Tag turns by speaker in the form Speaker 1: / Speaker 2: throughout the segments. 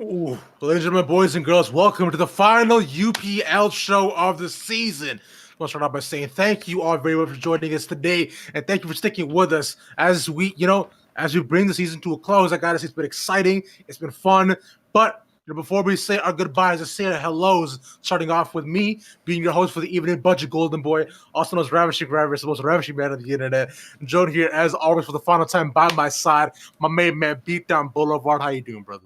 Speaker 1: Ooh, ladies and gentlemen, boys and girls, welcome to the final UPL show of the season. I'll start off by saying thank you all very much for joining us today, and thank you for sticking with us as we bring the season to a close. I gotta say, it's been exciting, it's been fun, but before we say our goodbyes, let's say our hellos, starting off with me, being your host for the evening, Budget Golden Boy, also known as Ravishing Ravers, the most ravishing man on the internet. Joined here, as always, for the final time by my side, my main man, Beatdown Boulevard. How you doing, brother?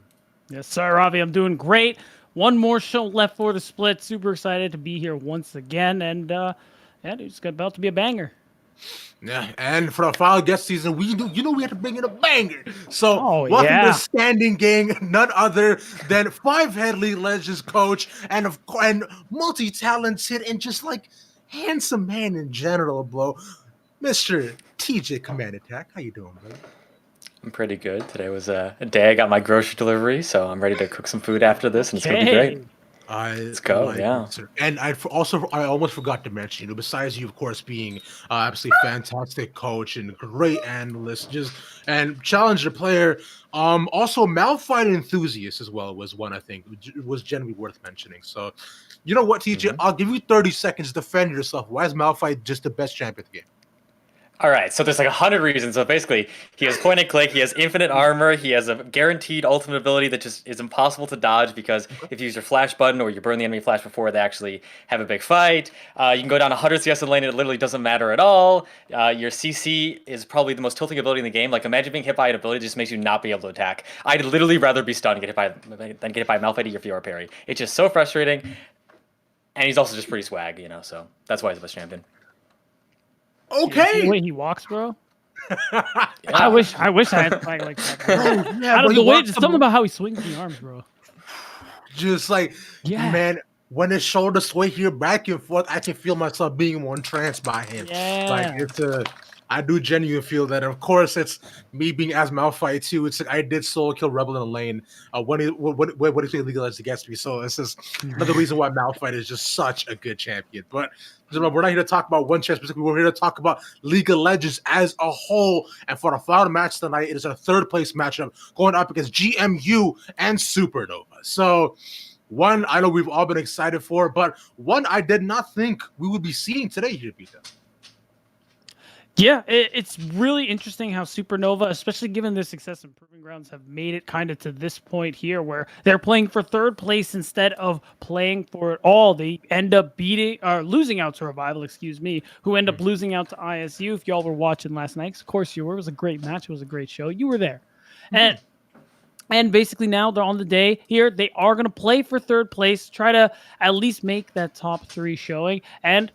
Speaker 2: Yes, sir, Ravi. I'm doing great. One more show left for the split. Super excited to be here once again. And, dude, it's about to be a banger.
Speaker 1: Yeah, and for the final guest season, we have to bring in a banger. So, welcome to the standing gang, none other than Five Head League Legends coach and multi-talented and just like handsome man in general, bro. Mr. TJ Command Attack. How you doing, brother?
Speaker 3: I'm pretty good. Today was a day I got my grocery delivery, so I'm ready to cook some food after this, and it's gonna be great.
Speaker 2: Okay.
Speaker 1: I
Speaker 3: Let's go.
Speaker 1: like
Speaker 3: Yeah.
Speaker 1: it, sir. And I almost forgot to mention, besides you, of course, being absolutely fantastic coach and great analyst, just and challenger player, also Malphite enthusiast as well was one I think was generally worth mentioning. So, you know what, TJ,
Speaker 3: Mhm.
Speaker 1: I'll give you 30 seconds to defend yourself. Why is Malphite just the best champion of the game?
Speaker 3: All right, so there's like 100 reasons. So basically, he has point and click, he has infinite armor, he has a guaranteed ultimate ability that just is impossible to dodge because
Speaker 1: Okay.
Speaker 3: if you use your flash button or you burn the enemy flash before they actually have a big fight, you can go down 100 CS in lane and it literally doesn't matter at all. Your CC is probably the most tilting ability in the game. Like imagine being hit by an ability that just makes you not be able to attack. I'd literally rather be stunned and get hit by than get hit by Malphite or Fiora parry. It's just so frustrating, and he's also just pretty swag, so that's why he's the best champion.
Speaker 2: Dude, you see the
Speaker 1: Okay.
Speaker 2: way he walks, bro.
Speaker 3: Yeah.
Speaker 2: I wish I had swag like that. Bro.
Speaker 1: Yeah,
Speaker 2: Out
Speaker 1: bro,
Speaker 2: of
Speaker 1: he
Speaker 2: the way,
Speaker 1: walks
Speaker 2: just
Speaker 1: the
Speaker 2: something about how he swings the arms, bro.
Speaker 1: just like
Speaker 2: Yeah.
Speaker 1: man, when his shoulders sway here back and forth, I can feel myself being more entranced by him. Like
Speaker 2: Yeah.
Speaker 1: it's I do genuinely feel that. Of course, it's me being as Malphite too. It's like I did solo kill Rebel in the lane when he legalized against me. So this is another reason why Malphite is just such a good champion. But we're not here to talk about one champ specifically. We're here to talk about League of Legends as a whole. And for the final match tonight, it is a third place matchup going up against GMU and Supernova. So one I know we've all been excited for, but one I did not think we would be seeing today here, Peter.
Speaker 2: Yeah, it's really interesting how Supernova, especially given their success in Proving Grounds, have made it kind of to this point here where they're playing for third place instead of playing for it all. They end up losing out to Revival, who end up losing out to ISU. If y'all were watching last night, of course you were. It was a great match. It was a great show. You were there. And basically now they're on the day here. They are going to play for third place, try to at least make that top 3 showing, and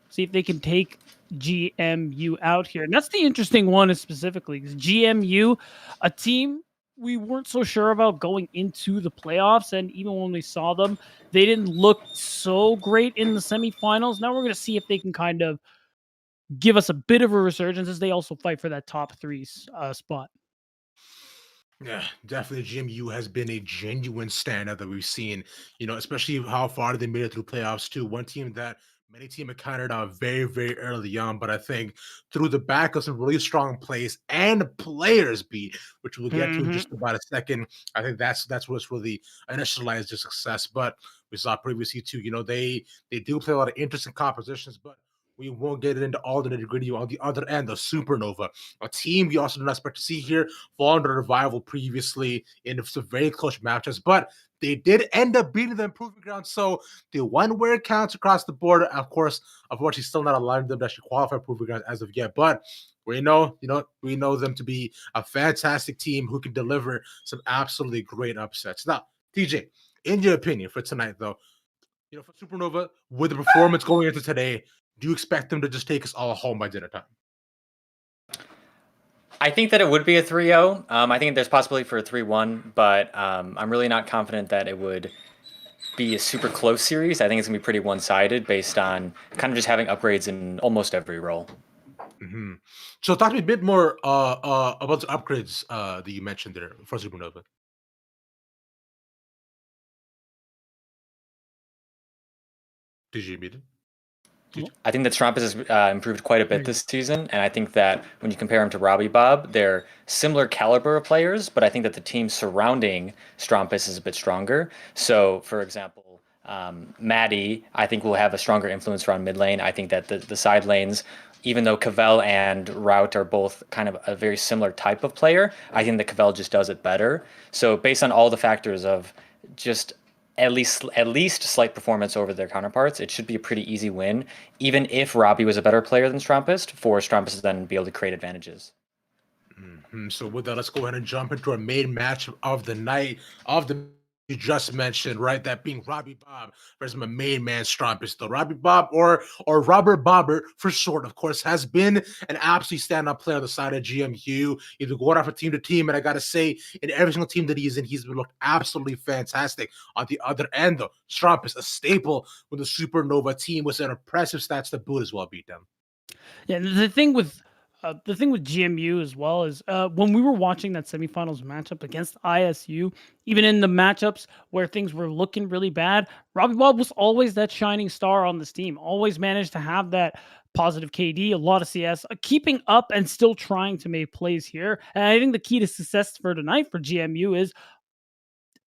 Speaker 2: see if they can take GMU out here. And that's the interesting one specifically, because GMU, a team we weren't so sure about going into the playoffs, and even when we saw them, they didn't look so great in the semifinals. Now we're going to see if they can kind of give us a bit of a resurgence as they also fight for that top 3 spot.
Speaker 1: Yeah, definitely GMU has been a genuine standout that we've seen, especially how far they made it through playoffs too. One team that many teams accounted out very, very early on, but I think through the back of some really strong plays and players beat, which we'll get to in just about a second, I think that's what's really initialized their success. But we saw previously too, they do play a lot of interesting compositions, but we won't get into all the nitty-gritty on the other end, the Supernova, a team we also did not expect to see here, fall under Revival previously in some very close matches, but they did end up beating them Proving Ground. So the one where it counts across the board, of course, unfortunately, still not allowing them to actually qualify Proving Ground as of yet. But we know them to be a fantastic team who can deliver some absolutely great upsets. Now, TJ, in your opinion for tonight, though, for Supernova, with the performance going into today, do you expect them to just take us all home by dinner time?
Speaker 3: I think that it would be a 3-0. I think there's possibility for a 3-1, but I'm really not confident that it would be a super close series. I think it's going to be pretty one-sided based on kind of just having upgrades in almost every role.
Speaker 1: Mm-hmm. So talk to me a bit more about the upgrades that you mentioned there for Supernova. Did you meet it?
Speaker 3: I think that Strumpus has improved quite a bit this season, and I think that when you compare him to Robbie Bob, they're similar caliber of players, but I think that the team surrounding Strumpus is a bit stronger. So, for example, Maddie, I think will have a stronger influence around mid lane. I think that the side lanes, even though Cavell and Rout are both kind of a very similar type of player, I think that Cavell just does it better. So, based on all the factors of just at least slight performance over their counterparts, it should be a pretty easy win, even if Robbie was a better player than Strumpus, for Strumpus to then be able to create advantages.
Speaker 1: So with that, let's go ahead and jump into our main match of the night you just mentioned, right? That being Robbie Bob versus my main man Strumpus. The Robbie Bob or Robert Bobbert for short, of course, has been an absolute stand-up player on the side of GMU, either going off from team to team. And I gotta say, in every single team that he's in, he's been looked absolutely fantastic. On the other end, though, Strumpus, a staple with the Supernova team, with an impressive stats to boot as well, beat them.
Speaker 2: Yeah, the thing with The thing with GMU as well is when we were watching that semifinals matchup against ISU, even in the matchups where things were looking really bad, Robbie Bob was always that shining star on this team, always managed to have that positive KD, a lot of CS, keeping up and still trying to make plays here. And I think the key to success for tonight for GMU is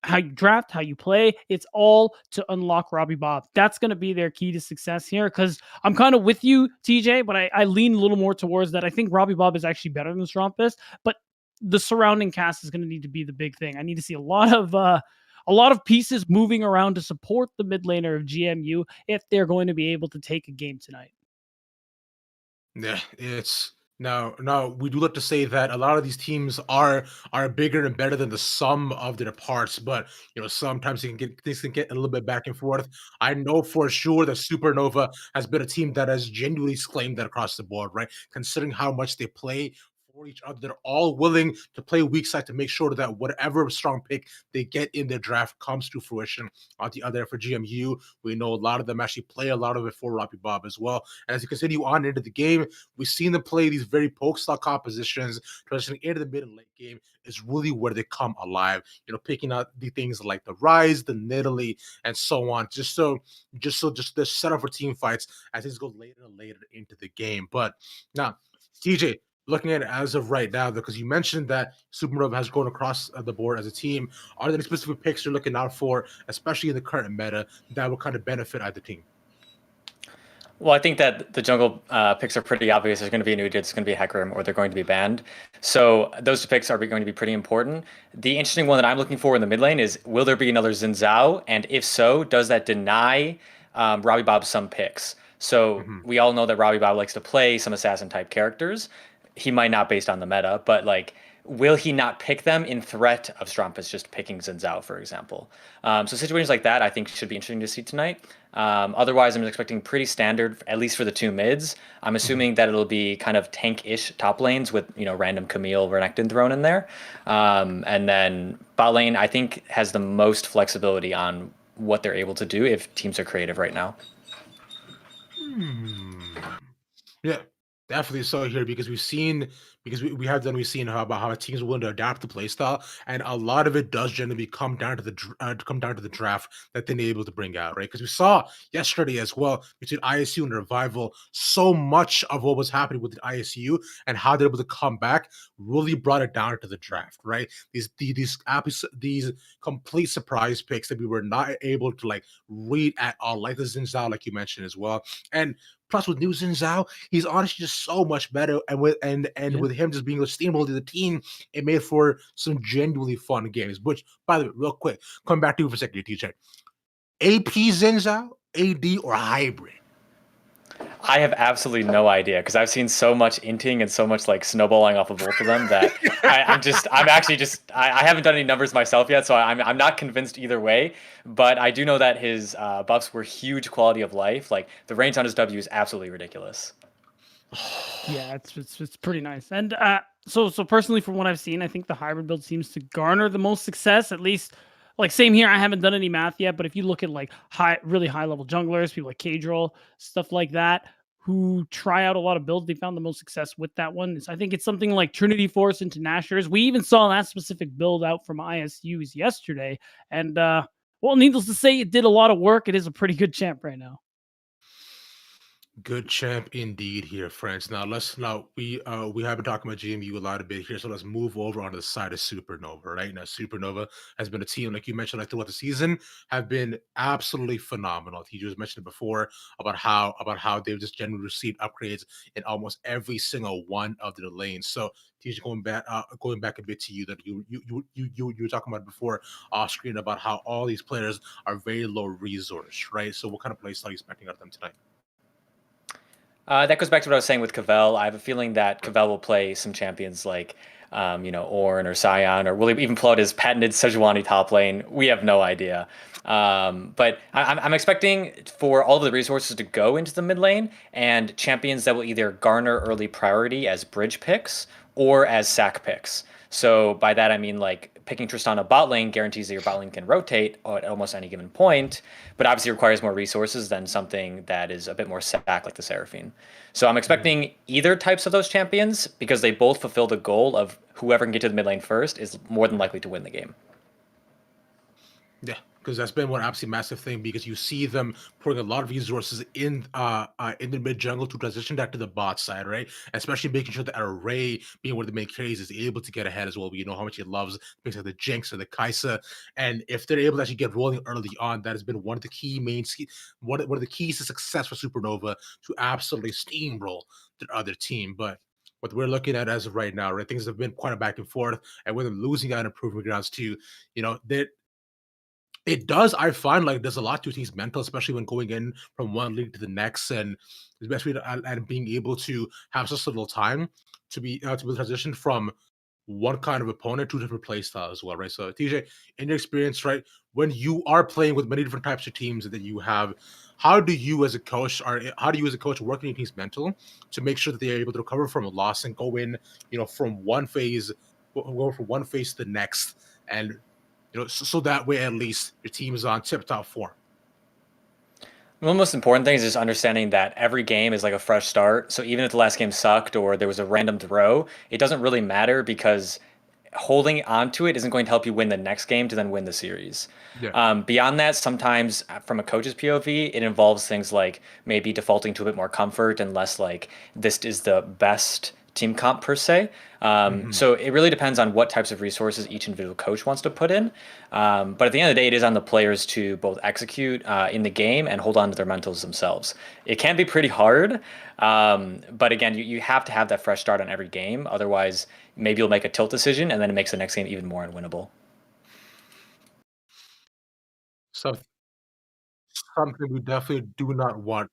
Speaker 2: how you draft, how you play. It's all to unlock Robbie Bob. That's going to be their key to success here because I'm kind of with you, TJ, but I lean a little more towards that. I think Robbie Bob is actually better than Strumpus, but the surrounding cast is going to need to be the big thing. I need to see a lot of pieces moving around to support the mid laner of GMU if they're going to be able to take a game tonight.
Speaker 1: Yeah, it's now we do like to say that a lot of these teams are bigger and better than the sum of their parts, but sometimes things can get a little bit back and forth. I know for sure that Supernova has been a team that has genuinely claimed that across the board, right? Considering how much they play for each other, they're all willing to play weak side to make sure that whatever strong pick they get in their draft comes to fruition. On the other, for GMU, we know a lot of them actually play a lot of it for Robbie Bob as well. And as you continue on into the game, we've seen them play these very poke style compositions, transitioning into the mid and late game is really where they come alive. Picking out the things like the rise, the nidalee, and so on, just the setup for team fights as things go later and later into the game. But now, TJ, looking at it as of right now, because you mentioned that Supernova has grown across the board as a team, are there any specific picks you're looking out for, especially in the current meta, that will kind of benefit either team?
Speaker 3: Well, I think that the jungle picks are pretty obvious. There's going to be a Nugget, it's going to be a Hecarim, or they're going to be banned. So those two picks are going to be pretty important. The interesting one that I'm looking for in the mid lane is, will there be another Xin Zhao? And if so, does that deny Robbie Bob some picks? So we all know that Robbie Bob likes to play some assassin type characters. He might not based on the meta, but like, will he not pick them in threat of Strumpus just picking Xin Zhao, for example? So situations like that, I think, should be interesting to see tonight. Otherwise, I'm expecting pretty standard, at least for the two mids. I'm assuming that it'll be kind of tank-ish top lanes with random Camille, Renekton thrown in there, and then bot lane I think has the most flexibility on what they're able to do if teams are creative right now.
Speaker 1: Yeah, definitely so here because we've seen how teams are willing to adapt the playstyle, and a lot of it does generally come down to the draft that they're able to bring out, right? Because we saw yesterday as well between ISU and Revival, so much of what was happening with the ISU and how they're able to come back really brought it down to the draft, right? These complete surprise picks that we were not able to like read at all, like the Xin Zhao, like you mentioned as well, and plus, with New Xin Zhao, he's honestly just so much better. And with him just being a steamroller to the team, it made for some genuinely fun games. Which, by the way, real quick, coming back to you for a second, TJ. AP Xin Zhao, AD, or hybrid?
Speaker 3: I have absolutely no idea because I've seen so much inting and so much like snowballing off of both of them that I haven't done any numbers myself yet, so I'm not convinced either way. But I do know that his buffs were huge quality of life. Like the range on his W is absolutely ridiculous.
Speaker 2: Yeah, it's pretty nice. And so personally, from what I've seen, I think the hybrid build seems to garner the most success. At least, like same here. I haven't done any math yet, but if you look at like really high level junglers, people like Kadril, stuff like that, who try out a lot of builds, they found the most success with that one. So I think it's something like Trinity Force into Nashers. We even saw that specific build out from ISU's yesterday, and well, needless to say, it did a lot of work. It is a pretty good champ right now.
Speaker 1: Good champ indeed here, friends. Now we have been talking about GMU a lot a bit here, so let's move over on the side of Supernova, right? Now Supernova has been a team, like you mentioned, like throughout the season, have been absolutely phenomenal. He just mentioned before about how they've just generally received upgrades in almost every single one of their lanes. So TJ, going back a bit to you that you were talking about before off screen about how all these players are very low resource, right? So what kind of play style are you expecting out of them tonight?
Speaker 3: That goes back to what I was saying with Cavell. I have a feeling that Cavell will play some champions like, Ornn or Sion, or will he even pull out his patented Sejuani top lane? We have no idea. But I'm expecting for all of the resources to go into the mid lane and champions that will either garner early priority as bridge picks or as sack picks. So by that I mean like picking Tristana bot lane guarantees that your bot lane can rotate at almost any given point, but obviously requires more resources than something that is a bit more sack like the Seraphine. So I'm expecting either types of those champions because they both fulfill the goal of whoever can get to the mid lane first is more than likely to win the game.
Speaker 1: Yeah, because that's been one absolutely massive thing because you see them putting a lot of resources in the mid jungle to transition that to the bot side, right? Especially making sure that Array, being one of the main carries, is able to get ahead as well. We know how much he loves things like the Jinx or the Kaisa, and if they're able to actually get rolling early on, that has been one of the key one of the keys to success for Supernova to absolutely steamroll the other team. But what we're looking at as of right now, right, things have been quite a back and forth, and with them losing out in proving grounds too, that it does. I find like there's a lot to teams mental, especially when going in from one league to the next, and especially and being able to have such little time to be transitioned from one kind of opponent to different play styles as well, right? So TJ, in your experience, right, when you are playing with many different types of teams that you have, how do you as a coach work in your team's mental to make sure that they are able to recover from a loss and go in, from go from one phase to the next, and so that way at least your team is on tip-top form.
Speaker 3: One of the most important thing is just understanding that every game is like a fresh start. So even if the last game sucked or there was a random throw, it doesn't really matter because holding on to it isn't going to help you win the next game to then win the series.
Speaker 1: Yeah.
Speaker 3: Beyond that, sometimes from a coach's POV, it involves things like maybe defaulting to a bit more comfort and less like this is the best team comp per se. So it really depends on what types of resources each individual coach wants to put in. But at the end of the day, it is on the players to both execute in the game and hold on to their mentals themselves. It can be pretty hard, but again, you have to have that fresh start on every game. Otherwise, maybe you'll make a tilt decision, and then it makes the next game even more unwinnable.
Speaker 1: So something we definitely do not want.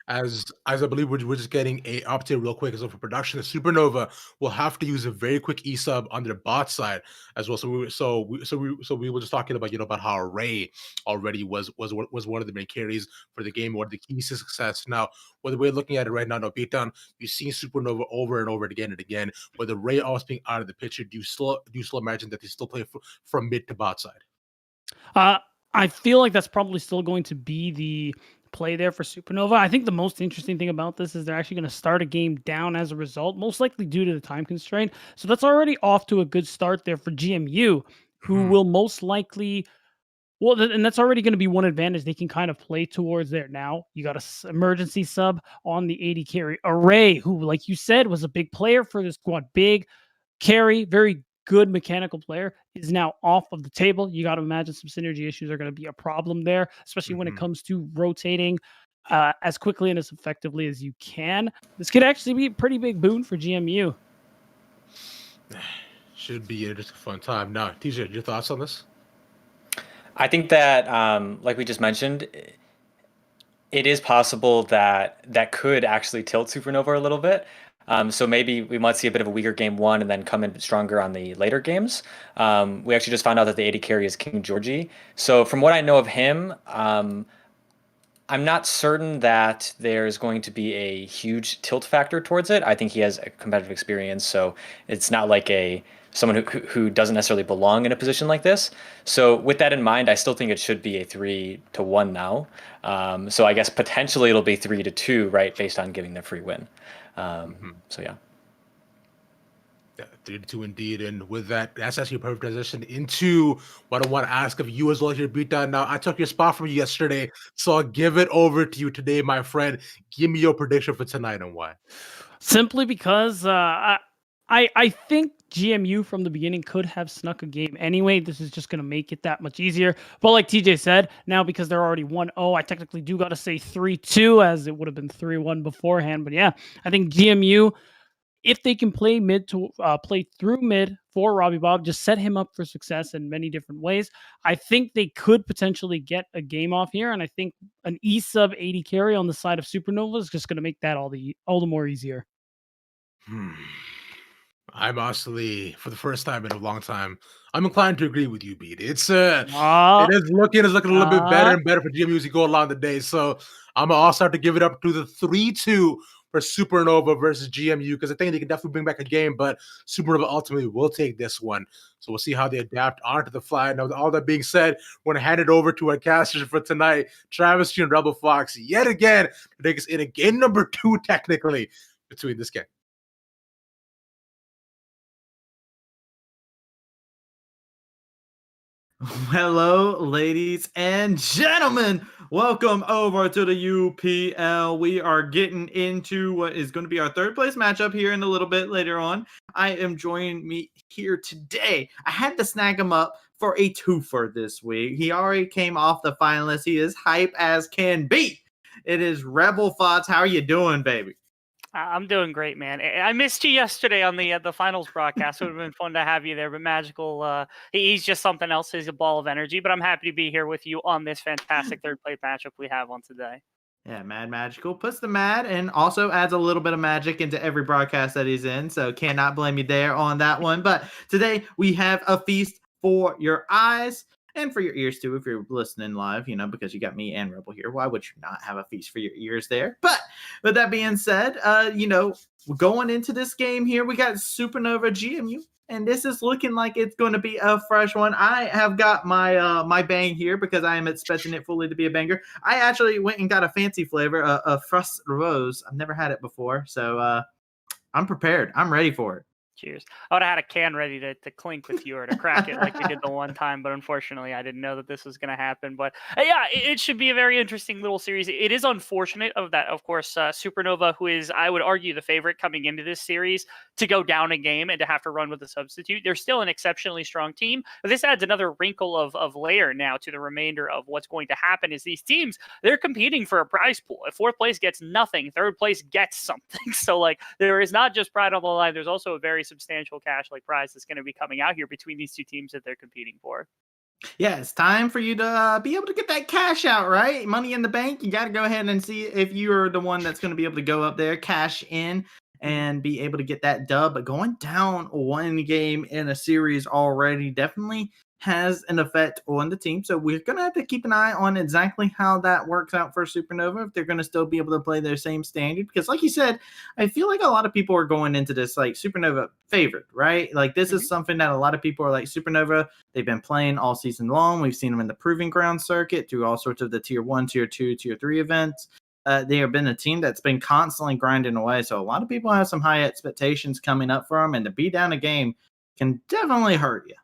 Speaker 1: As I believe we're just getting a update real quick. So for production, the Supernova will have to use a very quick E sub on their bot side as well. We were just talking about about how Array already was one of the main carries for the game, one of the keys to success. Now, whether we're looking at it right now, no beatdown, you've seen Supernova over and over again and again. With Array always being out of the picture, do you still imagine that they still play from mid to bot side?
Speaker 2: I feel like that's probably still going to be the play there for Supernova. I think the most interesting thing about this is they're actually going to start a game down as a result, most likely due to the time constraint. So that's already off to a good start there for GMU, who will most likely. Well, and that's already going to be one advantage they can kind of play towards there now. You got a emergency sub on the 80 carry Array, who, like you said, was a big player for the squad. Big carry, very good mechanical player, is now off of the table. You got to imagine some synergy issues are going to be a problem there, especially when it comes to rotating as quickly and as effectively as you can. This could actually be a pretty big boon for GMU.
Speaker 1: Should be just a fun time. Now, TJ, your thoughts on this?
Speaker 3: I think that, like we just mentioned, it is possible that could actually tilt Supernova a little bit. So maybe we might see a bit of a weaker game one and then come in stronger on the later games. We actually just found out that the 80 carry is King Georgie. So from what I know of him, I'm not certain that there's going to be a huge tilt factor towards it. I think he has a competitive experience, so it's not like someone who doesn't necessarily belong in a position like this. So with that in mind, I still think it should be a 3-1 now. So I guess potentially it'll be 3-2, right, based on giving the free win. So yeah.
Speaker 1: 3-2 indeed. And with that, that's actually a perfect transition into what I want to ask of you as well here, Beatdown. Now, I took your spot from you yesterday, so I'll give it over to you today, my friend. Give me your prediction for tonight and why.
Speaker 2: Simply because I think GMU from the beginning could have snuck a game anyway. This is just going to make it that much easier. But like TJ said, now because they're already 1-0, I technically do got to say 3-2 as it would have been 3-1 beforehand. But yeah, I think GMU, if they can play play through mid for Robbie Bob, just set him up for success in many different ways. I think they could potentially get a game off here. And I think an E sub 80 carry on the side of Supernova is just going to make that all the more easier.
Speaker 1: I'm honestly, for the first time in a long time, I'm inclined to agree with you, Beat. It is looking a little bit better and better for GMU as you go along the day. So I'm gonna all start to give it up to the 3-2 for Supernova versus GMU because I think they can definitely bring back a game, but Supernova ultimately will take this one. So we'll see how they adapt onto the fly. Now, with all that being said, we're going to hand it over to our casters for tonight, Travis and Rebel Fox, yet again, to take us in a game number 2, technically, between this game.
Speaker 4: Hello, ladies and gentlemen. Welcome over to the UPL. We are getting into what is going to be our third place matchup here in a little bit later on. I am joining me here today. I had to snag him up for a twofer this week. He already came off the finalist. He is hype as can be. It is Rebel Fox. How are you doing, baby?
Speaker 5: I'm doing great, man. I missed you yesterday on the finals broadcast. It would have been fun to have you there, but Magical, he's just something else. He's a ball of energy, but I'm happy to be here with you on this fantastic third place matchup we have on today.
Speaker 4: Yeah, Mad Magical puts the mad and also adds a little bit of magic into every broadcast that he's in, so cannot blame you there on that one. But today we have a feast for your eyes. And for your ears, too, if you're listening live, because you got me and Rebel here. Why would you not have a feast for your ears there? But with that being said, going into this game here, we got Supernova GMU. And this is looking like it's going to be a fresh one. I have got my bang here because I am expecting it fully to be a banger. I actually went and got a fancy flavor, a Frost Rose. I've never had it before. So I'm prepared. I'm ready for it.
Speaker 5: Cheers. I would have had a can ready to clink with you or to crack it like we did the one time, but unfortunately I didn't know that this was going to happen. But yeah, it should be a very interesting little series. It is unfortunate of that, of course, Supernova, who is, I would argue, the favorite coming into this series, to go down a game and to have to run with a substitute. They're still an exceptionally strong team, but this adds another wrinkle of layer now to the remainder of what's going to happen is these teams, they're competing for a prize pool. If fourth place gets nothing, third place gets something. So like there is not just pride on the line, there's also a very substantial cash like prize that's going to be coming out here between these two teams that they're competing for.
Speaker 4: Yeah, it's time for you to be able to get that cash out, right? Money in the bank. You got to go ahead and see if you're the one that's going to be able to go up there, cash in, and be able to get that dub. But going down one game in a series already definitely has an effect on the team. So we're going to have to keep an eye on exactly how that works out for Supernova, if they're going to still be able to play their same standard. Because like you said, I feel like a lot of people are going into this like Supernova favorite, right? Like this is something that a lot of people are like Supernova. They've been playing all season long. We've seen them in the Proving Ground circuit through all sorts of the tier 1, tier 2, tier 3 events. They have been a team that's been constantly grinding away. So a lot of people have some high expectations coming up for them, and to be down a game can definitely hurt you.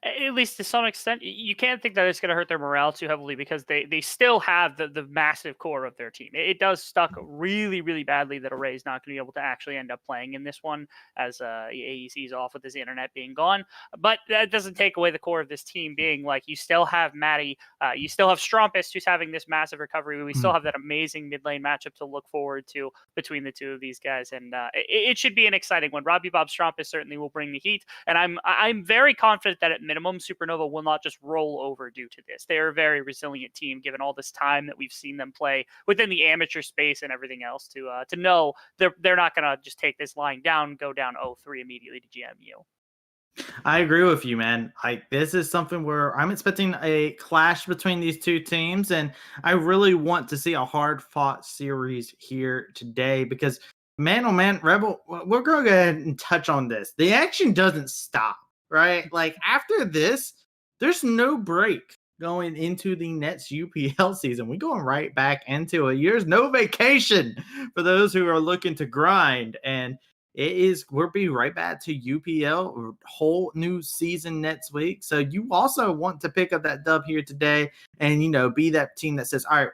Speaker 5: At least to some extent, you can't think that it's going to hurt their morale too heavily because they still have the massive core of their team. It does suck really, really badly that Array is not going to be able to actually end up playing in this one as AEC is off with his internet being gone. But that doesn't take away the core of this team being like you still have Maddie, you still have Strumpus who's having this massive recovery. We still have that amazing mid lane matchup to look forward to between the two of these guys, and it should be an exciting one. Robbie Bob Strumpus certainly will bring the heat, and I'm very confident that at minimum, Supernova will not just roll over due to this. They are a very resilient team, given all this time that we've seen them play within the amateur space and everything else. To know they're not going to just take this line down, go down 0-3 immediately to GMU.
Speaker 4: I agree with you, man. This is something where I'm expecting a clash between these two teams, and I really want to see a hard-fought series here today because, man, oh man, Rebel, we're going to go ahead and touch on this. The action doesn't stop. Right? Like after this, there's no break going into the next UPL season. We're going right back into it. There's no vacation for those who are looking to grind. And we'll be right back to UPL, whole new season next week. So you also want to pick up that dub here today and, be that team that says, all right,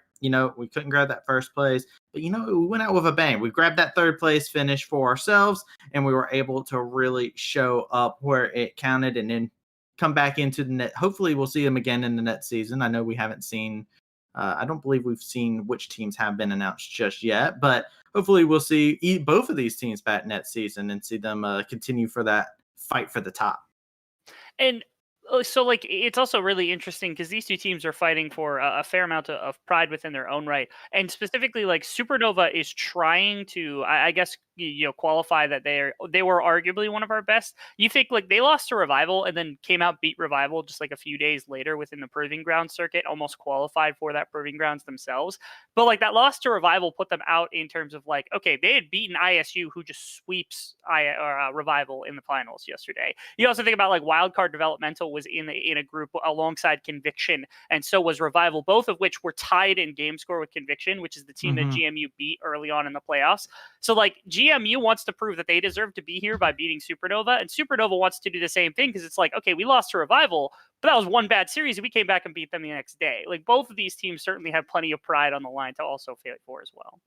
Speaker 4: we couldn't grab that first place, but we went out with a bang. We grabbed that third place finish for ourselves, and we were able to really show up where it counted and then come back into the net. Hopefully we'll see them again in the next season. I know we haven't seen, I don't believe we've seen which teams have been announced just yet, but hopefully we'll see both of these teams back next season and see them continue for that fight for the top.
Speaker 5: And so, like, it's also really interesting because these two teams are fighting for a fair amount of pride within their own right. And specifically, like, Supernova is trying to, I guess, qualify that they were arguably one of our best. You think like they lost to Revival and then came out, beat Revival just like a few days later within the Proving Ground circuit, almost qualified for that Proving Grounds themselves. But like that loss to Revival put them out in terms of like, okay, they had beaten ISU, who just sweeps Revival in the finals yesterday. You also think about like Wildcard Developmental was in a group alongside Conviction, and so was Revival, both of which were tied in game score with Conviction, which is the team that GMU beat early on in the playoffs. So like GMU wants to prove that they deserve to be here by beating Supernova, and Supernova wants to do the same thing because it's like, okay, we lost to Revival, but that was one bad series, and we came back and beat them the next day. Like both of these teams certainly have plenty of pride on the line to also fight for as well.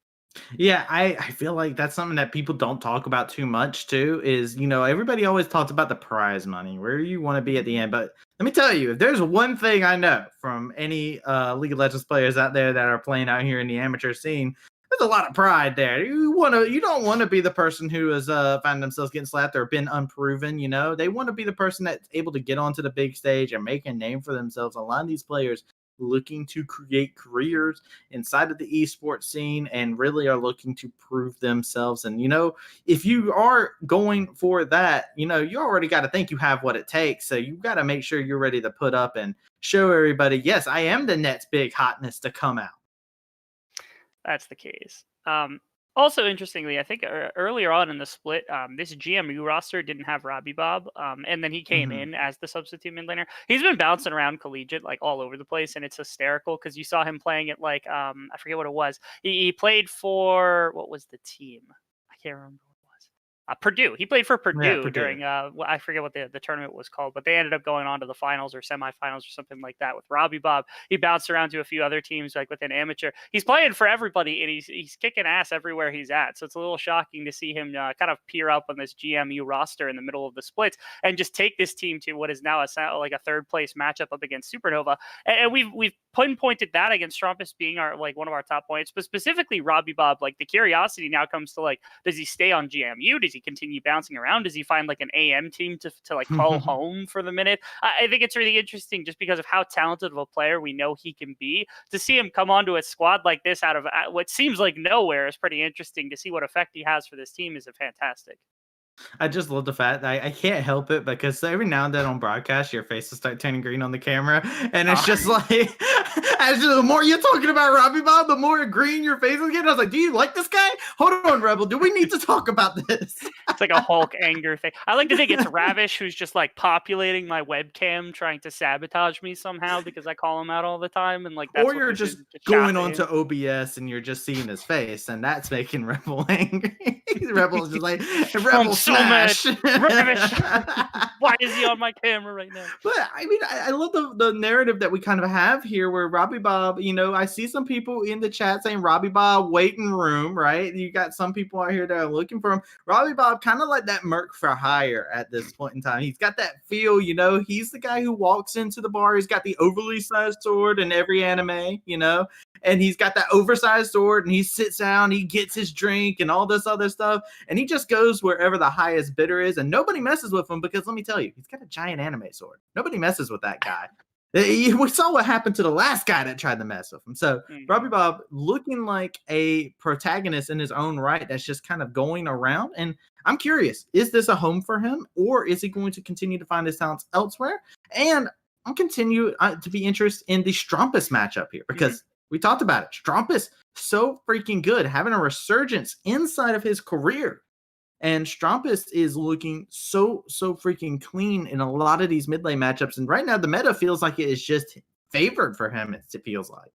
Speaker 4: Yeah, I feel like that's something that people don't talk about too much too, is, everybody always talks about the prize money, where you want to be at the end. But let me tell you, if there's one thing I know from any League of Legends players out there that are playing out here in the amateur scene, there's a lot of pride there. You don't want to be the person who has found themselves getting slapped or been unproven. They want to be the person that's able to get onto the big stage and make a name for themselves. A lot of these players looking to create careers inside of the esports scene and really are looking to prove themselves. And, if you are going for that, you already got to think you have what it takes. So you got to make sure you're ready to put up and show everybody, yes, I am the next big hotness to come out.
Speaker 5: That's the case. Also, interestingly, I think earlier on in the split, this GMU roster didn't have Robbie Bob, and then he came in as the substitute mid laner. He's been bouncing around collegiate like all over the place, and it's hysterical because you saw him playing at like I forget what it was. He played for, what was the team? I can't remember. Purdue. He played for Purdue during I forget what the tournament was called, but they ended up going on to the finals or semifinals or something like that with Robbie Bob. He bounced around to a few other teams like within amateur. He's playing for everybody, and he's kicking ass everywhere he's at. So it's a little shocking to see him kind of peer up on this GMU roster in the middle of the splits and just take this team to what is now like a third place matchup up against Supernova. And we've pinpointed that against Strumpus being one of our top points, but specifically Robbie Bob. Like the curiosity now comes to like, does he stay on GMU? Does he continue bouncing around? Does he find like an AM team to like call home for the minute? I think it's really interesting just because of how talented of a player we know he can be. To see him come onto a squad like this out of what seems like nowhere is pretty interesting. To see what effect he has for this team is fantastic.
Speaker 4: I just love the fact that I can't help it because every now and then on broadcast, your face will start turning green on the camera. And it's just like, the more you're talking about Robbie Bob, the more green your face will get. I was like, do you like this guy? Hold on, Rebel. Do we need to talk about this?
Speaker 5: It's like a Hulk anger thing. I like to think it's Ravish who's just like populating my webcam, trying to sabotage me somehow because I call him out all the time. And like, that's
Speaker 4: or you're just going onto OBS and you're just seeing his face, and that's making Rebel angry. Rebel is just like, Rebel smash.
Speaker 5: So mad. Why is he on my camera right now?
Speaker 4: But I mean, I love the narrative that we kind of have here where Robbie Bob, I see some people in the chat saying Robbie Bob waiting room, right? You got some people out here that are looking for him. Robbie Bob kind of like that merc for hire at this point in time. He's got that feel, he's the guy who walks into the bar. He's got the overly sized sword in every anime, and he's got that oversized sword, and he sits down, he gets his drink and all this other stuff, and he just goes wherever the highest bidder is, and nobody messes with him because let me tell you, he's got a giant anime sword. Nobody messes with that guy. We saw what happened to the last guy that tried to mess with him. So Robbie Bob looking like a protagonist in his own right that's just kind of going around. And I'm curious, is this a home for him, or is he going to continue to find his talents elsewhere? And I'm continue to be interested in the Strumpus matchup here because we talked about it. Strumpus, so freaking good, having a resurgence inside of his career. And Strumpus is looking so freaking clean in a lot of these mid lane matchups. And right now, the meta feels like it is just favored for him, it feels like.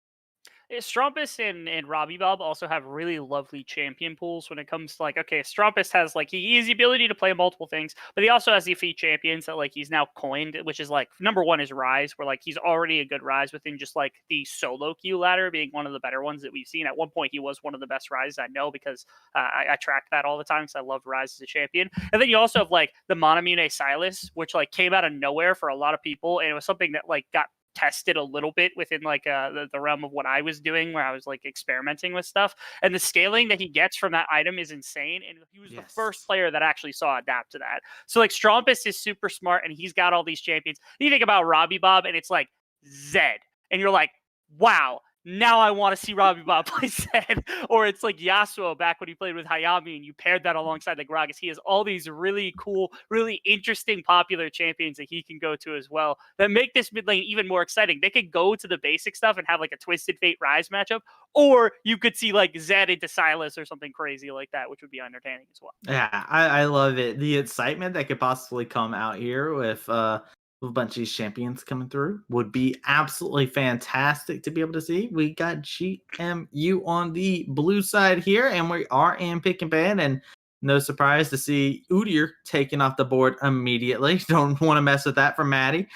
Speaker 5: Strumpus and Robbie Bob also have really lovely champion pools when it comes to like, okay, Strumpus has like, he has the ability to play multiple things, but he also has the feat champions that like he's now coined, which is like, number one is Rise, where like he's already a good Rise within just like the solo queue ladder being one of the better ones that we've seen. At one point, he was one of the best Rises I know because I track that all the time because I love Rise as a champion. And then you also have like the Monamune Silas, which like came out of nowhere for a lot of people. And it was something that like got tested a little bit within like the realm of what I was doing, where I was like experimenting with stuff, and the scaling that he gets from that item is insane. And he was the first player that actually saw adapt to that. So like Strumpus is super smart, and he's got all these champions. You think about Robbie Bob, and it's like Zed, and you're like, wow, now I want to see Robbie Bob play Zed. Or it's like Yasuo back when he played with Hayami and you paired that alongside the Gragas. He has all these really cool, really interesting, popular champions that he can go to as well that make this mid lane even more exciting. They could go to the basic stuff and have like a Twisted Fate Rise matchup, or you could see like Zed into Silas or something crazy like that, which would be entertaining as well.
Speaker 4: Yeah, I love it. The excitement that could possibly come out here with a bunch of these champions coming through would be absolutely fantastic to be able to see. We got GMU on the blue side here, and we are in pick and ban, and no surprise to see Udyr taking off the board immediately. Don't want to mess with that for Maddie.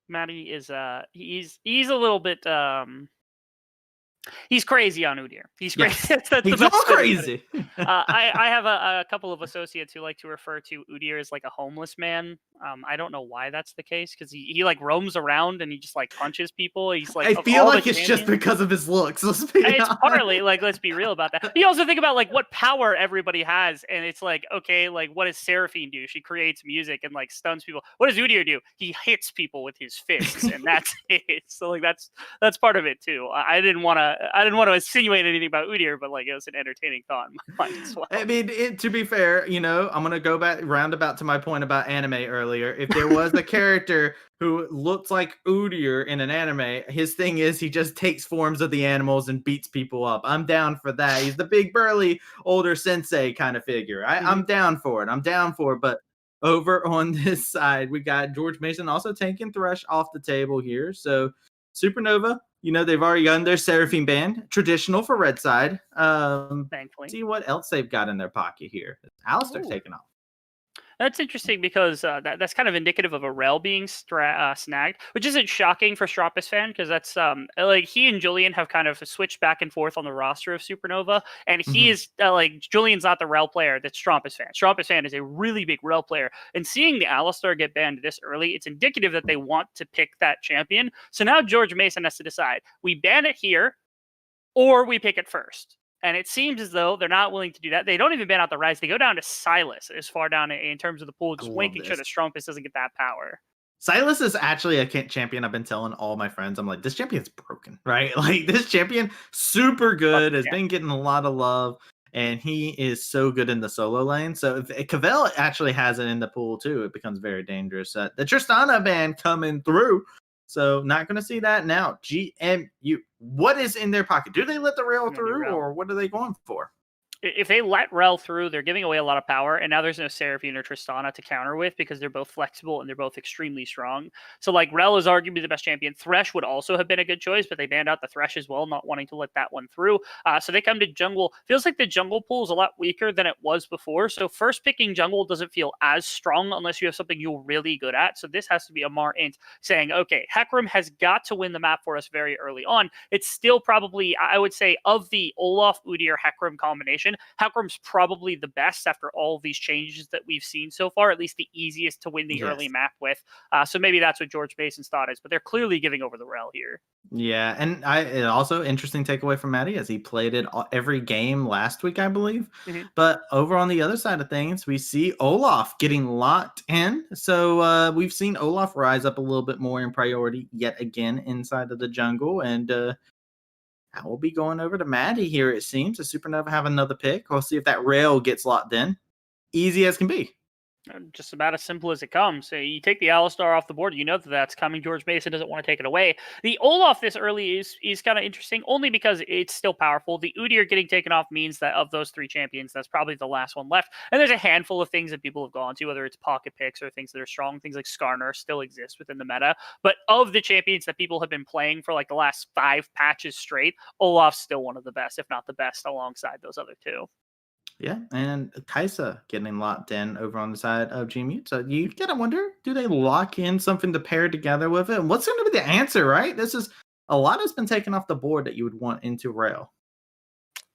Speaker 5: Maddie is he's a little bit he's crazy on Udyr. He's crazy.
Speaker 4: Yes.
Speaker 5: That's
Speaker 4: He's
Speaker 5: the
Speaker 4: all
Speaker 5: best way to put it.
Speaker 4: crazy.
Speaker 5: I have a couple of associates who like to refer to Udyr as like a homeless man. I don't know why that's the case, because he like roams around and he just like punches people. He's like,
Speaker 4: I feel like it's just because of his looks. Let's be
Speaker 5: it's
Speaker 4: honest.
Speaker 5: partly like, let's be real about that. You also think about like what power everybody has, and it's like, okay, like what does Seraphine do? She creates music and like stuns people. What does Udyr do? He hits people with his fists, and that's it. So like that's part of it too. I didn't want to insinuate anything about Udyr, but like it was an entertaining thought in my mind as well.
Speaker 4: I mean, to be fair, I'm gonna go back roundabout to my point about anime earlier. If there was a character who looks like Udyr in an anime, his thing is he just takes forms of the animals and beats people up. I'm down for that. He's the big burly older sensei kind of figure. I'm down for it. But over on this side, we got George Mason also taking Thresh off the table here. So Supernova, they've already gotten their Seraphine band, traditional for red side.
Speaker 5: Thankfully.
Speaker 4: See what else they've got in their pocket here. Alistar's taking off.
Speaker 5: That's interesting because that's kind of indicative of a Rel being snagged, which isn't shocking for Stropus fan, because that's like he and Julian have kind of switched back and forth on the roster of Supernova, and he is like Julian's not the Rel player that's Stropus fan. Stropus fan is a really big Rel player, and seeing the Alistar get banned this early, it's indicative that they want to pick that champion. So now George Mason has to decide: we ban it here, or we pick it first. And it seems as though they're not willing to do that. They don't even ban out the Rise. They go down to Silas as far down in terms of the pool, just making sure that Strumpus doesn't get that power.
Speaker 4: Silas is actually a champion. I've been telling all my friends, I'm like, this champion's broken, right? Like, this champion, super good, has been getting a lot of love, and he is so good in the solo lane. So if Cavell actually has it in the pool too, it becomes very dangerous. The Tristana ban coming through. So not going to see that now. GMU, what is in their pocket? Do they let the rail through, or what are they going for?
Speaker 5: If they let Rel through, they're giving away a lot of power, and now there's no Seraphine or Tristana to counter with because they're both flexible and they're both extremely strong. So like Rel is arguably the best champion. Thresh would also have been a good choice, but they banned out the Thresh as well, not wanting to let that one through. So they come to jungle. Feels like the jungle pool is a lot weaker than it was before. So first picking jungle doesn't feel as strong unless you have something you're really good at. So this has to be Amar Int saying, okay, Hecarim has got to win the map for us very early on. It's still probably, I would say, of the Olaf, Udyr, Hecarim combination, Hecarim's probably the best after all of these changes that we've seen so far, at least the easiest to win the early map with. So maybe that's what George Mason's thought is, but they're clearly giving over the Rel here.
Speaker 4: Yeah, and also interesting takeaway from Maddie as he played it every game last week, I believe. But over on the other side of things, we see Olaf getting locked in. So we've seen Olaf rise up a little bit more in priority yet again inside of the jungle, and I will be going over to Maddie here, it seems. Does Supernova have another pick? We'll see if that rail gets locked in. Easy as can be.
Speaker 5: Just about as simple as it comes. So you take the Alistar off the board, you know that that's coming. George Mason doesn't want to take it away. The Olaf this early is kind of interesting, only because it's still powerful. The Udyr getting taken off means that of those three champions, that's probably the last one left. And there's a handful of things that people have gone to, whether it's pocket picks or things that are strong. Things like Skarner still exist within the meta. But of the champions that people have been playing for like the last 5 patches straight, Olaf's still one of the best, if not the best, alongside those other two.
Speaker 4: Yeah, and Kaisa getting locked in over on the side of GMU. So you gotta wonder, do they lock in something to pair together with it? And what's going to be the answer, right? This is a lot has been taken off the board that you would want into Rail.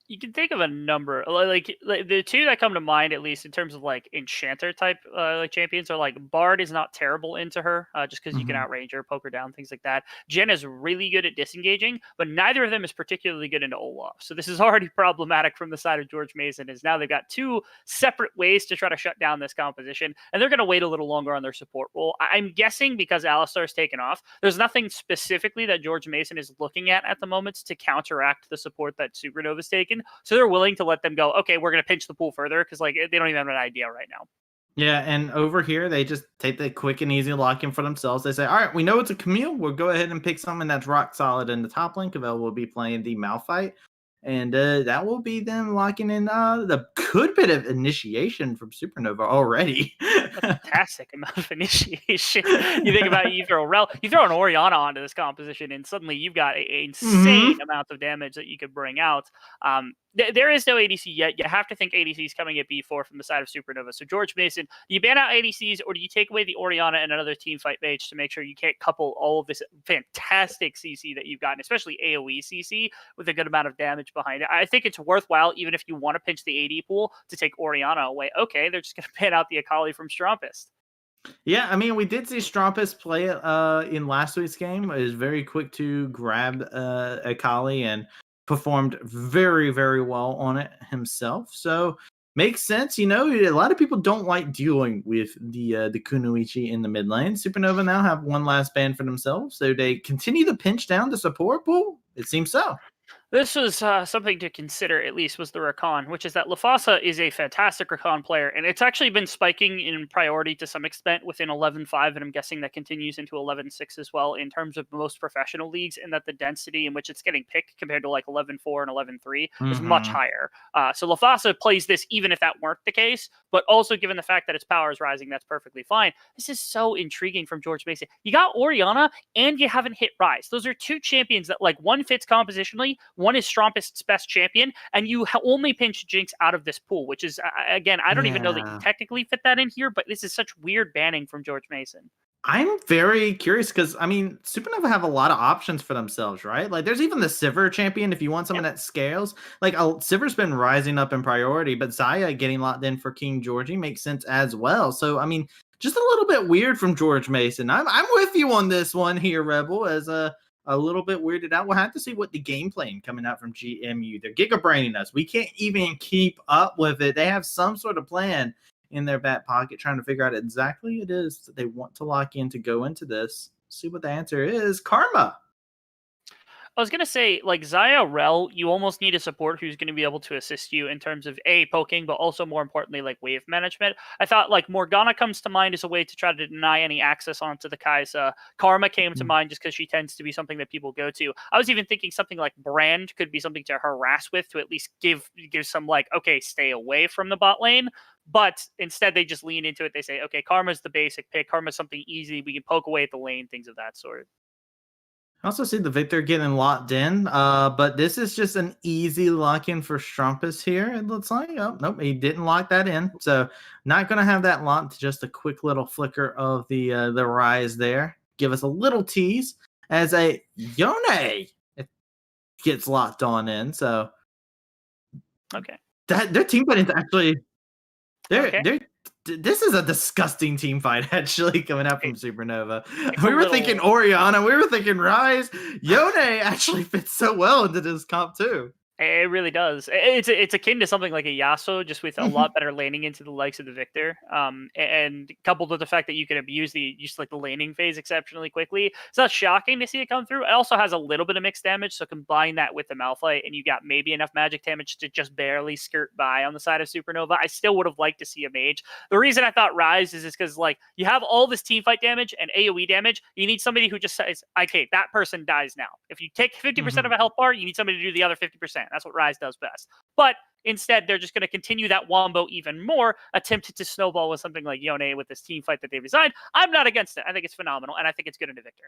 Speaker 5: You can think of a number, like the two that come to mind, at least in terms of like enchanter type like champions, are like Bard is not terrible into her, just because you can outrange her, poke her down, things like that. Jen is really good at disengaging, but neither of them is particularly good into Olaf. So this is already problematic from the side of George Mason. Is now they've got two separate ways to try to shut down this composition, and they're going to wait a little longer on their support role. I'm guessing because Alistar's taken off, there's nothing specifically that George Mason is looking at the moment to counteract the support that Supernova's taken. So they're willing to let them go, okay, we're going to pinch the pool further because like they don't even have an idea right now.
Speaker 4: Yeah, and over here, they just take the quick and easy lock-in for themselves. They say, all right, we know it's a Camille. We'll go ahead and pick something that's rock solid in the top lane. Cavell will be playing the Malphite. And that will be them locking in the good bit of initiation from Supernova already.
Speaker 5: A fantastic amount of initiation. You think about it, you throw an Orianna onto this composition, and suddenly you've got an insane amount of damage that you could bring out. There is no ADC yet. You have to think ADC is coming at B4 from the side of Supernova. So George Mason, do you ban out ADCs, or do you take away the Orianna and another team fight mage to make sure you can't couple all of this fantastic CC that you've gotten, especially AoE CC, with a good amount of damage behind it? I think it's worthwhile, even if you want to pinch the AD pool, to take Orianna away. Okay, they're just going to ban out the Akali from Strumpist.
Speaker 4: Yeah, I mean, we did see Strumpist play it in last week's game. It was very quick to grab Akali and performed very, very well on it himself. So makes sense. You know, a lot of people don't like dealing with the Kunoichi in the mid lane. Supernova now have one last ban for themselves. So they continue to pinch down the support pool. It seems so.
Speaker 5: This was something to consider, at least, was the Rakan, which is that Lafasa is a fantastic Rakan player, and it's actually been spiking in priority to some extent within 11.5, and I'm guessing that continues into 11.6 as well in terms of most professional leagues, and that the density in which it's getting picked compared to like 11.4 and 11.3 is much higher. So Lafasa plays this even if that weren't the case, but also given the fact that its power is rising, that's perfectly fine. This is so intriguing from George Mason. You got Orianna, and you haven't hit Rise. Those are two champions that, like, one fits compositionally, one is Strumpist's best champion, and you only pinch Jinx out of this pool, which is, again, I don't even know that you technically fit that in here, but this is such weird banning from George Mason.
Speaker 4: I'm very curious because, I mean, Supernova have a lot of options for themselves, right? Like, there's even the Sivir champion if you want someone that scales. Like, Sivir's been rising up in priority, but Xayah getting locked in for King Georgie makes sense as well. So, I mean, just a little bit weird from George Mason. I'm with you on this one here, Rebel, as a little bit weirded out. We'll have to see what the game plan coming out from GMU. They're gigabraining us. We can't even keep up with it. They have some sort of plan in their back pocket, trying to figure out exactly it is that they want to lock in to go into this. See what the answer is. Karma.
Speaker 5: I was going to say, like, Xayah Rel, you almost need a support who's going to be able to assist you in terms of, A, poking, but also, more importantly, like, wave management. I thought, like, Morgana comes to mind as a way to try to deny any access onto the Kai'Sa. Karma came to mind just because she tends to be something that people go to. I was even thinking something like Brand could be something to harass with, to at least give some, like, okay, stay away from the bot lane. But instead, they just lean into it. They say, okay, Karma's the basic pick. Karma's something easy. We can poke away at the lane, things of that sort.
Speaker 4: I also see the Victor getting locked in, but this is just an easy lock-in for Strumpus here. It looks like, oh, nope, he didn't lock that in. So not going to have that locked, just a quick little flicker of the Rise there. Give us a little tease as a Yone gets locked on in. So
Speaker 5: okay,
Speaker 4: their team fight is actually, this is a disgusting team fight, actually, coming out from Supernova. We were thinking Orianna. We were thinking Rise. Yone actually fits so well into this comp, too.
Speaker 5: It really does. It's akin to something like a Yasuo, just with a lot better laning into the likes of the Victor. And coupled with the fact that you can abuse the laning phase exceptionally quickly, it's not shocking to see it come through. It also has a little bit of mixed damage, so combine that with the Malphite, and you got maybe enough magic damage to just barely skirt by on the side of Supernova. I still would have liked to see a mage. The reason I thought Rise is because, like, you have all this team fight damage and AoE damage. You need somebody who just says, okay, that person dies now. If you take 50% of a health bar, you need somebody to do the other 50%. That's what Rise does best. But instead, they're just going to continue that wombo even more, attempted to snowball with something like Yone with this team fight that they've designed. I'm not against it. I think it's phenomenal, and I think it's good into Victor.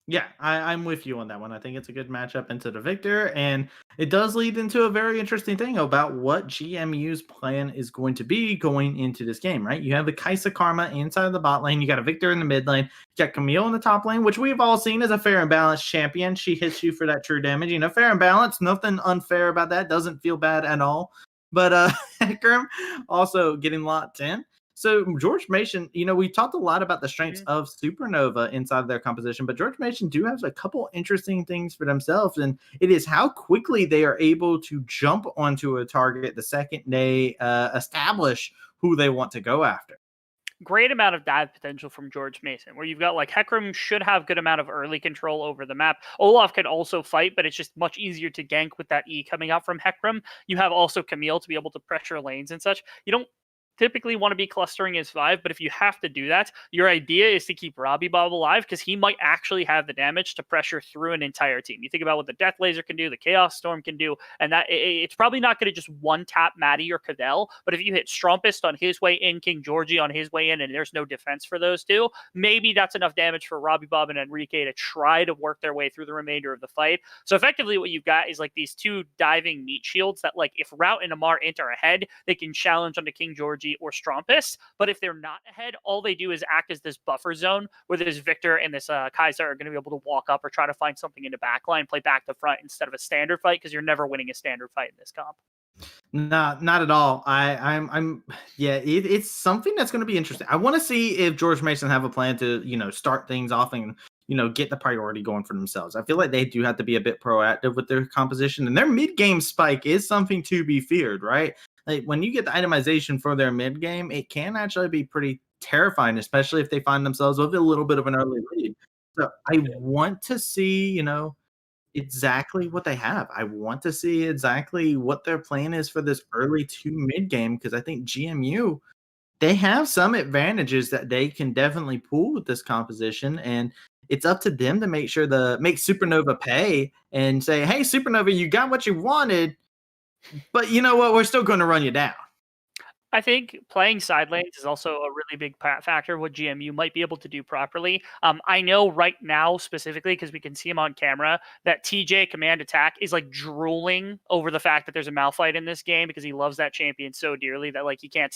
Speaker 4: Yeah, I'm with you on that one. I think it's a good matchup into the Victor, and it does lead into a very interesting thing about what GMU's plan is going to be going into this game, right? You have the Kaisa Karma inside of the bot lane, you got a Victor in the mid lane, you got Camille in the top lane, which we've all seen as a fair and balanced champion. She hits you for that true damage. Fair and balanced, nothing unfair about that. Doesn't feel bad at all. But Hecarim also getting locked in. So George Mason, we talked a lot about the strengths of Supernova inside their composition, but George Mason do have a couple interesting things for themselves, and it is how quickly they are able to jump onto a target the second they establish who they want to go after.
Speaker 5: Great amount of dive potential from George Mason, where you've got like Hecarim should have good amount of early control over the map. Olaf can also fight, but it's just much easier to gank with that E coming out from Hecarim. You have also Camille to be able to pressure lanes and such. You don't typically want to be clustering as 5, but if you have to do that, your idea is to keep Robbie Bob alive because he might actually have the damage to pressure through an entire team. You think about what the Death Laser can do, the Chaos Storm can do, and that it's probably not going to just one tap Maddie or Cadell, but if you hit Strumpist on his way in, King Georgie on his way in, and there's no defense for those two, maybe that's enough damage for Robbie Bob and Enrique to try to work their way through the remainder of the fight. So effectively what you've got is like these two diving meat shields that like if Rout and Amar enter ahead, they can challenge onto King Georgie or Strumpist. But if they're not ahead, all they do is act as this buffer zone where this Victor and this Kaiser are going to be able to walk up or try to find something in the back line, play back to front instead of a standard fight because you're never winning a standard fight in this comp.
Speaker 4: Not at all. It's something that's going to be interesting. I want to see if George Mason have a plan to, start things off and, get the priority going for themselves. I feel like they do have to be a bit proactive with their composition, and their mid game spike is something to be feared, right? Like when you get the itemization for their mid game, it can actually be pretty terrifying, especially if they find themselves with a little bit of an early lead. So I want to see, exactly what they have. I want to see exactly what their plan is for this early to mid game because I think GMU, they have some advantages that they can definitely pull with this composition, and it's up to them to make Supernova pay and say, hey, Supernova, you got what you wanted, but you know what? We're still going to run you down.
Speaker 5: I think playing side lanes is also a really big factor what GMU might be able to do properly. I know right now specifically because we can see him on camera that TJ Command Attack is like drooling over the fact that there's a Malphite in this game because he loves that champion so dearly that like he can't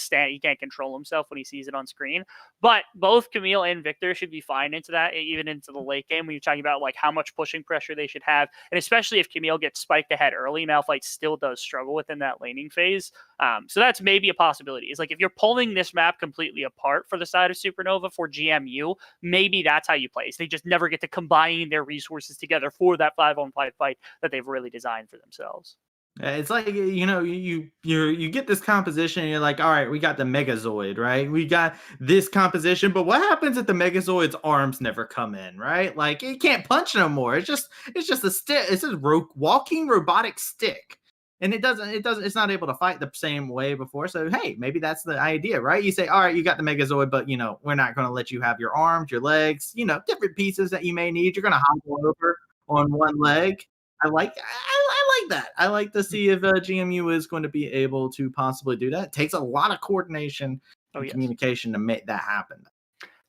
Speaker 5: control himself when he sees it on screen. But both Camille and Victor should be fine into that, even into the late game when you're talking about like how much pushing pressure they should have, and especially if Camille gets spiked ahead early, Malphite still does struggle within that laning phase. So that's maybe a possibility. Is like if you're pulling this map completely apart for the side of Supernova for GMU, maybe that's how you play. So they just never get to combine their resources together for that 5-on-5 fight that they've really designed for themselves.
Speaker 4: It's like you get this composition and you're like, all right, we got the Megazord, right? We got this composition, but what happens if the Megazord's arms never come in, right? Like it can't punch no more. It's just a stick. It's a walking robotic stick. And it's not able to fight the same way before. So, hey, maybe that's the idea, right? You say, all right, you got the Megazord, but, we're not going to let you have your arms, your legs, different pieces that you may need. You're going to hobble over on one leg. I like that. I like to see if GMU is going to be able to possibly do that. It takes a lot of coordination and communication to make that happen.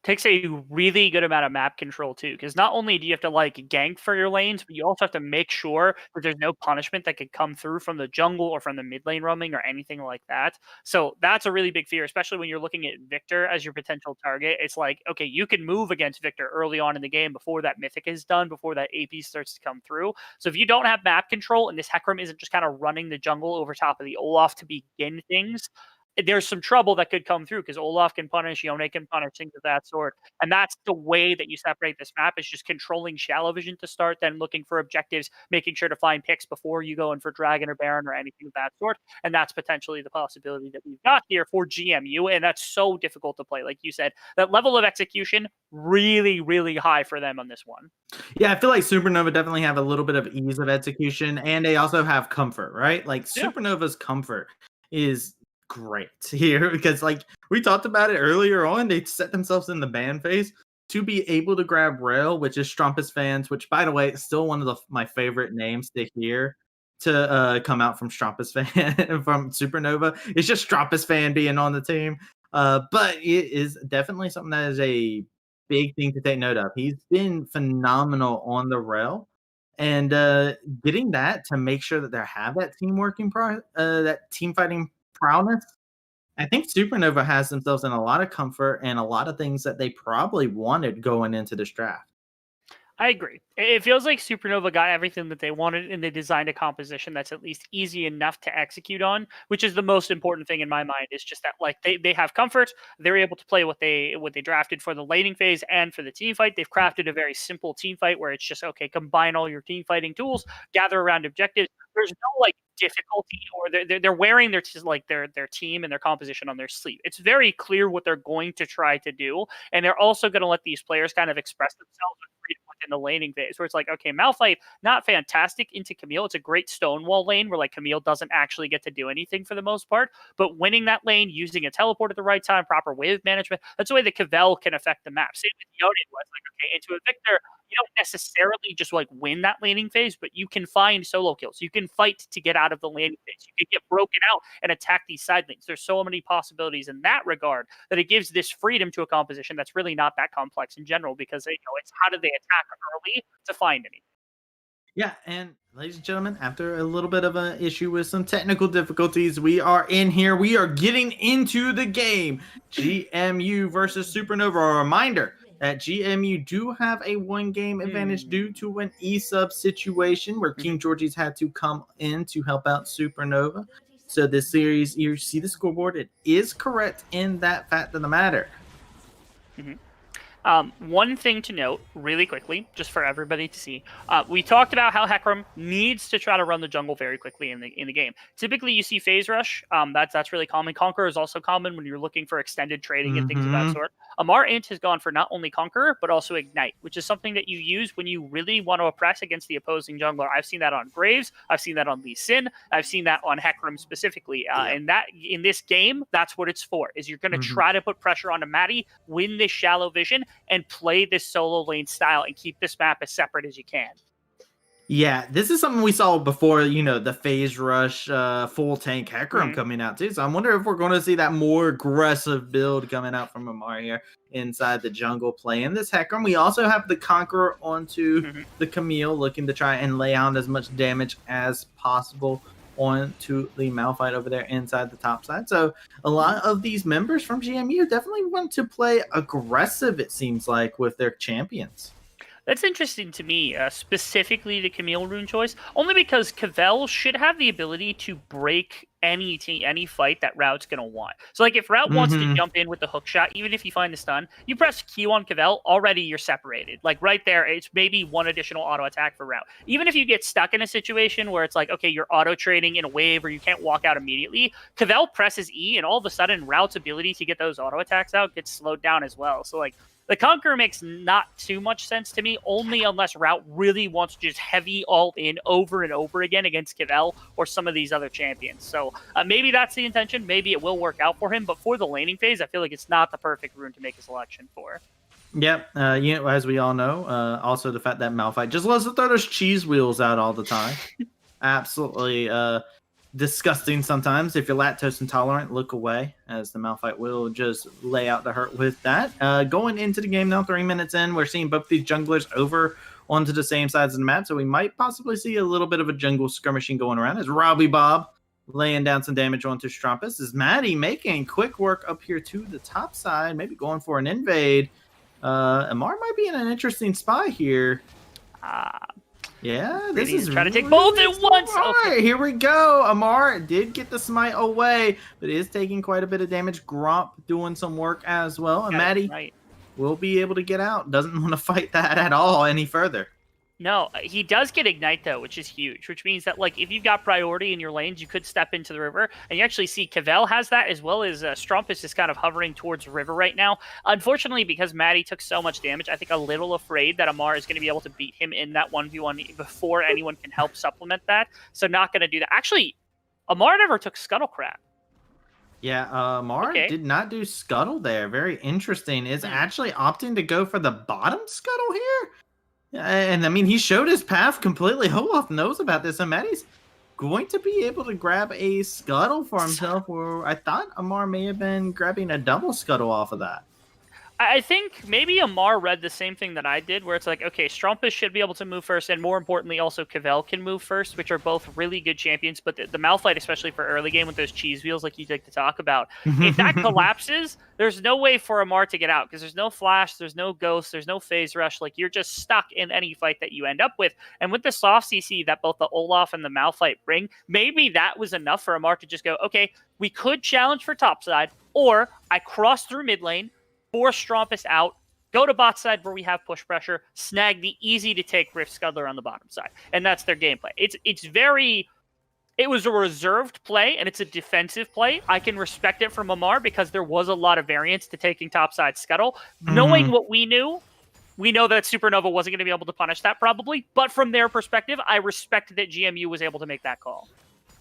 Speaker 5: Takes a really good amount of map control too, because not only do you have to like gank for your lanes, but you also have to make sure that there's no punishment that could come through from the jungle or from the mid lane roaming or anything like that. So that's a really big fear, especially when you're looking at Victor as your potential target. It's like, okay, you can move against Victor early on in the game before that mythic is done, before that AP starts to come through. So if you don't have map control and this Hecarim isn't just kind of running the jungle over top of the Olaf to begin things, there's some trouble that could come through because Olaf can punish, Yone can punish, things of that sort. And that's the way that you separate this map, is just controlling shallow vision to start, then looking for objectives, making sure to find picks before you go in for Dragon or Baron or anything of that sort. And that's potentially the possibility that we've got here for GMU. And that's so difficult to play. Like you said, that level of execution, really, really high for them on this one.
Speaker 4: Yeah, I feel like Supernova definitely have a little bit of ease of execution, and they also have comfort, right? Like Supernova's comfort is great here because like we talked about it earlier on, they set themselves in the ban phase to be able to grab Rail, which is Strumpus fans, which by the way is still one of my favorite names to hear to come out from Strumpus fan from Supernova. It's just Strumpus fan being on the team, but it is definitely something that is a big thing to take note of. He's been phenomenal on the rail, and getting that to make sure that they have that that team fighting prowess. I think Supernova has themselves in a lot of comfort and a lot of things that they probably wanted going into this draft.
Speaker 5: I agree. It feels like Supernova got everything that they wanted, and they designed a composition that's at least easy enough to execute on, which is the most important thing in my mind. Is just that like they have comfort, they're able to play what they drafted for the laning phase and for the team fight. They've crafted a very simple team fight where it's just okay, combine all your team fighting tools, gather around objectives. There's no like difficulty, or they're wearing their their team and their composition on their sleeve. It's very clear what they're going to try to do, and they're also going to let these players kind of express themselves with freedom within the laning phase, where it's like, okay, Malphite, not fantastic into Camille. It's a great Stonewall lane where like Camille doesn't actually get to do anything for the most part, but winning that lane, using a teleport at the right time, proper wave management, that's the way that Cavell can affect the map. Same with Yone was like, okay, into a Victor, you don't necessarily just like win that laning phase, but you can find solo kills. You can fight to get out of the laning phase. You can get broken out and attack these side lanes. There's so many possibilities in that regard that it gives this freedom to a composition that's really not that complex in general, because it's how do they attack early to find anything.
Speaker 4: Yeah, and ladies and gentlemen, after a little bit of an issue with some technical difficulties, we are in here. We are getting into the game. GMU versus Supernova. A reminder that GMU do have a one-game advantage due to an E-sub situation where King Georgie's had to come in to help out Supernova. So this series, you see the scoreboard, it is correct in that fact of the matter.
Speaker 5: One thing to note really quickly, just for everybody to see, we talked about how Hecarim needs to try to run the jungle very quickly in the game. Typically, you see phase rush. That's really common. Conqueror is also common when you're looking for extended trading and things of that sort. Amar Int has gone for not only Conqueror, but also Ignite, which is something that you use when you really want to oppress against the opposing jungler. I've seen that on Graves. I've seen that on Lee Sin. I've seen that on Hecarim specifically. And that in this game, that's what it's for, is you're going to try to put pressure onto Maddie, win this shallow vision, and play this solo lane style and keep this map as separate as you can.
Speaker 4: Yeah, this is something we saw before, the phase rush full tank Hecarim coming out too. So I'm wondering if we're going to see that more aggressive build coming out from Amar here inside the jungle playing this Hecarim. We also have the Conqueror onto the Camille, looking to try and lay out as much damage as possible onto the Malphite over there inside the top side. So a lot of these members from GMU definitely want to play aggressive, it seems like, with their champions.
Speaker 5: That's interesting to me, specifically the Camille rune choice, only because Cavell should have the ability to break any fight that Rout's going to want. So, like, if Rout wants to jump in with the hook shot, even if you find the stun, you press Q on Cavell, already you're separated. Like, right there, it's maybe one additional auto attack for Rout. Even if you get stuck in a situation where it's like, okay, you're auto trading in a wave or you can't walk out immediately, Cavell presses E, and all of a sudden, Rout's ability to get those auto attacks out gets slowed down as well. So, like, the Conqueror makes not too much sense to me, only unless Rout really wants to just heavy all in over and over again against Cavell or some of these other champions. So maybe that's the intention. Maybe it will work out for him. But for the laning phase, I feel like it's not the perfect rune to make a selection for.
Speaker 4: Yep. As we all know, also the fact that Malphite just loves to throw those cheese wheels out all the time. Absolutely disgusting sometimes. If you're lactose intolerant, look away, as the Malphite will just lay out the hurt with that. Going into the game now, 3 minutes in, we're seeing both these junglers over onto the same sides of the map, so we might possibly see a little bit of a jungle skirmishing going around as Robbie Bob laying down some damage onto Strumpus. Is Maddie making quick work up here to the top side, maybe going for an invade. Amar might be in an interesting spot here. Yeah, this is
Speaker 5: trying to take both at once.
Speaker 4: All right, here we go. Amar did get the smite away, but is taking quite a bit of damage. Gromp doing some work as well. And Maddie will be able to get out. Doesn't want to fight that at all any further.
Speaker 5: No, he does get Ignite, though, which is huge, which means that, like, if you've got priority in your lanes, you could step into the river, and you actually see Cavell has that, as well as Strumpus is kind of hovering towards river right now. Unfortunately, because Maddie took so much damage, I think a little afraid that Amar is going to be able to beat him in that 1v1 before anyone can help supplement that, so not going to do that. Actually, Amar never took Scuttlecraft.
Speaker 4: Yeah, Amar did not do Scuttle there. Very interesting. Is actually opting to go for the bottom Scuttle here? And I mean, he showed his path completely. Olaf knows about this, and Maddie's going to be able to grab a Scuttle for himself, where I thought Amar may have been grabbing a double Scuttle off of that.
Speaker 5: I think maybe Amar read the same thing that I did, where it's like, okay, Strumpus should be able to move first, and more importantly, also Cavell can move first, which are both really good champions. But the Malphite, especially for early game with those cheese wheels, like you like to talk about, if that collapses, there's no way for Amar to get out because there's no flash, there's no ghost, there's no phase rush. Like you're just stuck in any fight that you end up with. And with the soft CC that both the Olaf and the Malphite bring, maybe that was enough for Amar to just go, okay, we could challenge for topside, or I cross through mid lane, force Strumpus out, go to bot side where we have push pressure, snag the easy to take Rift Scuddler on the bottom side. And that's their gameplay. It was a reserved play and it's a defensive play. I can respect it from Amar because there was a lot of variance to taking topside Scuttle. Knowing what we knew, we know that Supernova wasn't going to be able to punish that probably. But from their perspective, I respect that GMU was able to make that call.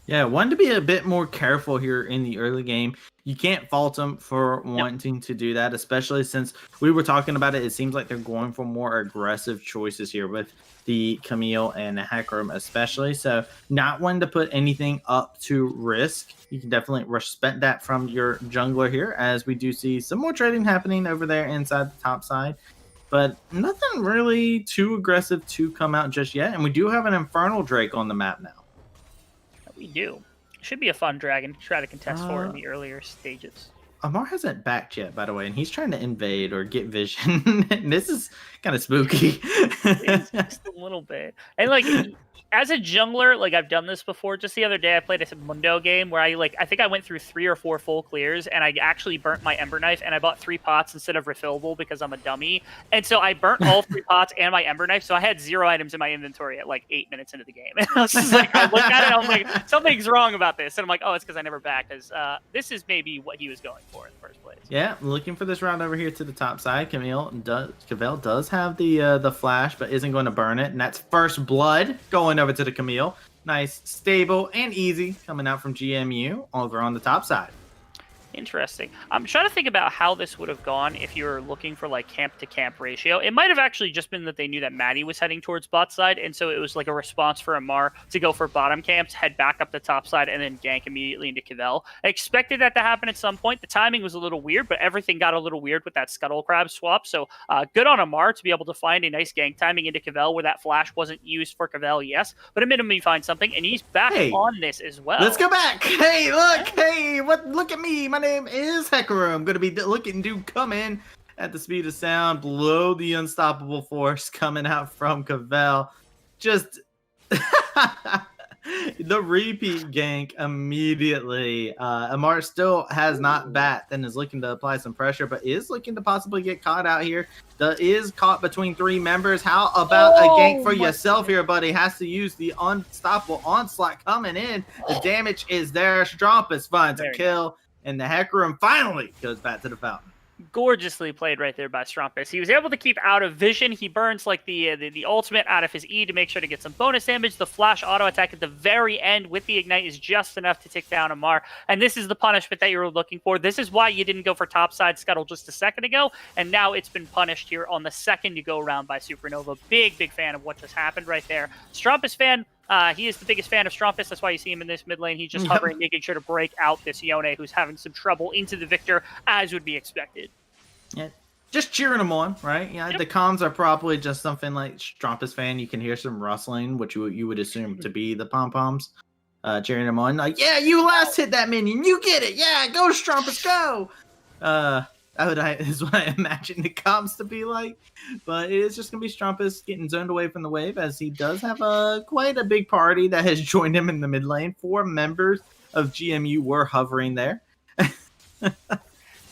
Speaker 4: Yeah, one to be a bit more careful here in the early game. You can't fault them for wanting to do that, especially since we were talking about it. It seems like they're going for more aggressive choices here with the Camille and the Hecarim especially. So not wanting to put anything up to risk. You can definitely respect that from your jungler here, as we do see some more trading happening over there inside the top side. But nothing really too aggressive to come out just yet. And we do have an Infernal Drake on the map now.
Speaker 5: We do. Should be a fun dragon to try to contest for in the earlier stages.
Speaker 4: Amar hasn't backed yet, by the way, and he's trying to invade or get vision. This is kind of spooky.
Speaker 5: It's just a little bit. And like as a jungler, like I've done this before. Just the other day I played a Mundo game where I think I went through 3 or 4 full clears and I actually burnt my Ember Knife and I bought 3 pots instead of refillable because I'm a dummy. And so I burnt all 3 pots and my Ember Knife, so I had 0 items in my inventory at like 8 minutes into the game. And I was just like, I looked at it and I was like, something's wrong about this. And I'm like, oh, it's because I never backed. Because this is maybe what he was going for in the first place.
Speaker 4: Yeah, looking for this round over here to the top side. Cavell does have the flash, but isn't going to burn it. And that's first blood going over to the Camille. Nice, stable, and easy coming out from GMU over on the top side.
Speaker 5: Interesting. I'm trying to think about how this would have gone if you were looking for like camp to camp ratio. It might have actually just been that they knew that Maddie was heading towards bot side, and so it was like a response for Amar to go for bottom camps, head back up the top side, and then gank immediately into Cavell. I expected that to happen at some point. The timing was a little weird, but everything got a little weird with that Scuttle Crab swap. So good on Amar to be able to find a nice gank timing into Cavell where that flash wasn't used for Cavell, yes, but a minimum he finds something, and he's back on this as well.
Speaker 4: Let's go back. Hey, look. Hey, look at me. My name is Hecarim. I'm going to be looking to come in at the speed of sound, blow the unstoppable force coming out from Cavell. Just the repeat gank immediately. Amar still has not bat and is looking to apply some pressure, but is looking to possibly get caught out here. Is caught between 3 members. How about a gank for yourself here, buddy? Has to use the unstoppable onslaught coming in. The damage is there. Strumpus finds a kill, and the Hecarim finally goes back to the fountain.
Speaker 5: Gorgeously played right there by Strumpus. He was able to keep out of vision. He burns like the ultimate out of his E to make sure to get some bonus damage. The flash auto attack at the very end with the ignite is just enough to take down Amar. And this is the punishment that you were looking for. This is why you didn't go for topside Scuttle just a second ago. And now it's been punished here on the second you go around by Supernova. Big fan of what just happened right there. Strumpus fan. He is the biggest fan of Strumpus. That's why you see him in this mid lane. He's just hovering, making sure to break out this Yone, who's having some trouble into the Victor, as would be expected.
Speaker 4: Yeah, just cheering him on, right? Yeah, the comms are probably just something like Strumpus fan. You can hear some rustling, which you would assume to be the pom-poms cheering him on. Like, yeah, you last hit that minion. You get it. Yeah, go Strumpus, go. Is what I imagine the comms to be like. But it is just going to be Strumpus getting zoned away from the wave, as he does have quite a big party that has joined him in the mid lane. 4 members of GMU were hovering there.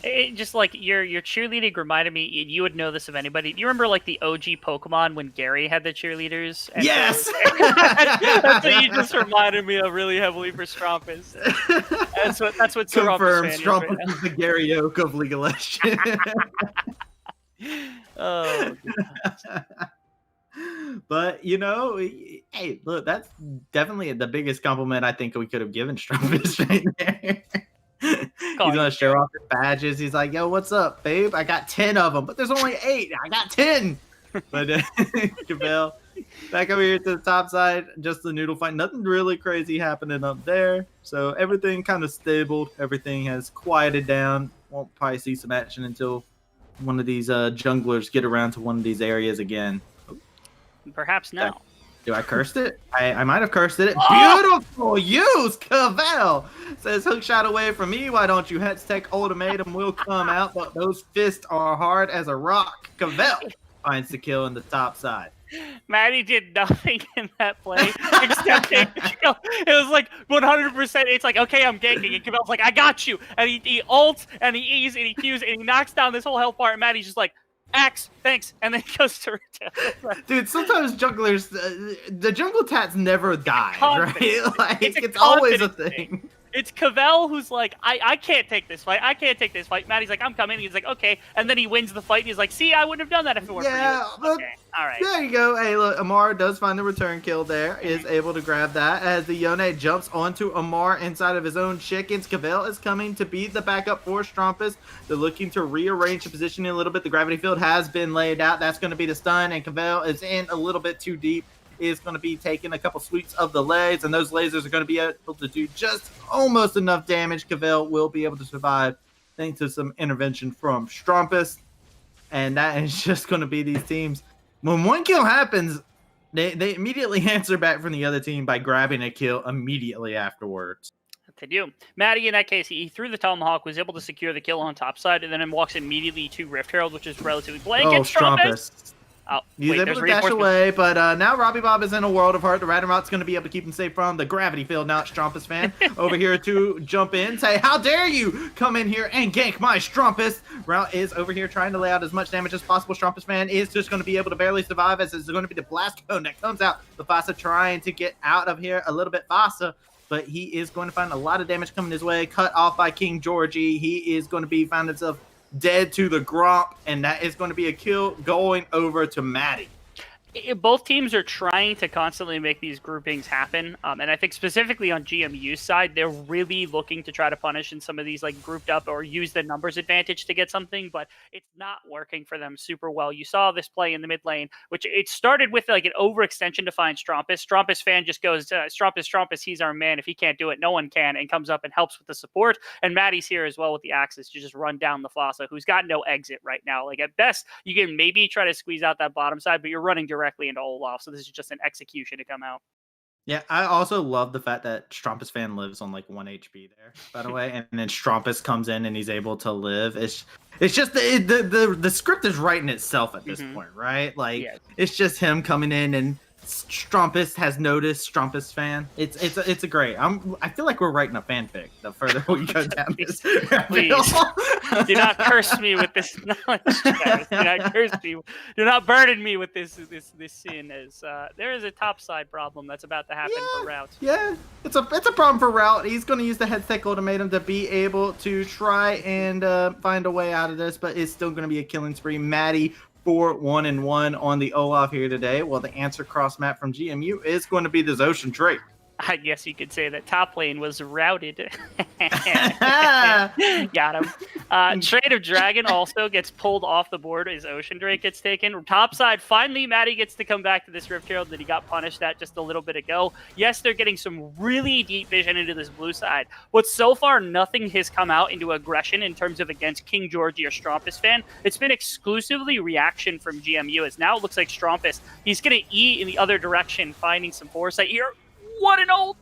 Speaker 5: It just like your cheerleading reminded me, you would know this of anybody. Do you remember like the OG Pokemon when Gary had the cheerleaders? And
Speaker 4: yes!
Speaker 5: That's what you just reminded me of really heavily for Strumpus. That's what
Speaker 4: confirmed. Strumpus is the Gary Oak of League of Legends.
Speaker 5: Oh,
Speaker 4: but hey, look, that's definitely the biggest compliment I think we could have given Strumpus right there. He's gonna show off his badges. He's like, "Yo, what's up, babe? I got 10 of them, but there's only 8. I got 10." But Cavell back over here to the top side, just the noodle fight. Nothing really crazy happening up there. So everything kind of stable. Everything has quieted down. Won't probably see some action until one of these junglers get around to one of these areas again.
Speaker 5: Perhaps now.
Speaker 4: Do I cursed it? I might have cursed it. Beautiful use, Cavell. Says hook shot away from me. Why don't you? Hextech ultimatum will come out, but those fists are hard as a rock. Cavell finds the kill in the top side.
Speaker 5: Maddie did nothing in that play except take the kill. It was like 100%. It's like, okay, I'm ganking. And Cavell's like, I got you. And he ults and he E's and he Q's and he knocks down this whole health bar. And Maddie's just like, axe, thanks. And then he goes to retail.
Speaker 4: Dude, sometimes junglers, the jungle tats never die,
Speaker 5: Confidence.
Speaker 4: right? Like,
Speaker 5: It's a
Speaker 4: it's always a
Speaker 5: confidence
Speaker 4: thing.
Speaker 5: It's Cavell who's like, I can't take this fight. I can't take this fight. Maddie's like, I'm coming. He's like, okay. And then he wins the fight. And he's like, see, I wouldn't have done that if it weren't for you. Okay, all right.
Speaker 4: There you go. Hey, look, Amar does find the return kill there. Is able to grab that as the Yone jumps onto Amar inside of his own chickens. Cavell is coming to be the backup for Strumpus. They're looking to rearrange the positioning a little bit. The gravity field has been laid out. That's going to be the stun, and Cavell is in a little bit too deep. Is going to be taking a couple sweeps of the legs, and those lasers are going to be able to do just almost enough damage. Cavell will be able to survive thanks to some intervention from Strumpus, and that is just going to be these teams. When one kill happens, they immediately answer back from the other team by grabbing a kill immediately afterwards.
Speaker 5: They do. Maddie, in that case, he threw the Tomahawk, was able to secure the kill on top side, and then walks immediately to Rift Herald, which is relatively blank.
Speaker 4: Oh,
Speaker 5: And
Speaker 4: Strumpus.
Speaker 5: Oh,
Speaker 4: He's
Speaker 5: wait,
Speaker 4: able
Speaker 5: there's
Speaker 4: to dash
Speaker 5: reinforcements.
Speaker 4: away, but now Robbie Bob is in a world of hurt. The Rattlerock's going to be able to keep him safe from the gravity field. Now it's Strumpus fan over here to jump in, say, how dare you come in here and gank my Strumpus. Route is over here trying to lay out as much damage as possible. Strumpus fan is just going to be able to barely survive as it's going to be the blast cone that comes out. The Fasa trying to get out of here a little bit faster, but he is going to find a lot of damage coming his way. Cut off by King Georgie. He is going to be found himself dead to the Gromp, and that is going to be a kill going over to Maddie.
Speaker 5: Both teams are trying to constantly make these groupings happen, and I think specifically on GMU's side, they're really looking to try to punish in some of these like grouped up or use the numbers advantage to get something, but it's not working for them super well. You saw this play in the mid lane, which it started with like an overextension to find Strumpus. Strumpus fan just goes, Strumpus, he's our man. If he can't do it, no one can, and comes up and helps with the support. And Maddie's here as well with the axes to just run down the Fossa, who's got no exit right now. Like at best, you can maybe try to squeeze out that bottom side, but you're running directly into Olaf, so this is just an execution to come out.
Speaker 4: Yeah, I also love the fact that Strumpus fan lives on like 1 HP there, by the way, and then Strumpus comes in and he's able to live. It's just the script is writing itself at this point, right? Like it's just him coming in and Strumpus has noticed Strumpus fan. It's a great. I feel like we're writing a fanfic. The further we go down this,
Speaker 5: please do not curse me with this knowledge. Guys. Do not curse me. Do not burden me with this sin. As there is a topside problem that's about to happen for Route.
Speaker 4: Yeah, it's a problem for Route. He's going to use the Hextech ultimatum to be able to try and find a way out of this, but it's still going to be a killing spree. Maddie 4-1-1 on the Olaf here today. Well, the answer cross map from GMU is going to be this Ocean Drake.
Speaker 5: I guess you could say that top lane was routed. Got him. Trade of Dragon also gets pulled off the board as Ocean Drake gets taken. Top side, finally, Maddie gets to come back to this Rift Herald that he got punished at just a little bit ago. Yes, they're getting some really deep vision into this blue side, but so far, nothing has come out into aggression in terms of against King Georgie or Strumpus fan. It's been exclusively reaction from GMU, as now it looks like Strumpus, he's going to E in the other direction, finding some foresight here. What an ult!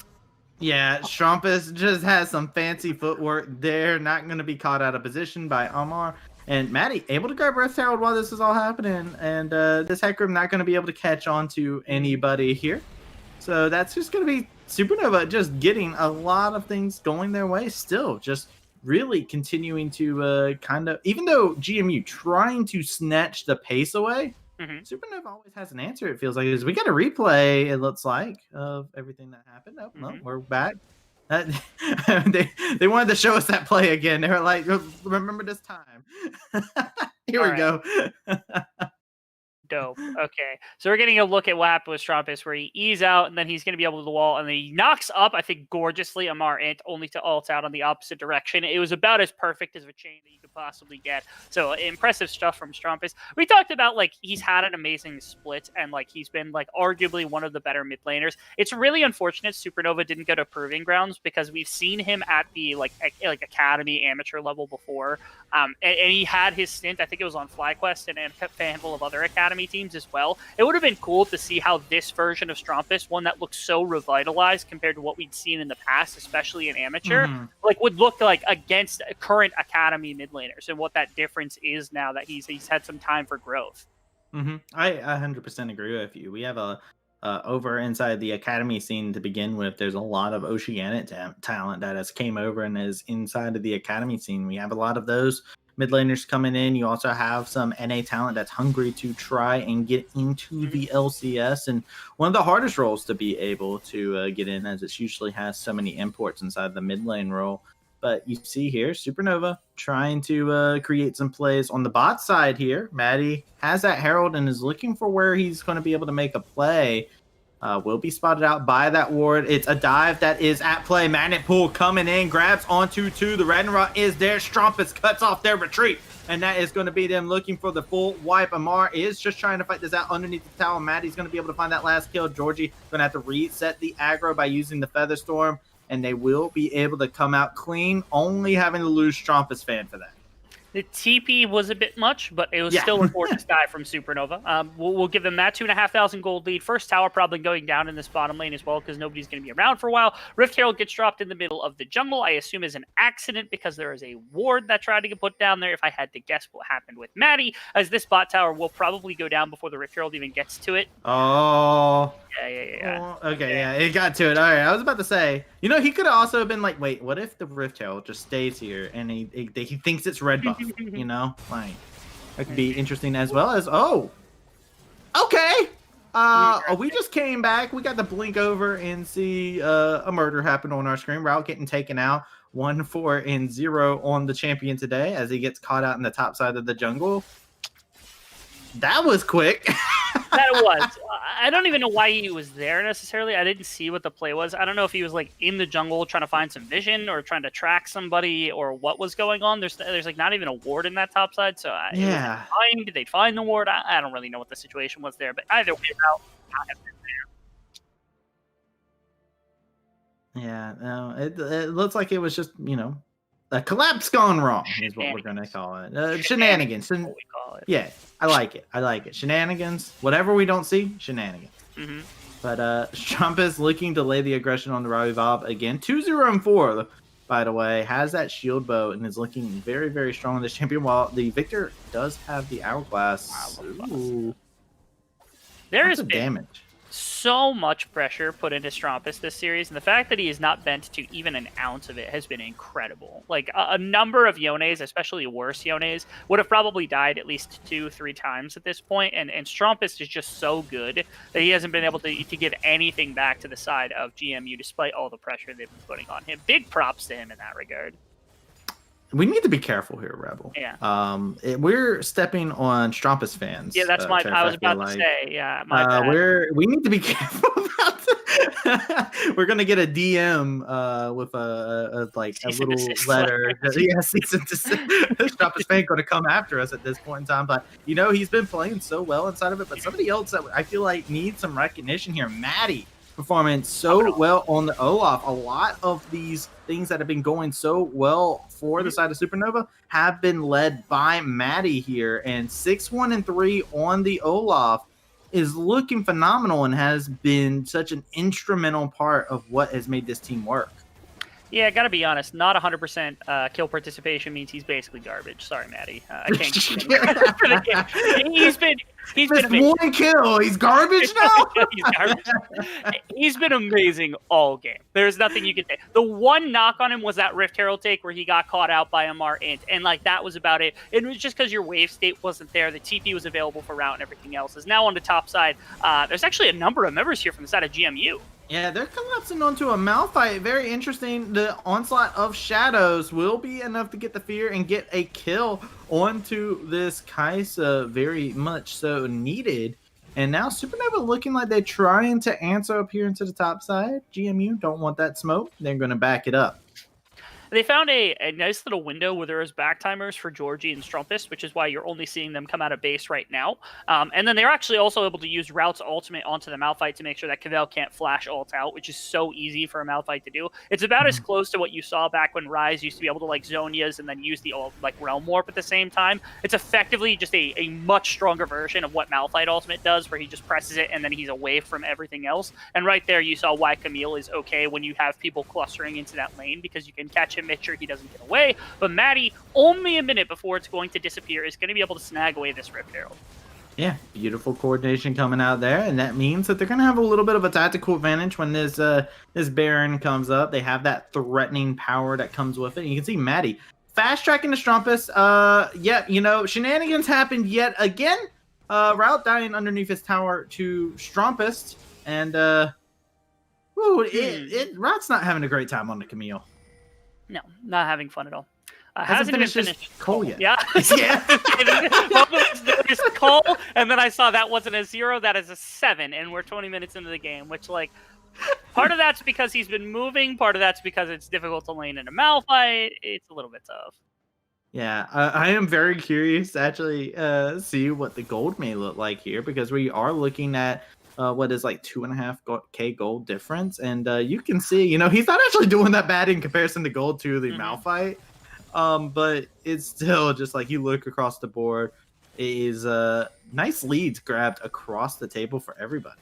Speaker 4: Yeah, Strumpus just has some fancy footwork there. Not going to be caught out of position by Omar. And Maddie able to grab Rift Herald while this is all happening. And this Hecarim not going to be able to catch on to anybody here. So that's just going to be Supernova just getting a lot of things going their way still. Just really continuing to kind of, even though GMU trying to snatch the pace away, Supernova always has an answer, it feels like. We got a replay, it looks like, of everything that happened. Oh, no, we're back. They wanted to show us that play again. They were like, remember this time. Here we go.
Speaker 5: dope. Okay. So we're getting a look at what happened with Strumpus, where he E's out, and then he's going to be able to the wall, and then he knocks up, I think, gorgeously Amar Int, only to ult out on the opposite direction. It was about as perfect as a chain that you could possibly get. So impressive stuff from Strumpus. We talked about, like, he's had an amazing split, and, like, he's been, like, arguably one of the better mid laners. It's really unfortunate Supernova didn't go to Proving Grounds, because we've seen him at the, like academy amateur level before. And he had his stint, I think it was on FlyQuest and a handful of other academy teams as well. It would have been cool to see how this version of Strumpus, one that looks so revitalized compared to what we'd seen in the past, especially in amateur, like would look like against current academy mid laners, and what that difference is now that he's had some time for growth.
Speaker 4: I 100% agree with you. We have over inside the academy scene to begin with, there's a lot of Oceanic talent that has came over and is inside of the academy scene. We have a lot of those mid laners coming in. You also have some NA talent that's hungry to try and get into the LCS, and one of the hardest roles to be able to get in, as it usually has so many imports inside the mid lane role. But you see here, Supernova trying to create some plays on the bot side here. Maddie has that Herald and is looking for where he's going to be able to make a play. Will be spotted out by that ward. It's a dive that is at play. Magnet Pool coming in, grabs onto 2. The Ragnarok is there. Strumpus cuts off their retreat. And that is going to be them looking for the full wipe. Amar is just trying to fight this out underneath the tower. Maddie's going to be able to find that last kill. Georgie going to have to reset the aggro by using the Feather Storm. And they will be able to come out clean, only having to lose Strumpus fan for that.
Speaker 5: The TP was a bit much, but it was still a gorgeous dive from Supernova. We'll give them that 2,500 gold lead. First tower probably going down in this bottom lane as well, because nobody's going to be around for a while. Rift Herald gets dropped in the middle of the jungle, I assume is an accident, because there is a ward that tried to get put down there. If I had to guess what happened with Maddie, as this bot tower will probably go down before the Rift Herald even gets to it.
Speaker 4: Oh.
Speaker 5: Yeah.
Speaker 4: Okay, yeah, it got to it. All right, I was about to say, you know, he could have also been like, wait, what if the Rift Herald just stays here and he thinks it's red buff, you know? Like, that could be interesting, as well as, okay. We just came back. We got to blink over and see a murder happen on our screen. Route getting taken out. 1-4-0 on the champion today as he gets caught out in the top side of the jungle. That was quick.
Speaker 5: That was. I don't even know why he was there necessarily. I didn't see what the play was. I don't know if he was like in the jungle trying to find some vision or trying to track somebody or what was going on. There's like not even a ward in that top side. So
Speaker 4: yeah,
Speaker 5: did they find the ward? I don't really know what the situation was there. But either way, not have been there.
Speaker 4: Yeah, no, it looks like it was just, you know, a collapse gone wrong is what we're gonna call it. Shenanigans.
Speaker 5: What we call it.
Speaker 4: Yeah, I like it. Shenanigans. Whatever we don't see, shenanigans. But Strumpus looking to lay the aggression on the Robbie Bob again. 2-0-4, by the way, has that shield bow and is looking very, very strong in this champion. While the Victor does have the hourglass. Ooh.
Speaker 5: There is
Speaker 4: damage.
Speaker 5: So much pressure put into Strumpus this series, and the fact that he is not bent to even an ounce of it has been incredible. Like a number of Yones, especially worse Yones, would have probably died at least 2-3 times at this point, and Strumpus is just so good that he hasn't been able to give anything back to the side of GMU despite all the pressure they've been putting on him. Big props to him in that regard.
Speaker 4: We need to be careful here, Rebel.
Speaker 5: Yeah.
Speaker 4: We're stepping on Strumpus fans.
Speaker 5: Yeah, that's I was about to say. Yeah.
Speaker 4: We need to be careful about that. We're gonna get a DM with a little letter. Cease and desist. Strumpus fan going to come after us at this point in time. But you know, he's been playing so well inside of it. But somebody else that I feel like needs some recognition here, Maddie. Performing so well on the Olaf. A lot of these things that have been going so well for the side of Supernova have been led by Maddie here, and 6-1-3 on the Olaf is looking phenomenal and has been such an instrumental part of what has made this team work.
Speaker 5: Yeah, gotta be honest. Not 100% kill participation means he's basically garbage. Sorry, Maddie. I can't give him for the game. He's been amazing.
Speaker 4: One kill. He's garbage now.
Speaker 5: He's garbage. He's been amazing all game. There's nothing you can say. The one knock on him was that Rift Herald take where he got caught out by Amar Int, and like that was about it. It was just because your wave state wasn't there. The TP was available for route and everything else. Is now on the top side. There's actually a number of members here from the side of GMU.
Speaker 4: Yeah, they're collapsing onto a Malphite. Very interesting. The onslaught of shadows will be enough to get the fear and get a kill onto this Kaisa, very much so needed. And now Supernova looking like they're trying to answer up here into the top side. GMU don't want that smoke. They're going to back it up.
Speaker 5: They found a nice little window where there is back timers for Georgie and Strumpus, which is why you're only seeing them come out of base right now. And then they're actually also able to use Rout's ultimate onto the Malphite to make sure that Cavell can't flash ult out, which is so easy for a Malphite to do. It's about as close to what you saw back when Ryze used to be able to like Zonias and then use the like Realm Warp at the same time. It's effectively just a much stronger version of what Malphite ultimate does, where he just presses it and then he's away from everything else. And right there you saw why Camille is okay when you have people clustering into that lane, because you can catch him, make sure he doesn't get away. But Maddie, only a minute before it's going to disappear, is going to be able to snag away this Rift Herald.
Speaker 4: Yeah, beautiful coordination coming out there, and that means that they're going to have a little bit of a tactical advantage when this Baron comes up. They have that threatening power that comes with it. And you can see Maddie fast tracking the Strumpus. Yeah, you know, shenanigans happened yet again. Route dying underneath his tower to Strumpus, and Route's not having a great time on the Camille.
Speaker 5: No, not having fun at all.
Speaker 4: Hasn't
Speaker 5: even
Speaker 4: finished his Cole yet.
Speaker 5: Yeah.
Speaker 4: Yeah.
Speaker 5: There's Cole, and then I saw that wasn't a 0, that is a 7, and we're 20 minutes into the game, which, like, part of that's because he's been moving, part of that's because it's difficult to lane in a Malphite. It's a little bit tough.
Speaker 4: Yeah, I am very curious to actually see what the gold may look like here, because we are looking at what is like 2.5K gold difference, and you can see, you know, he's not actually doing that bad in comparison to gold to the Malphite, but it's still just like you look across the board, it is nice leads grabbed across the table for everybody.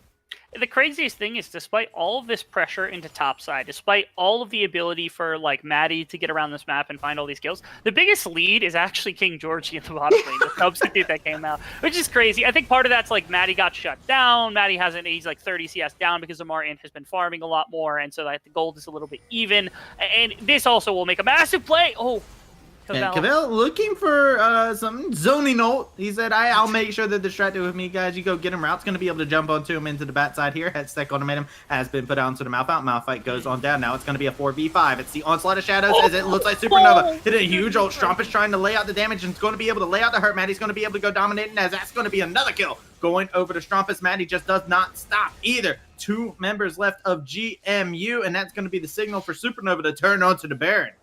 Speaker 5: The craziest thing is, despite all of this pressure into topside, despite all of the ability for like Maddie to get around this map and find all these kills, the biggest lead is actually King Georgie in the bottom lane, the substitute that came out, which is crazy. I think part of that's like Maddie got shut down. Maddie hasn't, he's like 30 CS down because Amarian has been farming a lot more, and so that the gold is a little bit even. And this also will make a massive play. Oh,
Speaker 4: And Cavell looking for some zoning ult. He said, I'll make sure they're distracted with me, guys. You go get him. Rout's going to be able to jump onto him into the bat side here. Headstack automatum has been put onto the Malphite. Malphite goes on down. Now it's going to be a 4v5. It's the Onslaught of Shadows as it looks like Supernova hit a huge ult. Strumpus trying to lay out the damage and it's going to be able to lay out the hurt. Maddie's going to be able to go dominating as that's going to be another kill. Going over to Strumpus. Maddie just does not stop either. 2 members left of GMU, and that's going to be the signal for Supernova to turn onto the Baron.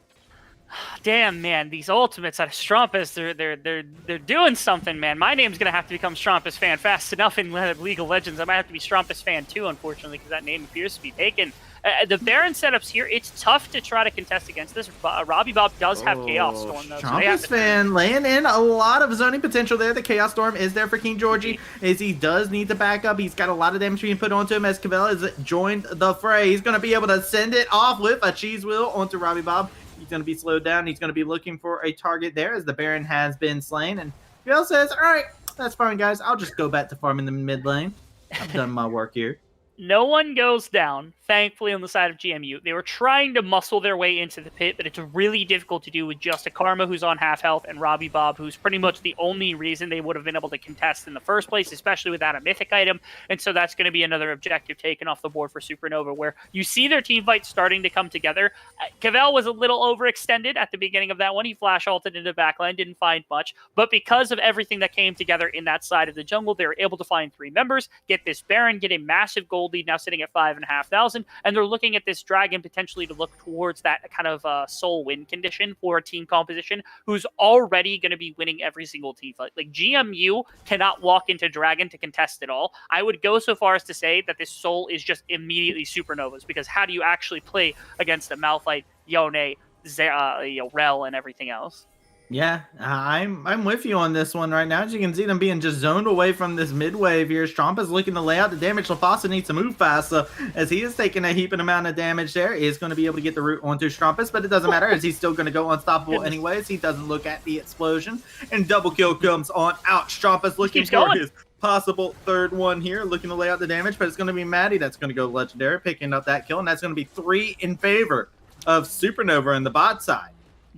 Speaker 5: Damn, man, these ultimates out of Strumpus, they're doing something, man. My name's gonna have to become Strumpus fan fast enough in League of Legends. I might have to be Strumpus fan too, unfortunately, because that name appears to be taken. The Baron setups here, it's tough to try to contest against this. Robbie Bob does have Chaos Storm, though.
Speaker 4: Strumpus fan laying in a lot of zoning potential there. The Chaos Storm is there for King Georgie, as he does need to back up. He's got a lot of damage being put onto him as Cavell has joined the fray. He's going to be able to send it off with a cheese wheel onto Robbie Bob. He's going to be slowed down. He's going to be looking for a target there as the Baron has been slain. And Cavell says, all right, that's fine, guys. I'll just go back to farming the mid lane. I've done my work here.
Speaker 5: No one goes down, thankfully, on the side of GMU. They were trying to muscle their way into the pit, but it's really difficult to do with just a Karma who's on half health and Robbie Bob, who's pretty much the only reason they would have been able to contest in the first place, especially without a mythic item. And so that's going to be another objective taken off the board for Supernova, where you see their team fight starting to come together. Cavell was a little overextended at the beginning of that one. He flash ulted into the backline, didn't find much. But because of everything that came together in that side of the jungle, they were able to find 3 members, get this Baron, get a massive gold lead, now sitting at 5,500, and they're looking at this dragon potentially to look towards that kind of soul win condition for a team composition who's already going to be winning every single team fight. Like, GMU cannot walk into dragon to contest it all. I would go so far as to say that this soul is just immediately Supernova's, because how do you actually play against a Malphite, Yone, Rel, and everything else?
Speaker 4: Yeah, I'm with you on this one right now. As you can see them being just zoned away from this mid wave here. Stromp is looking to lay out the damage. LaFossa needs to move fast, so as he is taking a heaping amount of damage there, he is going to be able to get the root onto Strumpus, but it doesn't matter as he's still going to go unstoppable anyways. He doesn't look at the explosion, and double kill comes on out. Strumpus looking for his possible 3rd one here, looking to lay out the damage, but it's going to be Maddie that's going to go legendary, picking up that kill, and that's going to be 3 in favor of Supernova in the bot side.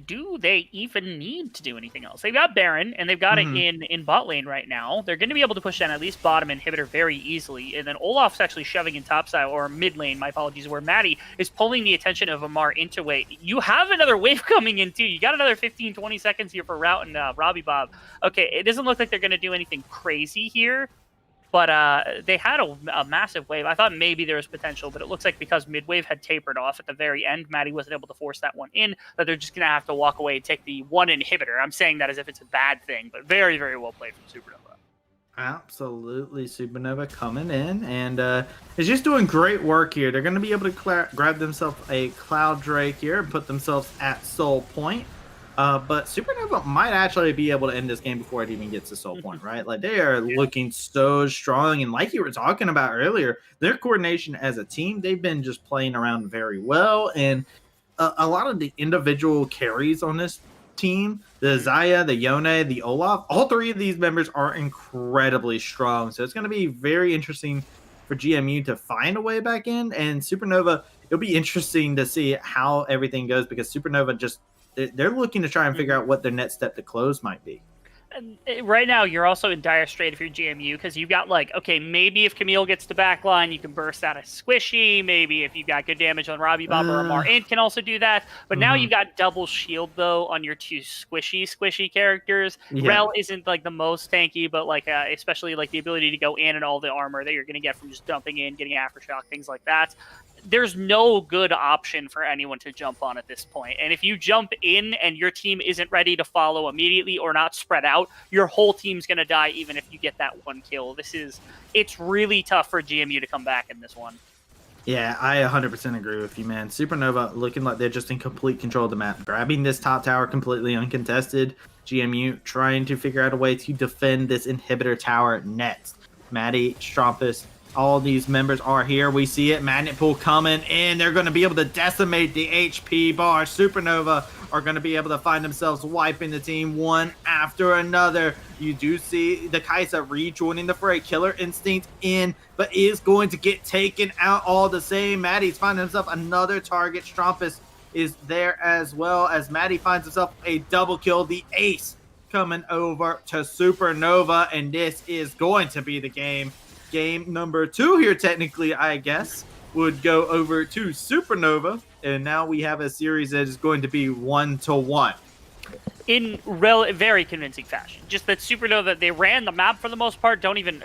Speaker 5: do they even need to do anything else? They've got Baron, and they've got it in bot lane right now. They're going to be able to push down at least bottom inhibitor very easily, and then Olaf's actually shoving in top side, or mid lane, my apologies, where Maddie is pulling the attention of Amar into wave. You have another wave coming in, too. You got another 15, 20 seconds here for Route and Robbie Bob. Okay, it doesn't look like they're going to do anything crazy here, but they had a massive wave. I thought maybe there was potential, but it looks like because mid-wave had tapered off at the very end, Maddie wasn't able to force that one in, that they're just going to have to walk away and take the one inhibitor. I'm saying that as if it's a bad thing, but very, very well played from Supernova.
Speaker 4: Absolutely. Supernova coming in and is just doing great work here. They're going to be able to grab themselves a Cloud Drake here and put themselves at Soul Point. But Supernova might actually be able to end this game before it even gets to Soul Point, right? Like, they are looking so strong. And like you were talking about earlier, their coordination as a team, they've been just playing around very well. And a lot of the individual carries on this team, the Zaya, the Yone, the Olaf, all three of these members are incredibly strong. So it's going to be very interesting for GMU to find a way back in. And Supernova, it'll be interesting to see how everything goes, because Supernova just, they're looking to try and figure out what their next step to close might be.
Speaker 5: And right now, you're also in dire strait if you're GMU, because you've got, like, okay, maybe if Camille gets to backline, you can burst out a Squishy. Maybe if you've got good damage on Robbie Bob or Amar Int can also do that. But now you've got double shield, though, on your two squishy characters.
Speaker 4: Yeah.
Speaker 5: Rel isn't, like, the most tanky, but, like, especially, like, the ability to go in and all the armor that you're going to get from just dumping in, getting Aftershock, things like that. There's no good option for anyone to jump on at this point. And if you jump in and your team isn't ready to follow immediately or not spread out, your whole team's going to die even if you get that one kill. It's really tough for GMU to come back in this one.
Speaker 4: Yeah, I 100% agree with you, man. Supernova looking like they're just in complete control of the map. Grabbing this top tower completely uncontested. GMU trying to figure out a way to defend this inhibitor tower next. Maddie, Strumpus, all these members are here. We see it. Magnet Pool coming in. They're going to be able to decimate the HP bar. Supernova are going to be able to find themselves wiping the team one after another. You do see the Kaisa rejoining the fray. Killer Instinct in, but is going to get taken out all the same. Maddie's finding himself another target. Strumpus is there as well, as Maddie finds himself a double kill. The ace coming over to Supernova, and this is going to be the game. Game number 2 here, technically, I guess, would go over to Supernova. And now we have a series that is going to be 1-1.
Speaker 5: In very convincing fashion. Just that Supernova, they ran the map for the most part. Don't even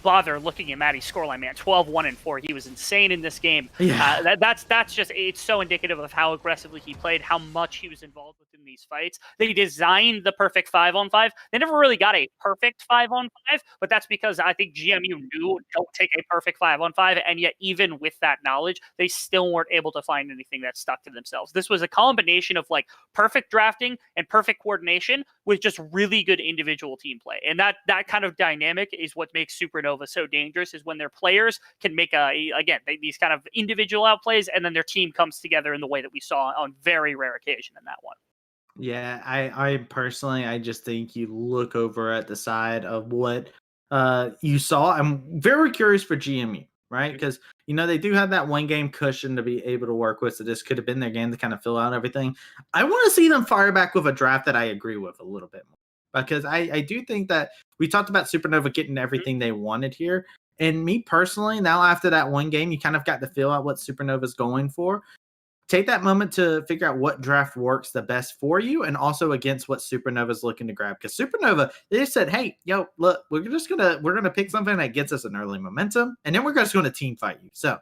Speaker 5: bother looking at Maddie's scoreline, man. 12-1-4. He was insane in this game.
Speaker 4: Yeah.
Speaker 5: That's just, it's so indicative of how aggressively he played, how much he was involved within these fights. They designed the perfect 5-on-5. They never really got a perfect 5-on-5, but that's because I think GMU knew don't take a perfect 5-on-5, and yet even with that knowledge, they still weren't able to find anything that stuck to themselves. This was a combination of like perfect drafting and perfect coordination with just really good individual team play. And that kind of dynamic is what makes Supernova so dangerous, is when their players can make these kind of individual outplays, and then their team comes together in the way that we saw on very rare occasion in that one.
Speaker 4: Yeah, I personally, I just think you look over at the side of what you saw. I'm very curious for GMU, right? Because, they do have that one game cushion to be able to work with. So this could have been their game to kind of fill out everything. I want to see them fire back with a draft that I agree with a little bit more. Because I do think that we talked about Supernova getting everything they wanted here. And me personally, now after that one game, you kind of got to feel out what Supernova's going for. Take that moment to figure out what draft works the best for you, and also against what Supernova's looking to grab. Because Supernova, they just said, hey, look, we're gonna pick something that gets us an early momentum, and then we're just gonna team fight you. So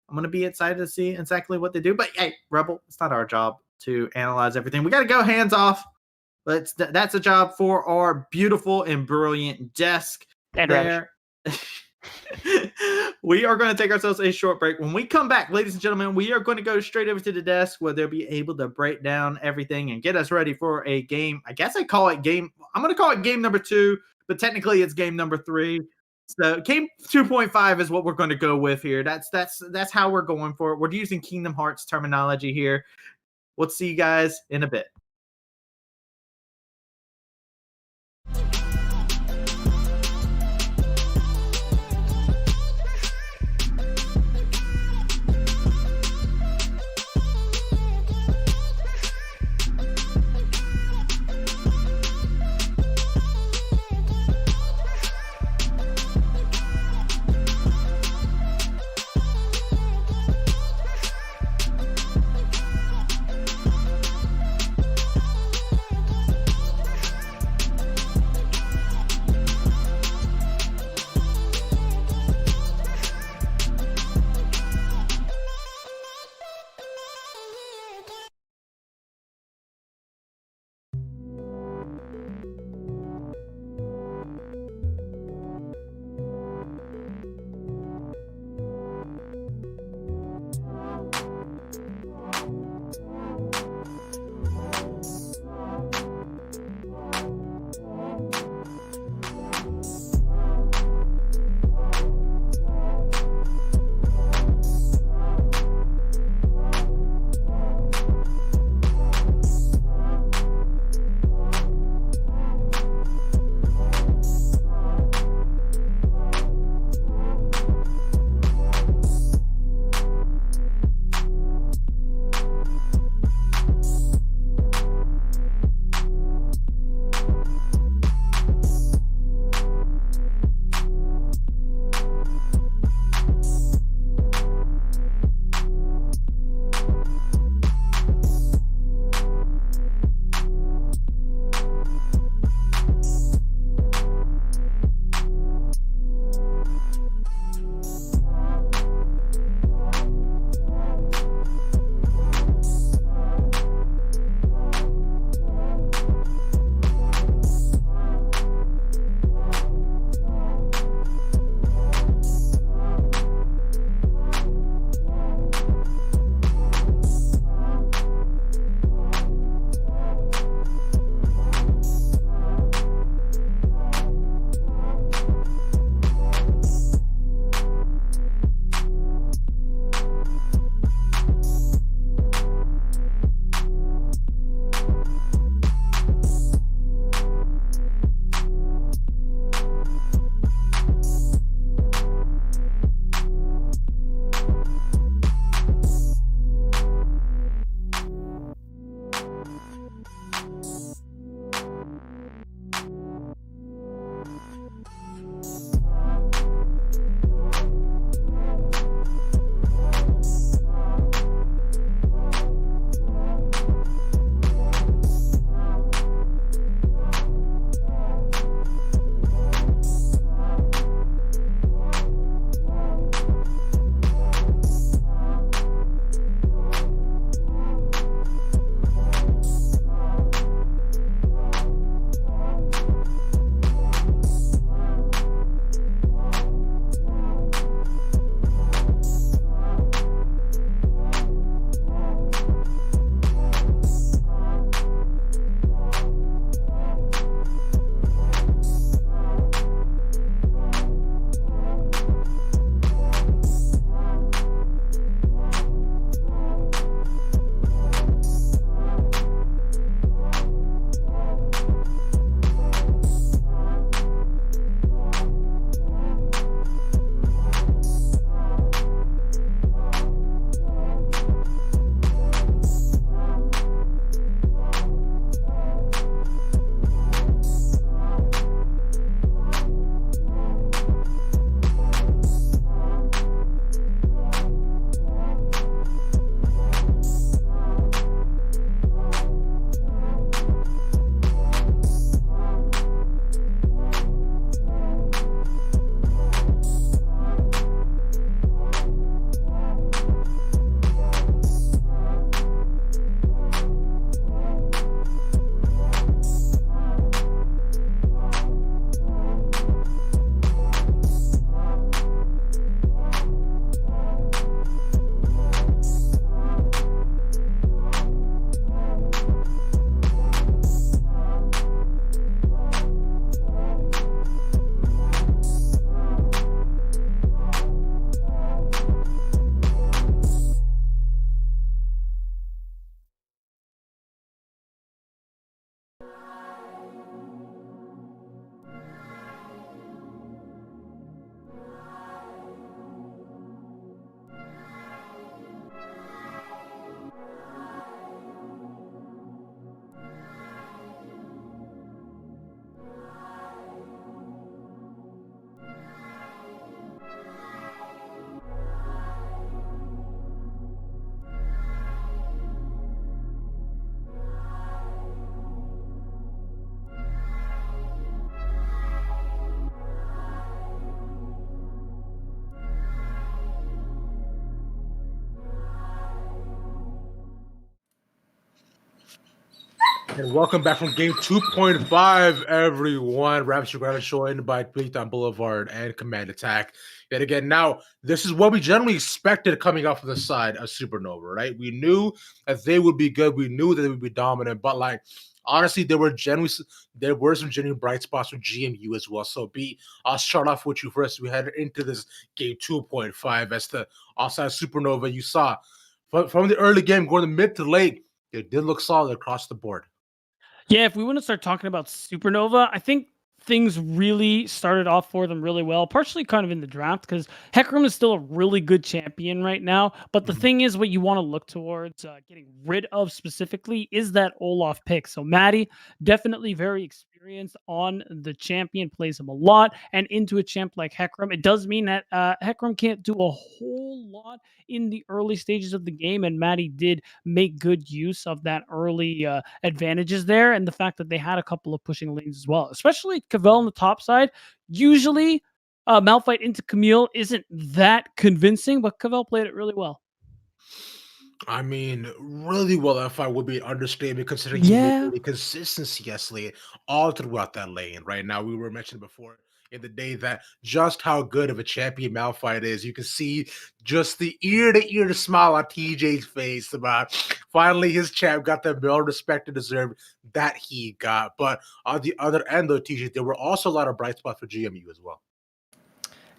Speaker 4: I'm gonna be excited to see exactly what they do. But hey, Rebel, it's not our job to analyze everything. We gotta go hands off. But that's a job for our beautiful and brilliant desk.
Speaker 5: And
Speaker 4: there. We are going to take ourselves a short break. When we come back, ladies and gentlemen, we are going to go straight over to the desk where they'll be able to break down everything and get us ready for a game. I guess I'm going to call it game number 2, but technically it's game number 3. So game 2.5 is what we're going to go with here. That's how we're going for it. We're using Kingdom Hearts terminology here. We'll see you guys in a bit.
Speaker 1: And welcome back from game 2.5, everyone. Ravishing Ground joined by Beatdown Boulevard and Command Attack. Yet again, now, this is what we generally expected coming off of the side of Supernova, right? We knew that they would be good. We knew that they would be dominant. But, like, honestly, there were some genuine bright spots for GMU as well. So, I'll start off with you first. We head into this game 2.5 as the offside Supernova. You saw from the early game going to mid to late, it did look solid across the board.
Speaker 2: Yeah, if we want to start talking about Supernova, I think things really started off for them really well, partially kind of in the draft because Hecarim is still a really good champion right now. But the thing is, what you want to look towards getting rid of specifically is that Olaf pick. So Maddie, definitely very experienced on the champion, plays him a lot, and into a champ like Hecarim. It does mean that Hecarim can't do a whole lot in the early stages of the game, and Maddie did make good use of that early advantages there, and the fact that they had a couple of pushing lanes as well, especially Cavell on the top side. Usually, Malphite into Camille isn't that convincing, but Cavell played it really well.
Speaker 1: I mean, really well, if I would be an understatement, considering he made
Speaker 2: Yeah.
Speaker 1: really consistency yesterday all throughout that lane. Right now, we were mentioning before in the day that just how good of a champion Malphite is. You can see just the ear-to-ear smile on TJ's face about finally his champ got the well respect and deserved that he got. But on the other end, though, TJ, there were also a lot of bright spots for GMU as well.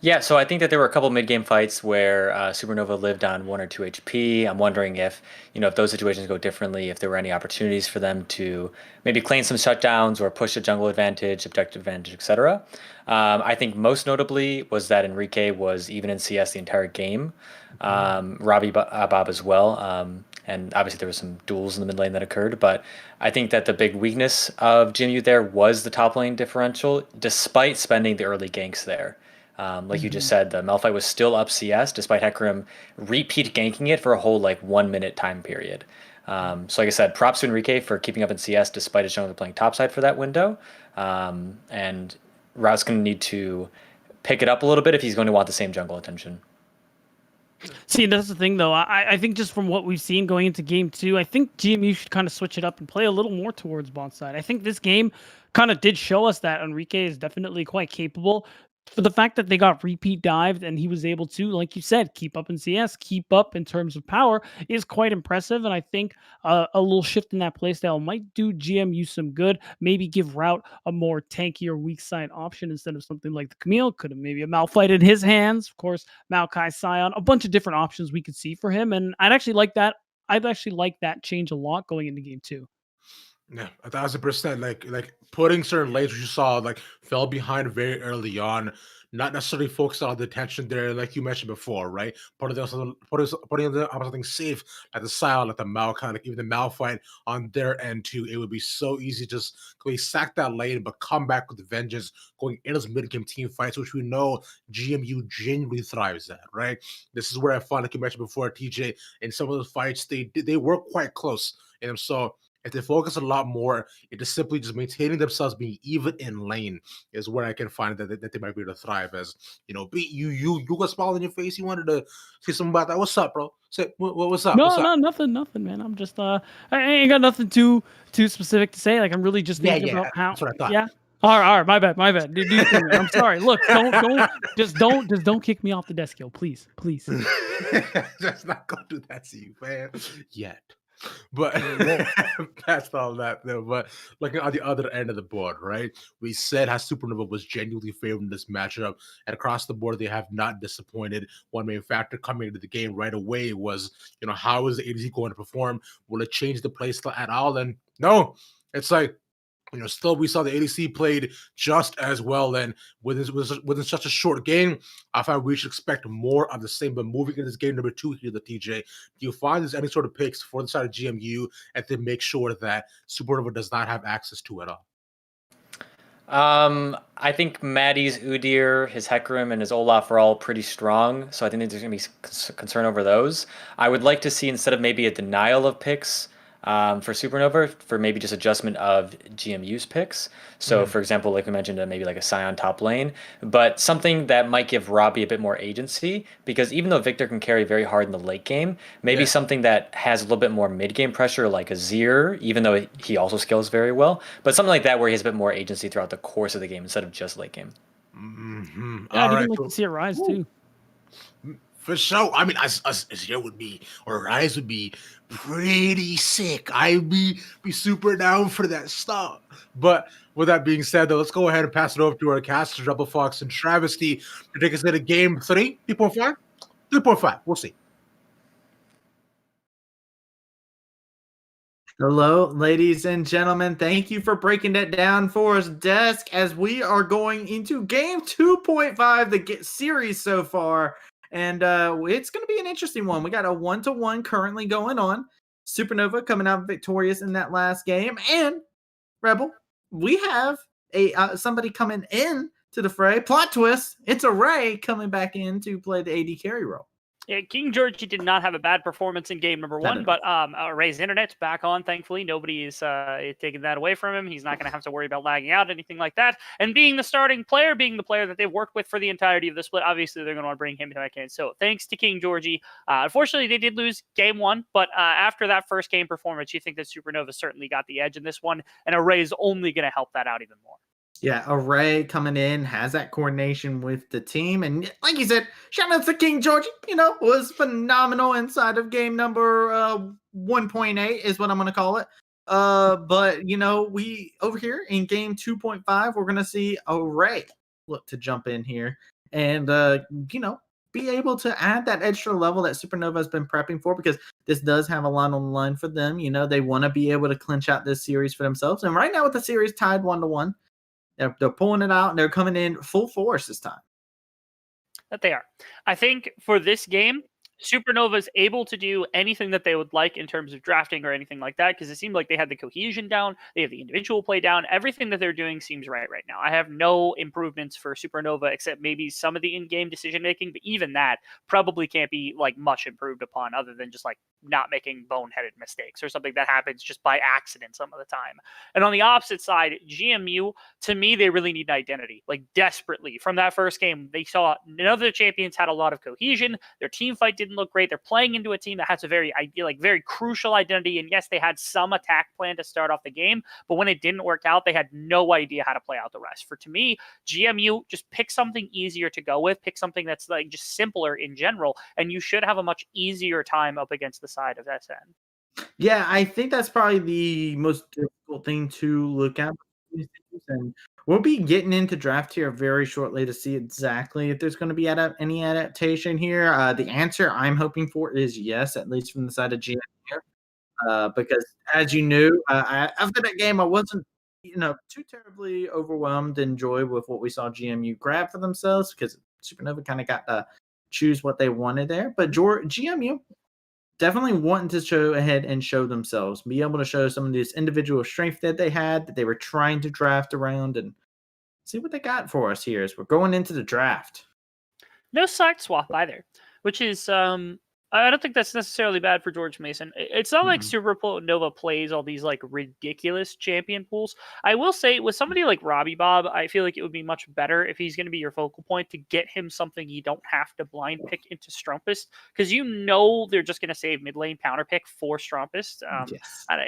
Speaker 3: Yeah, so I think that there were a couple mid-game fights where Supernova lived on 1 or 2 HP. I'm wondering if those situations go differently, if there were any opportunities for them to maybe claim some shutdowns or push a jungle advantage, objective advantage, etc. I think most notably was that Enrique was even in CS the entire game. Robbie Bob as well. And obviously there were some duels in the mid lane that occurred, but I think that the big weakness of GMU there was the top lane differential, despite spending the early ganks there. Like you just said, the Malphite was still up CS despite Hecarim repeat ganking it for a whole 1 minute time period. So like I said, props to Enrique for keeping up in CS despite his jungler playing topside for that window. And Rao's going to need to pick it up a little bit if he's going to want the same jungle attention.
Speaker 2: See, that's the thing, though. I think just from what we've seen going into game 2, I think GMU should kind of switch it up and play a little more towards bot side. I think this game kind of did show us that Enrique is definitely quite capable. For the fact that they got repeat dived and he was able to, like you said, keep up in CS, keep up in terms of power is quite impressive. And I think a little shift in that playstyle might do GMU some good. Maybe give Route a more tankier weak side option instead of something like the Camille. Could have maybe a Malphite in his hands. Of course, Maokai Scion, a bunch of different options we could see for him. And I'd actually like that. I'd actually like that change a lot going into game 2.
Speaker 1: Yeah, 1,000%. Like putting certain lanes which you saw fell behind very early on, not necessarily focused on the attention there, like you mentioned before, right? Putting them on something safe, like the Sile, like the Maokai, like even the Malphite on their end too. It would be so easy to just sack that lane, but come back with vengeance, going in those mid game team fights, which we know GMU genuinely thrives at, right? This is where I find, like you mentioned before, TJ, in some of those fights, they were quite close, and so if they focus a lot more into simply just maintaining themselves being even in lane is where I can find that they might be able to thrive. As you got a smile on your face. You wanted to say something about that. What's up, bro? Say what's up?
Speaker 2: No,
Speaker 1: what's up?
Speaker 2: nothing, man. I'm just I ain't got nothing too specific to say. Like I'm really just thinking about how.
Speaker 1: That's what I thought.
Speaker 2: Yeah. All right, my bad. Do your thing, man. I'm sorry. Look, don't kick me off the desk, yo. Please.
Speaker 1: Just not gonna do that to you, man. Yet. But past all that, though. But looking on the other end of the board, right? We said how Supernova was genuinely favoring this matchup, and across the board, they have not disappointed. One main factor coming into the game right away was, how is the ADC going to perform? Will it change the playstyle at all? And no, it's like, still we saw the ADC played just as well. And within such a short game, I thought we should expect more of the same. But moving into this game number 2 here, the TJ, do you find there's any sort of picks for the side of GMU and to make sure that Supernova does not have access to at all?
Speaker 3: I think Maddie's Udyr, his Hecarim, and his Olaf are all pretty strong. So I think there's going to be concern over those. I would like to see, instead of maybe a denial of picks, for Supernova for maybe just adjustment of GMU's picks. So, for example, like we mentioned, maybe like a Scion top lane, but something that might give Robbie a bit more agency because even though Victor can carry very hard in the late game, maybe something that has a little bit more mid game pressure, like a Zir, even though he also scales very well, but something like that where he has a bit more agency throughout the course of the game instead of just late game.
Speaker 2: Yeah, I'd even like to see a Rise too.
Speaker 1: For sure. I mean, Azir would be, or Rise would be pretty sick. I'd be super down for that stuff. But with that being said, though, let's go ahead and pass it over to our casters, Rebel Fox and Travesty, to take us into game 3, 3.5? 3.5. We'll see.
Speaker 4: Hello, ladies and gentlemen. Thank you for breaking that down for us, Desk, as we are going into game 2.5, the series so far. And it's going to be an interesting one. We got a 1-1 currently going on. Supernova coming out victorious in that last game. And, Rebel, we have somebody coming in to the fray. Plot twist, it's a Ray coming back in to play the AD carry role.
Speaker 5: Yeah, King Georgie did not have a bad performance in game number 1, but Ray's internet's back on, thankfully. Nobody is taking that away from him. He's not going to have to worry about lagging out, anything like that. And being the starting player, being the player that they've worked with for the entirety of the split, obviously they're going to want to bring him back in. So thanks to King Georgie. Unfortunately, they did lose game 1, but after that first game performance, you think that Supernova certainly got the edge in this one, and Ray's only going to help that out even more.
Speaker 4: Yeah, Array coming in, has that coordination with the team. And like you said, shout out to King Georgie, was phenomenal inside of game number 1.8 is what I'm going to call it. But, we over here in game 2.5, we're going to see Array look to jump in here and, be able to add that extra level that Supernova has been prepping for, because this does have a lot on the line for them. They want to be able to clinch out this series for themselves. And right now with the series tied 1-1, they're pulling it out and they're coming in full force this time.
Speaker 5: That they are. I think for this game, Supernova is able to do anything that they would like in terms of drafting or anything like that, because it seemed like they had the cohesion down, they have the individual play down, everything that they're doing seems right now. I have no improvements for Supernova except maybe some of the in-game decision making, but even that probably can't be like much improved upon other than just like not making boneheaded mistakes or something that happens just by accident some of the time. And on the opposite side, GMU, to me, they really need an identity, like desperately. From that first game, they saw none of the champions had a lot of cohesion. Their team fight didn't look great. They're playing into a team that has a very crucial identity. And yes, they had some attack plan to start off the game, but when it didn't work out, they had no idea how to play out the rest. To me, GMU, just pick something easier to go with, pick something that's like just simpler in general, and you should have a much easier time up against the side of SN.
Speaker 4: Yeah, I think that's probably the most difficult thing to look at. And we'll be getting into draft here very shortly to see exactly if there's going to be any adaptation here. The answer I'm hoping for is yes, at least from the side of GM here. Because as you knew, after that game, I wasn't too terribly overwhelmed and enjoyed with what we saw GMU grab for themselves, because Supernova kind of got to choose what they wanted there. But GMU definitely wanting to show ahead and show themselves, be able to show some of this individual strength that they had, that they were trying to draft around, and see what they got for us here as we're going into the draft.
Speaker 5: No side swap either, which is I don't think that's necessarily bad for George Mason. It's not like Supernova plays all these like ridiculous champion pools. I will say with somebody like Robbie Bob, I feel like it would be much better if he's going to be your focal point to get him something you don't have to blind pick into Strumpus, because they're just going to save mid lane counter pick for Strumpus.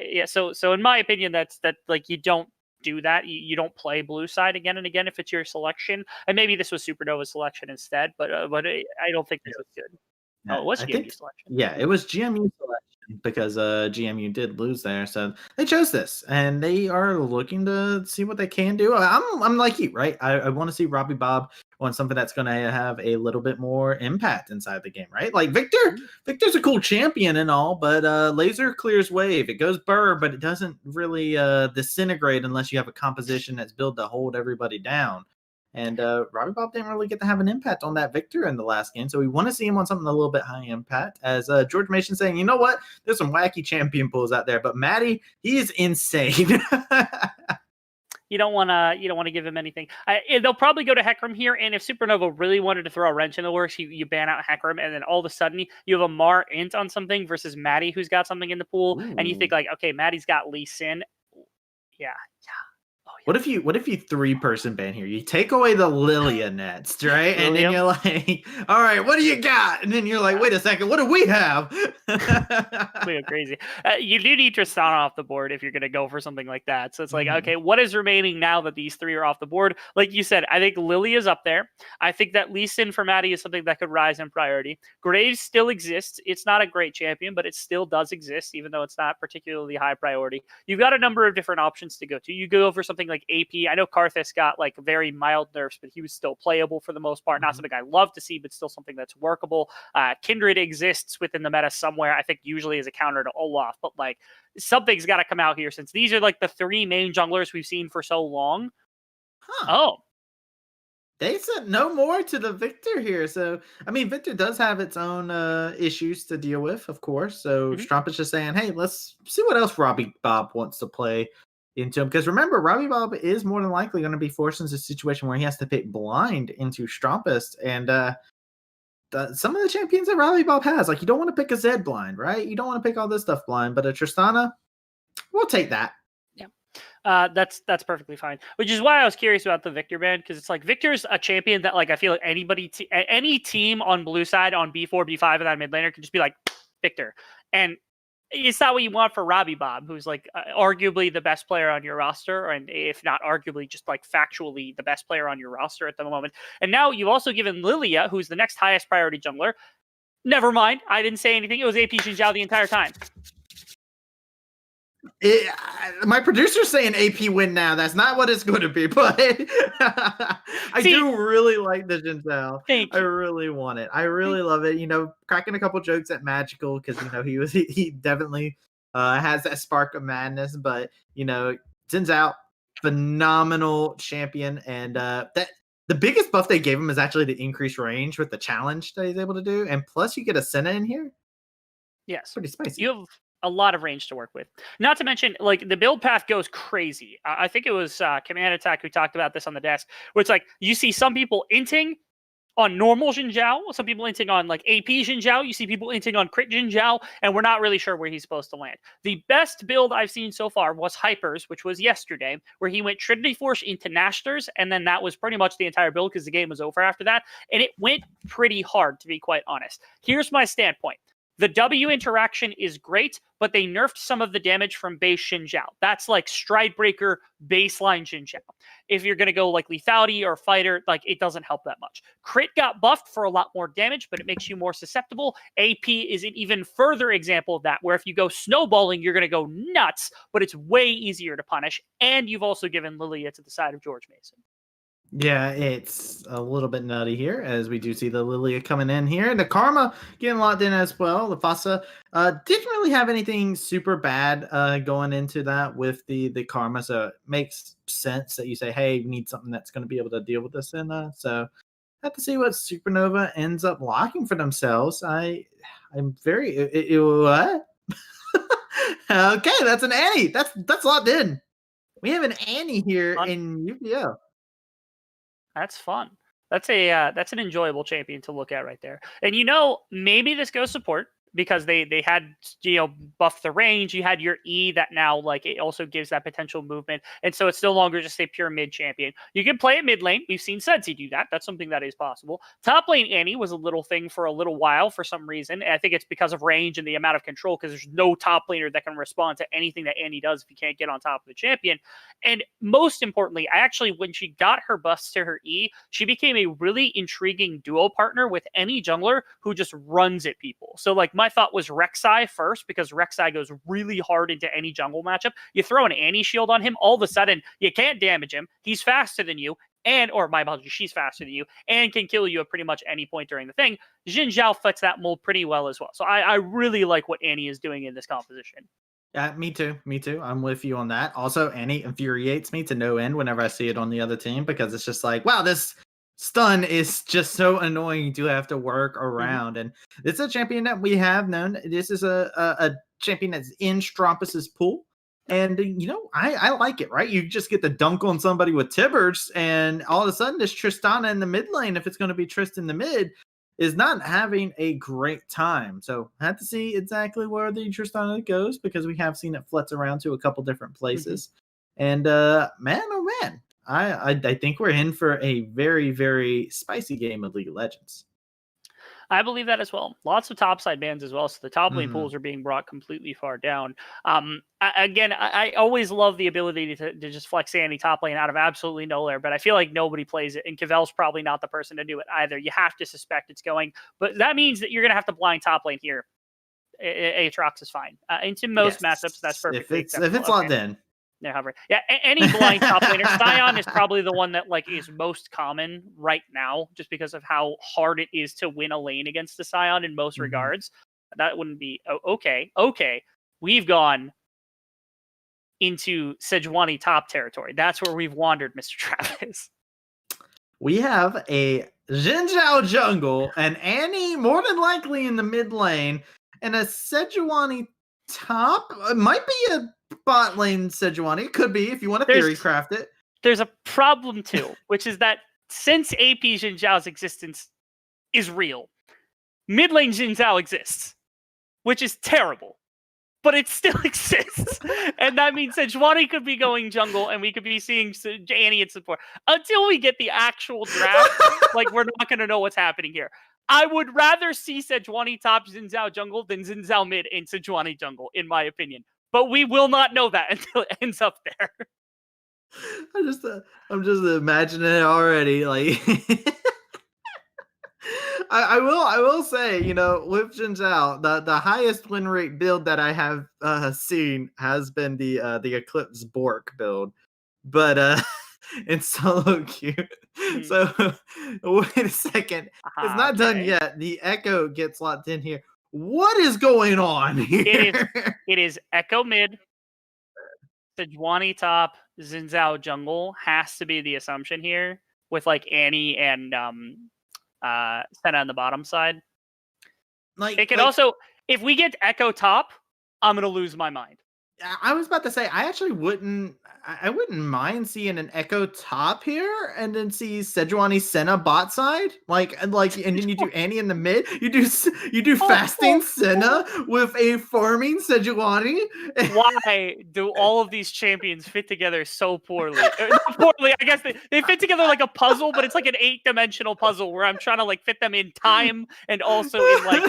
Speaker 4: Yes.
Speaker 5: So in my opinion, that like you don't do that. You don't play blue side again and again if it's your selection. And maybe this was Supernova's selection instead, but I don't think this was good.
Speaker 4: Yeah,
Speaker 5: it was GMU selection.
Speaker 4: Yeah, it was GMU selection because GMU did lose there. So they chose this, and they are looking to see what they can do. I'm like you, right? I want to see Robbie Bob on something that's going to have a little bit more impact inside the game, right? Like Victor's a cool champion and all, but Laser clears wave. It goes burr, but it doesn't really disintegrate unless you have a composition that's built to hold everybody down. And Robbie Bob didn't really get to have an impact on that Victor in the last game. So we want to see him on something a little bit high impact. As George Mason saying, you know what? There's some wacky champion pools out there. But Maddie, he is insane.
Speaker 5: You don't want to give him anything. They'll probably go to Hecarim here, and if Supernova really wanted to throw a wrench in the works, you ban out Hecarim, and then all of a sudden you have a Mar int on something versus Maddie who's got something in the pool, and you think like, okay, Maddie's got Lee Sin. Yeah. Oh, yeah.
Speaker 4: What if you 3-person ban here? You take away the Lilia nets, right? And then
Speaker 5: Lilia?
Speaker 4: you're like, all right, what do you got? And then you're like, wait a second, what do we have?
Speaker 5: We go crazy. You do need Tristana off the board if you're going to go for something like that. So it's like,
Speaker 4: Mhm.
Speaker 5: okay, what is remaining now that these three are off the board? Like you said, I think Lily is up there. I think that Lee Sin for Maddie is something that could rise in priority. Graves still exists. It's not a great champion, but it still does exist, even though it's not particularly high priority. You've got a number of different options to go to. You go for something like AP. I know Karthus got like very mild nerfs, but he was still playable for the most part. Not something I love to see, but still something that's workable. Kindred exists within the meta somewhere. I think usually as a counter to Olaf, but like something's got to come out here since these are like the three main junglers we've seen for so long.
Speaker 4: Huh.
Speaker 5: Oh,
Speaker 4: They said no more to the Victor here. So, I mean, Victor does have its own issues to deal with, of course. So,
Speaker 5: Mhm.
Speaker 4: Strump is just saying, hey, let's see what else Robbie Bob wants to play into him. Because remember, Robbie Bob is more than likely going to be forced into a situation where he has to pick blind into Strumpus. And some of the champions that Robbie Bob has, like, you don't want to pick a Zed blind, right? You don't want to pick all this stuff blind. But a Tristana, we'll take that.
Speaker 5: that's perfectly fine. Which is why I was curious about the Victor ban, because it's like Victor's a champion that like I feel like any team on blue side on B4, B5 and that mid laner can just be like Victor, and it's not what you want for Robbie Bob, who's like arguably the best player on your roster, and if not arguably, just like factually the best player on your roster at the moment. And now you've also given Lilia, who's the next highest priority jungler. Never mind, I didn't say anything. It was AP Xinjiao the entire time.
Speaker 4: My producer's saying AP win now. That's not what it's going to be, but I do really like the Jinzao.
Speaker 5: Thank
Speaker 4: I
Speaker 5: you.
Speaker 4: really want it. I really love it. You know, cracking a couple jokes at Magical because you know he definitely has that spark of madness. But you know, Jinzao, phenomenal champion, and that the biggest buff they gave him is actually the increased range with the challenge that he's able to do, and plus you get a Senna in here.
Speaker 5: Yes.
Speaker 4: Pretty spicy.
Speaker 5: You have a lot of range to work with. Not to mention, like, the build path goes crazy. I think it was Command Attack who talked about this on the desk, where it's like you see some people inting on normal Xinjiao, some people inting on like AP Xinjiao, you see people inting on crit Xinjiao, and we're not really sure where he's supposed to land. The best build I've seen so far was Hypers, which was yesterday, where he went Trinity Force into Nashters, and then that was pretty much the entire build because the game was over after that, and it went pretty hard, to be quite honest. Here's my standpoint. The W interaction is great, but they nerfed some of the damage from base Xinjiao. That's like Stride Breaker, baseline Xinjiao. If you're going to go like lethality or fighter, like it doesn't help that much. Crit got buffed for a lot more damage, but it makes you more susceptible. AP is an even further example of that, where if you go snowballing, you're going to go nuts, but it's way easier to punish. And you've also given Lilia to the side of George Mason.
Speaker 4: Yeah, it's a little bit nutty here, as we do see the Lilia coming in here. And the Karma getting locked in as well. The Fasa didn't really have anything super bad going into that with the Karma, so it makes sense that you say, hey, we need something that's going to be able to deal with this. And so have to see what Supernova ends up locking for themselves. I'm very... what? Okay, that's an Annie. That's locked in. We have an Annie here in UPL.
Speaker 5: That's fun. That's an enjoyable champion to look at right there. And you know, maybe this goes support because they had, you know, buffed the range. You had your E that now like it also gives that potential movement, and so it's no longer just a pure mid champion. You can play it mid lane. We've seen Sudsy do that. That's something that is possible. Top lane Annie was a little thing for a little while for some reason, and I think it's because of range and the amount of control, because there's no top laner that can respond to anything that Annie does if you can't get on top of the champion. And most importantly, I actually, when she got her buffs to her E, she became a really intriguing duo partner with any jungler who just runs at people. So like my thought was Rek'Sai first, because Rek'Sai goes really hard into any jungle matchup. You throw an Annie shield on him, all of a sudden you can't damage him. He's faster than you, or my apologies, she's faster than you, and can kill you at pretty much any point during the thing. Xinjiao fits that mold pretty well as well. So I really like what Annie is doing in this composition.
Speaker 4: Yeah, me too. Me too. I'm with you on that. Also, Annie infuriates me to no end whenever I see it on the other team, because it's just like, wow, this stun is just so annoying to have to work around. And this is a champion that we have known. This is a champion that's in Strumpus's pool. And I like it, right? You just get to dunk on somebody with Tibbers, and all of a sudden, this Tristana in the mid lane, if it's going to be Trist in the mid, is not having a great time. So I have to see exactly where the Tristana goes, because we have seen it flits around to a couple different places. And man, oh man, I think we're in for a very, very spicy game of League of Legends.
Speaker 5: I believe that as well. Lots of topside bans as well. So the top lane pools are being brought completely far down. I always love the ability to just flex any top lane out of absolutely nowhere, but I feel like nobody plays it. And Cavel's probably not the person to do it either. You have to suspect it's going, but that means that you're going to have to blind top lane here. Aatrox is fine. Into most matchups, that's perfect.
Speaker 4: If it's locked in.
Speaker 5: Yeah, however, any blind top laner, Scion is probably the one that is most common right now, just because of how hard it is to win a lane against the Scion in most regards. That wouldn't be okay. We've gone into Sejuani top territory. That's where we've wandered, Mr. Travis.
Speaker 4: We have a Xin Zhao jungle, and Annie more than likely in the mid lane, and a Sejuani top. It might be a bot lane Sejuani. It could be, if you want to theory craft it.
Speaker 5: There's a problem too, which is that since AP Xin Zhao's existence is real, mid lane Xin Zhao exists, which is terrible, but it still exists. And that means Sejuani could be going jungle, and we could be seeing Annie in support. Until we get the actual draft, we're not going to know what's happening here. I would rather see Sejuani top Xin Zhao jungle than Xin Zhao mid and Sejuani jungle, in my opinion. But we will not know that until it ends up there.
Speaker 4: I'm just imagining it already. I will say, with Xin Zhao, the highest win rate build that I have seen has been the Eclipse Bork build, but it's solo queue. So wait a second, it's not done yet. The Echo gets locked in here. What is going on here?
Speaker 5: It is Echo mid, Sejuani top, Xin Zhao jungle has to be the assumption here, with Annie and Senna on the bottom side. It could also, if we get Echo top, I'm gonna lose my mind.
Speaker 4: I was about to say, I actually wouldn't mind seeing an Echo top here, and then see Sejuani Senna bot side, and then you do Annie in the mid. You do fasting Senna with a farming Sejuani.
Speaker 5: Why do all of these champions fit together so poorly? Not poorly, I guess they fit together like a puzzle, but it's like an 8-dimensional puzzle where I'm trying to fit them in time and also in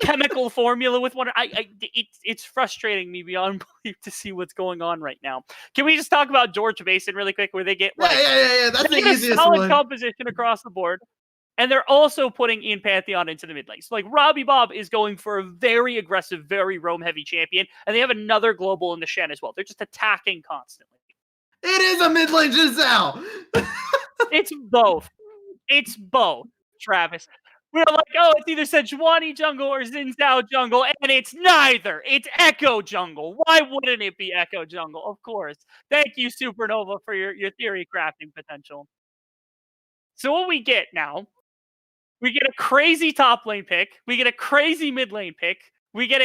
Speaker 5: chemical formula with one. It's frustrating me beyond belief to see what's going on right now. Can we just talk about George Mason really quick, where they get
Speaker 4: that's the easiest
Speaker 5: solid
Speaker 4: one.
Speaker 5: composition across the board, and they're also putting Ian Pantheon into the mid lane. So Robbie Bob is going for a very aggressive, very roam heavy champion, and they have another global in the Shen as well. They're just attacking constantly.
Speaker 4: It is a mid lane Xin Zhao.
Speaker 5: It's both. It's both, Travis. We're it's either Sejuani jungle or Xin Zhao jungle, and it's neither. It's Echo jungle. Why wouldn't it be Echo jungle? Of course. Thank you, Supernova, for your theory crafting potential. So what we get now, we get a crazy top lane pick. We get a crazy mid lane pick. We get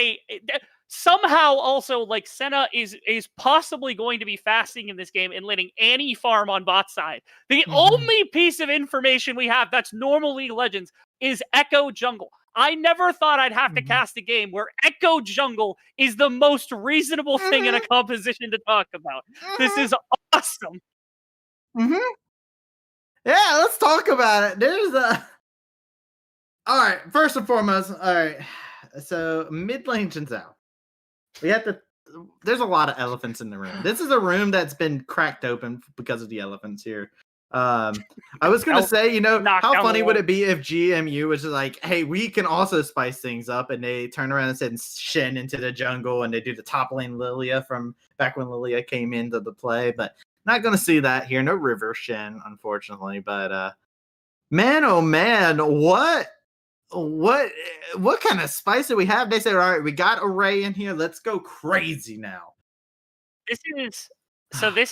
Speaker 5: somehow also Senna is possibly going to be fasting in this game and letting Annie farm on bot side. The only piece of information we have that's normal League of Legends is Echo jungle. I never thought I'd have to cast a game where Echo jungle is the most reasonable thing in a composition to talk about. This is awesome.
Speaker 4: Yeah, let's talk about it. All right, first and foremost, all right. So mid lane Xin Zhao. There's a lot of elephants in the room. This is a room that's been cracked open because of the elephants here. I was gonna say, how funny would it be if GMU was just like, hey, we can also spice things up, and they turn around and send Shen into the jungle, and they do the top lane Lilia from back when Lilia came into the play, but not gonna see that here. No River Shen, unfortunately. But man, oh man, what kind of spice do we have? They said, all right, we got Array in here. Let's go crazy now.
Speaker 5: This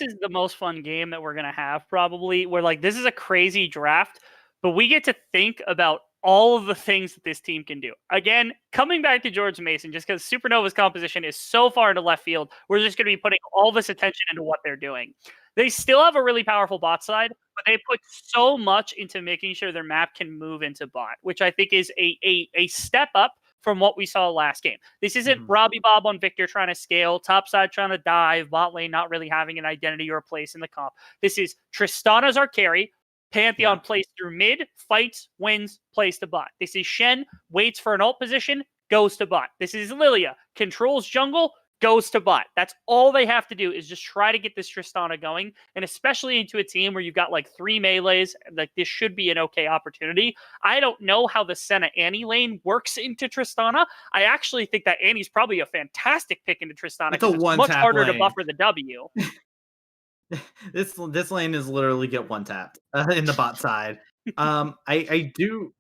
Speaker 5: is the most fun game that we're going to have probably, where this is a crazy draft, but we get to think about all of the things that this team can do. Again, coming back to George Mason, just because Supernova's composition is so far into left field, we're just going to be putting all this attention into what they're doing. They still have a really powerful bot side, but they put so much into making sure their map can move into bot, which I think is a step up from what we saw last game. This isn't Robbie Bob on Victor trying to scale, top side trying to dive, bot lane not really having an identity or a place in the comp. This is Tristana's our carry, Pantheon plays through mid, fights, wins, plays to bot. This is Shen, waits for an ult position, goes to bot. This is Lilia, controls jungle, goes to bot. That's all they have to do is just try to get this Tristana going, and especially into a team where you've got like 3 melees, like this should be an okay opportunity. I don't know how the Senna Annie lane works into Tristana. I actually think that Annie's probably a fantastic pick into Tristana because it's much harder to buffer the W.
Speaker 4: This lane is literally get one tapped in the bot side. I do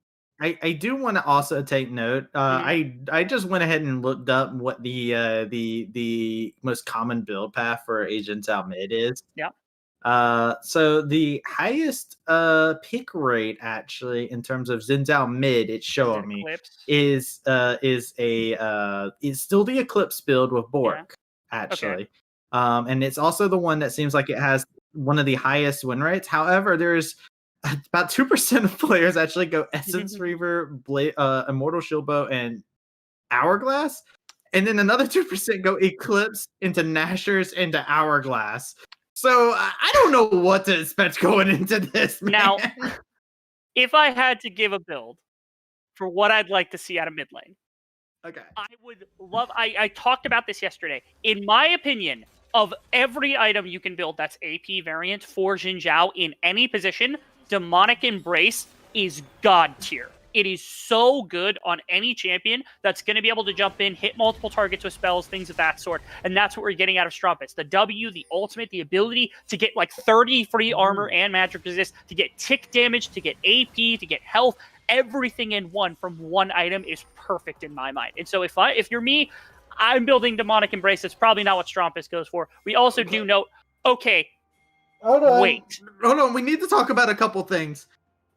Speaker 4: want to also take note. I just went ahead and looked up what the most common build path for Agents Out Mid is.
Speaker 5: Yeah.
Speaker 4: So the highest pick rate actually in terms of Zins Out Mid, it's showing me is still the Eclipse build with Bork actually.
Speaker 5: Okay.
Speaker 4: And it's also the one that seems like it has one of the highest win rates. However, there's about 2% of players actually go Essence Reaver, Immortal Shieldbow, and Hourglass. And then another 2% go Eclipse into Nashers into Hourglass. So I don't know what to expect going into this, man.
Speaker 5: Now, if I had to give a build for what I'd like to see out of mid lane,
Speaker 4: okay,
Speaker 5: I would love, I talked about this yesterday. In my opinion, of every item you can build that's AP variant for Xin Zhao in any position, Demonic Embrace is god tier. It is so good on any champion that's going to be able to jump in, hit multiple targets with spells, things of that sort. And that's what we're getting out of Strumpets. The W, the ultimate, the ability to get like 30 free armor and magic resist, to get tick damage, to get AP, to get health. Everything in one from one item is perfect in my mind. And so if you're me, I'm building Demonic Embrace. That's probably not what Strumpus goes for. We also do note, wait.
Speaker 4: Hold on. We need to talk about a couple things.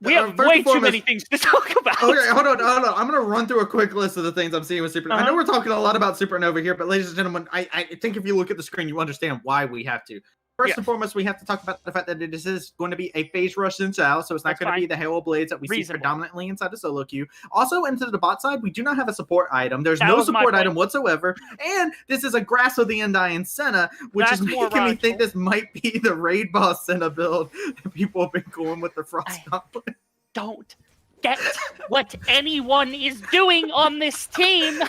Speaker 5: We have way too many things to talk about.
Speaker 4: Okay, hold on. I'm going to run through a quick list of the things I'm seeing with Supernova. I know we're talking a lot about Supernova here, but ladies and gentlemen, I think if you look at the screen, you understand why we have to. First and foremost, we have to talk about the fact that this is going to be a phase rush in Zhao, so it's not going to be the Hail of Blades that we see predominantly inside the solo queue. Also, into the bot side, we do not have a support item. There's no support item whatsoever, and this is a Grass of the Undying Senna, which is making me think this might be the raid boss Senna build that people have been going with the Frost Gauntlet.
Speaker 5: Don't get what anyone is doing on this team.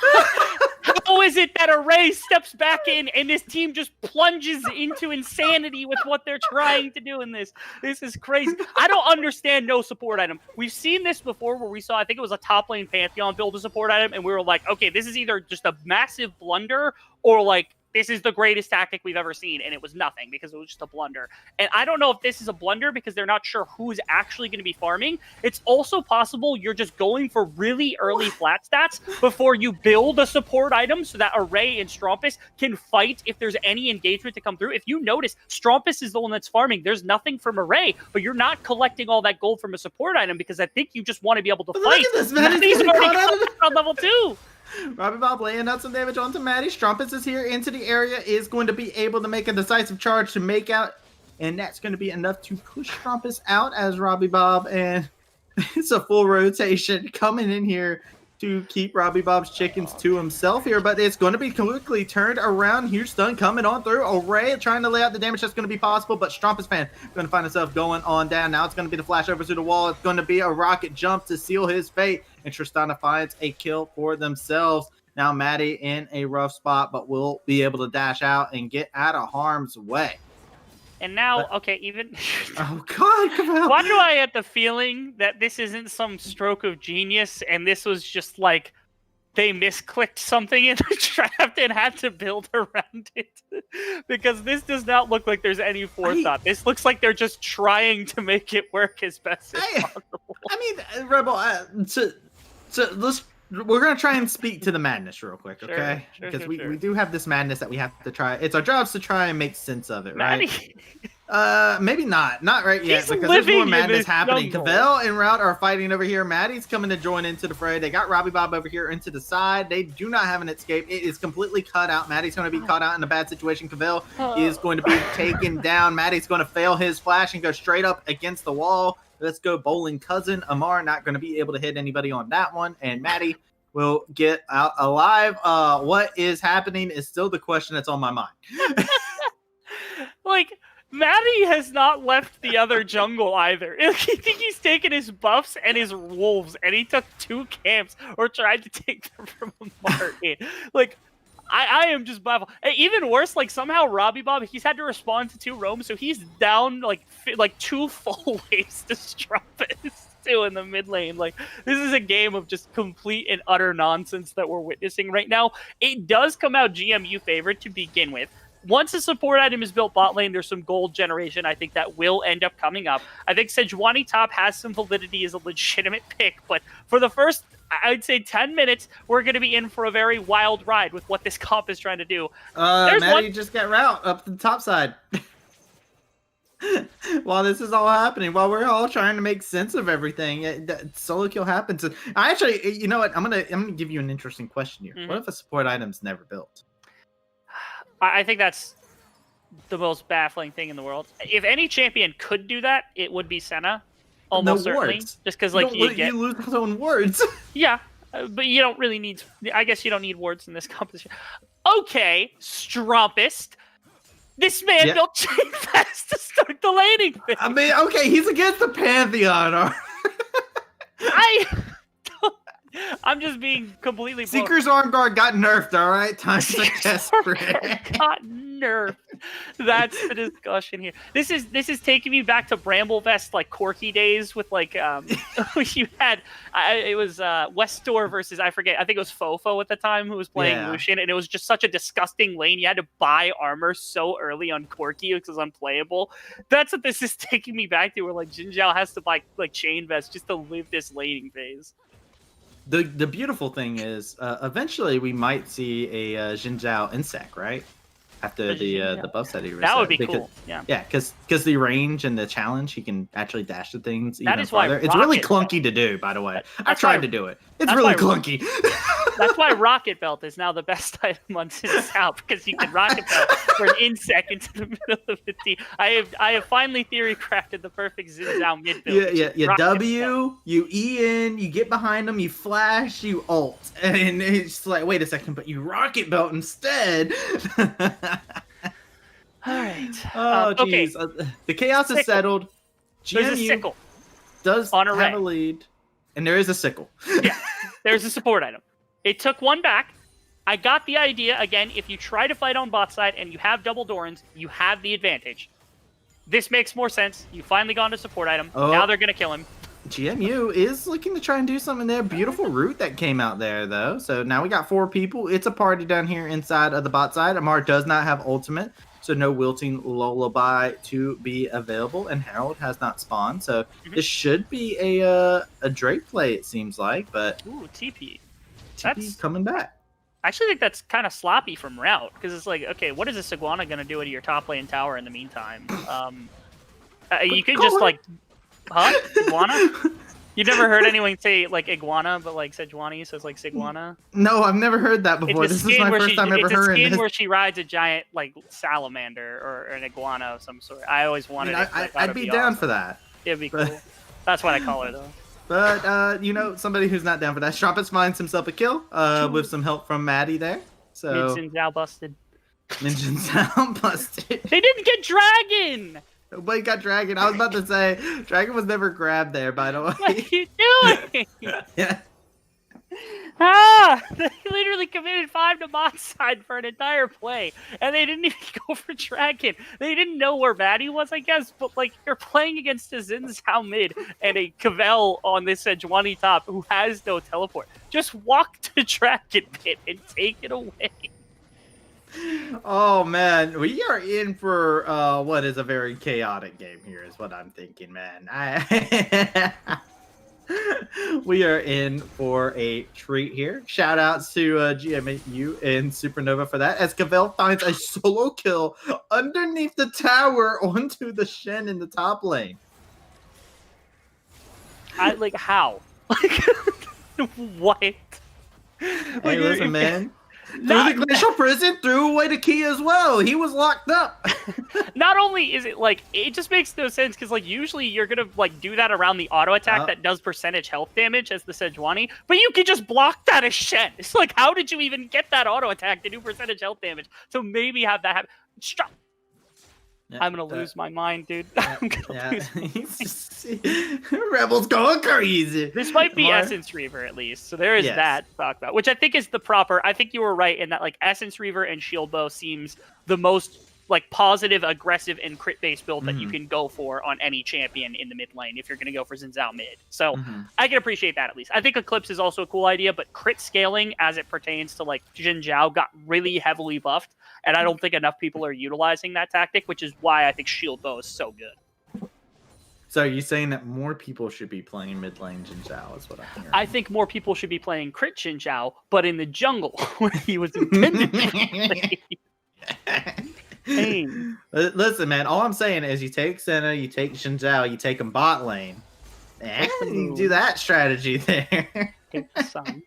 Speaker 5: How is it that Array steps back in and this team just plunges into insanity with what they're trying to do in this? This is crazy. I don't understand no support item. We've seen this before where we saw, I think it was a top lane Pantheon build a support item, and we were like, okay, this is either just a massive blunder or like, this is the greatest tactic we've ever seen, and it was nothing because it was just a blunder. And I don't know if this is a blunder because they're not sure who's actually going to be farming. It's also possible you're just going for really early flat stats before you build a support item so that Array and Strumpus can fight if there's any engagement to come through. If you notice, Strumpus is the one that's farming. There's nothing from Array, but you're not collecting all that gold from a support item because I think you just want to be able to fight.
Speaker 4: Look at this, man.
Speaker 5: He's already on level 2.
Speaker 4: Robbie Bob laying out some damage onto Maddie. Strumpets is here into the area, is going to be able to make a decisive charge to make out, and that's going to be enough to push Strumpets out as Robbie Bob, and it's a full rotation coming in here to keep Robbie Bob's chickens to himself here, but it's going to be quickly turned around. Huge stun coming on through. Array trying to lay out the damage that's going to be possible, but Strumpets fan going to find himself going on down. Now it's going to be the flash over to the wall. It's going to be a rocket jump to seal his fate, and Tristana finds a kill for themselves. Now Maddie in a rough spot, but will be able to dash out and get out of harm's way.
Speaker 5: And now, okay, even...
Speaker 4: Oh, God, come on.
Speaker 5: Why do I get the feeling that this isn't some stroke of genius and this was just like they misclicked something in the draft and had to build around it? Because this does not look like there's any forethought. This looks like they're just trying to make it work as best as possible.
Speaker 4: I mean, Rebel, we're going to try and speak to the madness real quick, okay? Because we do have this madness that we have to try. It's our jobs to try and make sense of it, right? Maybe not right yet
Speaker 5: He's
Speaker 4: because there's more
Speaker 5: living in
Speaker 4: madness
Speaker 5: this
Speaker 4: happening.
Speaker 5: jungle.
Speaker 4: Cavell and Route are fighting over here. Maddie's coming to join into the fray. They got Robbie Bob over here into the side. They do not have an escape. It is completely cut out. Maddie's going to be caught out in a bad situation. Cavell is going to be taken down. Maddie's going to fail his flash and go straight up against the wall. Let's go bowling cousin. Amar not going to be able to hit anybody on that one. And Maddie will get out alive. What is happening is still the question that's on my mind.
Speaker 5: Like, Maddie has not left the other jungle either. I think he's taken his buffs and his wolves, and he took 2 camps or tried to take them from Martin. Like, I am just baffled. Even worse, like, somehow Robbie Bob, he's had to respond to 2 roams, so he's down, like 2 full waves to Strumpus, too, in the mid lane. Like, this is a game of just complete and utter nonsense that we're witnessing right now. It does come out GMU favorite to begin with. Once a support item is built bot lane, there's some gold generation, I think, that will end up coming up. I think Sejuani top has some validity as a legitimate pick, but for the first, I'd say 10 minutes, we're going to be in for a very wild ride with what this comp is trying to do.
Speaker 4: Maddie just got route up the top side. While this is all happening, while we're all trying to make sense of everything, solo kill happens. I actually, you know what? I'm gonna give you an interesting question here. What if a support item's never built?
Speaker 5: I think that's the most baffling thing in the world. If any champion could do that, it would be Senna. Almost certainly.
Speaker 4: Wards.
Speaker 5: Just because, like,
Speaker 4: you lose his own words.
Speaker 5: Yeah, but you don't really need... I guess you don't need wards in this competition. Okay, Strumpist. This man built Chain Fast to start the laning phase.
Speaker 4: I mean, okay, he's against the Pantheon.
Speaker 5: I'm just being completely blown.
Speaker 4: Seeker's Arm Guard got nerfed, all right? Times the desperate.
Speaker 5: Got nerfed. That's the discussion here. This is taking me back to Bramblevest, like, Corky days with, like, you had, it was Westor versus, I forget, I think it was Fofo at the time who was playing Lucian, and it was just such a disgusting lane. You had to buy armor so early on Corky because it was unplayable. That's what this is taking me back to, where, like, Jin Zhao has to buy, like, Chain Vest just to live this laning phase.
Speaker 4: The beautiful thing is, eventually we might see a Jin Zhao insect, right? After the buffs that he reset.
Speaker 5: That would be cool. Yeah.
Speaker 4: Yeah, because the range and the challenge, he can actually dash to things even
Speaker 5: That is why
Speaker 4: farther. It's really
Speaker 5: Rocket
Speaker 4: clunky to do, by the way. I've
Speaker 5: why-
Speaker 4: tried to do it. It's really clunky.
Speaker 5: That's why Rocket Belt is now the best item on Sin South, because you can Rocket Belt for an insect into the middle of the team. I have finally theory crafted the perfect Xin Zhao mid build.
Speaker 4: You
Speaker 5: Rocket
Speaker 4: W,
Speaker 5: Belt.
Speaker 4: you E in, you get behind them, you flash, you ult. And it's like, wait a second, but you Rocket Belt instead.
Speaker 5: All right.
Speaker 4: Oh,
Speaker 5: okay.
Speaker 4: jeez. The chaos is
Speaker 5: Sickle.
Speaker 4: settled.
Speaker 5: There's a
Speaker 4: GMU
Speaker 5: sickle.
Speaker 4: does
Speaker 5: on a
Speaker 4: have
Speaker 5: ray.
Speaker 4: a lead. And there is a sickle.
Speaker 5: Yeah, there's a support item. It took one back. I got the idea. Again, if you try to fight on bot side and you have double Dorans, you have the advantage. This makes more sense. You finally got a support item.
Speaker 4: Oh.
Speaker 5: Now they're going to kill him.
Speaker 4: GMU is looking to try and do something there. Beautiful route that came out there, though. So now we got 4 people. It's a party down here inside of the bot side. Amar does not have ultimate, so no wilting lullaby to be available. And Harold has not spawned, so this should be a Drake play, it seems like. But
Speaker 5: Ooh, TP.
Speaker 4: TP's coming back.
Speaker 5: I actually think that's kind of sloppy from Route, because it's like, okay, what is this Iguana going to do to your top lane tower in the meantime? You could just, like... Huh? Iguana? You've never heard anyone say, like, Iguana, but, like, Sejuani, so it's like Siguana?
Speaker 4: No, I've never heard that before. This is my first time ever hearing
Speaker 5: It's a skin
Speaker 4: this.
Speaker 5: where she rides a giant, like, salamander or an iguana of some sort. I always wanted it.
Speaker 4: I'd be down for that.
Speaker 5: It'd be cool. That's what I call her, though.
Speaker 4: But, you know, somebody who's not down for that. Strumpus finds himself a kill with some help from Maddie there. So
Speaker 5: Mid-Sin Zhao busted.
Speaker 4: Ninja sound busted.
Speaker 5: They didn't get Dragon!
Speaker 4: Nobody got Dragon. I was about to say, Dragon was never grabbed there, by the way.
Speaker 5: What are you doing?
Speaker 4: Yeah.
Speaker 5: They literally committed 5 to bot side for an entire play, and they didn't even go for Dragon. They didn't know where Maddie was, I guess, but, like, you're playing against a Xin Zhao mid and a Cavell on this Sejuani top who has no teleport. Just walk to Dragon pit and take it away.
Speaker 4: Oh, man. We are in for what is a very chaotic game here is what I'm thinking, man. We are in for a treat here. Shout outs to GMU and Supernova for that. As Cavell finds a solo kill underneath the tower onto the Shen in the top lane.
Speaker 5: Like how? Like what?
Speaker 4: Hey,
Speaker 5: Like,
Speaker 4: listen, man.
Speaker 5: Not-
Speaker 4: Through the glacial prison, threw away the key as well. He was locked up.
Speaker 5: Not only is it like it just makes no sense because like usually you're gonna like do that around the auto attack that does percentage health damage as the Sejuani, but you can just block that as Shen. It's like how did you even get that auto attack to do percentage health damage? So maybe have that happen. Stop.
Speaker 4: Yeah,
Speaker 5: I'm gonna lose my mind, dude. I'm gonna lose my mind.
Speaker 4: Rebels going crazy.
Speaker 5: This might be
Speaker 4: Amar?
Speaker 5: Essence Reaver at least, so there is
Speaker 4: Yes.
Speaker 5: that to talk about, which I think is the proper. I think you were right in that like Essence Reaver and Shield Bow seems the most like positive, aggressive, and crit based build that you can go for on any champion in the mid lane if you're going to go for Xin Zhao mid. So I can appreciate that at least. I think Eclipse is also a cool idea, but crit scaling as it pertains to like Xin Zhao got really heavily buffed, and I don't think enough people are utilizing that tactic, which is why I think Shield Bow is so good.
Speaker 4: So are you saying that more people should be playing mid lane Jin Zhao is what I'm hearing?
Speaker 5: I think more people should be playing crit Xin Zhao, but in the jungle where he was intended to play. Pain.
Speaker 4: Listen, man, all I'm saying is you take Senna, you take Jin Zhao, you take him bot lane. You can do that strategy there.
Speaker 5: Take the sun.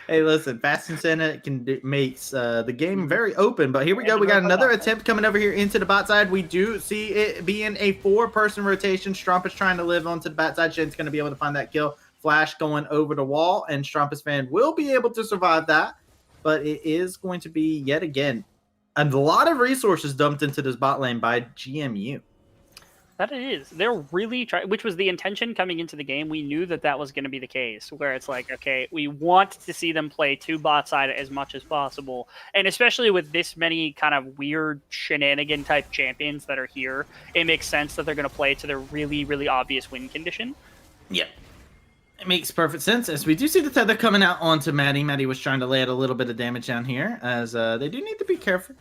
Speaker 4: Hey, listen, Fast and Senna makes the game very open, but here we go. We got another attempt coming over here into the bot side. We do see it being a 4-person rotation. Strumpus trying to live onto the bot side. Shen's going to be able to find that kill. Flash going over the wall, and Strumpus fan will be able to survive that, but it is going to be, yet again, a lot of resources dumped into this bot lane by GMU.
Speaker 5: That it is. They're really trying, which was the intention coming into the game. We knew that that was going to be the case, where it's like, okay, we want to see them play 2 bot side as much as possible. And especially with this many kind of weird shenanigan type champions that are here, it makes sense that they're going to play to their really, really obvious win condition.
Speaker 4: Yep. It makes perfect sense, as we do see the tether coming out onto Maddie. Maddie was trying to lay out a little bit of damage down here, as they do need to be careful,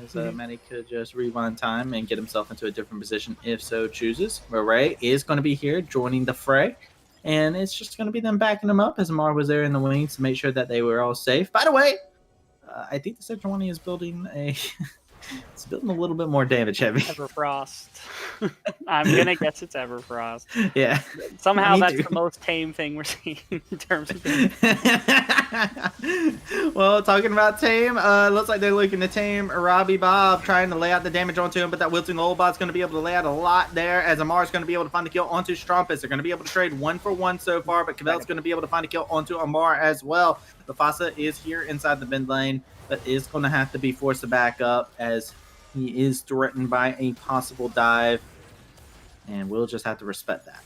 Speaker 4: as Maddie could just rewind time and get himself into a different position if so chooses. Ray is going to be here joining the fray, and it's just going to be them backing him up as Amar was there in the wings to make sure that they were all safe. By the way, I think the Sejuani is building it's building a little bit more damage heavy.
Speaker 5: Everfrost. I'm going to guess it's Everfrost.
Speaker 4: Yeah.
Speaker 5: Somehow
Speaker 4: Me
Speaker 5: that's
Speaker 4: too.
Speaker 5: the most tame thing we're seeing in terms of
Speaker 4: Well, talking about tame, looks like they're looking to tame Robbie Bob, trying to lay out the damage onto him, but that wilting Lullabot's going to be able to lay out a lot there, as Amar's going to be able to find the kill onto Strumpus. They're going to be able to trade 1-for-1 so far, but Cavell's going to be able to find a kill onto Amar as well. The Fasa is here inside the mid lane, but is going to have to be forced to back up as he is threatened by a possible dive, and we'll just have to respect that.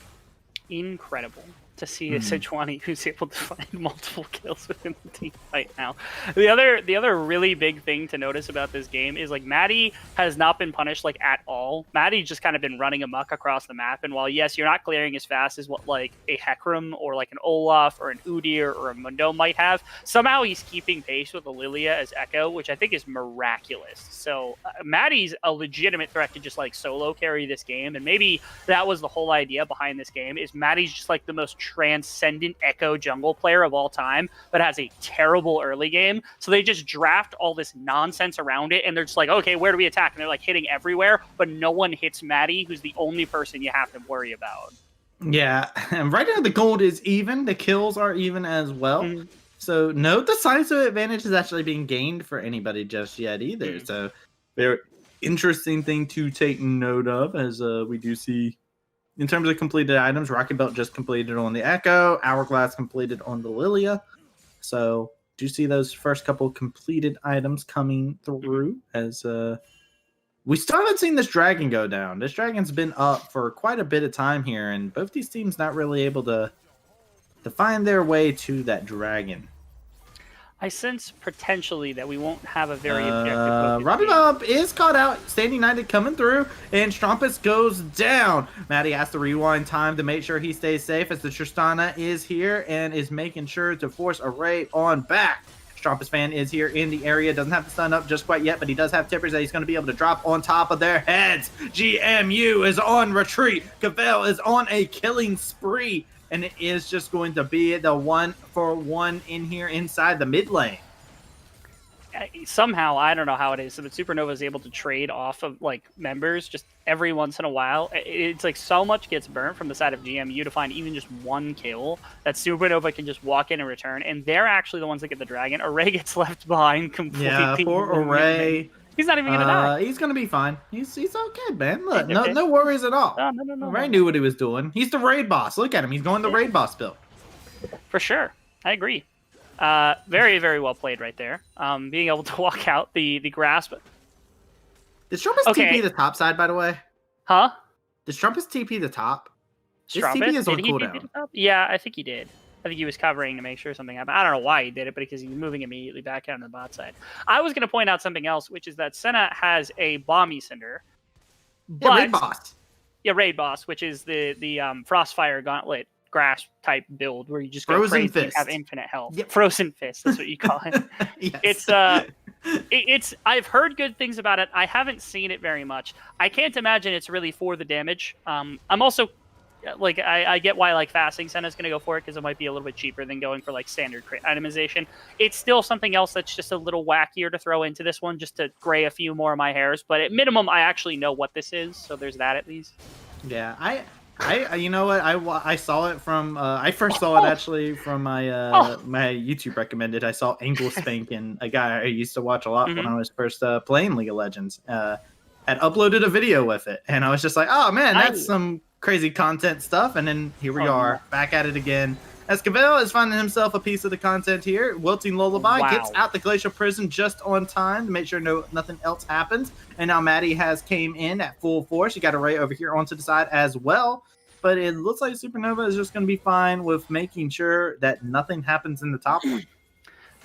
Speaker 5: incredible to see a Sejuani who's able to find multiple kills within the team right now. The other really big thing to notice about this game is like Maddie has not been punished like at all. Maddie's just kind of been running amok across the map, and while yes, you're not clearing as fast as what like a Hecarim or like an Olaf or an Udyr or a Mundo might have, somehow he's keeping pace with a Lilia as Echo, which I think is miraculous. So Maddie's a legitimate threat to just like solo carry this game, and maybe that was the whole idea behind this game, is Maddie's just like the most transcendent Echo jungle player of all time, but has a terrible early game. So they just draft all this nonsense around it, and they're just like, okay, where do we attack? And they're like hitting everywhere, but no one hits Maddie, who's the only person you have to worry about.
Speaker 4: Yeah, and right now the gold is even. The kills are even as well. So no decisive advantage is actually being gained for anybody just yet either. So very interesting thing to take note of, as we do see in terms of completed items. Rocket Belt just completed on the Echo. Hourglass completed on the Lilia. So do see those first couple completed items coming through, as we still haven't seen this dragon go down. This dragon's been up for quite a bit of time here, and both these teams not really able to find their way to that dragon.
Speaker 5: I sense potentially that we won't have a very objective.
Speaker 4: Robbie Bob is caught out. Stand United coming through, and Strumpus goes down. Maddie has to rewind time to make sure he stays safe, as the Tristana is here and is making sure to force a raid on back. Strumpus fan is here in the area. Doesn't have the stun up just quite yet, but he does have tippers that he's going to be able to drop on top of their heads. GMU is on retreat. Cavell is on a killing spree, and it is just going to be the 1-for-1 in here inside the mid lane.
Speaker 5: Somehow, I don't know how it is, so that Supernova is able to trade off of like members just every once in a while. It's like so much gets burnt from the side of GMU to find even just one kill that Supernova can just walk in and return, and they're actually the ones that get the dragon. Array gets left behind completely.
Speaker 4: Yeah, poor Array.
Speaker 5: He's not even gonna die.
Speaker 4: He's gonna be fine. He's okay, man. Look, no worries at all.
Speaker 5: No.
Speaker 4: Array knew what he was doing. He's the raid boss. Look at him. He's going the raid boss build.
Speaker 5: For sure, I agree. Very, very well played right there. Being able to walk out the grasp.
Speaker 4: Did Strumpus TP the top side, by the way?
Speaker 5: Huh?
Speaker 4: Did Strumpus TP the top? His
Speaker 5: Strumpus?
Speaker 4: TP is on
Speaker 5: Did he TP
Speaker 4: cooldown.
Speaker 5: the top? Yeah, I think he did. I think he was covering to make sure something happened. I don't know why he did it, but because he was moving immediately back out on the bot side. I was going to point out something else, which is that Senna has a Bomb Cinder.
Speaker 4: Yeah, raid boss.
Speaker 5: Yeah, raid boss, which is the Frostfire Gauntlet grass type build where you just go
Speaker 4: Frozen
Speaker 5: crazy and
Speaker 4: Fist.
Speaker 5: have infinite health.
Speaker 4: Yep.
Speaker 5: Frozen Fist, that's what you call it.
Speaker 4: Yes.
Speaker 5: It's I've heard good things about it. I haven't seen it very much. I can't imagine it's really for the damage. I'm also like I get why like fasting Senna's going to go for it because it might be a little bit cheaper than going for like standard crit itemization. It's still something else that's just a little wackier to throw into this one just to gray a few more of my hairs. But at minimum, I actually know what this is, so there's that at least.
Speaker 4: Yeah, I you know what, I saw it from I first saw it actually from my my YouTube recommended. I saw Angle Spankin, a guy I used to watch a lot when I was first playing League of Legends, had uploaded a video with it, and I was just like, oh man, that's some crazy content stuff. And then here we are back at it again. As Cavell is finding himself a piece of the content here, Wilting Lullaby gets out the Glacial Prison just on time to make sure nothing else happens. And now Maddie has came in at full force. You got Array over here onto the side as well. But it looks like Supernova is just going to be fine with making sure that nothing happens in the top lane.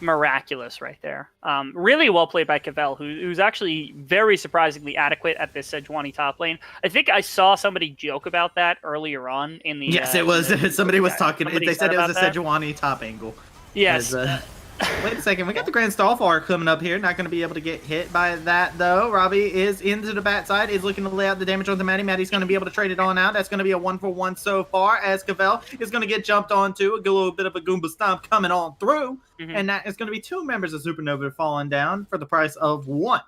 Speaker 5: Miraculous right there. Really well played by Cavell, who's actually very surprisingly adequate at this Sejuani top lane. I think I saw somebody joke about that earlier on in the...
Speaker 4: Yes, it was. Somebody was talking. They said it was a
Speaker 5: that.
Speaker 4: Sejuani top angle.
Speaker 5: Yes.
Speaker 4: Wait a second. We got the Grand Starfire coming up here. Not going to be able to get hit by that, though. Robbie is into the bat side. Is looking to lay out the damage onto Maddie. Maddie's going to be able to trade it on out. That's going to be a 1-for-1 so far, as Cavell is going to get jumped onto. A little bit of a Goomba Stomp coming on through. And that is going to be 2 members of Supernova falling down for the price of 1.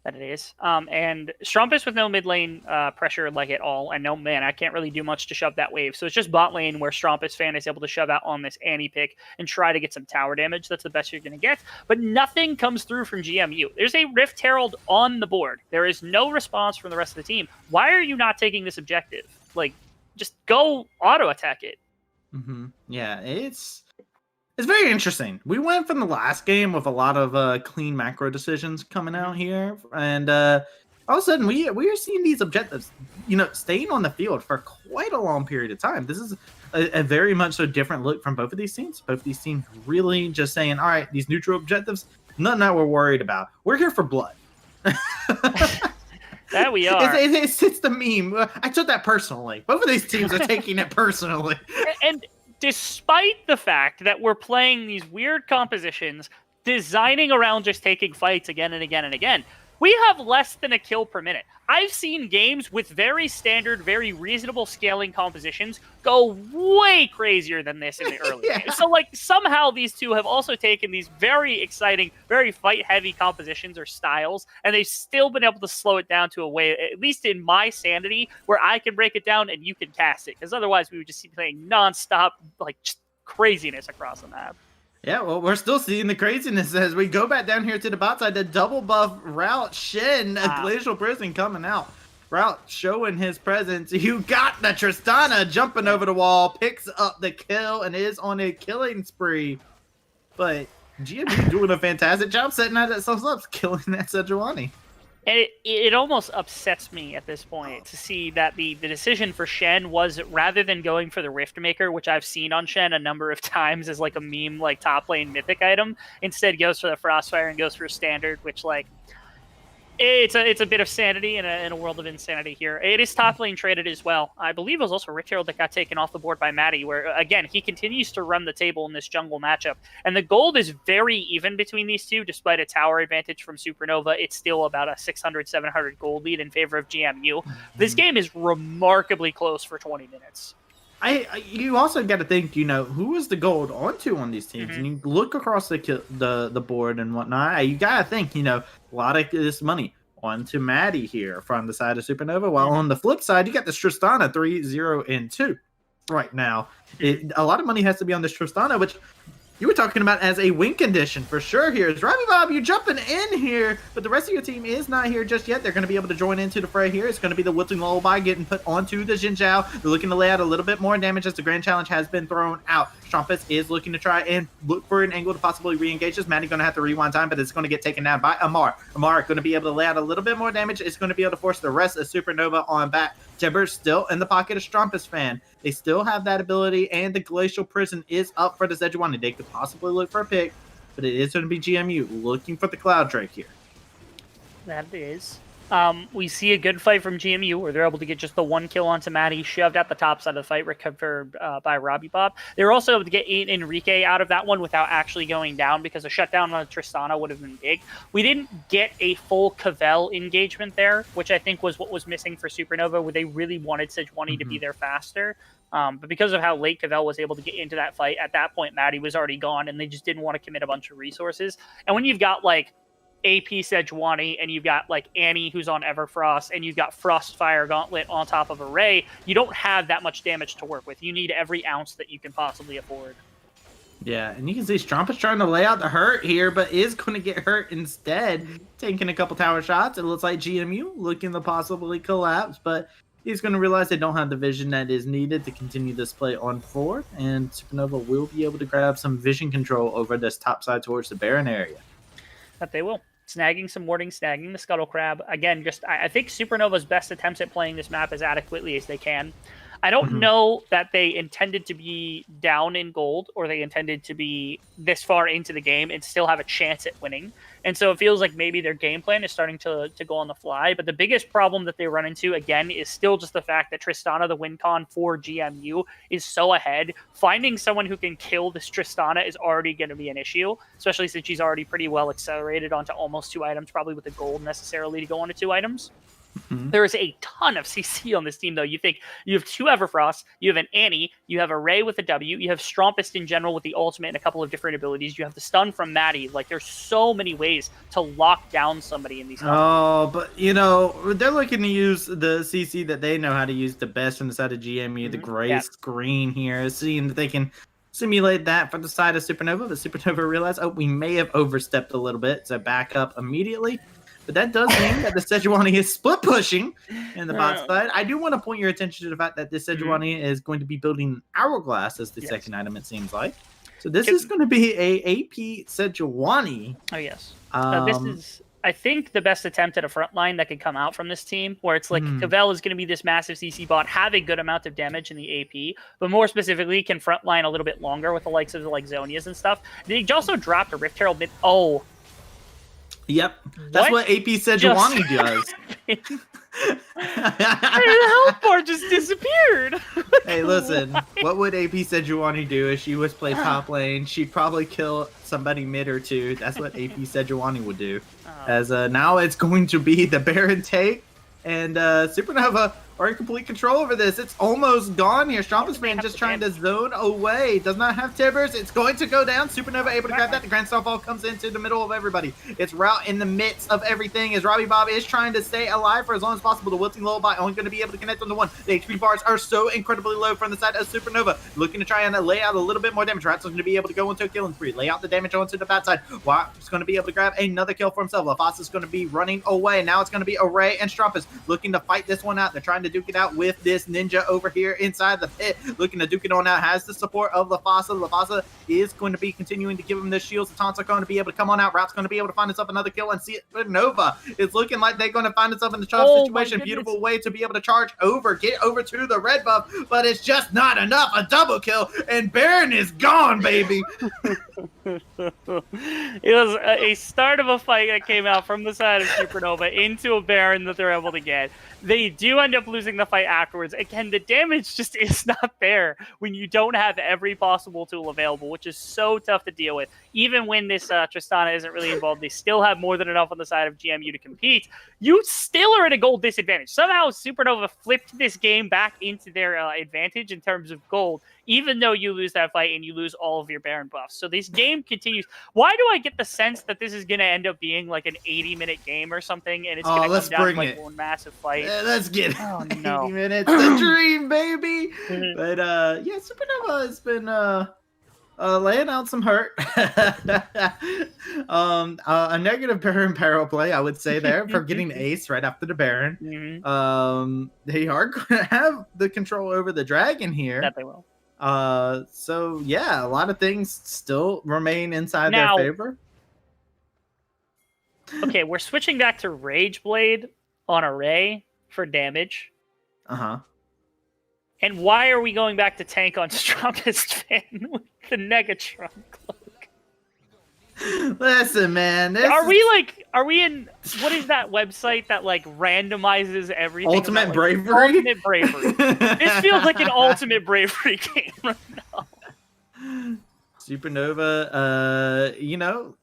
Speaker 5: That it is. And Strumpus with no mid lane pressure like at all. And no, man, I can't really do much to shove that wave. So it's just bot lane where Strumpus fan is able to shove out on this Annie pick and try to get some tower damage. That's the best you're going to get. But nothing comes through from GMU. There's a Rift Herald on the board. There is no response from the rest of the team. Why are you not taking this objective? Like, just go auto attack it.
Speaker 4: Yeah, it's very interesting. We went from the last game with a lot of clean macro decisions coming out here, and all of a sudden we are seeing these objectives, staying on the field for quite a long period of time. This is a very much so different look from both of these teams. Both of these teams really just saying, all right, these neutral objectives, nothing that we're worried about. We're here for blood.
Speaker 5: That we are.
Speaker 4: It's the meme. I took that personally. Both of these teams are taking it personally.
Speaker 5: And despite the fact that we're playing these weird compositions, designing around just taking fights again and again and again, we have less than a kill per minute. I've seen games with very standard, very reasonable scaling compositions go way crazier than this in the early games. So, somehow these two have also taken these very exciting, very fight-heavy compositions or styles, and they've still been able to slow it down to a way, at least in my sanity, where I can break it down and you can cast it. Because otherwise we would just be playing nonstop, just craziness across the map.
Speaker 4: Yeah, well, we're still seeing the craziness as we go back down here to the bot side. The double buff route, Shen, a Glacial Prison coming out. Route showing his presence. You got the Tristana jumping over the wall, picks up the kill, and is on a killing spree. But GMU doing a fantastic job setting that themselves up, killing that Sejuani.
Speaker 5: And it almost upsets me at this point to see that the decision for Shen was, rather than going for the Riftmaker, which I've seen on Shen a number of times as a meme top lane mythic item, instead goes for the Frostfire and goes for standard, which It's a bit of sanity in a world of insanity here. It is top lane traded as well. I believe it was also Rick Herald that got taken off the board by Matty, where, again, he continues to run the table in this jungle matchup. And the gold is very even between these two, despite a tower advantage from Supernova. It's still about a 600, 700 gold lead in favor of GMU. This game is remarkably close for 20 minutes.
Speaker 4: You also got to think, who is the gold onto on these teams, and you look across the board and whatnot. You got to think, a lot of this money onto Maddie here from the side of Supernova. While on the flip side, you got this Tristana 3-0-2 right now. A lot of money has to be on this Tristana, which you were talking about as a win condition for sure here. Is Robbie Bob, you're jumping in here, but the rest of your team is not here just yet. They're going to be able to join into the fray here. It's going to be the Wilting Lullaby getting put onto the Xin Zhao. They're looking to lay out a little bit more damage as the Grand Challenge has been thrown out. Strumpus is looking to try and look for an angle to possibly re-engage this. Maddie's going to have to rewind time, but it's going to get taken down by Amar. Amar going to be able to lay out a little bit more damage. It's going to be able to force the rest of Supernova on back. Jebber's still in the pocket of Strumpus fan. They still have that ability, and the Glacial Prison is up for the Sejuani. They could possibly look for a pick, but it is going to be GMU looking for the Cloud Drake here.
Speaker 5: That is. We see a good fight from GMU where they're able to get just the one kill onto Maddie, shoved at the top side of the fight, recovered by Robbie Bob. They were also able to get Enrique out of that one without actually going down, because a shutdown on Tristana would have been big. We didn't get a full Cavell engagement there, which I think was what was missing for Supernova, where they really wanted Sejuani to be there faster. But because of how late Cavell was able to get into that fight, at that point, Maddie was already gone, and they just didn't want to commit a bunch of resources. And when you've got, like, AP Sejuani, and you've got like Annie who's on Everfrost, and you've got Frostfire Gauntlet on top of Array, you don't have that much damage to work with. You need every ounce that you can possibly afford.
Speaker 4: Yeah, and you can see Strumpus trying to lay out the hurt here, but is going to get hurt instead, taking a couple tower shots. It looks like GMU looking to possibly collapse, but he's going to realize they don't have the vision that is needed to continue this play on forward, and Supernova will be able to grab some vision control over this top side towards the Baron area.
Speaker 5: That they will. Snagging some warding, snagging the Scuttle Crab. Again, I think Supernova's best attempts at playing this map as adequately as they can. I don't know that they intended to be down in gold, or they intended to be this far into the game and still have a chance at winning. And so it feels like maybe their game plan is starting to go on the fly. But the biggest problem that they run into, again, is still just the fact that Tristana, the win con for GMU, is so ahead. Finding someone who can kill this Tristana is already going to be an issue, especially since she's already pretty well accelerated onto almost 2 items, probably with the gold necessarily to go onto 2 items. There is a ton of CC on this team, though. You think you have 2 Everfrost, you have an Annie, you have a Ray with a W, you have Strumpus in general with the ultimate and a couple of different abilities, you have the stun from Maddie. Like, there's so many ways to lock down somebody in these games.
Speaker 4: Oh, but, they're looking to use the CC that they know how to use the best from the side of GMU, the gray screen here, seeing that they can simulate that for the side of Supernova, but Supernova realized, we may have overstepped a little bit, so back up immediately. But that does mean that the Sejuani is split pushing in the bot side. I do want to point your attention to the fact that this Sejuani is going to be building Hourglass as the second item, it seems like. So this is going to be a AP Sejuani.
Speaker 5: Oh, yes. This is, I think, the best attempt at a front line that could come out from this team, where it's like Cavell is going to be this massive CC bot, have a good amount of damage in the AP, but more specifically can front line a little bit longer with the likes of like Zonias and stuff. They also dropped a Rift Herald mid. Oh,
Speaker 4: yep, that's what AP Sejuani does.
Speaker 5: The health bar just disappeared.
Speaker 4: Hey, listen, what would AP Sejuani do if she was play top lane? She'd probably kill somebody mid or 2. That's what AP Sejuani would do. As now it's going to be the Baron take, and Supernova are in complete control over this. It's almost gone here. Strumpus man just trying to zone away. Does not have Tibbers. It's going to go down. Supernova able to grab that. The Grand Starfall comes into the middle of everybody. It's Route in the midst of everything as Robbie Bob is trying to stay alive for as long as possible. The Wilting Lullaby only going to be able to connect on the 1. The HP bars are so incredibly low from the side of Supernova. Looking to try and lay out a little bit more damage. Rat's going to be able to go into a killing spree. Lay out the damage onto the bad side. Watt's going to be able to grab another kill for himself. LaFosse is going to be running away. Now it's going to be Array and Strumpus looking to fight this one out. They're trying to duke it out with this ninja over here inside the pit, looking to duke it on out. Has the support of LaFosse. LaFosse is going to be continuing to give him the shields. The taunts are going to be able to come on out. Rout's going to be able to find himself another kill, and see it. Nova is looking like they're going to find themselves in the charge situation. Beautiful way to be able to charge over, get over to the red buff, but it's just not enough. A double kill, and Baron is gone, baby.
Speaker 5: It was a start of a fight that came out from the side of Supernova into a Baron that they're able to get. They do end up losing the fight afterwards. Again, the damage just is not there when you don't have every possible tool available, which is so tough to deal with. Even when this Tristana isn't really involved, they still have more than enough on the side of GMU to compete. You still are at a gold disadvantage. Somehow Supernova flipped this game back into their advantage in terms of gold, even though you lose that fight and you lose all of your Baron buffs. So this game continues. Why do I get the sense that this is going to end up being like an 80-minute game or something, and it's going to come down to like one massive fight?
Speaker 4: Let's get 80
Speaker 5: no.
Speaker 4: minutes. The dream, baby. But yeah, Supernova has been laying out some hurt. A negative Baron Peril play, I would say, there for getting the ace right after the Baron. They are going to have the control over the dragon here.
Speaker 5: That they will.
Speaker 4: So yeah, a lot of things still remain inside their favor.
Speaker 5: Okay, we're switching back to Rage Blade on Array for damage. And why are we going back to tank on Strongest Fan with the Negatron cloak?
Speaker 4: Listen, man.
Speaker 5: Are we in, what is that website that like randomizes everything?
Speaker 4: Ultimate Bravery?
Speaker 5: Ultimate Bravery. This feels like an Ultimate Bravery game right now.
Speaker 4: Supernova, you know,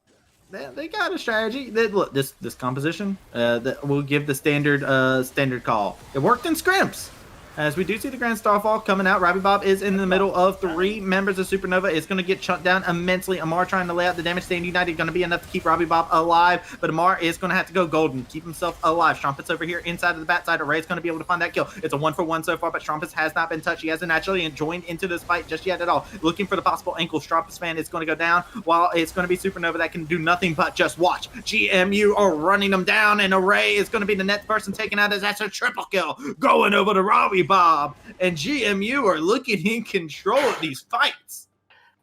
Speaker 4: they got a strategy. Look, this composition, that will give the standard call. It worked in scrimps. As we do see the Grand Starfall coming out, Robbie Bob is in the middle of 3 members of Supernova. It's going to get chunked down immensely. Amar trying to lay out the damage. Stand United going to be enough to keep Robbie Bob alive, but Amar is going to have to go golden, keep himself alive. Strumpet's over here inside of the bat side. Array's going to be able to find that kill. It's a 1-for-1 so far, but Strumpet has not been touched. He hasn't actually joined into this fight just yet at all. Looking for the possible ankle. Strumpet's fan is going to go down, while it's going to be Supernova that can do nothing but just watch. GMU are running them down, and Array is going to be the next person taken out as that's a triple kill. Going over to Robbie Bob, and GMU are looking in control of these fights.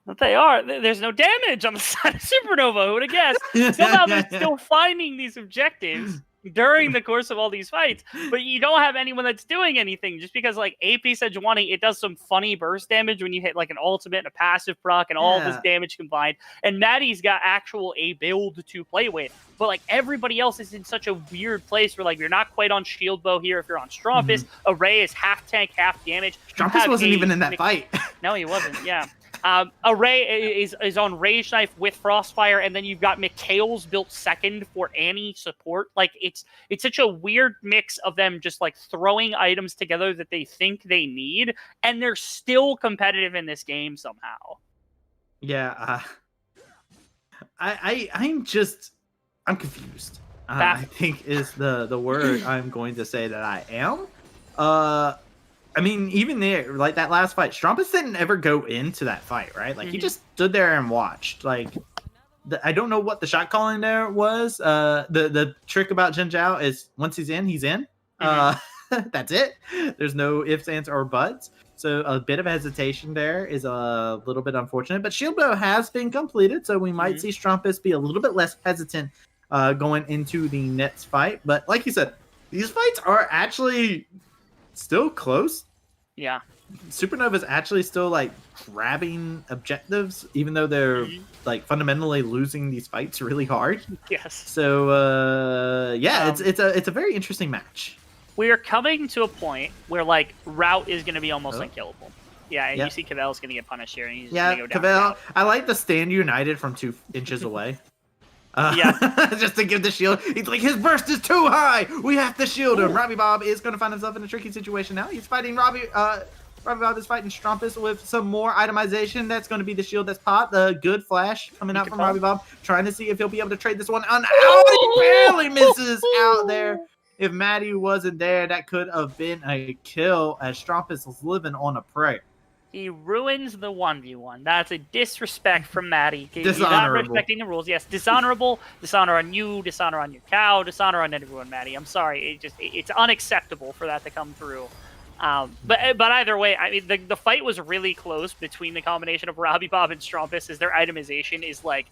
Speaker 5: But they are. There's no damage on the side of Supernova. Who would have guessed? Somehow they're still finding these objectives during the course of all these fights, but you don't have anyone that's doing anything. Just because like AP Sejuani, it does some funny burst damage when you hit like an ultimate and a passive proc and all this damage combined. And Maddie's got actual A build to play with. But like everybody else is in such a weird place where like you're not quite on shield bow here if you're on Strumpus. Array is half tank, half damage.
Speaker 4: Strumpus wasn't even in that fight.
Speaker 5: No, he wasn't. Yeah. Array is on Rage Knife with Frostfire, and then you've got Mikhail's built second for Annie support. Like it's such a weird mix of them just like throwing items together that they think they need, and they're still competitive in this game somehow.
Speaker 4: Yeah, I'm confused. I think is the word I'm going to say that I am. I mean, even there, like that last fight, Strumpus didn't ever go into that fight, right? Like he just stood there and watched. Like I don't know what the shot calling there was. The trick about Jin Zhao is once he's in, he's in. That's it. There's no ifs, ands, or buts. So a bit of hesitation there is a little bit unfortunate. But shield bow has been completed, so we might see Strumpus be a little bit less hesitant going into the next fight. But like you said, these fights are actually still close.
Speaker 5: Yeah.
Speaker 4: Supernova's actually still like grabbing objectives, even though they're like fundamentally losing these fights really hard.
Speaker 5: Yes.
Speaker 4: So yeah, it's a very interesting match.
Speaker 5: We are coming to a point where like Route is going to be almost unkillable. Yeah, and you see Cavell's going to get punished here, and he's going to go down.
Speaker 4: Cavell. I like the stand United from 2 inches away. Just to give the shield. He's like, his burst is too high. We have to shield him. Robbie Bob is going to find himself in a tricky situation now. He's fighting Robbie Bob is fighting Strumpus with some more itemization. That's going to be the shield that's popped. The good flash coming out from Robbie Bob, trying to see if he'll be able to trade this one on. Oh, he barely misses out there. If Maddie wasn't there, that could have been a kill as Strumpus was living on a prayer.
Speaker 5: He ruins the 1v1. That's a disrespect from Maddie. He's not
Speaker 4: Dishonorable.
Speaker 5: respecting the rules. Yes, dishonorable. Dishonor on you. Dishonor on your cow. Dishonor on everyone, Maddie. I'm sorry. It's unacceptable for that to come through. But either way, I mean, the fight was really close between the combination of Robbie Bob and Strumpus, as their itemization is like,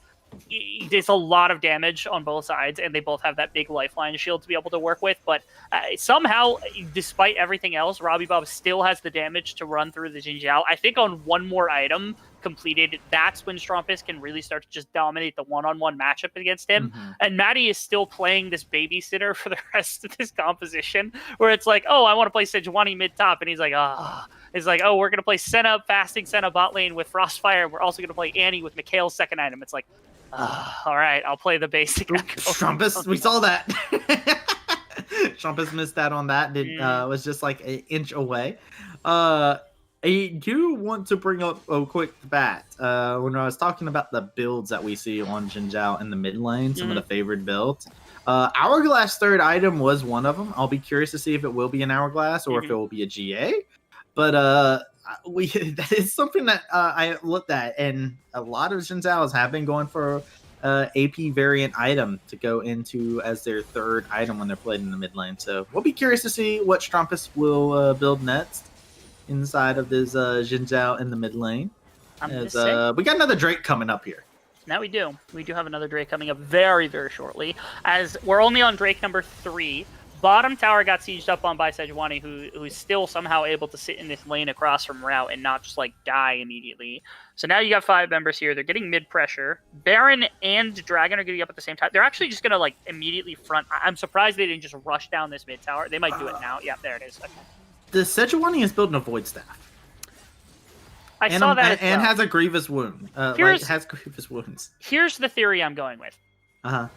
Speaker 5: there's a lot of damage on both sides, and they both have that big lifeline shield to be able to work with. But somehow, despite everything else, Robbie Bob still has the damage to run through the Jin Zhao. I think on one more item, completed, that's when Strumpus can really start to just dominate the one-on-one matchup against him. And Matty is still playing this babysitter for the rest of this composition, where it's like, oh, I want to play Sejuani mid-top, and he's like, it's like, oh, we're going to play Senna, fasting Senna bot lane with Frostfire, and we're also going to play Annie with Mikhail's second item. It's like, all right, I'll play the basic.
Speaker 4: Strumpus, we saw that. Strumpus missed out on that. It was just like an inch away. I do want to bring up a quick bat. When I was talking about the builds that we see on Xin Zhao in the mid lane, some of the favored builds. Hourglass third item was one of them. I'll be curious to see if it will be an Hourglass or if it will be a GA. But that is something that I looked at, and a lot of Xin Zhaos have been going for AP variant item to go into as their third item when they're played in the mid lane. So we'll be curious to see what Strumpus will build next inside of this Xin Zhao in the mid lane. As, we got another Drake coming up here.
Speaker 5: Now we do. We do have another Drake coming up very, very shortly. As we're only on Drake number 3. Bottom tower got sieged up on by Sejuani, who's still somehow able to sit in this lane across from Route and not just like die immediately. So now you got 5 members here. They're getting mid pressure. Baron and Dragon are getting up at the same time. They're actually just gonna like immediately front. I'm surprised they didn't just rush down this mid tower. They might do it now. Yeah, there it is. Okay.
Speaker 4: The Sejuani is building a Void Staff.
Speaker 5: I saw that
Speaker 4: and has a grievous wound. Has grievous wounds.
Speaker 5: Here's the theory I'm going with.
Speaker 4: Uh-huh.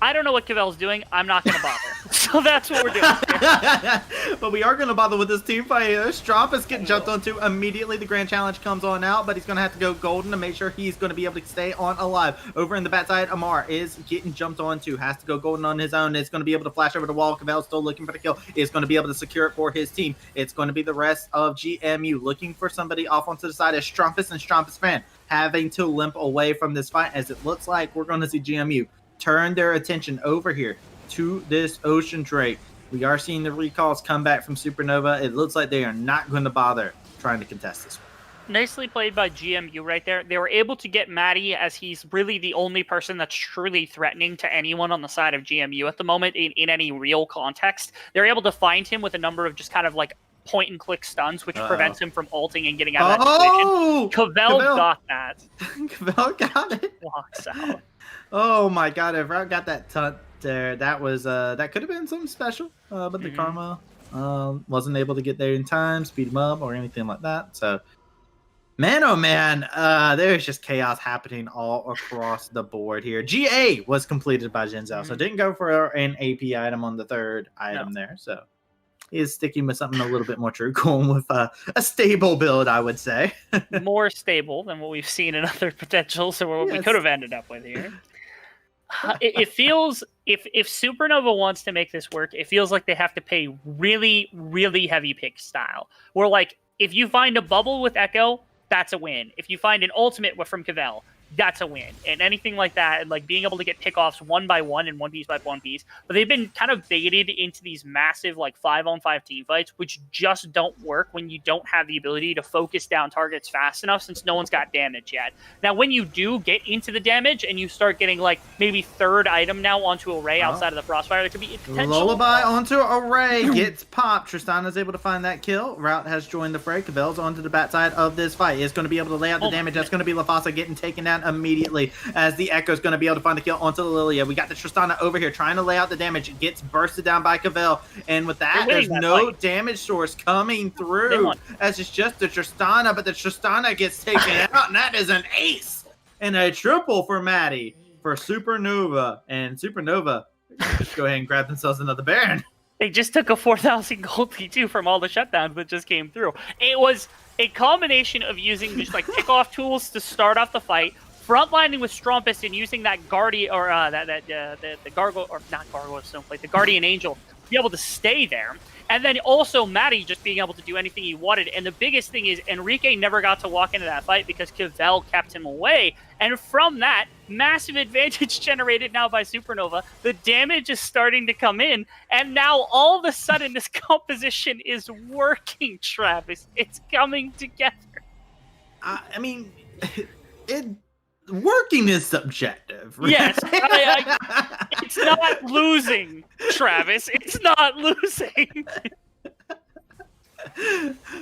Speaker 5: I don't know what Cavel's doing. I'm not going to bother. So that's what we're doing.
Speaker 4: But we are going to bother with this team fight here. Strumpus getting jumped onto immediately. The Grand Challenge comes on out, but he's going to have to go golden to make sure he's going to be able to stay on alive. Over in the backside, Amar is getting jumped onto. Has to go golden on his own. It's going to be able to flash over the wall. Cavel's still looking for the kill. Is going to be able to secure it for his team. It's going to be the rest of GMU looking for somebody off onto the side as Strumpus and Strumpus fan having to limp away from this fight, as it looks like we're going to see GMU turn their attention over here to this Ocean Drake. We are seeing the recalls come back from Supernova. It looks like they are not going to bother trying to contest this one.
Speaker 5: Nicely played by GMU right there. They were able to get Matty, as he's really the only person that's truly threatening to anyone on the side of GMU at the moment in any real context. They're able to find him with a number of just kind of like point and click stuns, which prevents him from ulting and getting out of that situation. Cavel got that.
Speaker 4: Cavel got it.
Speaker 5: Walks out.
Speaker 4: Oh my god, if I got that tunt there, that was that could have been something special. But the Karma wasn't able to get there in time, speed him up, or anything like that. So man, oh man, there's just chaos happening all across the board here. GA was completed by Xin Zhao, so didn't go for an AP item on the third item there. So he is sticking with something a little bit more true, going with a stable build, I would say.
Speaker 5: More stable than what we've seen in other potentials, or what we could have ended up with here. It feels, if Supernova wants to make this work, it feels like they have to pay really, really heavy pick style. Where, like, if you find a bubble with Echo, that's a win. If you find an ultimate from Cavel, that's a win. And anything like that, and like being able to get pickoffs one by one and one piece by one piece. But they've been kind of baited into these massive like 5-on-5 team fights, which just don't work when you don't have the ability to focus down targets fast enough, since no one's got damage yet. Now, when you do get into the damage and you start getting like maybe third item now onto Array outside of the Frostfire, there could be potential.
Speaker 4: Lullaby onto Array gets popped. Tristana's able to find that kill. Route has joined the fray. Cavel's onto the backside of this fight. Is going to be able to lay out the damage. That's going to be LaFasa getting taken down immediately, as the Echo's going to be able to find the kill onto the Lilia. We got the Tristana over here trying to lay out the damage. It gets bursted down by Cavel, and with that, there's no damage source coming through, as it's just the Tristana, but the Tristana gets taken out, and that is an ace and a triple for Matty for Supernova. And Supernova just go ahead and grab themselves another Baron.
Speaker 5: They just took a 4,000 gold T2 from all the shutdowns that just came through. It was a combination of using just like pick-off tools to start off the fight, frontlining with Strumpus and using that Guardian, or the Gargoyle, or not Gargoyle Snowflake, the Guardian Angel, to be able to stay there. And then also Matty just being able to do anything he wanted. And the biggest thing is Enrique never got to walk into that fight because Cavel kept him away. And from that, massive advantage generated now by Supernova. The damage is starting to come in. And now all of a sudden this composition is working, Travis. It's coming together.
Speaker 4: I mean, working is subjective. Right?
Speaker 5: Yes, it's not losing, Travis. It's not losing.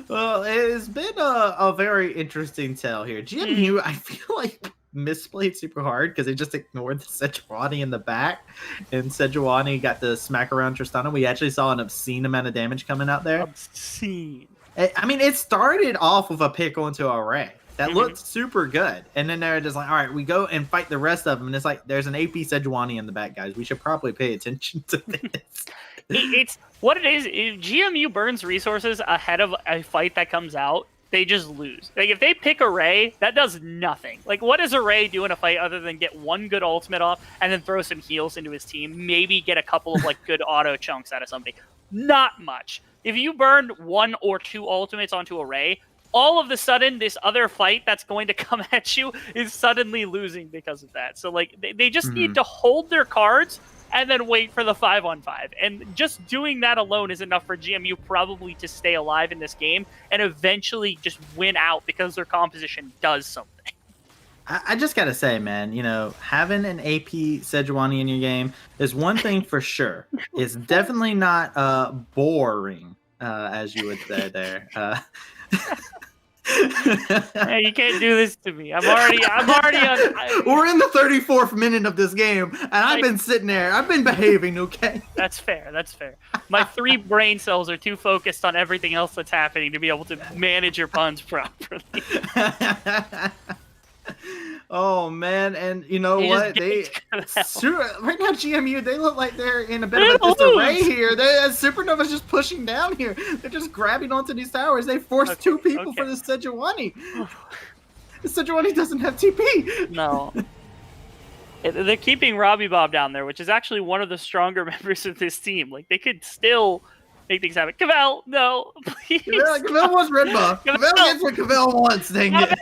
Speaker 4: Well, it's been a very interesting tale here. GMU, I feel like misplayed super hard because they just ignored the Sejuani in the back, and Sejuani got the smack around Tristana. We actually saw an obscene amount of damage coming out there.
Speaker 5: Obscene.
Speaker 4: I mean, it started off with a pick onto a Ray. That looked super good. And then they're just like, all right, we go and fight the rest of them. And it's like, there's an AP Sejuani in the back, guys. We should probably pay attention to this.
Speaker 5: It's what it is. If GMU burns resources ahead of a fight that comes out, they just lose. Like, if they pick Array, that does nothing. Like, what does Array do in a fight other than get one good ultimate off and then throw some heals into his team? Maybe get a couple of, like, good auto chunks out of somebody. Not much. If you burn 1 or 2 ultimates onto Array, all of a sudden, this other fight that's going to come at you is suddenly losing because of that. So, like, they just need to hold their cards and then wait for the 5-on-5. And just doing that alone is enough for GMU probably to stay alive in this game and eventually just win out because their composition does something.
Speaker 4: I just got to say, man, you know, having an AP Sejuani in your game is one thing for sure. It's definitely not boring, as you would say there.
Speaker 5: Hey, you can't do this to me. I'm already on.
Speaker 4: We're in the 34th minute of this game, and I've been sitting there. I've been behaving, okay?
Speaker 5: That's fair. That's fair. My 3 brain cells are too focused on everything else that's happening to be able to manage your puns properly.
Speaker 4: Oh man, and you know
Speaker 5: They
Speaker 4: what? Right now GMU, they look like they're in a bit of a disarray here. Supernova's just pushing down here. They're just grabbing onto these towers. They forced 2 people for this Sejuani. The Sejuani doesn't have TP.
Speaker 5: No. They're keeping Robbie Bob down there, which is actually one of the stronger members of this team. Like, they could still make things happen. Cavell, no, please.
Speaker 4: Cavell wants red buff. Cavell gets what Cavell wants, dang it.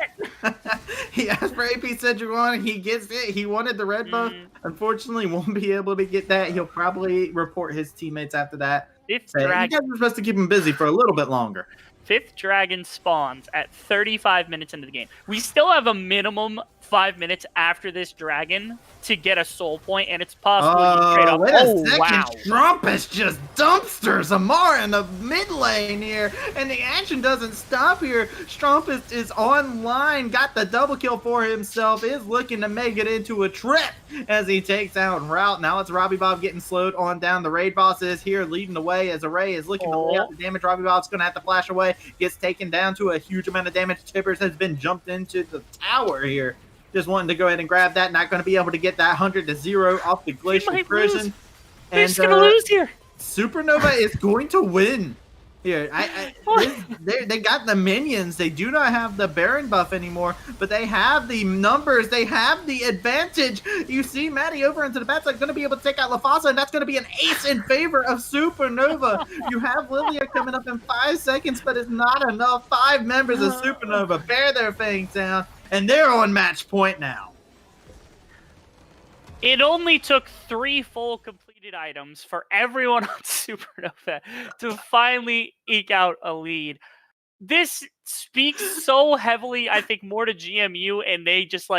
Speaker 4: He asked for AP Sejuani. He gets it. He wanted the red buff. Unfortunately, won't be able to get that. He'll probably report his teammates after that. You guys are supposed to keep him busy for a little bit longer.
Speaker 5: 5th dragon spawns at 35 minutes into the game. We still have a minimum 5 minutes after this dragon to get a soul point, and it's possible you trade up.
Speaker 4: Wait a second. Trumpus just dumpsters Amar in the mid lane here, and the action doesn't stop here. Strumpus is online, got the double kill for himself, is looking to make it into a trip as he takes out Route. Now it's Robbie Bob getting slowed on down. The raid boss is here leading the way as Array is looking to lay out the damage. Robbie Bob's going to have to flash away. Gets taken down to a huge amount of damage. Tibbers has been jumped into the tower here. Just wanting to go ahead and grab that. Not going to be able to get that 100-0 off the Glacial Prison.
Speaker 5: They're just going to lose here.
Speaker 4: Supernova is going to win here. They got the minions. They do not have the Baron buff anymore, but they have the numbers. They have the advantage. You see Maddie over into the backside going to be able to take out LaFasa, and that's going to be an ace in favor of Supernova. You have Lilia coming up in 5 seconds, but it's not enough. 5 members of Supernova bear their fangs down, and they're on match point now.
Speaker 5: It only took 3 full completed items for everyone on Supernova to finally eke out a lead. This speaks so heavily, I think, more to GMU, and they just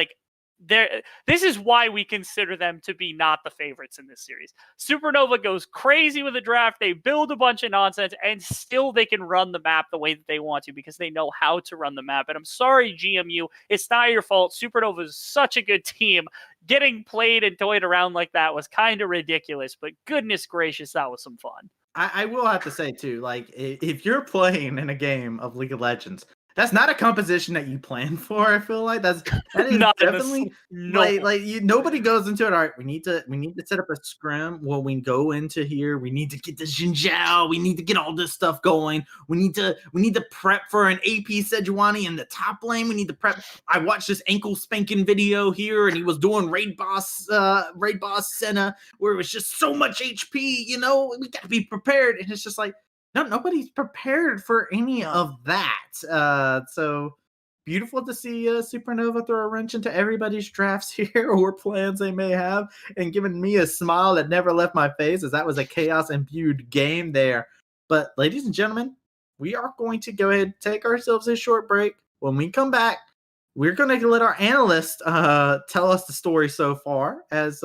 Speaker 5: this is why we consider them to be not the favorites in this series. Supernova goes crazy with the draft. They build a bunch of nonsense, and still they can run the map the way that they want to because they know how to run the map. And I'm sorry, GMU. It's not your fault. Supernova is such a good team. Getting played and toyed around like that was kind of ridiculous, but goodness gracious, that was some fun.
Speaker 4: I will have to say, too, like, if you're playing in a game of League of Legends, that's not a composition that you plan for. I feel like that is
Speaker 5: Not
Speaker 4: definitely nobody goes into it. All right, we need to set up a scrim. Well, we go into here. We need to get the Xinjiao. We need to get all this stuff going. We need to prep for an AP Sejuani in the top lane. We need to prep. I watched this ankle spanking video here, and he was doing raid boss Senna, where it was just so much HP. You know, we got to be prepared, and it's just like. No, nobody's prepared for any of that. So beautiful to see Supernova throw a wrench into everybody's drafts here or plans they may have, and giving me a smile that never left my face as that was a chaos-imbued game there. But ladies and gentlemen, we are going to go ahead and take ourselves a short break. When we come back, we're going to let our analyst tell us the story so far as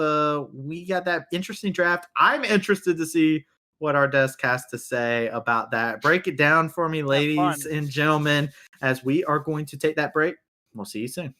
Speaker 4: we got that interesting draft. I'm interested to see what our desk has to say about that. Break it down for me, ladies
Speaker 5: fun.
Speaker 4: and gentlemen, as we are going to take that break. We'll see you soon.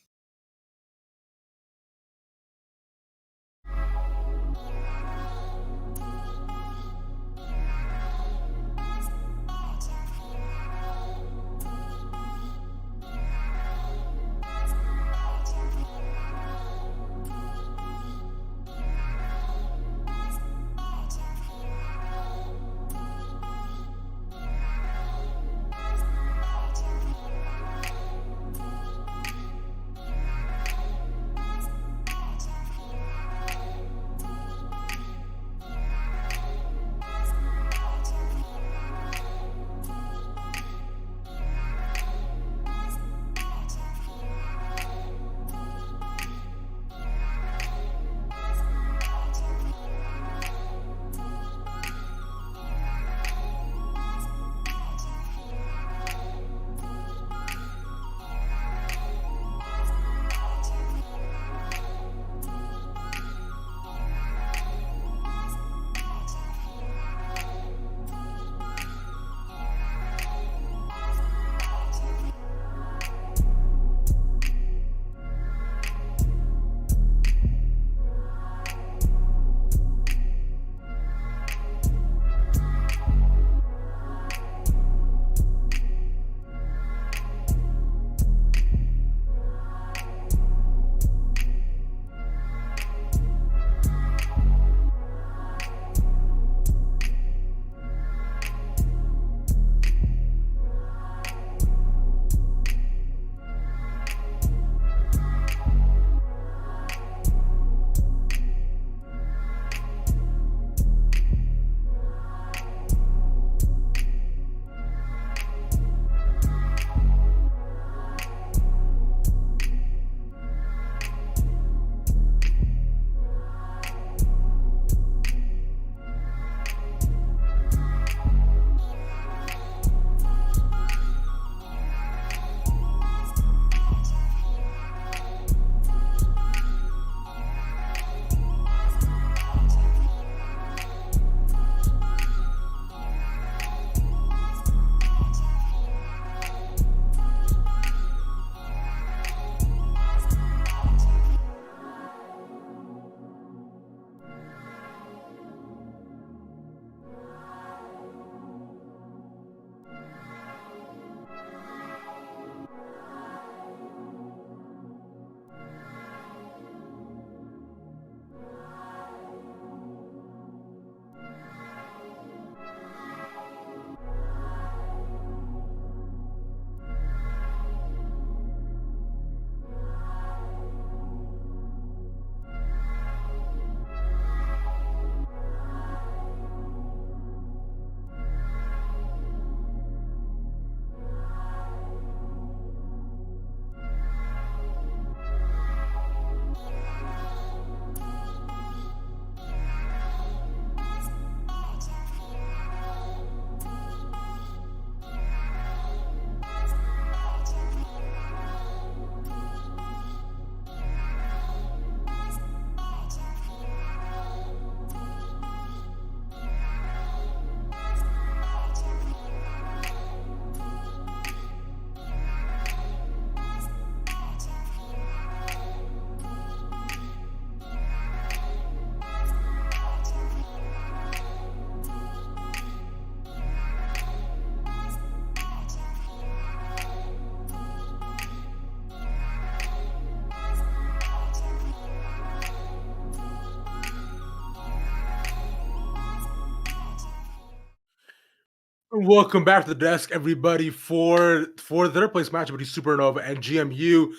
Speaker 1: Welcome back to the desk, everybody, for the third place matchup between Supernova and GMU.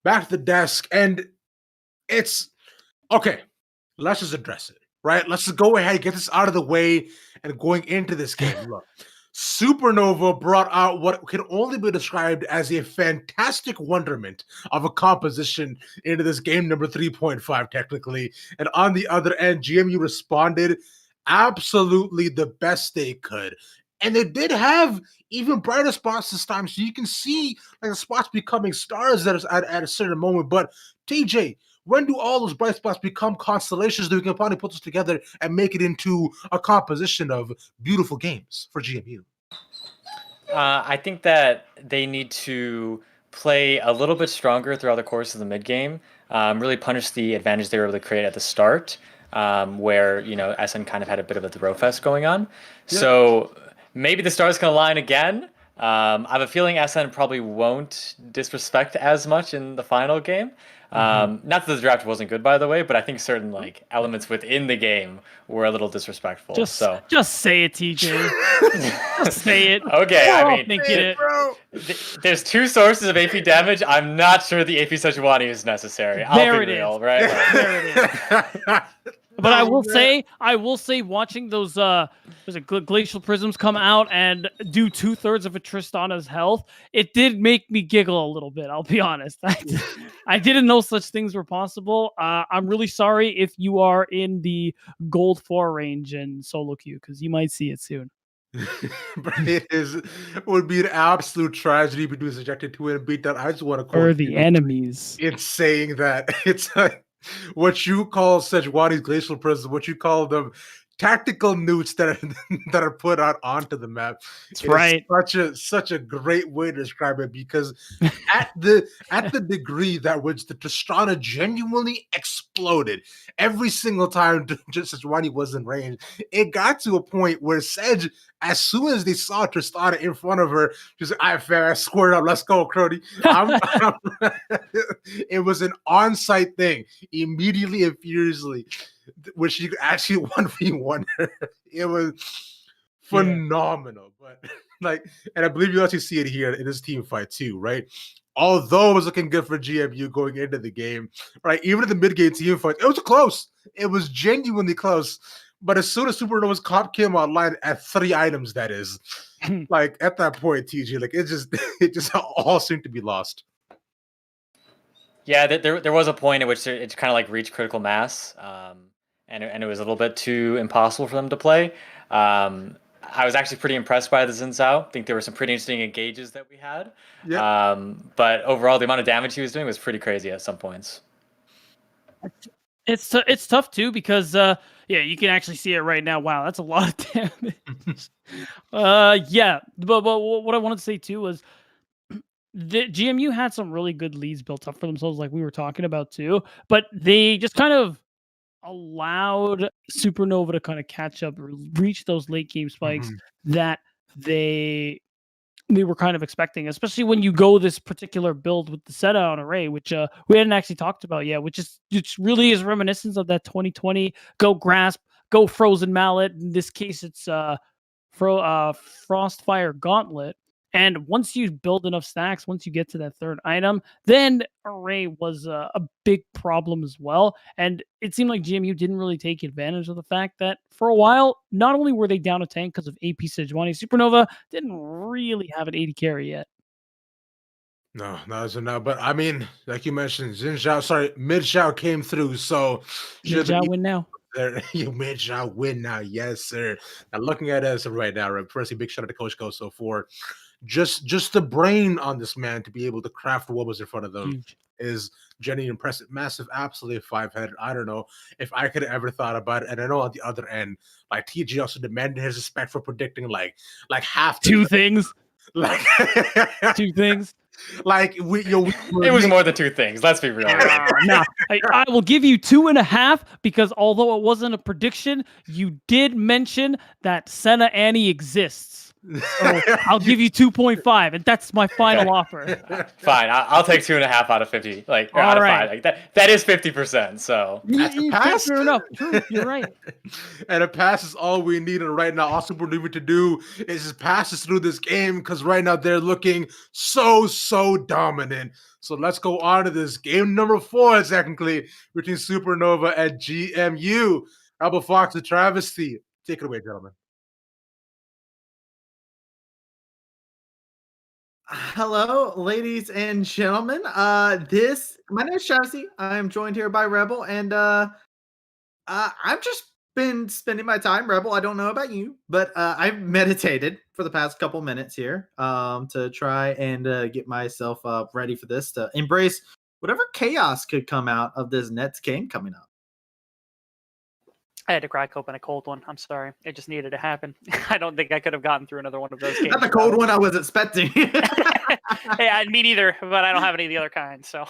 Speaker 1: Back to the desk, and it's okay. Let's just address it, right? Let's just go ahead, get this out of the way, and going into this game. Look, Supernova brought out what can only be described as a fantastic wonderment of a composition into this game number 3.5, technically. And on the other end, GMU responded absolutely the best they could. And they did have even brighter spots this time, so you can see like the spots becoming stars at a certain moment. But TJ, when do all those bright spots become constellations that we can finally put this together and make it into a composition of beautiful games for GMU?
Speaker 3: I think that they need to play a little bit stronger throughout the course of the mid game. Really punish the advantage they were able to create at the start, where SN kind of had a bit of a throw fest going on.
Speaker 1: Yeah.
Speaker 3: So maybe the stars can align again. I have a feeling SN probably won't disrespect as much in the final game. Not that the draft wasn't good, by the way, but I think certain elements within the game were a little disrespectful.
Speaker 2: Just say it, TJ. Just say it.
Speaker 3: Okay,
Speaker 2: We're
Speaker 3: I
Speaker 2: all
Speaker 3: mean,
Speaker 2: thinking it.
Speaker 3: there's two sources of AP damage. I'm not sure the AP Sejuani is necessary.
Speaker 2: There
Speaker 3: I'll
Speaker 2: it
Speaker 3: be
Speaker 2: is.
Speaker 3: real, right?
Speaker 2: There it is. But I will say, watching those glacial prisms come out and do 2/3 of a Tristana's health, it did make me giggle a little bit. I'll be honest. I didn't know such things were possible. I'm really sorry if you are in the gold 4 range in solo queue, because you might see it soon.
Speaker 1: But it would be an absolute tragedy if he was ejected to it and beat that. I just want to call
Speaker 2: Or the enemies.
Speaker 1: It's saying that it's what you call Sejuani's glacial prism, what you call them tactical newts that are put out onto the map.
Speaker 2: That's right.
Speaker 1: Such a great way to describe it, because at the degree that which the Tristana genuinely exploded every single time just Sejuani was in range, it got to a point where Sedge, as soon as they saw Tristana in front of her, she's like, I squared up, let's go, Crody. It was an on-site thing, immediately and furiously, which you could actually 1v1 her. It was phenomenal. But and I believe you actually see it here in this team fight too, right? Although it was looking good for GMU going into the game, right? Even in the mid-game team fight, it was close. It was genuinely close. But as soon as Supernova's comp came online at 3 items, that is, at that point, TG, it just all seemed to be lost.
Speaker 3: Yeah, there was a point at which it kind of reached critical mass, and it was a little bit too impossible for them to play. I was actually pretty impressed by the Xin Zhao. I think there were some pretty interesting engages that we had.
Speaker 1: Yeah.
Speaker 3: But overall, the amount of damage he was doing was pretty crazy at some points.
Speaker 2: It's tough too, because you can actually see it right now. Wow, that's a lot of damage. But what I wanted to say too was the GMU had some really good leads built up for themselves, like we were talking about too, but they just kind of allowed Supernova to kind of catch up, reach those late game spikes that they were kind of expecting, especially when you go this particular build with the Seta on Array, which we hadn't actually talked about yet, which really is reminiscent of that 2020 go Grasp, go Frozen Mallet. In this case, it's Frostfire Gauntlet. And once you build enough stacks, once you get to that 3rd item, then Array was a big problem as well. And it seemed like GMU didn't really take advantage of the fact that for a while, not only were they down a tank because of AP Sejuani, Supernova didn't really have an 80 carry yet.
Speaker 1: No. But I mean, like you mentioned, Mid Zhao came through. So
Speaker 2: Mid Zhao win now.
Speaker 1: Mid Zhao win now, yes, sir. Now looking at us right now, right? Firstly, big shout out to Coach Koso for just the brain on this man to be able to craft what was in front of them. Is genuinely impressive. Massive, absolutely 5-headed. I don't know if I could have ever thought about it. And I know on the other end, TG also demanded his respect for predicting like half
Speaker 2: two things.
Speaker 1: Two things.
Speaker 3: It was more than 2 things. Let's be real.
Speaker 2: No, I will give you 2.5, because although it wasn't a prediction, you did mention that Senna Annie exists. So I'll give you 2.5, and that's my final offer.
Speaker 3: Fine, I'll take 2.5 out of 50. Out of 5. That is 50%. So
Speaker 1: that's a pass.
Speaker 2: Fair enough. True, you're right.
Speaker 1: And a pass is all we need. And right now, all Supernova to do is just pass us through this game, because right now they're looking so dominant. So let's go on to this game number 4, technically, between Supernova and GMU. Rebel Fox, the travesty. Take it away, gentlemen.
Speaker 4: Hello, ladies and gentlemen. My name is Travesty. I am joined here by Rebel, and I've just been spending my time, Rebel. I don't know about you, but I've meditated for the past couple minutes here to try and get myself ready for this, to embrace whatever chaos could come out of this Nets game coming up.
Speaker 5: I had to crack open a cold one. I'm sorry. It just needed to happen. I don't think I could have gotten through another one of those games.
Speaker 4: Not the cold one I was expecting.
Speaker 5: Hey, me neither, but I don't have any of the other kinds. So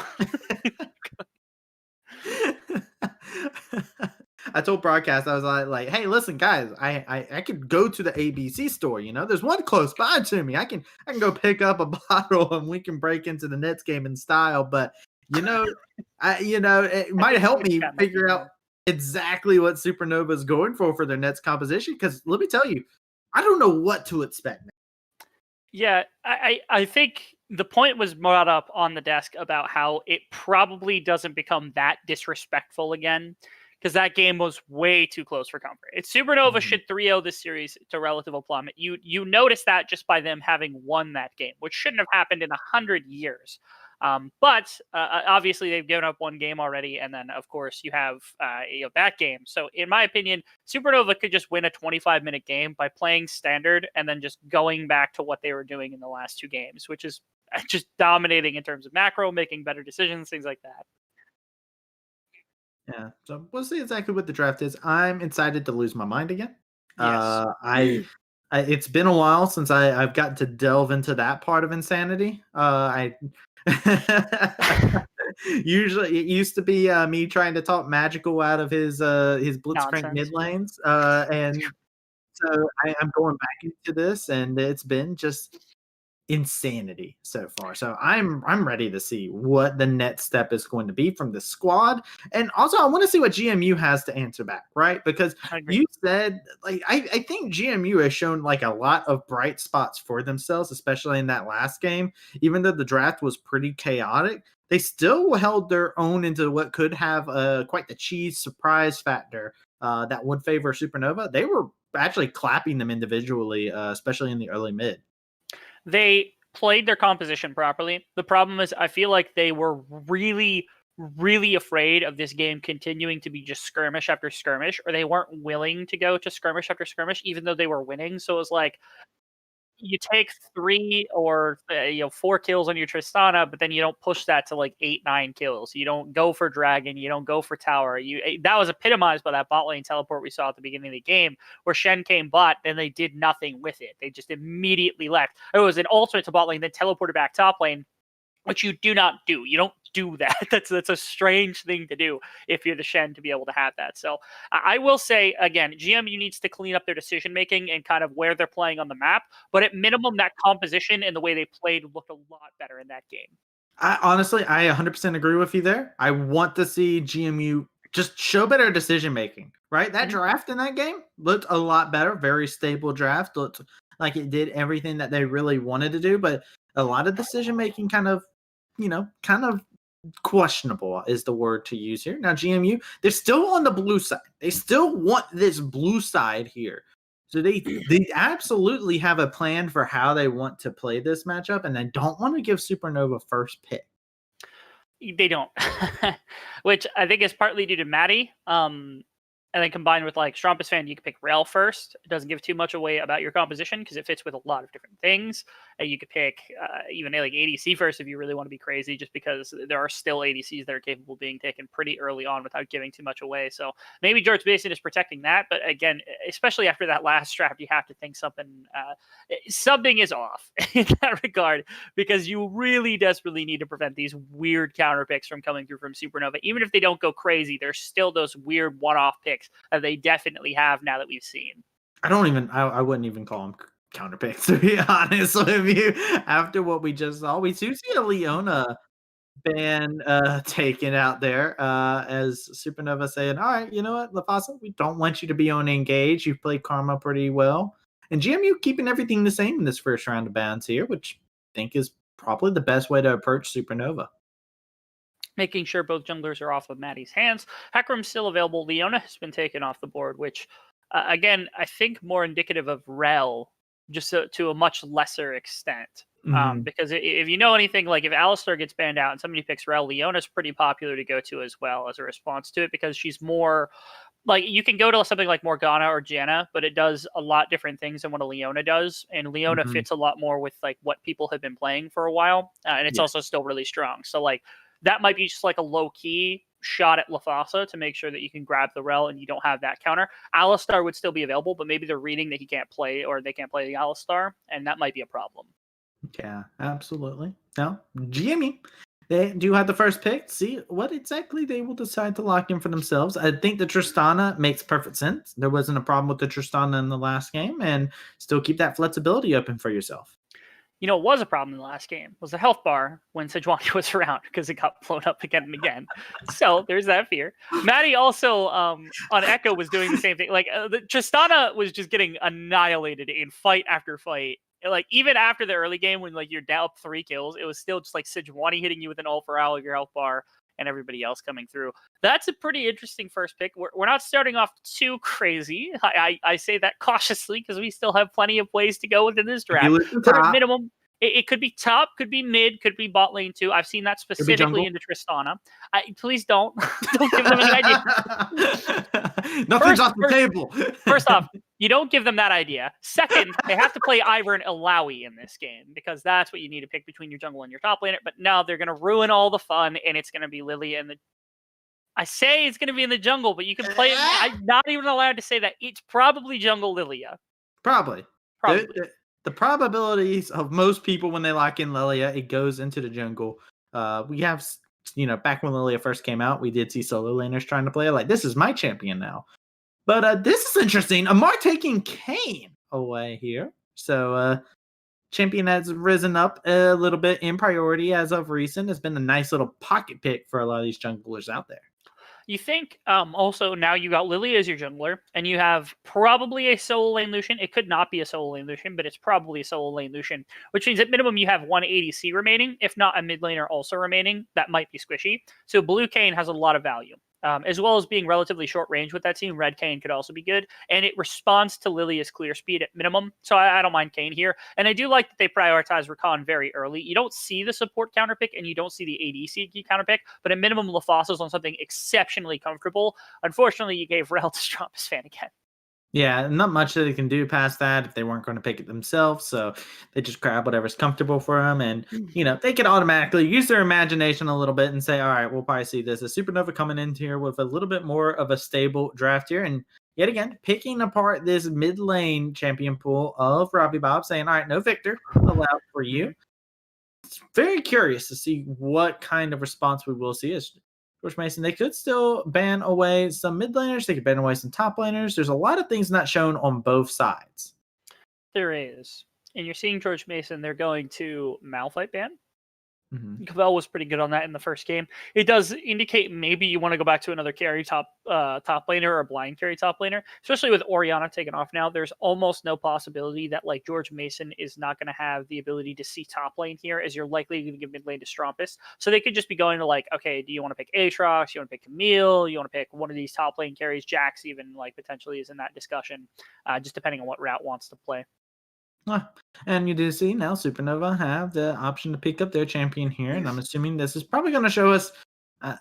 Speaker 4: I told broadcast, I was like, hey, listen, guys, I could go to the ABC store. You know, there's one close by to me. I can go pick up a bottle and we can break into the Nets game in style. But it might help me figure out exactly what Supernova is going for their Nets composition. Because let me tell you, I don't know what to expect.
Speaker 5: Yeah, I think the point was brought up on the desk about how it probably doesn't become that disrespectful again, because that game was way too close for comfort. Supernova should 3-0 this series to relative plummet. You notice that just by them having won that game, which shouldn't have happened in 100 years. But obviously they've given up one game already, and then of course you have that game. So in my opinion, Supernova could just win a 25-minute game by playing standard and then just going back to what they were doing in the last two games, which is just dominating in terms of macro, making better decisions, things like that.
Speaker 4: Yeah, so we'll see exactly what the draft is. I'm excited to lose my mind again.
Speaker 5: Yes.
Speaker 4: It's been a while since I've gotten to delve into that part of insanity. Usually it used to be me trying to talk magical out of his blitzcrank mid lanes, and so I'm going back into this, and it's been just insanity so far. So I'm ready to see what the next step is going to be from the squad, and also I want to see what GMU has to answer back, right? Because you said, like, I think GMU has shown like a lot of bright spots for themselves, especially in that last game. Even though the draft was pretty chaotic, they still held their own into what could have quite the cheese surprise factor that would favor Supernova. They were actually clapping them individually, especially in the early mid.
Speaker 5: They played their composition properly. The problem is I feel like they were really, really afraid of this game continuing to be just skirmish after skirmish, or they weren't willing to go to skirmish after skirmish, even though they were winning. So it was like, you take 3 or 4 kills on your Tristana, but then you don't push that to like 8-9 kills. You don't go for Dragon. You don't go for Tower. That was epitomized by that bot lane teleport we saw at the beginning of the game, where Shen came bot and they did nothing with it. They just immediately left. It was an ultimate to bot lane, then teleported back top lane, which you do not do. You don't do that. That's a strange thing to do if you're the Shen to be able to have that. So I will say, again, GMU needs to clean up their decision making and kind of where they're playing on the map. But at minimum, that composition and the way they played looked a lot better in that game.
Speaker 4: Honestly, I 100% agree with you there. I want to see GMU just show better decision making, right? That draft in that game looked a lot better. Very stable draft. Looked like it did everything that they really wanted to do, but a lot of decision making kind of questionable is the word to use here. Now, GMU, they're still on the blue side. They still want this blue side here. So they absolutely have a plan for how they want to play this matchup, and they don't want to give Supernova first pick.
Speaker 5: They don't, which I think is partly due to Maddie. And then combined with like Strumpus fan, you can pick Rel first. It doesn't give too much away about your composition because it fits with a lot of different things. You could pick even like ADC first if you really want to be crazy, just because there are still ADCs that are capable of being taken pretty early on without giving too much away. So maybe George Basin is protecting that. But again, especially after that last draft, you have to think something is off in that regard, because you really desperately need to prevent these weird counter picks from coming through from Supernova. Even if they don't go crazy, there's still those weird one-off picks that they definitely have now that we've seen.
Speaker 4: I wouldn't even call them counter picks, to be honest with you. After what we just saw, we do see a Leona ban taken out there as Supernova saying, all right, you know what, LaFasa, we don't want you to be on engage. You've played Karma pretty well. And GMU keeping everything the same in this first round of bans here, which I think is probably the best way to approach Supernova.
Speaker 5: Making sure both junglers are off of Maddie's hands. Hecarim's still available. Leona has been taken off the board, which, again, I think more indicative of Rel, just to a much lesser extent. Because if you know anything, like if Alistar gets banned out and somebody picks Rel, Leona's pretty popular to go to as well as a response to it, because she's more... Like, you can go to something like Morgana or Janna, but it does a lot different things than what a Leona does. And Leona fits a lot more with, like, what people have been playing for a while. And it's also still really strong. So, like, that might be just like a low-key shot at Lafasa to make sure that you can grab the Rel and you don't have that counter. Alistar would still be available, but maybe they're reading that he can't play or they can't play the Alistar, and that might be a problem.
Speaker 4: Yeah, absolutely. Now, Jimmy, they do have the first pick. See what exactly they will decide to lock in for themselves. I think the Tristana makes perfect sense. There wasn't a problem with the Tristana in the last game, and still keep that flexibility open for yourself.
Speaker 5: You know, it was a problem in the last game, was the health bar when Sejuani was around because it got blown up again and again. So there's that fear. Maddie also on Echo was doing the same thing. Like the Tristana was just getting annihilated in fight after fight. Like even after the early game when like you're down 3 kills, it was still just like Sejuani hitting you with an ult for hour of your health bar and everybody else coming through. That's a pretty interesting first pick. We're not starting off too crazy. I say that cautiously because we still have plenty of ways to go within this draft. But at minimum, it could be top, could be mid, could be bot lane too. I've seen that specifically into Tristana. Please don't give them an idea.
Speaker 4: Nothing's off the table.
Speaker 5: First off, you don't give them that idea. Second, they have to play Ivern and Illaoi in this game because that's what you need to pick between your jungle and your top laner. But no, they're going to ruin all the fun, and it's going to be Lilia and the. I say it's going to be in the jungle, but you can play it. I'm not even allowed to say that. It's probably jungle Lilia.
Speaker 4: Probably. The probabilities of most people when they lock in Lilia, it goes into the jungle. We have, back when Lilia first came out, we did see solo laners trying to play it. Like, this is my champion now. But this is interesting. Amar taking Kayn away here. So champion has risen up a little bit in priority as of recent. It's been a nice little pocket pick for a lot of these junglers out there.
Speaker 5: You think also now you got Lilia as your jungler, and you have probably a solo lane Lucian. It could not be a solo lane Lucian, but it's probably a solo lane Lucian, which means at minimum you have one ADC remaining, if not a mid laner also remaining. That might be squishy. So Blue Kayn has a lot of value. As well as being relatively short range with that team, Red Kayn could also be good. And it responds to Lilia's clear speed at minimum. So I don't mind Kayn here. And I do like that they prioritize Rakan very early. You don't see the support counter pick and you don't see the ADC counter pick, but at minimum, Lafasa's on something exceptionally comfortable. Unfortunately, you gave Rel to Strumpus fan again.
Speaker 4: Yeah, not much that they can do past that if they weren't going to pick it themselves. So they just grab whatever's comfortable for them. And, they can automatically use their imagination a little bit and say, all right, we'll probably see this. A Supernova coming in here with a little bit more of a stable draft here. And yet again, picking apart this mid lane champion pool of Robbie Bob, saying, all right, no Victor allowed for you. It's very curious to see what kind of response we will see as George Mason. They could still ban away some mid laners. They could ban away some top laners. There's a lot of things not shown on both sides.
Speaker 5: There is. And you're seeing George Mason, they're going to Malphite ban.
Speaker 4: Mm-hmm.
Speaker 5: Cavell was pretty good on that in the first game. It does indicate maybe you want to go back to another carry top laner or a blind carry top laner, especially with Orianna taken off now. There's almost no possibility that like George Mason is not going to have the ability to see top lane here, as you're likely going to give mid lane to Strumpus. So they could just be going to like, okay, do you want to pick Aatrox? You want to pick Camille? You want to pick one of these top lane carries? Jax even like potentially is in that discussion, just depending on what route wants to play.
Speaker 4: And you do see now Supernova have the option to pick up their champion here, and I'm assuming this is probably going to show us,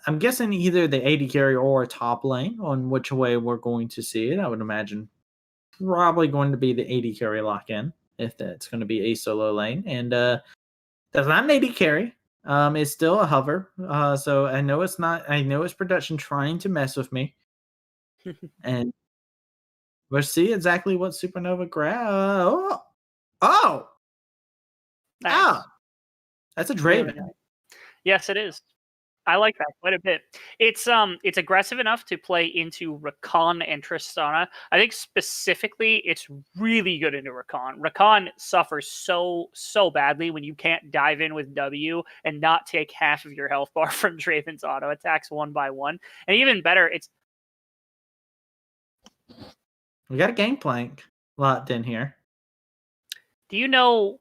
Speaker 4: I'm guessing either the AD carry or a top lane on which way we're going to see it. I would imagine probably going to be the AD carry lock-in if that's going to be a solo lane, and that's not an AD carry. It's still a hover, so I know it's not. I know it's production trying to mess with me, and we'll see exactly what Supernova grab. Oh,
Speaker 5: Nice.
Speaker 4: That's a Draven.
Speaker 5: Yes, it is. I like that quite a bit. It's aggressive enough to play into Rakan and Tristana. I think specifically it's really good into Rakan. Rakan suffers so badly when you can't dive in with W and not take half of your health bar from Draven's auto attacks one by one. And even better,
Speaker 4: We got a Gangplank locked in here.
Speaker 5: Do you know?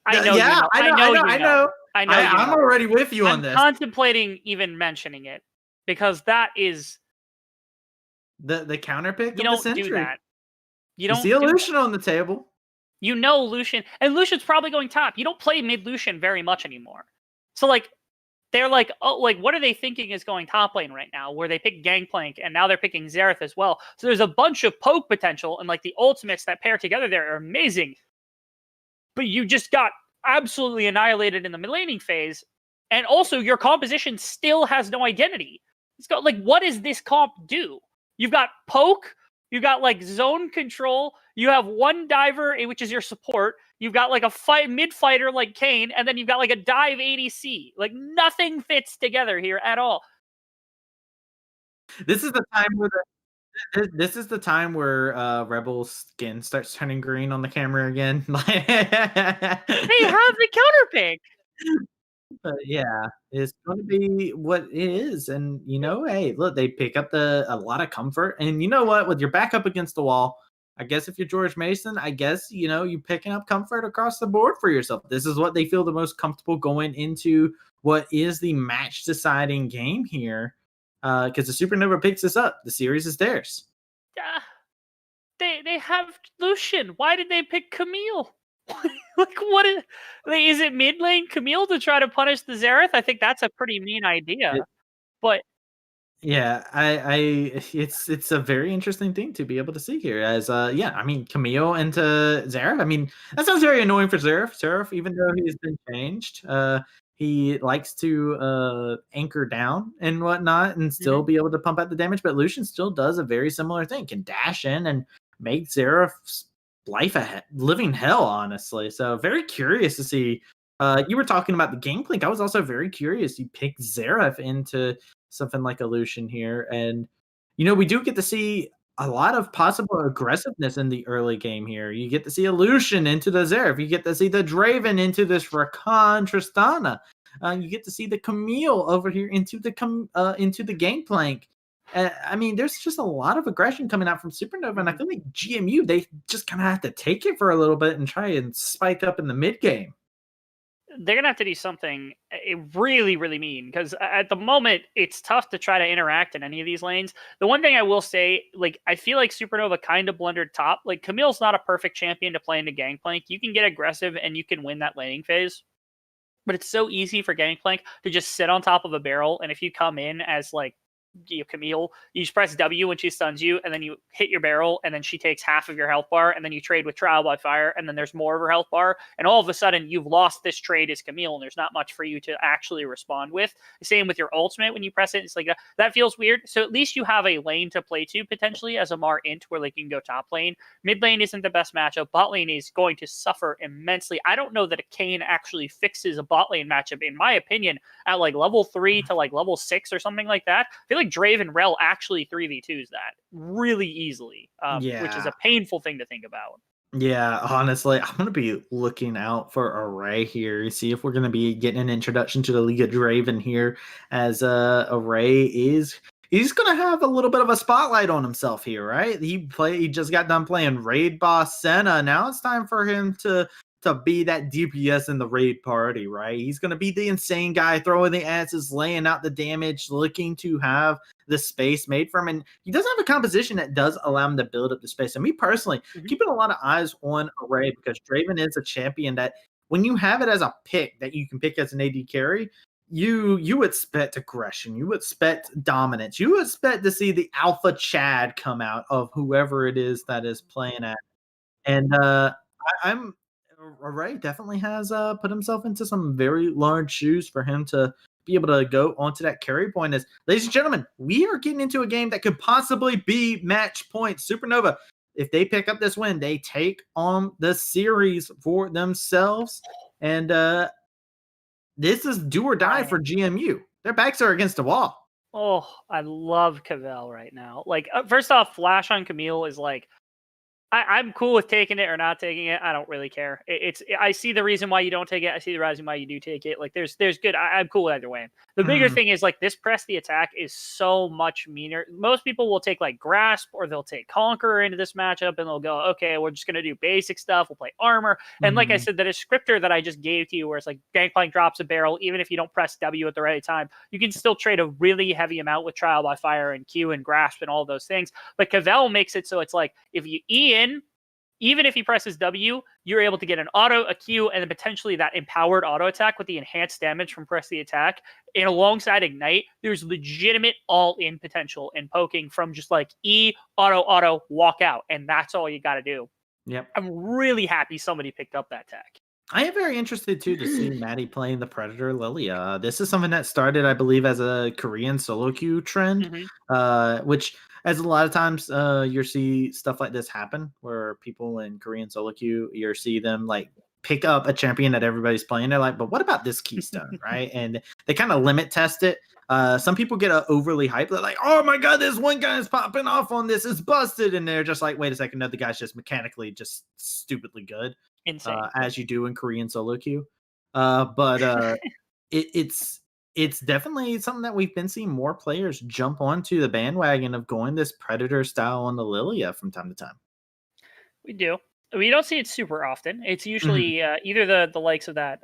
Speaker 5: I know.
Speaker 4: Yeah,
Speaker 5: I know.
Speaker 4: I'm already with you on this.
Speaker 5: I'm contemplating even mentioning it because that is
Speaker 4: the counter pick.
Speaker 5: You
Speaker 4: of
Speaker 5: don't
Speaker 4: the century.
Speaker 5: do that. You
Speaker 4: don't see Lucian on the table.
Speaker 5: You know Lucian, and Lucian's probably going top. You don't play mid Lucian very much anymore. So like, they're like, oh, like what are they thinking is going top lane right now? Where they pick Gangplank, and now they're picking Xerath as well. So there's a bunch of poke potential, and like the ultimates that pair together there are amazing. But you just got absolutely annihilated in the mid laning phase, And also, your composition still has no identity. It's got like, what does this comp do? You've got poke, you've got like zone control, you have one diver, which is your support, you've got like a mid fighter like Kane, and then you've got like a dive ADC. Like nothing fits together here at all.
Speaker 4: This is the time where this is the time where Rebel's skin starts turning green on the camera again.
Speaker 5: They have the counter pick.
Speaker 4: But yeah, it's going to be what it is. And, hey, look, they pick up a lot of comfort. And you know what? With your back up against the wall, I guess if you're George Mason, I guess, you picking up comfort across the board for yourself. This is what they feel the most comfortable going into what is the match deciding game here. Because the Supernova picks this up. The series is theirs.
Speaker 5: They have Lucian. Why did they pick Camille? Like, what is it mid lane Camille to try to punish the Xerath? I think that's a pretty mean idea. But
Speaker 4: yeah, it's a very interesting thing to be able to see here. As Camille into Xerath. I mean, that sounds very annoying for Xerath. Xerath, even though he's been changed, he likes to anchor down and whatnot, and still be able to pump out the damage. But Lucian still does a very similar thing. Can dash in and make Xerath's life a living hell, honestly. So very curious to see. You were talking about the gameplay. I was also very curious. You picked Xerath into something like a Lucian here, and we do get to see a lot of possible aggressiveness in the early game here. You get to see a Lucian into the Xerath. You get to see the Draven into this Rakan Tristana. You get to see the Camille over here into the Gangplank. I mean, there's just a lot of aggression coming out from Supernova, and I feel like GMU, they just kind of have to take it for a little bit and try and spike up in the mid game.
Speaker 5: They're going to have to do something really, really mean, because at the moment, it's tough to try to interact in any of these lanes. The one thing I will say, like, I feel like Supernova kind of blundered top. Like, Camille's not a perfect champion to play into Gangplank. You can get aggressive and you can win that laning phase. But it's so easy for Gangplank to just sit on top of a barrel, and if you come in as, like, Camille, you just press W when she stuns you, and then you hit your barrel, and then she takes half of your health bar, and then you trade with Trial by Fire, and then there's more of her health bar, and all of a sudden you've lost this trade as Camille, and there's not much for you to actually respond with. Same with your ultimate when you press it. It's like that feels weird. So at least you have a lane to play to potentially as a Mar int where they can go top lane. Mid lane isn't the best matchup. Bot lane is going to suffer immensely. I don't know that a Kane actually fixes a bot lane matchup, in my opinion, at like level 3 to like level 6 or something like that. I feel like Draven Rel actually 3v2s that really easily, which is a painful thing to think about.
Speaker 4: Yeah, honestly, I'm going to be looking out for Array here. See if we're going to be getting an introduction to the League of Draven here, as Array he's going to have a little bit of a spotlight on himself here, right? He just got done playing Raid Boss Senna. Now it's time for him to be that DPS in the raid party, right? He's going to be the insane guy, throwing the asses, laying out the damage, looking to have the space made for him. And he does have a composition that does allow him to build up the space. And me personally, keeping a lot of eyes on Array, because Draven is a champion that when you have it as a pick that you can pick as an AD carry, you expect aggression, you expect dominance, you expect to see the alpha Chad come out of whoever it is that is playing at. And Array definitely has put himself into some very large shoes for him to be able to go onto that carry point. As ladies and gentlemen, we are getting into a game that could possibly be match point. Supernova, if they pick up this win, they take on the series for themselves. And this is do or die for GMU. Their backs are against the wall.
Speaker 5: Oh, I love Cavell right now. Like, first off, Flash on Camille is like, I'm cool with taking it or not taking it. I don't really care. I see the reason why you don't take it. I see the reason why you do take it. Like there's good. I'm cool either way. The bigger thing is like this press the attack is so much meaner. Most people will take like Grasp or they'll take Conqueror into this matchup and they'll go, okay, we're just going to do basic stuff. We'll play armor. And like I said, the descriptor that I just gave to you where it's like Gangplank drops a barrel, even if you don't press W at the right time, you can still trade a really heavy amount with Trial by Fire and Q and Grasp and all those things. But Cavell makes it so it's like if you E in, even if he presses W, you're able to get an auto, a Q, and then potentially that empowered auto attack with the enhanced damage from press the attack. And alongside Ignite, there's legitimate all-in potential in poking from just like E, auto, walk out. And that's all you got to do.
Speaker 4: Yep.
Speaker 5: I'm really happy somebody picked up that tech.
Speaker 4: I am very interested too to see Maddie playing the Predator Lilia. This is something that started, I believe, as a Korean solo queue trend, which, as a lot of times, you see stuff like this happen where people in Korean solo queue, you see them like pick up a champion that everybody's playing. They're like, but what about this keystone, right? And they kind of limit test it. Some people get overly hyped. They're like, oh my God, this one guy is popping off on this. It's busted. And they're just like, wait a second. No, the guy's just mechanically just stupidly good.
Speaker 5: Insane.
Speaker 4: As you do in Korean solo queue. But it's definitely something that we've been seeing more players jump onto the bandwagon of going this Predator style on the Lilia from time to time.
Speaker 5: We do. We don't see it super often. It's usually either the likes of that.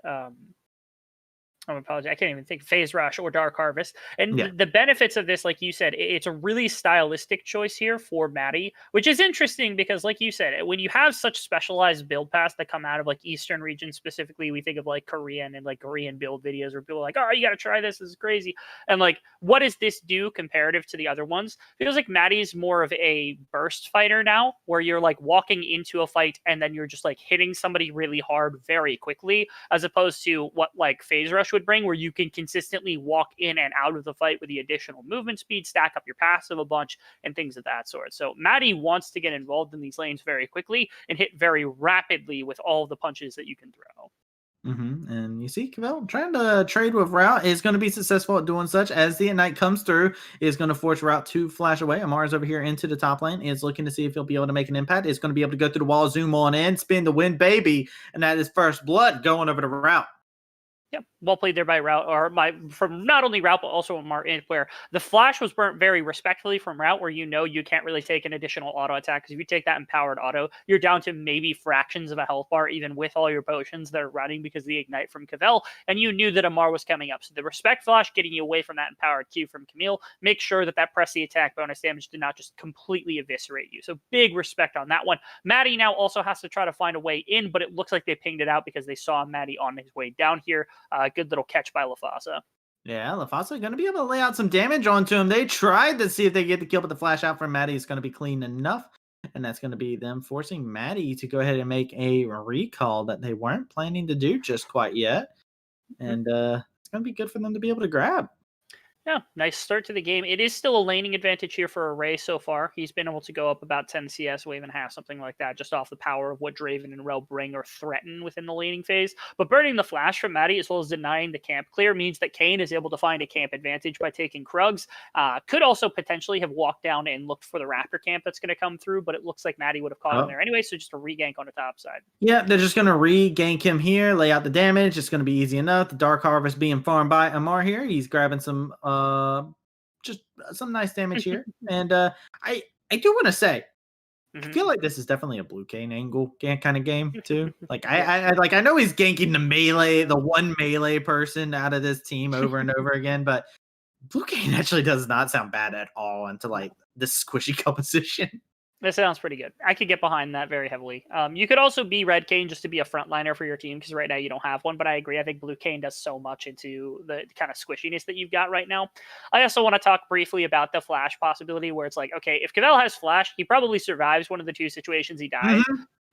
Speaker 5: I apologize. I can't even think. Phase Rush or Dark Harvest. And the benefits of this, like you said, it's a really stylistic choice here for Maddie, which is interesting because, like you said, when you have such specialized build paths that come out of like Eastern region specifically, we think of like Korean and like Korean build videos where people are like, oh, you got to try this. This is crazy. And like, what does this do comparative to the other ones? It feels like Maddie's more of a burst fighter now, where you're like walking into a fight and then you're just like hitting somebody really hard very quickly, as opposed to what like Phase Rush would bring, where you can consistently walk in and out of the fight with the additional movement speed, stack up your passive a bunch, and things of that sort. So Maddie wants to get involved in these lanes very quickly and hit very rapidly with all the punches that you can throw.
Speaker 4: And you see, Cavell trying to trade with Route is going to be successful at doing such. As the Ignite comes through, is going to force Route to flash away. Amar's over here into the top lane, is looking to see if he'll be able to make an impact. Is going to be able to go through the wall, zoom on in, spin the win, baby, and that is first blood going over to Route.
Speaker 5: Yep, well played there by Route, or from not only Route but also Martin, where the flash was burnt very respectfully from Route, where you can't really take an additional auto attack, because if you take that empowered auto, you're down to maybe fractions of a health bar, even with all your potions that are running because of the Ignite from Cavell, and you knew that Amar was coming up. So the respect flash getting you away from that empowered Q from Camille, make sure that press the attack bonus damage did not just completely eviscerate you. So big respect on that one. Maddie now also has to try to find a way in, but it looks like they pinged it out because they saw Maddie on his way down here. Good little catch by LaFasa.
Speaker 4: Yeah, LaFasa going to be able to lay out some damage onto him. They tried to see if they get the kill, but the flash out from Maddie is going to be clean enough. And that's going to be them forcing Maddie to go ahead and make a recall that they weren't planning to do just quite yet. And it's going to be good for them to be able to grab.
Speaker 5: Yeah, nice start to the game. It is still a laning advantage here for Array so far. He's been able to go up about 10 CS, wave and a half, something like that, just off the power of what Draven and Rel bring or threaten within the laning phase. But burning the flash from Maddie, as well as denying the camp clear, means that Kane is able to find a camp advantage by taking Krugs. Could also potentially have walked down and looked for the Raptor camp that's going to come through, but it looks like Maddie would have caught him there anyway, so just a regank on the top side.
Speaker 4: Yeah, they're just going to regank him here, lay out the damage. It's going to be easy enough. The Dark Harvest being farmed by Amar here. He's grabbing some just some nice damage here. And I do want to say, I feel like this is definitely a Blue Cane angle kind of game too. Like I know he's ganking the one melee person out of this team over and over again, but Blue Cane actually does not sound bad at all into like this squishy composition.
Speaker 5: That sounds pretty good. I could get behind that very heavily. You could also be Red Cane just to be a frontliner for your team, because right now you don't have one, but I agree. I think Blue Cane does so much into the kind of squishiness that you've got right now. I also want to talk briefly about the flash possibility, where it's like, okay, if Cavell has flash, he probably survives one of the two situations he dies.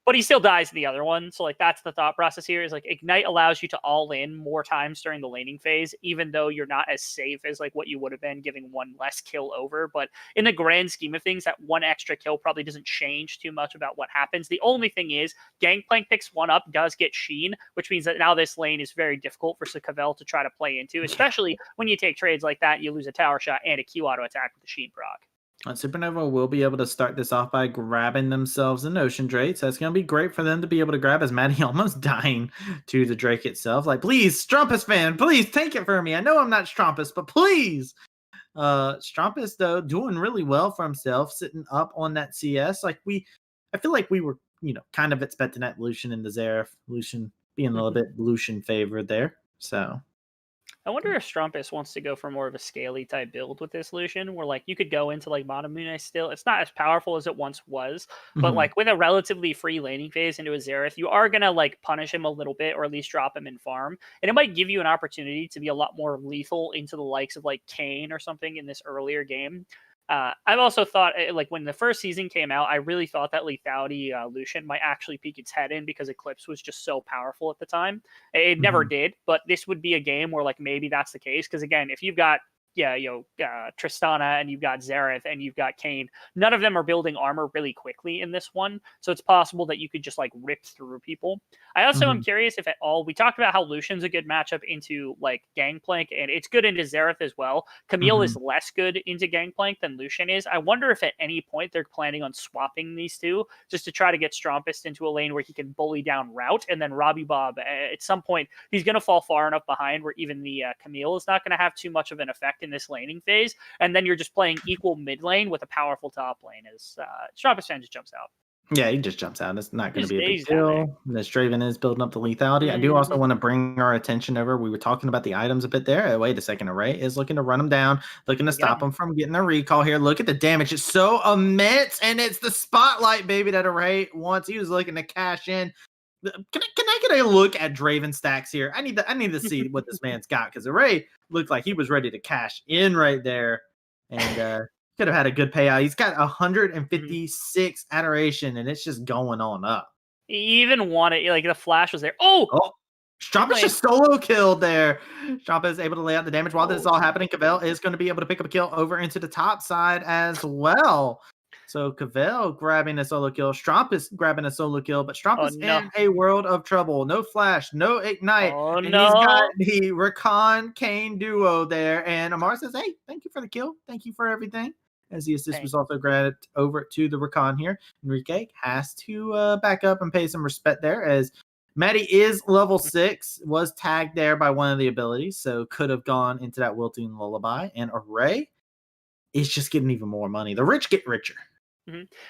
Speaker 5: But he still dies in the other one. So like that's the thought process here, is like Ignite allows you to all in more times during the laning phase, even though you're not as safe as like what you would have been giving one less kill over. But in the grand scheme of things, that one extra kill probably doesn't change too much about what happens. The only thing is Gangplank picks one up, does get Sheen, which means that now this lane is very difficult for Cavell to try to play into, especially when you take trades like that, you lose a tower shot and a Q auto attack with the Sheen proc.
Speaker 4: Supernova will be able to start this off by grabbing themselves an Ocean Drake. So it's going to be great for them to be able to grab, as Maddie almost dying to the Drake itself. Like, please, Strumpus fan, please take it for me. I know I'm not Strumpus, but please. Strumpus, though, doing really well for himself, sitting up on that CS. I feel like we were, kind of expecting that Lucian and the Xerath. Lucian being a little bit Lucian favored there. So
Speaker 5: I wonder if Strumpus wants to go for more of a scaly type build with this Lucian, where like you could go into like Monamune still. It's not as powerful as it once was, but like with a relatively free laning phase into a Xerath, you are gonna like punish him a little bit, or at least drop him in farm, and it might give you an opportunity to be a lot more lethal into the likes of like Kane or something in this earlier game. I've also thought, like when the first season came out, I really thought that lethality Lucian might actually peek its head in because Eclipse was just so powerful at the time. It never did, but this would be a game where like maybe that's the case because again, if you've got Tristana and you've got Xerath and you've got Kayn. None of them are building armor really quickly in this one, so it's possible that you could just like rip through people. I also am curious if at all, we talked about how Lucian's a good matchup into like Gangplank, and it's good into Xerath as well. Camille is less good into Gangplank than Lucian is. I wonder if at any point they're planning on swapping these two just to try to get Strumpus into a lane where he can bully down route, and then Robbie Bob at some point he's going to fall far enough behind where even the Camille is not going to have too much of an effect in this laning phase, and then you're just playing equal mid lane with a powerful top lane as Strumpus fan just jumps out.
Speaker 4: Yeah, he just jumps out. It's not going to be a big deal. This Draven is building up the lethality. I do also want to bring our attention over. We were talking about the items a bit there. Wait a second. Array is looking to run them down, looking to stop them from getting a recall here. Look at the damage. It's so immense, and it's the spotlight, baby, that Array wants. He was looking to cash in. Can I get a look at Draven stacks here? I need to see what this man's got because Array looked like he was ready to cash in right there, and could have had a good payout. He's got 156 adoration, and it's just going on up.
Speaker 5: He even wanted like the flash was there. Oh,
Speaker 4: Strumpus just solo killed there. Strumpus is able to lay out the damage while this is all happening. Cavell is going to be able to pick up a kill over into the top side as well. So Cavell grabbing a solo kill, Strumpus grabbing a solo kill, but Strumpus in a world of trouble. No flash, no ignite.
Speaker 5: Oh,
Speaker 4: and he's got the Rakan Kayn duo there. And Amar says, hey, thank you for the kill. Thank you for everything. As the assist was also grabbed over to the Rakan here. Enrique has to back up and pay some respect there as Maddie is level 6, was tagged there by one of the abilities, so could have gone into that Wilting Lullaby. And Array is just getting even more money. The rich get richer.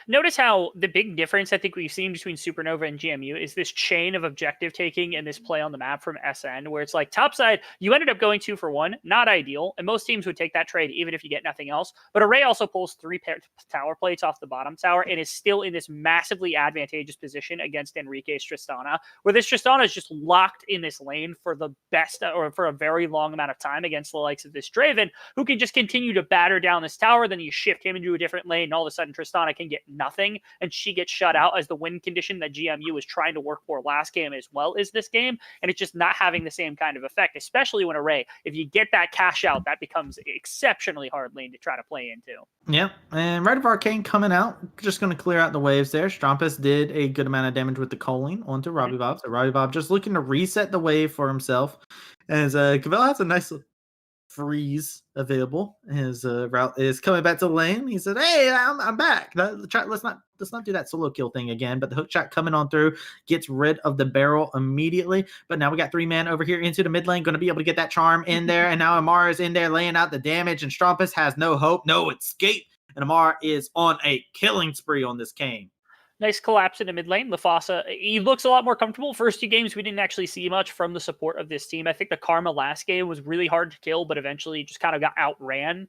Speaker 5: Notice how the big difference I think we've seen between Supernova and GMU is this chain of objective taking and this play on the map from SN, where it's like topside, you ended up going 2 for 1, not ideal, and most teams would take that trade even if you get nothing else. But Array also pulls 3 tower plates off the bottom tower and is still in this massively advantageous position against Enrique's Tristana, where this Tristana is just locked in this lane for the best or for a very long amount of time against the likes of this Draven, who can just continue to batter down this tower. Then you shift him into a different lane, and all of a sudden Tristana can get nothing, and she gets shut out as the win condition that GMU was trying to work for last game as well as this game, and it's just not having the same kind of effect, especially when Array, if you get that cash out, that becomes exceptionally hard lane to try to play into.
Speaker 4: Yep, and Rite of Arcane coming out, just going to clear out the waves there. Strumpus did a good amount of damage with the Choline onto Robbie Bob, so Robbie Bob just looking to reset the wave for himself, as Cavell has a nice freeze available. His route is coming back to the lane. He said, hey, I'm back. Let's not do that solo kill thing again. But the hook shot coming on through gets rid of the barrel immediately. But now we got 3 men over here into the mid lane, going to be able to get that charm in there. And now Amar is in there laying out the damage, and Strumpus has no hope, no escape. And Amar is on a killing spree on this Kayn.
Speaker 5: Nice collapse in the mid lane. Lafasa, he looks a lot more comfortable. First 2 games, we didn't actually see much from the support of this team. I think the Karma last game was really hard to kill, but eventually just kind of got outran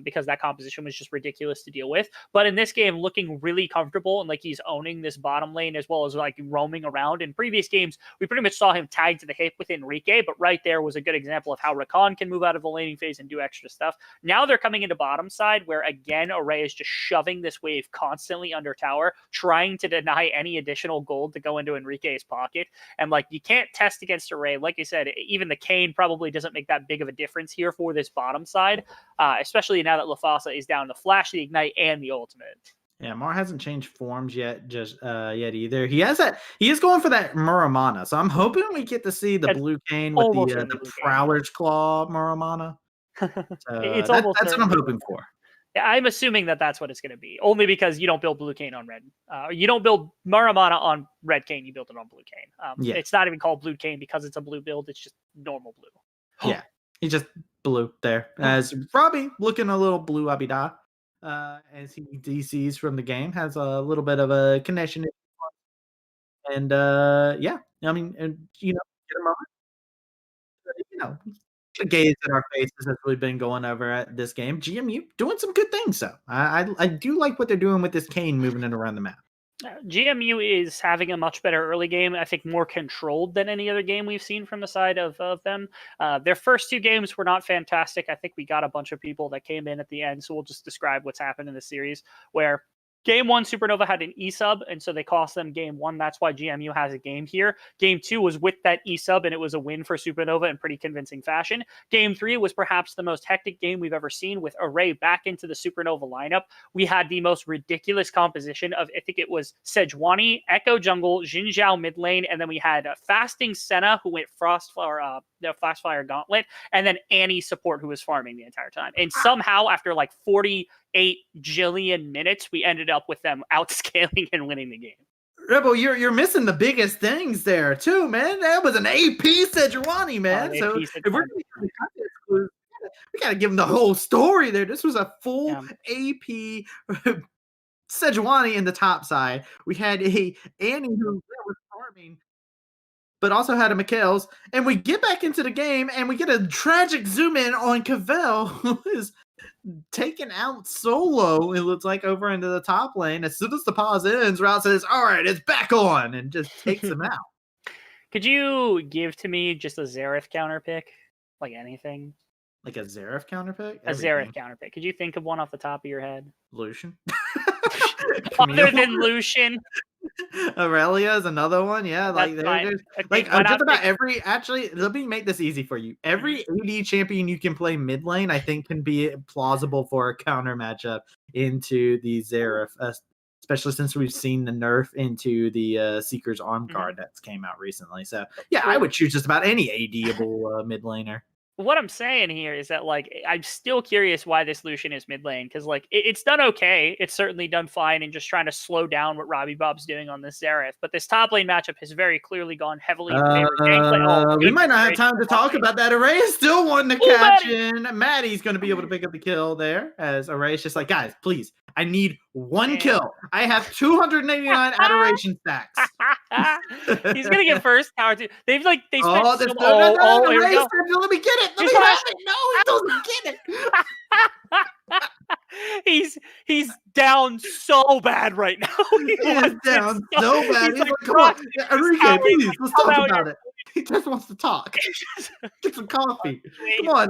Speaker 5: because that composition was just ridiculous to deal with. But in this game, looking really comfortable and like he's owning this bottom lane as well as like roaming around. In previous games, we pretty much saw him tagged to the hip with Enrique, but right there was a good example of how Rakan can move out of the laning phase and do extra stuff. Now they're coming into bottom side where again, Array is just shoving this wave constantly under tower, trying to deny any additional gold to go into Enrique's pocket. And like, you can't test against Array. Like I said, even the Kayn probably doesn't make that big of a difference here for this bottom side, especially now that Lafasa is down the flash, the ignite, and the ultimate.
Speaker 4: Yeah, Mar hasn't changed forms yet either. He is going for that Muramana. So I'm hoping we get to see the blue Kayn with the Prowler's Claw Muramana. That's what I'm hoping for.
Speaker 5: I'm assuming that that's what it's going to be, only because you don't build blue Kayn on red. You don't build Muramana on red Kayn, you build it on blue Kayn. It's not even called blue Kayn because it's a blue build, it's just normal blue.
Speaker 4: Yeah, he's just blue there. As Robbie looking a little blue abida as he DCs from the game, has a little bit of a connection. And yeah, I mean, and get a moment. Gaze at our faces as we've been going over at this game. GMU doing some good things, though. I do like what they're doing with this Kayn moving it around the map.
Speaker 5: GMU is having a much better early game. I think more controlled than any other game we've seen from the side of them. Their first 2 games were not fantastic. I think we got a bunch of people that came in at the end, so we'll just describe what's happened in the series. Where Game 1, Supernova had an E-sub, and so they cost them Game 1. That's why GMU has a game here. Game 2 was with that E-sub, and it was a win for Supernova in pretty convincing fashion. Game 3 was perhaps the most hectic game we've ever seen, with Array back into the Supernova lineup. We had the most ridiculous composition of, I think it was Sejuani, Echo Jungle, Jin Zhao mid lane, and then we had Fasting Senna, who went Frostfire Gauntlet, and then Annie support, who was farming the entire time. And somehow, after like 48 jillion minutes, we ended up with them outscaling and winning the game.
Speaker 4: Rebel, you're missing the biggest things there too, man. That was an AP Sejuani, man. So if we're gonna give the context clues, we gotta give them the whole story there. This was a full AP Sejuani in the top side. We had a Annie who was farming, but also had a Mikhail's. And we get back into the game and we get a tragic zoom in on Cavell, who is taken out solo, it looks like, over into the top lane. As soon as the pause ends, Route says, all right, it's back on, and just takes him out.
Speaker 5: Could you give to me just a Xerath counter pick? Like anything?
Speaker 4: Like a Xerath counter pick?
Speaker 5: A Xerath counter pick. Could you think of one off the top of your head?
Speaker 4: Lucian.
Speaker 5: Other than Lucian.
Speaker 4: Aurelia is another one. Yeah, like there's like just about every. Actually, let me make this easy for you. Every AD champion you can play mid lane, I think, can be plausible for a counter matchup into the Xerath, especially since we've seen the nerf into the Seeker's Arm card that's came out recently. So yeah, I would choose just about any AD-able mid laner.
Speaker 5: What I'm saying here is that, like, I'm still curious why this Lucian is mid lane, because, like, it's done okay. It's certainly done fine in just trying to slow down what Robbie Bob's doing on this Xerath. But this top lane matchup has very clearly gone heavily in favor of gameplay.
Speaker 4: We might not have time to talk about that. Array is still one to catch in. Maddie's going to be able to pick up the kill there, as Array is just like, guys, please, I need one kill. I have 289 adoration stacks.
Speaker 5: He's gonna get first tower too. They spent
Speaker 4: let me get it. Let me have it. No, he doesn't get
Speaker 5: it. He's down so bad right now.
Speaker 4: He's down so bad. He's like, come on, Enrique, please, let's talk about it. He just wants to talk. Get some coffee. Come on.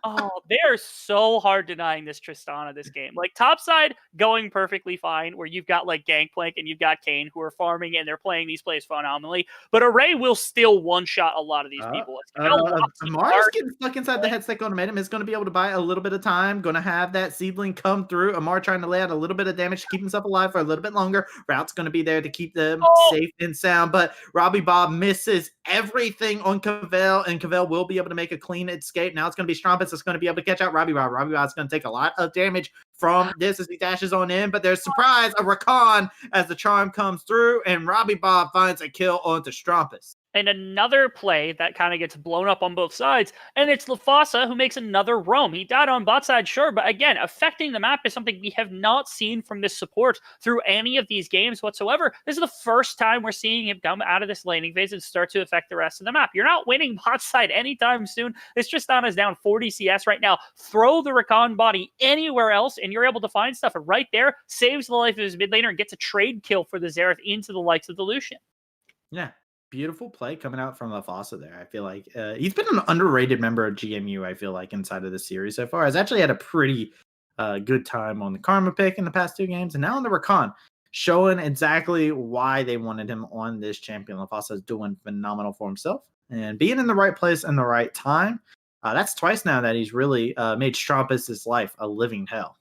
Speaker 5: Oh, they are so hard denying this Tristana this game. Like, topside going perfectly fine, where you've got like Gangplank and you've got Kane who are farming and they're playing these plays phenomenally. But Array will still one-shot a lot of these people.
Speaker 4: Amar's getting stuck inside the headset on him. Is going to be able to buy a little bit of time. Going to have that seedling come through. Amar trying to lay out a little bit of damage to keep himself alive for a little bit longer. Route's going to be there to keep them safe and sound. But Robbie Bob misses everything on Cavell, and Cavell will be able to make a clean escape. Now it's going to be Strumpus that's going to be able to catch out Robbie Bob. Robbie Bob's going to take a lot of damage from this as he dashes on in, but there's surprise, a Rakan as the charm comes through, and Robbie Bob finds a kill onto Strumpus.
Speaker 5: And another play that kind of gets blown up on both sides, and it's Lafasa who makes another roam. He died on bot side, sure, but again, affecting the map is something we have not seen from this support through any of these games whatsoever. This is the first time we're seeing him come out of this laning phase and start to affect the rest of the map. You're not winning bot side anytime soon. This Tristana is down 40 CS right now. Throw the Rakan body anywhere else, and you're able to find stuff. And right there, saves the life of his mid laner and gets a trade kill for the Xerath into the likes of the Lucian.
Speaker 4: Yeah. Beautiful play coming out from Lafasa there. I feel like he's been an underrated member of GMU, I feel like, inside of the series so far. Has actually had a pretty good time on the Karma pick in the past 2 games. And now on the Rakan, showing exactly why they wanted him on this champion. Lafasa is doing phenomenal for himself and being in the right place in the right time. That's twice now that he's really made Strumpus' life a living hell.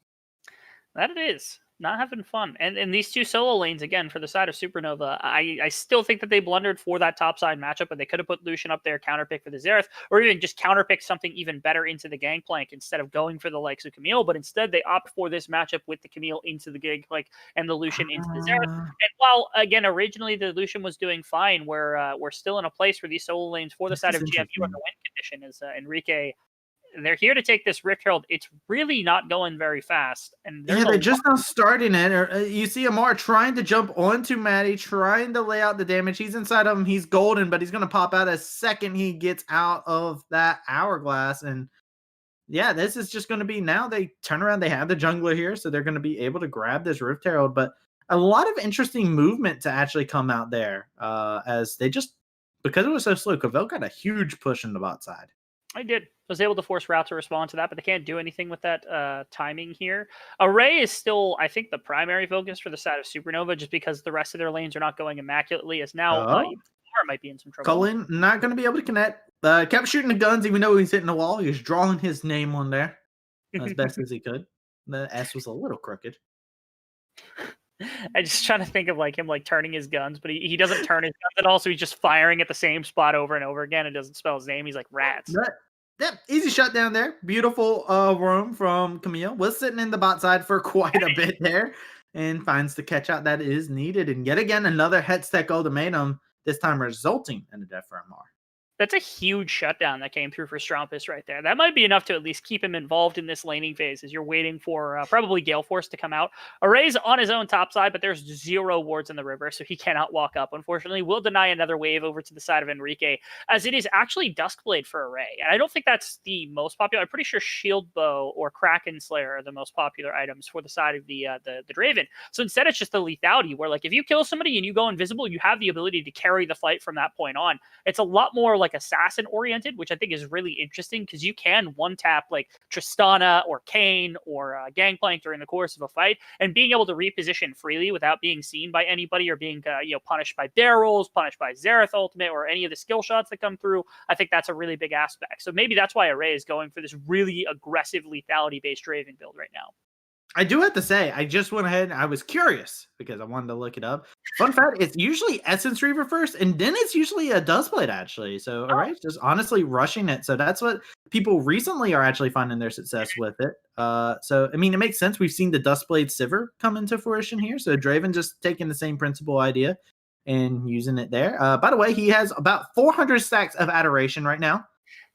Speaker 5: That it is. Not having fun. And these 2 solo lanes, again, for the side of Supernova, I still think that they blundered for that top side matchup, but they could have put Lucian up there, counterpick for the Xerath, or even just counterpick something even better into the Gangplank instead of going for the likes of Camille. But instead, they opt for this matchup with the Camille into the Gangplank and the Lucian into the Xerath. And while, again, originally the Lucian was doing fine, we're still in a place where these solo lanes for the side of GMU are the win condition, as Enrique. They're here to take this Rift Herald. It's really not going very fast. And
Speaker 4: they're just now starting it. You see Amar trying to jump onto Maddie, trying to lay out the damage. He's inside of him. He's golden, but he's going to pop out as second he gets out of that hourglass. And yeah, this is just going to be now they turn around. They have the jungler here, so they're going to be able to grab this Rift Herald. But a lot of interesting movement to actually come out there as they just, because it was so slow, Cavell got a huge push in the bot side.
Speaker 5: I did. Was able to force Route to respond to that, but they can't do anything with that timing here. Array is still, I think, the primary focus for the side of Supernova, just because the rest of their lanes are not going immaculately, as now might be in some trouble.
Speaker 4: Cullen not going to be able to connect. Kept shooting the guns, even though he's hitting the wall. He was drawing his name on there as best as he could. The S was a little crooked.
Speaker 5: I just trying to think of like him like turning his guns, but he doesn't turn his guns at all, so he's just firing at the same spot over and over again. It doesn't spell his name. He's like rats.
Speaker 4: That easy shot down there. Beautiful roam from Camille. Was sitting in the bot side for quite a bit there and finds the catch out that is needed. And yet again, another head stack ultimatum, this time resulting in a death for MR.
Speaker 5: That's a huge shutdown that came through for Strumpus right there. That might be enough to at least keep him involved in this laning phase as you're waiting for probably Gale Force to come out. Array's on his own top side, but there's 0 wards in the river, so he cannot walk up. Unfortunately, will deny another wave over to the side of Enrique, as it is actually Duskblade for Array. And I don't think that's the most popular. I'm pretty sure Shield Bow or Kraken Slayer are the most popular items for the side of the Draven. So instead, it's just the lethality, where like if you kill somebody and you go invisible, you have the ability to carry the fight from that point on. It's a lot more like assassin oriented, which I think is really interesting because you can one tap like Tristana or Kane or Gangplank during the course of a fight, and being able to reposition freely without being seen by anybody or being punished by barrels, punished by Xerath ultimate or any of the skill shots that come through. I think that's a really big aspect. So maybe that's why Array is going for this really aggressive lethality based Draven build right now.
Speaker 4: I do have to say, I just went ahead and I was curious because I wanted to look it up. Fun fact, it's usually Essence Reaver first, and then it's usually a Duskblade, actually. So, all right, just honestly rushing it. So that's what people recently are actually finding their success with it. So, I mean, it makes sense. We've seen the Duskblade Sivir come into fruition here. So Draven just taking the same principle idea and using it there. By the way, he has about 400 stacks of Adoration right now.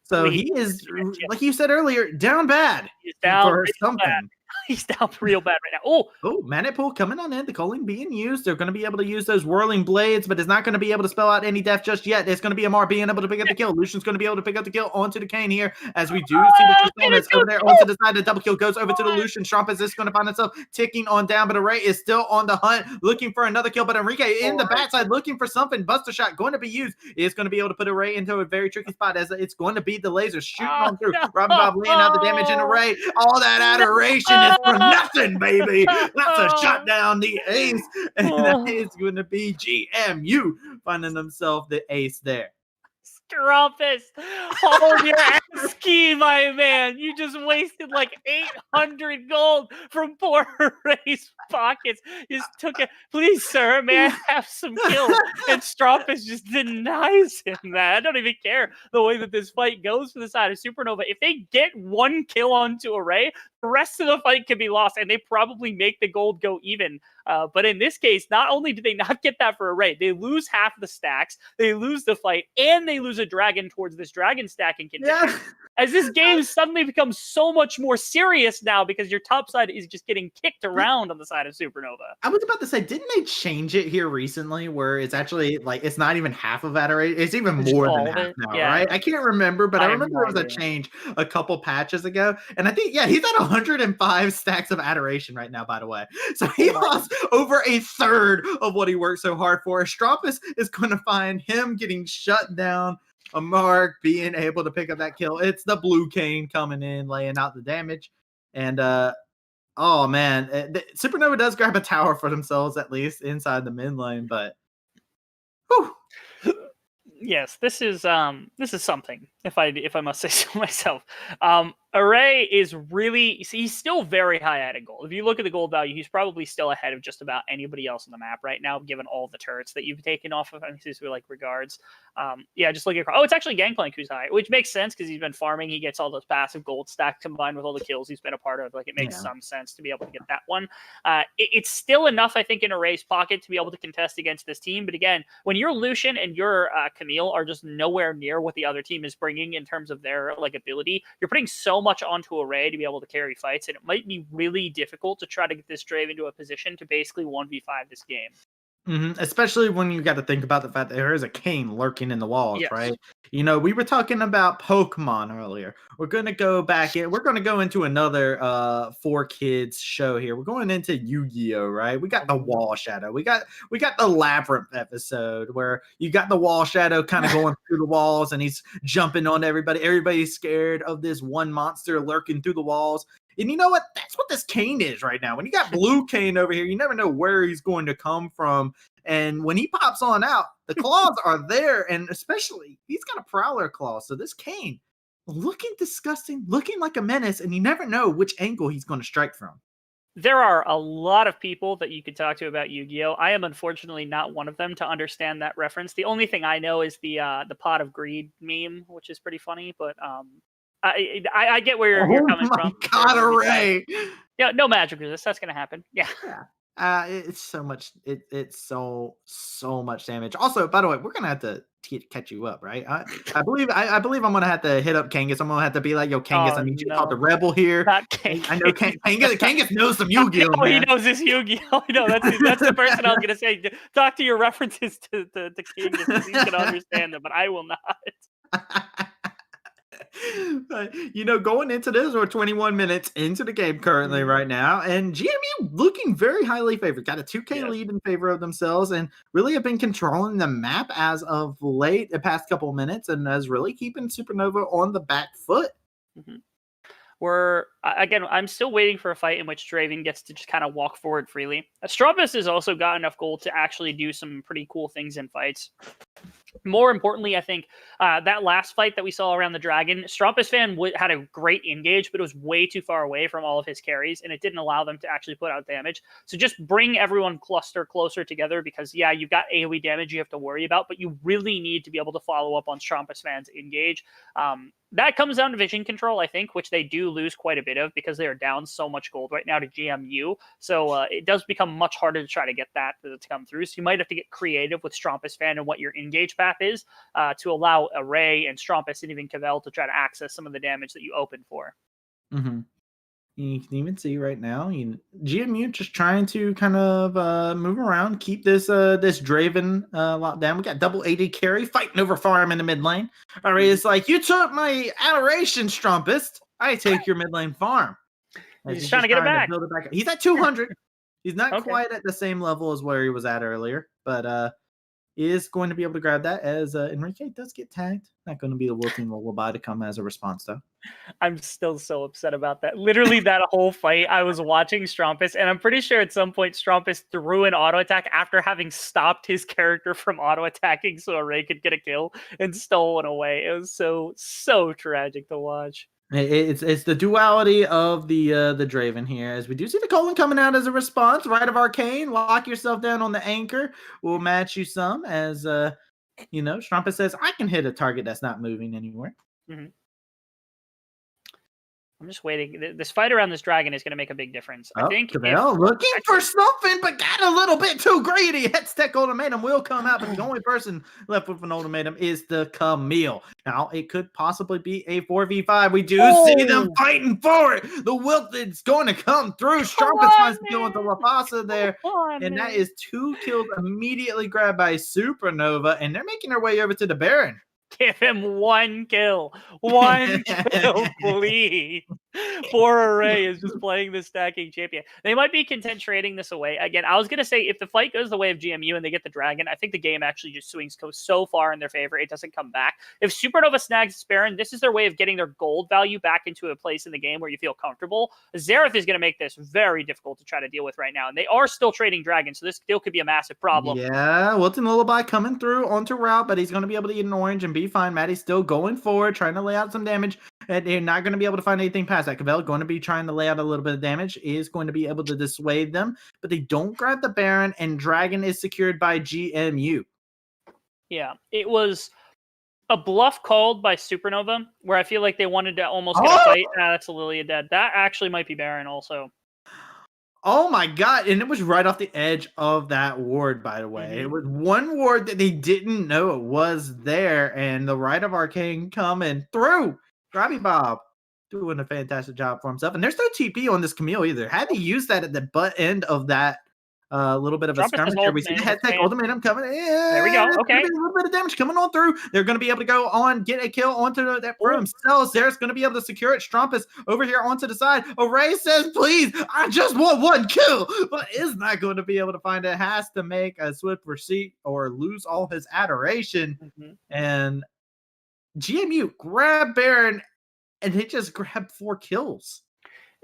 Speaker 4: So he is, like you said earlier, down bad.
Speaker 5: He's down
Speaker 4: for something.
Speaker 5: Bad. He's down real bad right now.
Speaker 4: Mana Pool coming on in. The culling being used. They're going to be able to use those whirling blades, but it's not going to be able to spell out any death just yet. It's going to be Amar being able to pick up the kill. Lucian's going to be able to pick up the kill onto the Kane here, as we do see the Tristana's over there onto the side. The double kill goes over to the Lucian. Strumpus is going to find himself ticking on down, but Array is still on the hunt, looking for another kill. But Enrique in the backside looking for something. Buster shot going to be used. Is going to be able to put Array into a very tricky spot, as it's going to be the laser shooting on through. Robin Bob laying out the damage in Array. All that adoration is for nothing, baby. That's a shut down the ace, and that is going to be GMU finding himself the ace there.
Speaker 5: Strumpus, hold your ass ski, my man. You just wasted like 800 gold from poor Ray's pockets. You just took it. Please, sir, may I have some kills? And Strumpus just denies him that. I don't even care the way that this fight goes for the side of Supernova. If they get one kill onto Array, the rest of the fight could be lost, and they probably make the gold go even. But in this case, not only do they not get that for Array, they lose half the stacks, they lose the fight, and they lose a dragon towards this dragon stacking condition. Yeah. As this game suddenly becomes so much more serious now because your top side is just getting kicked around on the side of Supernova.
Speaker 4: I was about to say, didn't they change it here recently where it's actually like it's not even half of Adoration? It's even more than half now, right? I can't remember, but I remember there was a change a couple patches ago. And I think, he's at 105 stacks of Adoration right now, by the way. So he lost over a third of what he worked so hard for. Strumpus is going to find him getting shut down. Mark being able to pick up that kill. It's the blue Kane coming in, laying out the damage. And, oh, man. Supernova does grab a tower for themselves, at least, inside the mid lane. But, whew.
Speaker 5: Yes, this is something, if I must say so myself. Array is really, he's still very high at gold. If you look at the gold value, he's probably still ahead of just about anybody else on the map right now, given all the turrets that you've taken off of him. These were like regards. Just looking across. Oh, it's actually Gangplank who's high, which makes sense because he's been farming. He gets all those passive gold stacks combined with all the kills he's been a part of. Like, it makes some sense to be able to get that one. It's still enough, I think, in Array's pocket to be able to contest against this team. But again, when your Lucian and your Camille are just nowhere near what the other team is bringing in terms of their like ability, you're putting so much onto Array to be able to carry fights, and it might be really difficult to try to get this Drave into a position to basically 1v5 this game.
Speaker 4: Especially when you got to think about the fact that there is a cane lurking in the walls,
Speaker 5: Yes.
Speaker 4: right? You know, we were talking about Pokemon earlier. We're gonna go back in. We're gonna go into another for kids show here. We're going into Yu-Gi-Oh, right? We got the Wall Shadow. We got the Labyrinth episode where you got the Wall Shadow kind of going through the walls and he's jumping on everybody. Everybody's scared of this one monster lurking through the walls. And you know what? That's what this cane is right now. When you got Blue Cane over here, you never know where he's going to come from. And when he pops on out, the claws are there. And especially, he's got a Prowler claw. So this cane, looking disgusting, looking like a menace. And you never know which angle he's going to strike from.
Speaker 5: There are a lot of people that you could talk to about Yu-Gi-Oh! I am unfortunately not one of them to understand that reference. The only thing I know is the Pot of Greed meme, which is pretty funny. But I get where you're coming from.
Speaker 4: God, Array.
Speaker 5: Yeah, no magic resist. That's gonna happen. Yeah.
Speaker 4: It's so much. It's so much damage. Also, by the way, we're gonna have to catch you up, right? I believe I'm gonna have to hit up Kangas. I'm gonna have to be like, yo, Kangas, I need you to call the rebel here.
Speaker 5: Not Kangas.
Speaker 4: I know Kangas knows some Yu-Gi-Oh.
Speaker 5: Man. He
Speaker 4: Man.
Speaker 5: knows his Yu-Gi-Oh. No, that's the person I was gonna say. Talk to your references to Kangas. He's gonna understand them, but I will not.
Speaker 4: You know, going into this, we're 21 minutes into the game currently right now, and GMU looking very highly favored. Got a 2K lead in favor of themselves, and really have been controlling the map as of late, the past couple of minutes, and as really keeping Supernova on the back foot.
Speaker 5: I'm still waiting for a fight in which Draven gets to just kind of walk forward freely. Strumpus has also got enough gold to actually do some pretty cool things in fights. More importantly, I think that last fight that we saw around the dragon, Strumpus fan had a great engage, but it was way too far away from all of his carries, and it didn't allow them to actually put out damage. So just bring everyone cluster closer together because, yeah, you've got AoE damage you have to worry about, but you really need to be able to follow up on Strumpus fans' engage. That comes down to vision control, I think, which they do lose quite a bit of because they are down so much gold right now to GMU. So it does become much harder to try to get that to come through. So you might have to get creative with Strumpus fan and what your engage path is to allow Array and Strumpus and even Cavell to try to access some of the damage that you open for.
Speaker 4: You can even see right now, GMU just trying to kind of move around, keep this Draven locked down. We got double AD carry fighting over farm in the mid lane. All right, it's like, you took my adoration, Strumpist. I take your mid lane farm.
Speaker 5: He's trying to get it back.
Speaker 4: He's at 200. He's not quite at the same level as where he was at earlier, but is going to be able to grab that as Enrique does get tagged. Not going to be the wilting lullaby to come as a response, though.
Speaker 5: I'm still so upset about that. Literally, that whole fight, I was watching Strumpus, and I'm pretty sure at some point Strumpus threw an auto attack after having stopped his character from auto attacking so Array could get a kill and stolen away. It was so tragic to watch.
Speaker 4: It's the duality of the Draven here, as we do see the colon coming out as a response. Right of Arcane, lock yourself down on the anchor. We'll match you some, as Strumpus says, I can hit a target that's not moving anywhere.
Speaker 5: I'm just waiting. This fight around this dragon is going to make a big difference. I think.
Speaker 4: Cavell looking for something, but got a little bit too greedy. Headstack ultimatum will come out, but the only person left with an ultimatum is the Camille. Now, it could possibly be a 4v5. We do see them fighting for it. The Wilted's going to come through. Strumpus finds the kill with the La Pasa there. And that is 2 kills immediately grabbed by Supernova, and they're making their way over to the Baron.
Speaker 5: Give him 1 kill. 1 kill, please. Poor Array is just playing the stacking champion. They might be content trading this away. Again, I was going to say, if the fight goes the way of GMU and they get the dragon, I think the game actually just swings so far in their favor, it doesn't come back. If Supernova snags Baron, this is their way of getting their gold value back into a place in the game where you feel comfortable. Xerath is going to make this very difficult to try to deal with right now. And they are still trading dragons, so this still could be a massive problem.
Speaker 4: Yeah, Wilton Lullaby coming through onto route, but he's going to be able to get an orange and be fine. Maddie's still going forward, trying to lay out some damage. And they're not going to be able to find anything past that. Cavell going to be trying to lay out a little bit of damage, is going to be able to dissuade them, but they don't grab the Baron, and Dragon is secured by GMU.
Speaker 5: Yeah, it was a bluff called by Supernova, where I feel like they wanted to almost get a fight. That's a Lilia dead. That actually might be Baron also.
Speaker 4: Oh my god, and it was right off the edge of that ward, by the way. It was one ward that they didn't know it was there, and the Right of Arcane coming through. Robbie Bob doing a fantastic job for himself. And there's no TP on this Camille either. Had to use that at the butt end of that a little bit of a
Speaker 5: Trumpus has
Speaker 4: skirmish here. We see the head
Speaker 5: ultimate,
Speaker 4: tech ultimatum coming in.
Speaker 5: There we go.
Speaker 4: There's
Speaker 5: Okay.
Speaker 4: gonna be a little bit of damage coming on through. They're going to be able to go on, get a kill onto that for themselves. There's going to be able to secure it. Strumpus over here onto the side. Array says, please, I just want one kill, but is not going to be able to find it. Has to make a swift receipt or lose all his adoration. And GMU grab Baron, and they just grabbed 4 kills.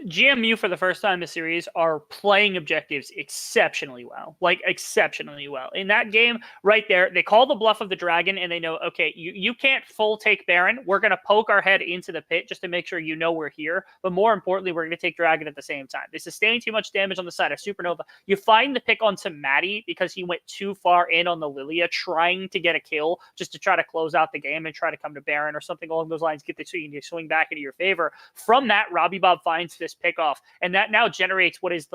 Speaker 5: GMU for the first time in the series are playing objectives exceptionally well, like exceptionally well. In that game right there, they call the bluff of the dragon and they know, okay, you can't full take Baron. We're going to poke our head into the pit just to make sure you know we're here. But more importantly, we're going to take dragon at the same time. They sustain too much damage on the side of Supernova. You find the pick onto Maddie because he went too far in on the Lilia trying to get a kill just to try to close out the game and try to come to Baron or something along those lines, get the swing back into your favor. From that, Robbie Bob finds this pick off, and that now generates what is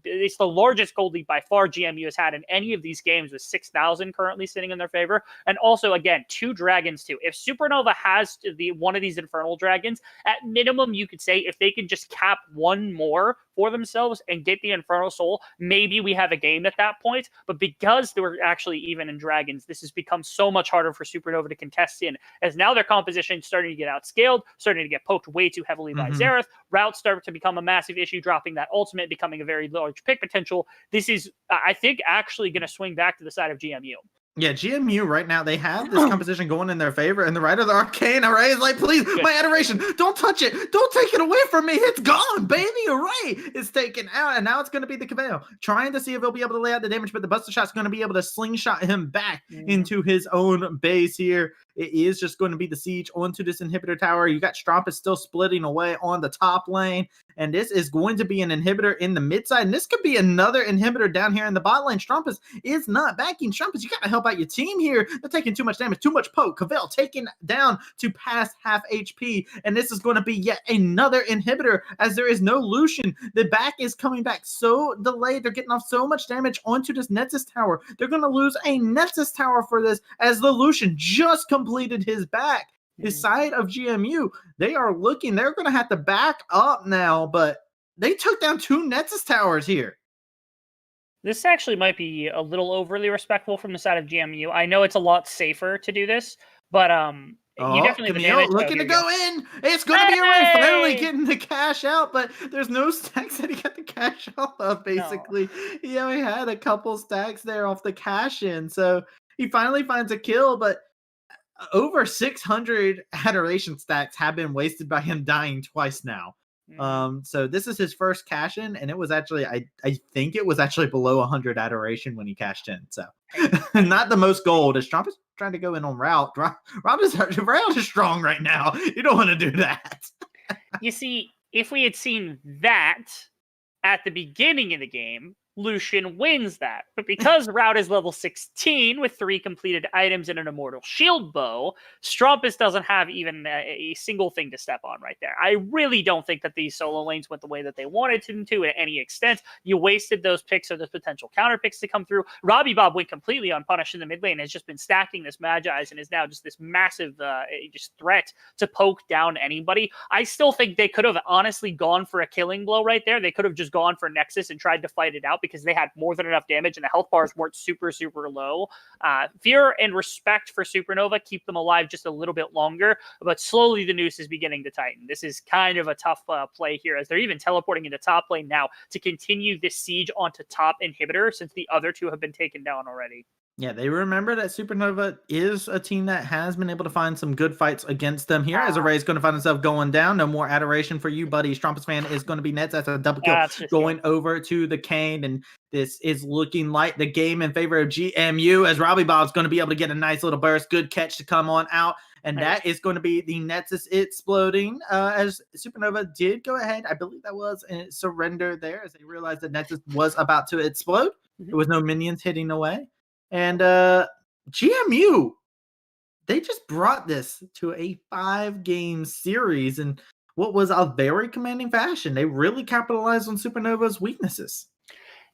Speaker 5: it's the largest gold lead by far GMU has had in any of these games, with 6,000 currently sitting in their favor. And also, again, 2 dragons too. If Supernova has one of these infernal dragons, at minimum, you could say if they can just cap 1 more for themselves and get the infernal soul, maybe we have a game at that point. But because they were actually even in dragons, this has become so much harder for Supernova to contest in, as now their composition is starting to get outscaled, starting to get poked way too heavily by Xerath. Routes start to become a massive issue, dropping that ultimate, becoming a very large pick potential. This is, I think, actually going to swing back to the side of GMU.
Speaker 4: Yeah, GMU right now, they have this composition going in their favor, and the Rider of the Arcane Array is like, please, my adoration, don't touch it. Don't take it away from me. It's gone, baby. Array is taken out, and now it's going to be the Cavale trying to see if he'll be able to lay out the damage, but the Buster Shot's going to be able to slingshot him back into his own base here. It is just going to be the siege onto this inhibitor tower. You got Strumpus still splitting away on the top lane, and this is going to be an inhibitor in the mid side, and this could be another inhibitor down here in the bot lane. Strumpus is not backing. Strumpus, you got to help out your team here. They're taking too much damage, too much poke. Cavale taken down to past half HP, and this is going to be yet another inhibitor as there is no Lucian. The back is coming back so delayed. They're getting off so much damage onto this Nexus tower. They're going to lose a Nexus tower for this, as the Lucian just completed his back. His side of GMU, they are looking, they're going to have to back up now, but they took down 2 Nexus towers here.
Speaker 5: This actually might be a little overly respectful from the side of GMU. I know it's a lot safer to do this, but you definitely
Speaker 4: Camille looking to go in. It's going to be Array finally getting the cash out, but there's no stacks that he got the cash off of, basically. No. He only had a couple stacks there off the cash in, so he finally finds a kill, but over 600 adoration stacks have been wasted by him dying twice now. So this is his first cash in, and it was actually, I think it was actually below 100 adoration when he cashed in. So not the most gold. As Trump is trying to go in on route, route is strong right now. You don't want to do that.
Speaker 5: You see, if we had seen that at the beginning of the game, Lucian wins that. But because Route is level 16 with 3 completed items and an immortal shield bow, Strumpus doesn't have even a single thing to step on right there. I really don't think that these solo lanes went the way that they wanted them to at any extent. You wasted those picks or those potential counter picks to come through. Robbie Bob went completely unpunished in the mid lane, has just been stacking this Magi's and is now just this massive just threat to poke down anybody. I still think they could have honestly gone for a killing blow right there. They could have just gone for Nexus and tried to fight it out, because they had more than enough damage and the health bars weren't super low. Fear and respect for Supernova keep them alive just a little bit longer, but slowly the noose is beginning to tighten. This is kind of a tough play here, as they're even teleporting into top lane now to continue this siege onto top inhibitor, since the other 2 have been taken down already.
Speaker 4: Yeah, they remember that Supernova is a team that has been able to find some good fights against them here. As Array is going to find himself going down. No more adoration for you, buddy. Strumpus fan is going to be Nets. That's a double kill going over to the Kane. And this is looking like the game in favor of GMU, as Robbie Bob's going to be able to get a nice little burst. Good catch to come on out. And that is going to be the Nexus exploding, as Supernova did go ahead. I believe that was a surrender there, as they realized that Nexus was about to explode. There was no minions hitting away. And GMU, they just brought this to a 5-game series in what was a very commanding fashion. They really capitalized on Supernova's weaknesses.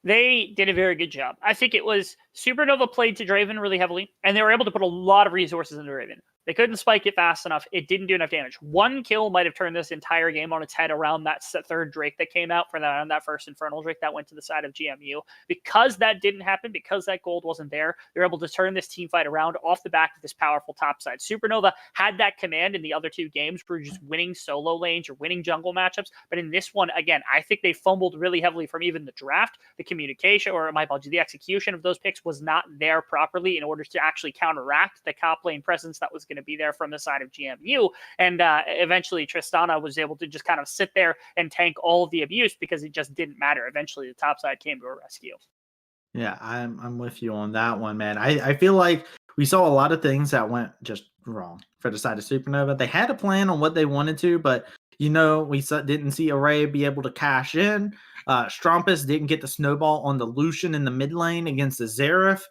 Speaker 5: They did a very good job. I think it was Supernova played to Draven really heavily, and they were able to put a lot of resources into Draven. They couldn't spike it fast enough. It didn't do enough damage. One kill might have turned this entire game on its head around that third Drake that came out for that first Infernal Drake that went to the side of GMU. Because that didn't happen, because that gold wasn't there, they're able to turn this team fight around off the back of this powerful top side. Supernova had that command in the other two games where you're just winning solo lanes or winning jungle matchups. But in this one, again, I think they fumbled really heavily from even the draft. The communication, or my apologies, the execution of those picks was not there properly in order to actually counteract the top lane presence that was going to be there from the side of GMU. And eventually Tristana was able to just kind of sit there and tank all of the abuse because it just didn't matter. Eventually the top side came to a rescue.
Speaker 4: Yeah, I'm with you on that one, man. I feel like we saw a lot of things that went just wrong for the side of Supernova. They had a plan on what they wanted to, but we didn't see Array be able to cash in. Strumpus didn't get the snowball on the Lucian in the mid lane against the Xerath.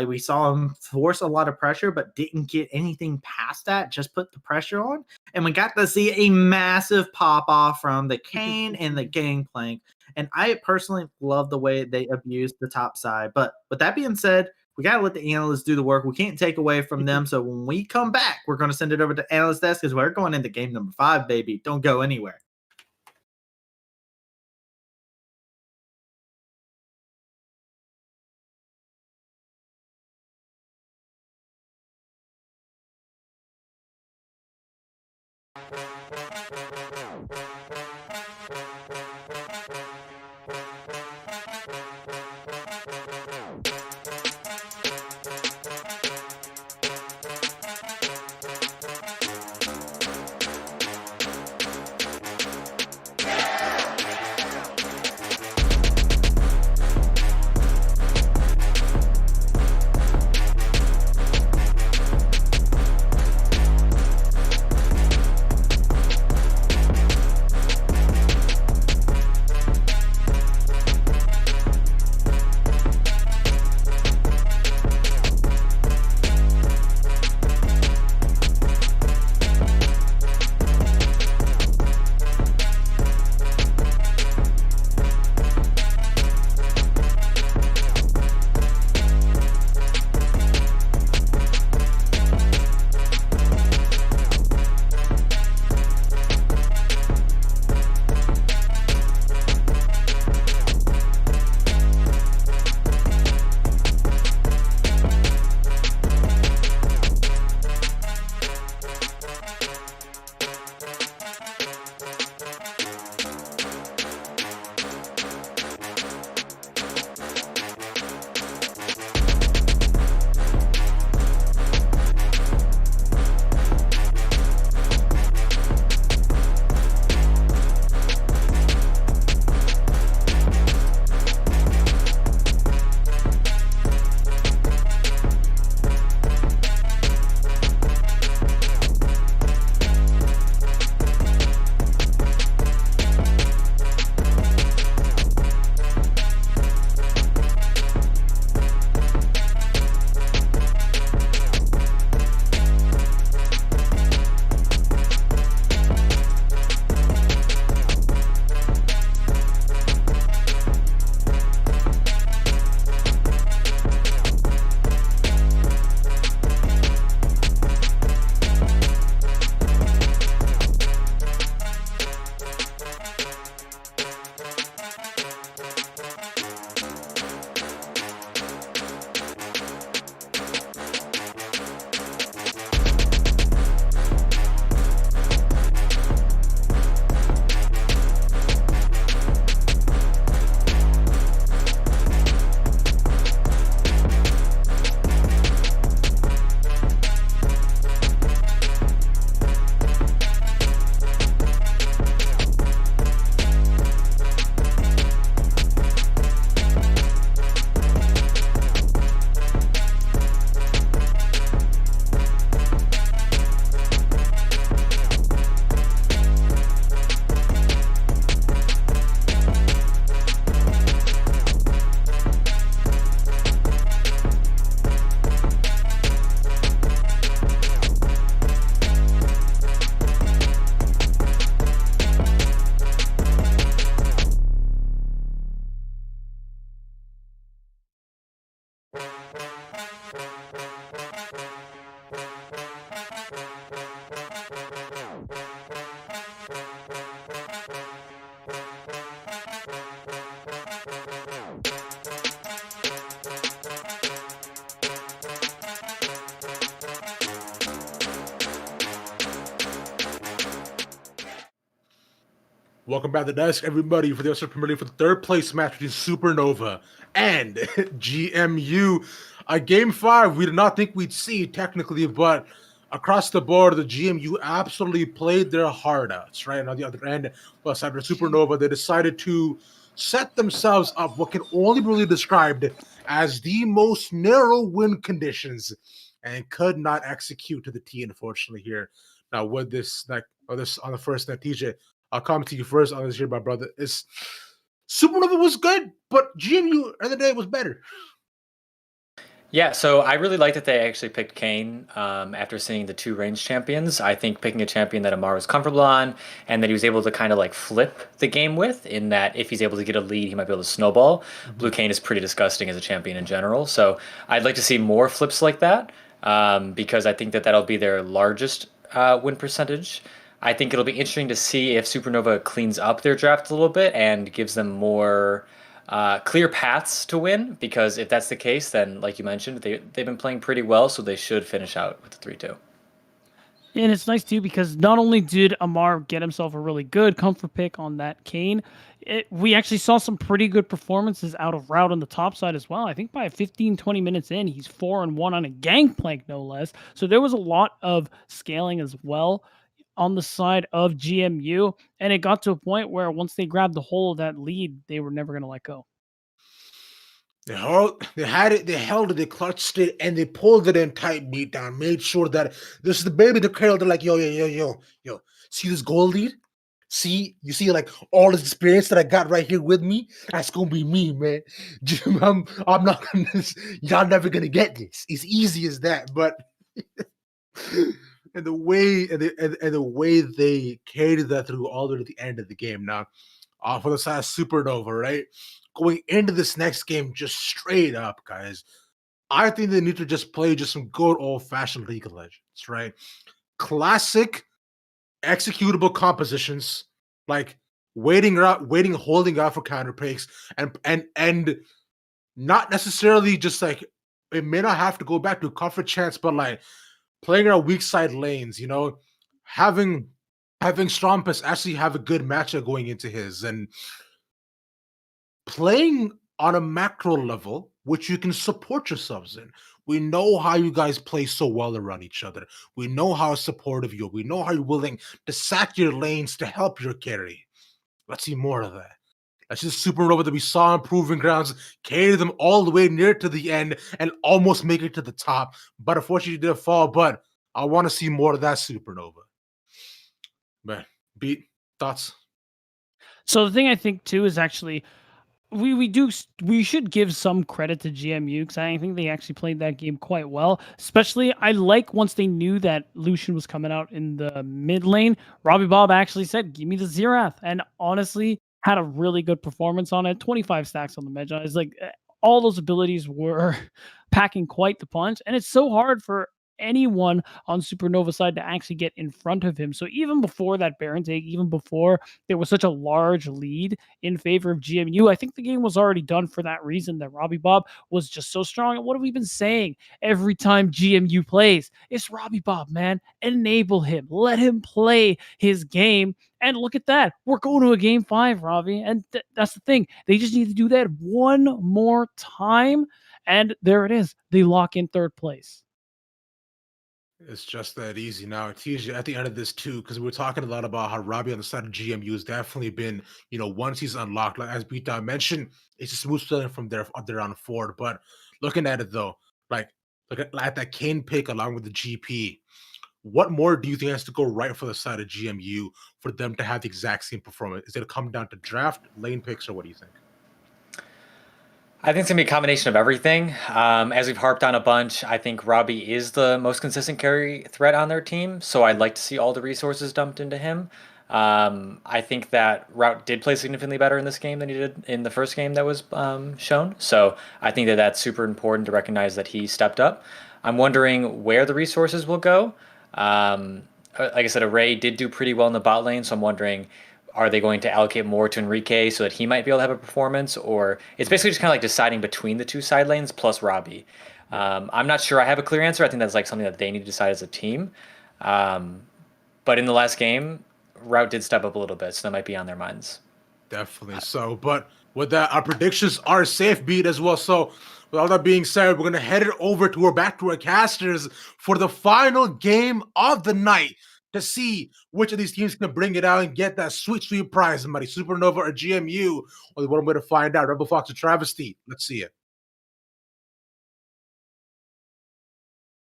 Speaker 4: We saw him force a lot of pressure, but didn't get anything past that, just put the pressure on. And we got to see a massive pop-off from the Kayn and the Gangplank. And I personally love the way they abused the top side. But with that being said, we got to let the analysts do the work. We can't take away from them. So when we come back, we're going to send it over to Analyst Desk because we're going into game number 5, baby. Don't go anywhere.
Speaker 1: Welcome back to the desk, everybody, for the Upsurge Premier League for the third place match between Supernova and GMU. Game 5, we did not think we'd see technically, but across the board, the GMU absolutely played their heart outs, right? And on the other end, plus after Supernova, they decided to set themselves up what can only be really described as the most narrow win conditions and could not execute to the T, unfortunately, here. Now, with this, on the first net, TJ, I'll come to you first on this here, my brother. Supernova was good, but GMU at the end of the day was better.
Speaker 3: Yeah, so I really like that they actually picked Kane after seeing the two range champions. I think picking a champion that Amar was comfortable on and that he was able to kind of like flip the game with, in that if he's able to get a lead, he might be able to snowball. Blue Kane is pretty disgusting as a champion in general. So I'd like to see more flips like that because I think that that'll be their largest win percentage. I think it'll be interesting to see if Supernova cleans up their draft a little bit and gives them more clear paths to win, because if that's the case, then like you mentioned, they've been playing pretty well, so they should finish out with the 3-2.
Speaker 2: And it's nice too because not only did Amar get himself a really good comfort pick on that Kane, we actually saw some pretty good performances out of Route on the top side as well. I think by 15-20 minutes in, he's 4-1 on a gangplank, no less. So there was a lot of scaling as well on the side of GMU, and it got to a point where once they grabbed the whole of that lead, they were never going to let go.
Speaker 1: They had it, they held it, they clutched it, and they pulled it in tight beat down, made sure that this is the baby to cradle. They're like, yo, see this goal lead? You see like all this experience that I got right here with me? That's gonna be me, man. I'm not gonna, y'all never gonna get this. It's easy as that, but and the way they carried that through all the way to the end of the game. Now, for the side of Supernova, right? Going into this next game, just straight up, guys, I think they need to just play just some good old-fashioned League of Legends, right? Classic executable compositions, like holding out for counter picks, and not necessarily just like it may not have to go back to comfort chance, but like playing our weak side lanes, having Strumpus actually have a good matchup going into his, and playing on a macro level, which you can support yourselves in. We know how you guys play so well around each other. We know how supportive you are. We know how you're willing to sack your lanes to help your carry. Let's see more of that. That's just Supernova that we saw in Proving Grounds, carry them all the way near to the end and almost make it to the top. But unfortunately, did fall. But I want to see more of that Supernova. Man, Beat, thoughts?
Speaker 2: So the thing I think too is actually we should give some credit to GMU because I think they actually played that game quite well. Especially, I like once they knew that Lucian was coming out in the mid lane, Robbie Bob actually said, "Give me the Xerath," and honestly had a really good performance on it. 25 stacks on the Magi. It's like all those abilities were packing quite the punch, and it's so hard for anyone on Supernova side to actually get in front of him. So even before that Baron take, even before there was such a large lead in favor of GMU, I think the game was already done for that reason, that Robbie Bob was just so strong. And what have we been saying every time GMU plays? It's Robbie Bob, man. Enable him. Let him play his game. And look at that. We're going to a game 5, Robbie. And that's the thing. They just need to do that one more time. And there it is. They lock in third place.
Speaker 1: It's just that easy now. It's usually at the end of this too, because we're talking a lot about how Robbie on the side of GMU has definitely been, once he's unlocked, like as Beatdown mentioned, it's a smooth sailing from there on forward. But looking at it though, like look at that Kane pick along with the GP. What more do you think has to go right for the side of GMU for them to have the exact same performance? Is it come down to draft, lane picks, or what do you think?
Speaker 3: I think it's going to be a combination of everything. As we've harped on a bunch, I think Robbie is the most consistent carry threat on their team, so I'd like to see all the resources dumped into him. I think that Route did play significantly better in this game than he did in the first game that was shown, so I think that that's super important to recognize that he stepped up. I'm wondering where the resources will go. Like I said, Array did do pretty well in the bot lane, so I'm wondering, are they going to allocate more to Enrique so that he might be able to have a performance? Or it's basically just kind of like deciding between the two side lanes plus Robbie. I'm not sure I have a clear answer. I think that's like something that they need to decide as a team. But in the last game, route did step up a little bit, so that might be on their minds.
Speaker 1: Definitely so. But with that, our predictions are safe beat as well. So with all that being said, we're going to head it over to back to our casters for the final game of the night to see which of these teams can bring it out and get that sweet, sweet prize, somebody, Supernova or GMU. Well, what I'm going to find out, Rebel Fox or Travesty. Let's see it.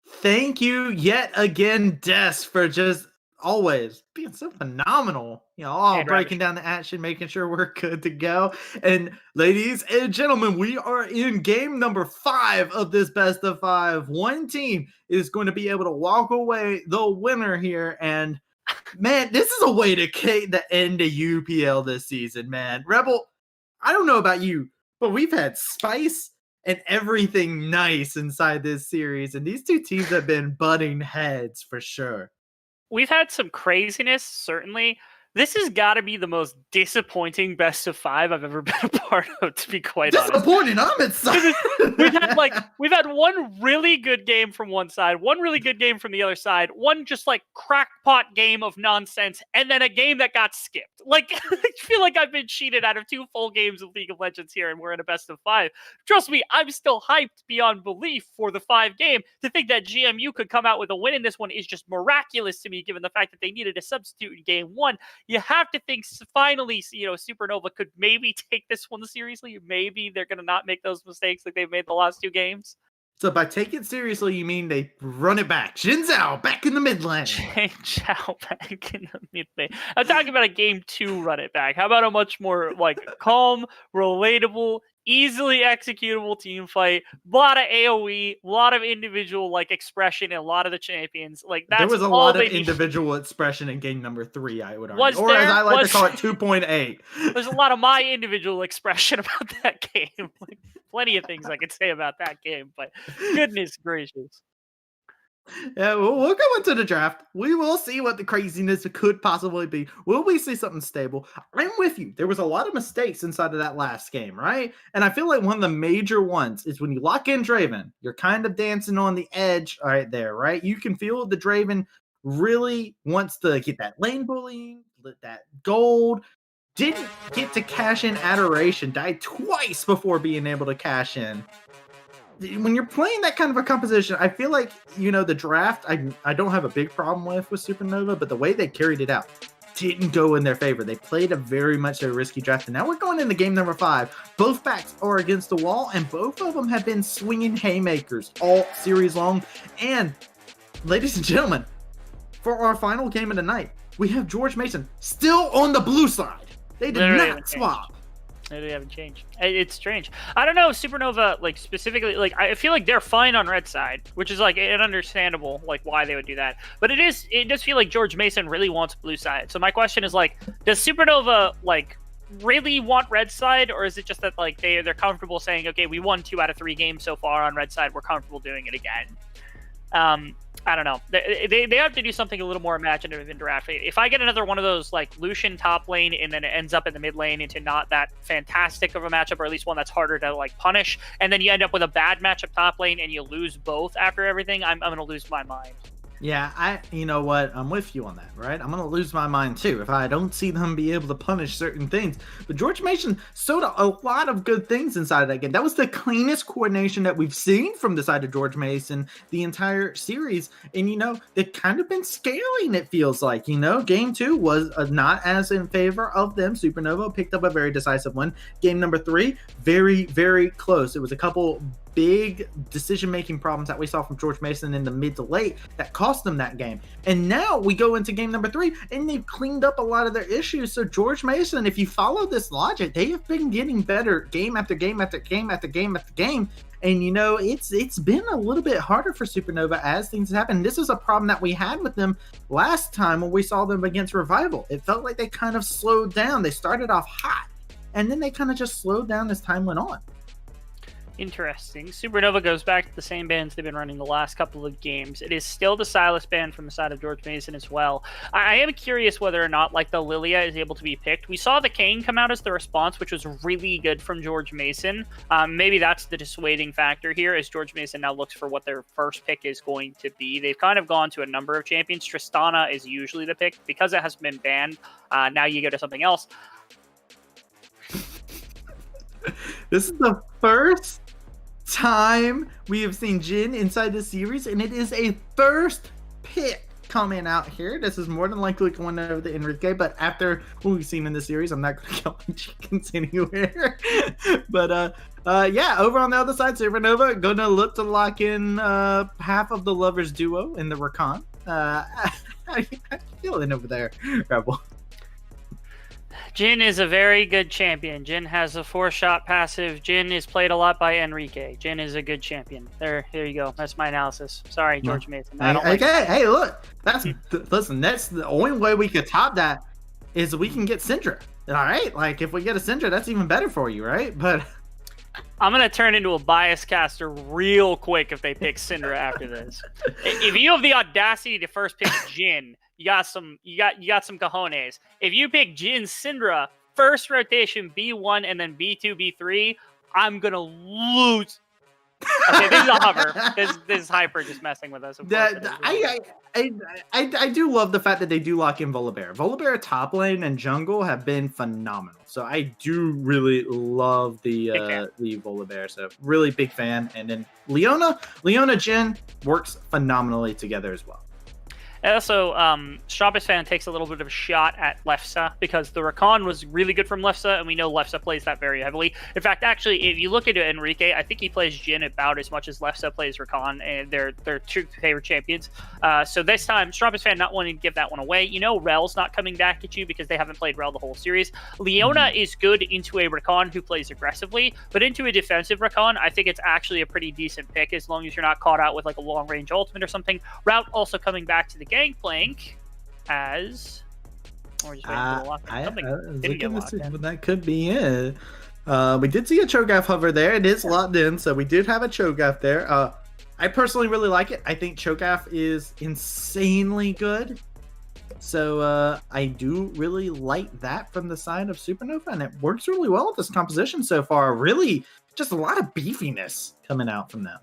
Speaker 4: Thank you yet again, Des, for just always being so phenomenal. All breaking down the action, making sure we're good to go. And ladies and gentlemen, we are in game number 5 of this best of 5. One team is going to be able to walk away the winner here. And man, this is a way to end of UPL this season, man. Rebel, I don't know about you, but we've had spice and everything nice inside this series. And these two teams have been butting heads for sure.
Speaker 5: We've had some craziness, certainly. This has got to be the most disappointing best of 5 I've ever been a part of, to be quite honest.
Speaker 4: Disappointing, I'm excited.
Speaker 5: We've had one really good game from one side, one really good game from the other side, one just like crackpot game of nonsense, and then a game that got skipped. Like, I feel like I've been cheated out of 2 full games of League of Legends here, and we're in a best of 5. Trust me, I'm still hyped beyond belief for the 5 game. To think that GMU could come out with a win in this one is just miraculous to me, given the fact that they needed a substitute in game 1. You have to think finally, Supernova could maybe take this one seriously. Maybe they're going to not make those mistakes like they've made the last 2 games.
Speaker 4: So by take it seriously, you mean they run it back. Jin Zhao back in the mid lane.
Speaker 5: Jin Zhao back in the mid lane. I'm talking about a game 2 run it back. How about a much more calm, relatable, easily executable team fight? A lot of AoE, a lot of individual expression, and a lot of the champions. There
Speaker 4: was a lot of individual expression in game number 3, I would argue. As I like to call it, 2.8.
Speaker 5: There's a lot of my individual expression about that game. Plenty of things I could say about that game, but goodness gracious.
Speaker 4: Yeah, we'll go into the draft. We will see what the craziness could possibly be. Will we see something stable? I'm with you. There was a lot of mistakes inside of that last game, right? And I feel like one of the major ones is when you lock in Draven, you're kind of dancing on the edge right there, right? You can feel the Draven really wants to get that lane bullying, that gold. Didn't get to cash in Adoration, died twice before being able to cash in. When you're playing that kind of a composition, I feel like, the draft, I don't have a big problem with Supernova, but the way they carried it out didn't go in their favor. They played a very much a risky draft, and now we're going into game number 5. Both backs are against the wall, and both of them have been swinging haymakers all series long. And, ladies and gentlemen, for our final game of the night, we have George Mason still on the blue side. They did not swap.
Speaker 5: They haven't changed. It's strange. I don't know, Supernova, specifically, I feel like they're fine on red side, which is an understandable, why they would do that. But it does feel like George Mason really wants blue side. So my question is, does Supernova, really want red side, or is it just that, they're comfortable saying, okay, we won 2 out of 3 games so far on red side, we're comfortable doing it again? I don't know. They have to do something a little more imaginative in draft. If I get another one of those Lucian top lane and then it ends up in the mid lane into not that fantastic of a matchup, or at least one that's harder to punish, and then you end up with a bad matchup top lane and you lose both after everything, I'm going to lose my mind.
Speaker 4: Yeah, you know what? I'm with you on that, right? I'm going to lose my mind too if I don't see them be able to punish certain things. But George Mason showed a lot of good things inside of that game. That was the cleanest coordination that we've seen from the side of George Mason the entire series. And, they've kind of been scaling, it feels like. Game 2 was not as in favor of them. Supernova picked up a very decisive win. Game number 3, very, very close. It was a couple big decision-making problems that we saw from George Mason in the mid to late that cost them that game. And now we go into game number 3, and they've cleaned up a lot of their issues. So George Mason, if you follow this logic, they have been getting better game after game after game after game after game. And, it's been a little bit harder for Supernova as things happen. This is a problem that we had with them last time when we saw them against Revival. It felt like they kind of slowed down. They started off hot, and then they kind of just slowed down as time went on.
Speaker 5: Interesting. Supernova goes back to the same bans they've been running the last couple of games. It is still the Silas ban from the side of George Mason as well. I am curious whether or not like the Lilia is able to be picked. We saw the Kane come out as the response, which was really good from George Mason. Maybe that's the dissuading factor here as George Mason now looks for what their first pick is going to be. They've kind of gone to a number of champions. Tristana is usually the pick. Because it has been banned, now you go to something else.
Speaker 4: This is the first time we have seen Jhin inside the series, and it is a first pick coming out here. This is more than likely going over to Enrique, but after what we've seen in the series, I'm not going to kill my chickens anywhere. But yeah, over on the other side, Supernova going to look to lock in half of the lovers duo in the Rakan. How you feeling over there, Rebel?
Speaker 5: Jhin is a very good champion. Jhin has a 4-shot passive. Jhin is played a lot by Enrique. Jhin is a good champion. Here you go. That's my analysis. Sorry, George Mason. I don't like
Speaker 4: okay, hey, look. Listen, that's the only way we could top that is we can get Syndra. All right? Like, if we get a Syndra, that's even better for you, right? But
Speaker 5: I'm going to turn into a bias caster real quick if they pick Syndra after this. If you have the audacity to first pick Jhin, you got some cojones. If you pick Jhin Syndra, first rotation B1 and then B2, B3, I'm going to lose. Okay, this is a hover. This is Hyper just messing with us.
Speaker 4: I do love the fact that they do lock in Volibear. Volibear top lane and jungle have been phenomenal. So I do really love the Volibear. So really big fan. And then Leona Jhin works phenomenally together as well.
Speaker 5: And also, Straubus fan takes a little bit of a shot at Lefsa because the Rakan was really good from Lefsa, and we know Lefsa plays that very heavily. In fact, actually, if you look at Enrique, I think he plays Jhin about as much as Lefsa plays Rakan, and they're two favorite champions. So this time, Straubus fan not wanting to give that one away. You know Rel's not coming back at you because they haven't played Rel the whole series. Leona is good into a Rakan who plays aggressively, but into a defensive Rakan, I think it's actually a pretty decent pick as long as you're not caught out with like a long-range ultimate or something. Route also coming back to the Gangplank as or just waiting for the
Speaker 4: that could be it. We did see a Cho'Gath hover there. It is locked in, so we did have a Cho'Gath there. I personally really like it. I think Cho'Gath is insanely good. So I do really like that from the side of Supernova, and it works really well with this composition so far. Really, just a lot of beefiness coming out from them.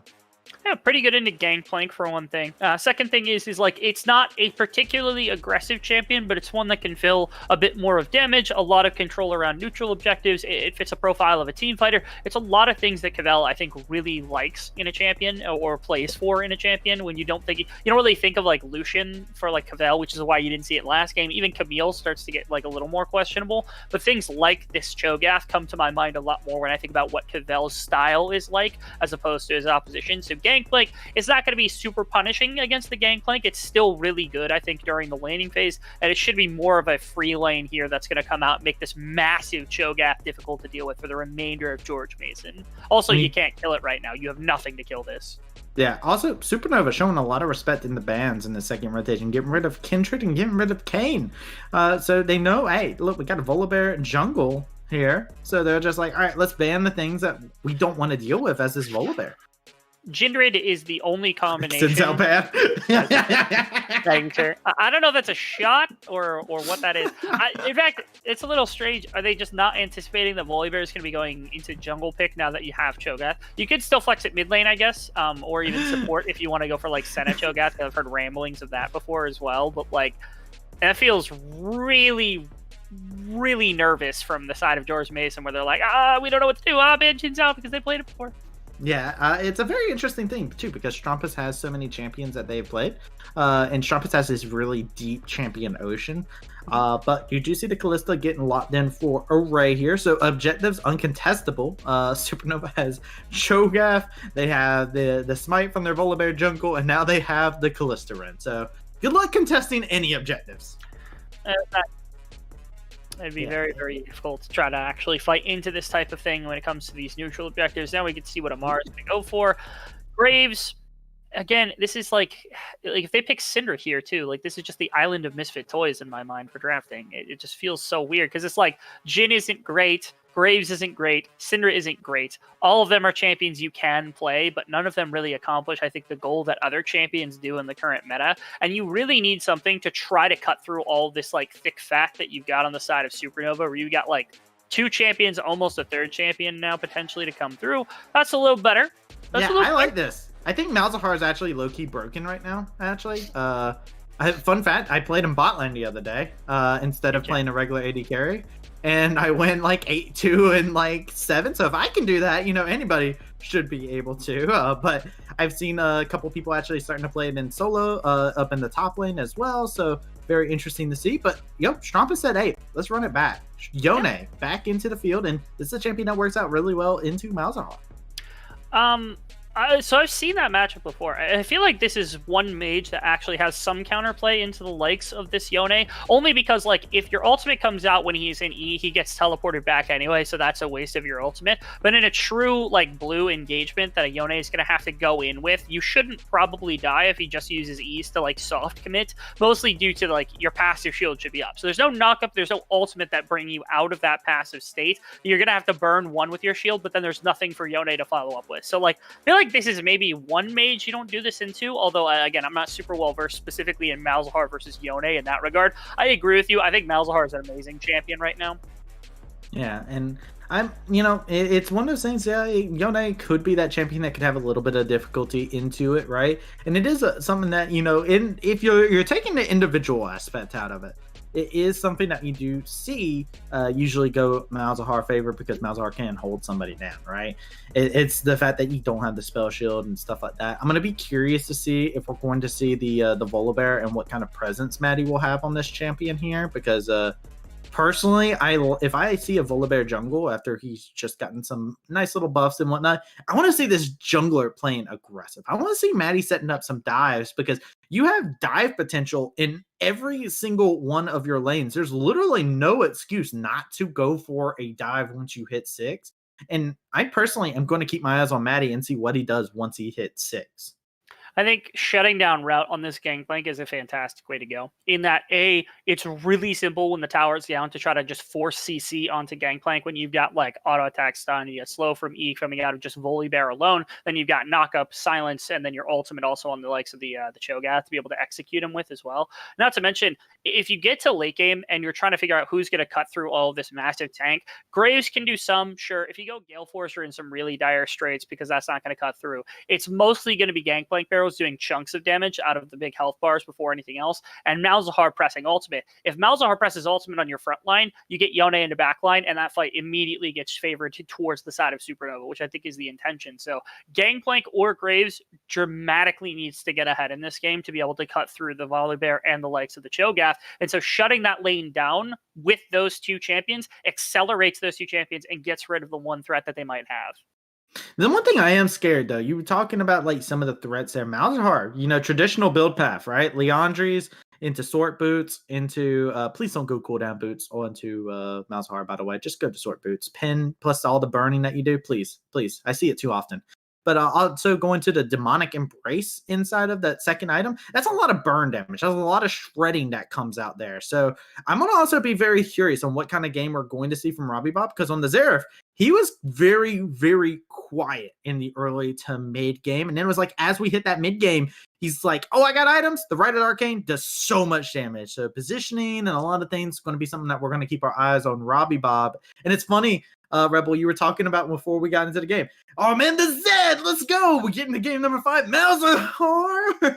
Speaker 5: Yeah, pretty good into Gangplank for one thing. Second thing is like it's not a particularly aggressive champion, but it's one that can fill a bit more of damage, a lot of control around neutral objectives. It fits a profile of a team fighter. It's a lot of things that Cavell I think really likes in a champion or plays for in a champion. When you don't really think of like Lucian for like Cavell, which is why you didn't see it last game. Even Camille starts to get like a little more questionable. But things like this Cho'Gath come to my mind a lot more when I think about what Cavell's style is like as opposed to his opposition. So Gangplank, it's not going to be super punishing against the Gangplank. It's still really good, I think, during the laning phase, and it should be more of a free lane here that's going to come out and make this massive Cho'Gath difficult to deal with for the remainder of George Mason. Also, you can't kill it right now. You have nothing to kill this.
Speaker 4: Yeah, also, Supernova showing a lot of respect in the bans in the second rotation, getting rid of Kindred and getting rid of Kane. So they know, hey, look, we got a Volibear jungle here. So they're just like, all right, let's ban the things that we don't want to deal with as this Volibear.
Speaker 5: Jindred is the only combination.
Speaker 4: Since how bad?
Speaker 5: Thanks, sir. I don't know if that's a shot or what that is. In fact, it's a little strange. Are they just not anticipating that Volibear is going to be going into jungle pick now that you have Cho'Gath? You could still flex it mid lane, I guess, or even support if you want to go for like Senna Cho'Gath. I've heard ramblings of that before as well, but like that feels really, really nervous from the side of George Mason, where they're like, we don't know what to do. Ban Jin's out because they played it before.
Speaker 4: Yeah, it's a very interesting thing, too, because Strumpus has so many champions that they've played, and Strumpus has this really deep champion ocean, but you do see the Callista getting locked in for Array here, so objectives uncontestable. Supernova has Cho'Gath, they have the Smite from their Volibear jungle, and now they have the Callista Ren, so good luck contesting any objectives.
Speaker 5: It'd be very, very difficult to try to actually fight into this type of thing when it comes to these neutral objectives. Now we can see what Amar is going to go for. Graves, again, this is like if they pick Syndra here too, like this is just the island of misfit toys in my mind for drafting. It just feels so weird because it's like Jhin isn't great, Graves isn't great, Syndra isn't great. All of them are champions you can play, but none of them really accomplish, I think, the goal that other champions do in the current meta. And you really need something to try to cut through all this like thick fat that you've got on the side of Supernova, where you got like 2 champions, almost a 3rd champion now potentially to come through. That's a little better.
Speaker 4: I like this. I think Malzahar is actually low-key broken right now, actually. Fun fact, I played him bot lane the other day instead of playing a regular AD carry. And I went like 8-2 and like 7. So if I can do that, anybody should be able to. But I've seen a couple people actually starting to play it in solo up in the top lane as well. So very interesting to see. But, Strumpus said, hey, let's run it back. Yone back into the field. And this is a champion that works out really well into Malzahar.
Speaker 5: So I've seen that matchup before. I feel like this is one mage that actually has some counterplay into the likes of this Yone, only because like if your ultimate comes out when he's in E, he gets teleported back anyway, so that's a waste of your ultimate. But in a true like blue engagement that a Yone is going to have to go in with, you shouldn't probably die if he just uses E's to like soft commit, mostly due to like your passive shield should be up. So there's no knock-up, there's no ultimate that bring you out of that passive state. You're going to have to burn one with your shield, but then there's nothing for Yone to follow up with. So like I feel like this is maybe one mage you don't do this into, although again, I'm not super well versed specifically in Malzahar versus Yone in that regard. I agree with you. I think Malzahar is an amazing champion right now.
Speaker 4: Yeah, and I'm, it's one of those things. Yeah, Yone could be that champion that could have a little bit of difficulty into it, right? And it is something that if you're taking the individual aspect out of it, it is something that you do see usually go Malzahar favor because Malzahar can hold somebody down, right? It's the fact that you don't have the spell shield and stuff like that. I'm going to be curious to see if we're going to see the Volibear and what kind of presence Maddie will have on this champion here, because personally, if I see a Volibear jungle after he's just gotten some nice little buffs and whatnot, I want to see this jungler playing aggressive. I want to see Maddie setting up some dives, because you have dive potential in every single one of your lanes. There's literally no excuse not to go for a dive once you hit 6. And I personally am going to keep my eyes on Maddie and see what he does once he hits 6.
Speaker 5: I think shutting down route on this Gangplank is a fantastic way to go. In that, it's really simple when the tower is down to try to just force CC onto Gangplank when you've got like auto attack stun, you get slow from E coming out of just Volibear alone, then you've got knock up, silence, and then your ultimate also on the likes of the Cho'Gath to be able to execute him with as well. Not to mention, if you get to late game and you're trying to figure out who's going to cut through all of this massive tank, Graves can do some, sure. If you go Gale Force, you're in some really dire straits because that's not going to cut through. It's mostly going to be Gangplank barrels doing chunks of damage out of the big health bars before anything else, and Malzahar pressing ultimate. If Malzahar presses ultimate on your front line, you get Yone in the back line, and that fight immediately gets favored towards the side of Supernova, which I think is the intention. So Gangplank or Graves dramatically needs to get ahead in this game to be able to cut through the Volibear and the likes of the Cho'Gath, and so shutting that lane down with those 2 champions accelerates those 2 champions and gets rid of the one threat that they might have.
Speaker 4: The one thing I am scared, though, you were talking about like some of the threats there. Malzahar, traditional build path, right? Leandri's into Sword Boots, into please don't go cooldown boots onto Malzahar, by the way. Just go to Sword Boots. Pin plus all the burning that you do, please. I see it too often. But also going to the Demonic Embrace inside of that second item. That's a lot of burn damage. That's a lot of shredding that comes out there. So I'm going to also be very curious on what kind of game we're going to see from Robbie Bob, because on the Xerath, he was very, very quiet in the early to mid game. And then it was like, as we hit that mid game, he's like, oh, I got items. The Righted Arcane does so much damage. So positioning and a lot of things is going to be something that we're going to keep our eyes on Robbie Bob. And it's funny, Rebel, you were talking about before we got into the game. Oh, man, the Zed, let's go. We're getting to game number 5. Malzahar.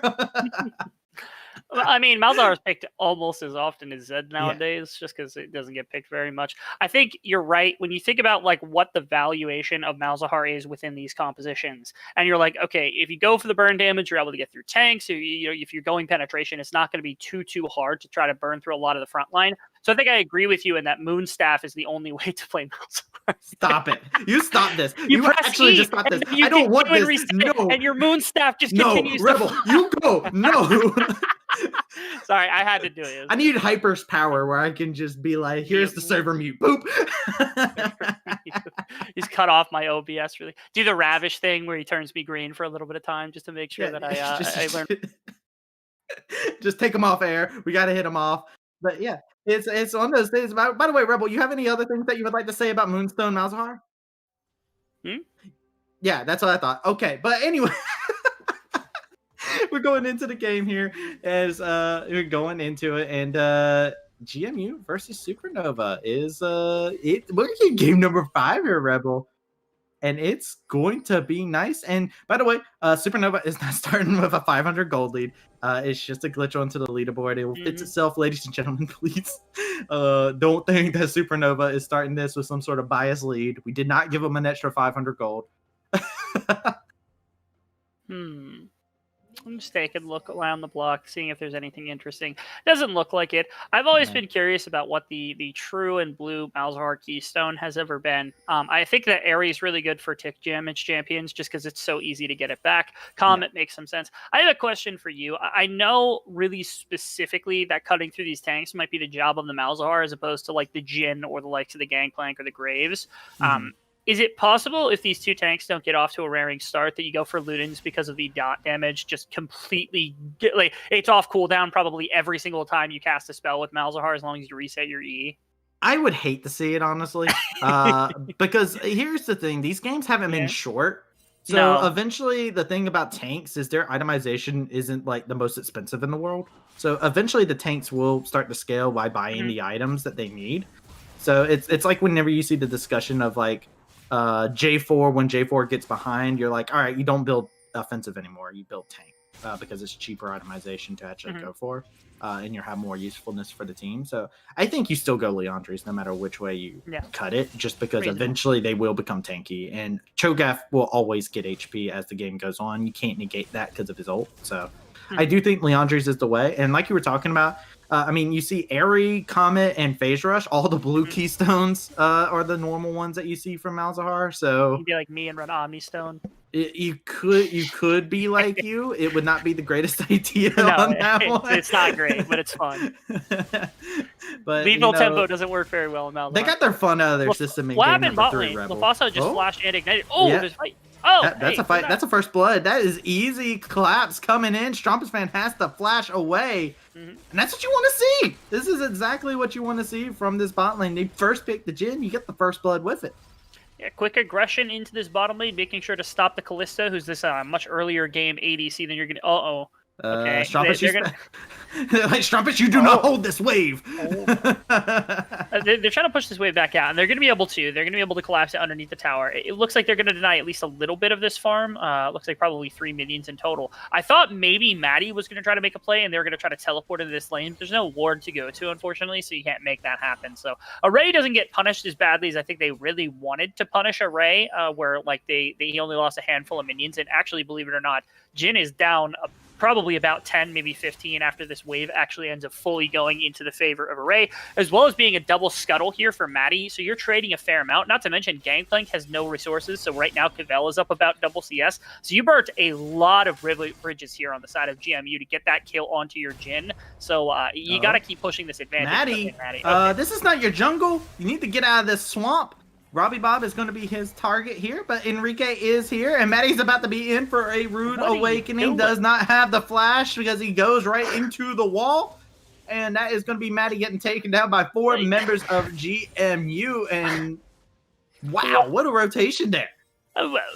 Speaker 5: I mean, Malzahar is picked almost as often as Zed nowadays, just because it doesn't get picked very much. I think you're right. When you think about like what the valuation of Malzahar is within these compositions, and you're like, okay, if you go for the burn damage, you're able to get through tanks. So, if you're going penetration, it's not going to be too hard to try to burn through a lot of the front line. So I think I agree with you in that Moonstaff is the only way to play Malzahar.
Speaker 4: Stop it. You stop this.
Speaker 5: You
Speaker 4: actually
Speaker 5: E,
Speaker 4: just stop this.
Speaker 5: I
Speaker 4: don't want this.
Speaker 5: Reset,
Speaker 4: no.
Speaker 5: And your Moonstaff just
Speaker 4: no,
Speaker 5: continues
Speaker 4: Rebel,
Speaker 5: to
Speaker 4: you go. No.
Speaker 5: Sorry, I had to do it.
Speaker 4: I need Hyper's power where I can just be like, here's the server mute. Boop.
Speaker 5: He's cut off my OBS. Really, do the Ravish thing where he turns me green for a little bit of time just to make sure that I learn.
Speaker 4: Just take him off air. We got to hit him off. But yeah, it's on those things. By the way, Rebel, you have any other things that you would like to say about Moonstone Malzahar? Yeah, that's what I thought. Okay, but anyway. We're going into the game here as we're going into it, and GMU versus Supernova is we're in game number 5 here, Rebel, and it's going to be nice. And by the way, Supernova is not starting with a 500 gold lead. It's just a glitch onto the leaderboard. It will fix itself, ladies and gentlemen. Please don't think that Supernova is starting this with some sort of biased lead. We did not give them an extra 500 gold.
Speaker 5: I'm just taking a look around the block, seeing if there's anything interesting. Doesn't look like it. I've always been curious about what the true and blue Malzahar Keystone has ever been. I think that Airy is really good for tick damage champions just because it's so easy to get it back. Comet makes some sense. I have a question for you. I know really specifically that cutting through these tanks might be the job of the Malzahar as opposed to like the Jin or the likes of the Gangplank or the Graves. Is it possible if these two tanks don't get off to a raring start that you go for Ludens because of the dot damage? Just completely it's off cooldown probably every single time you cast a spell with Malzahar as long as you reset your E.
Speaker 4: I would hate to see it, honestly, because here's the thing: these games haven't been short. So eventually, the thing about tanks is their itemization isn't like the most expensive in the world. So eventually, the tanks will start to scale by buying the items that they need. So it's like whenever you see the discussion of like. J4, when J4 gets behind, you're like, all right, you don't build offensive anymore, you build tank because it's cheaper itemization to actually go for, and you have more usefulness for the team. So I think you still go Leandri's no matter which way you cut it, just because eventually they will become tanky, and Cho'Gath will always get HP as the game goes on. You can't negate that because of his ult. So I do think Leandri's is the way, and like you were talking about, I mean, you see Airy, Comet, and Phase Rush. All the blue keystones are the normal ones that you see from Malzahar. So
Speaker 5: you'd be like me and run Omnistone.
Speaker 4: You could be like you. It would not be the greatest idea on that one.
Speaker 5: It's not great, but it's fun.
Speaker 4: But
Speaker 5: lethal tempo doesn't work very well in Malzahar.
Speaker 4: They got their fun out of their system in
Speaker 5: game
Speaker 4: number 3, Rebel.
Speaker 5: LaFossa just flashed and ignited. There's fight.
Speaker 4: That's a fight. That's a first blood. That is easy collapse coming in. Strumpus fan has to flash away. And that's what you want to see. This is exactly what you want to see from this bot lane. They first pick the Jin. You get the first blood with it.
Speaker 5: Yeah, quick aggression into this bottom lane, making sure to stop the Kalista, who's this much earlier game ADC than you're going to... Okay.
Speaker 4: Strumpus, like, Strumpus, you do not hold this wave.
Speaker 5: They're trying to push this wave back out, and they're going to be able to. They're going to be able to collapse it underneath the tower. It looks like they're going to deny at least a little bit of this farm. Looks like probably 3 minions in total. I thought maybe Maddie was going to try to make a play, and they were going to try to teleport into this lane. There's no ward to go to, unfortunately, so you can't make that happen. So Array doesn't get punished as badly as I think they really wanted to punish Array, where like he only lost a handful of minions. And actually, believe it or not, Jin is down probably about 10, maybe 15 after this wave actually ends up fully going into the favor of Array, as well as being a double scuttle here for Maddie. So you're trading a fair amount. Not to mention Gangplank has no resources. So right now Cavell is up about double CS. So you burnt a lot of bridges here on the side of GMU to get that kill onto your Jin. So you got to keep pushing this advantage.
Speaker 4: Maddie. Okay. This is not your jungle. You need to get out of this swamp. Robbie Bob is going to be his target here, but Enrique is here, and Maddie's about to be in for a rude awakening. Does not have the flash because he goes right into the wall, and that is going to be Maddie getting taken down by 4 members of GMU, and wow, what a rotation there.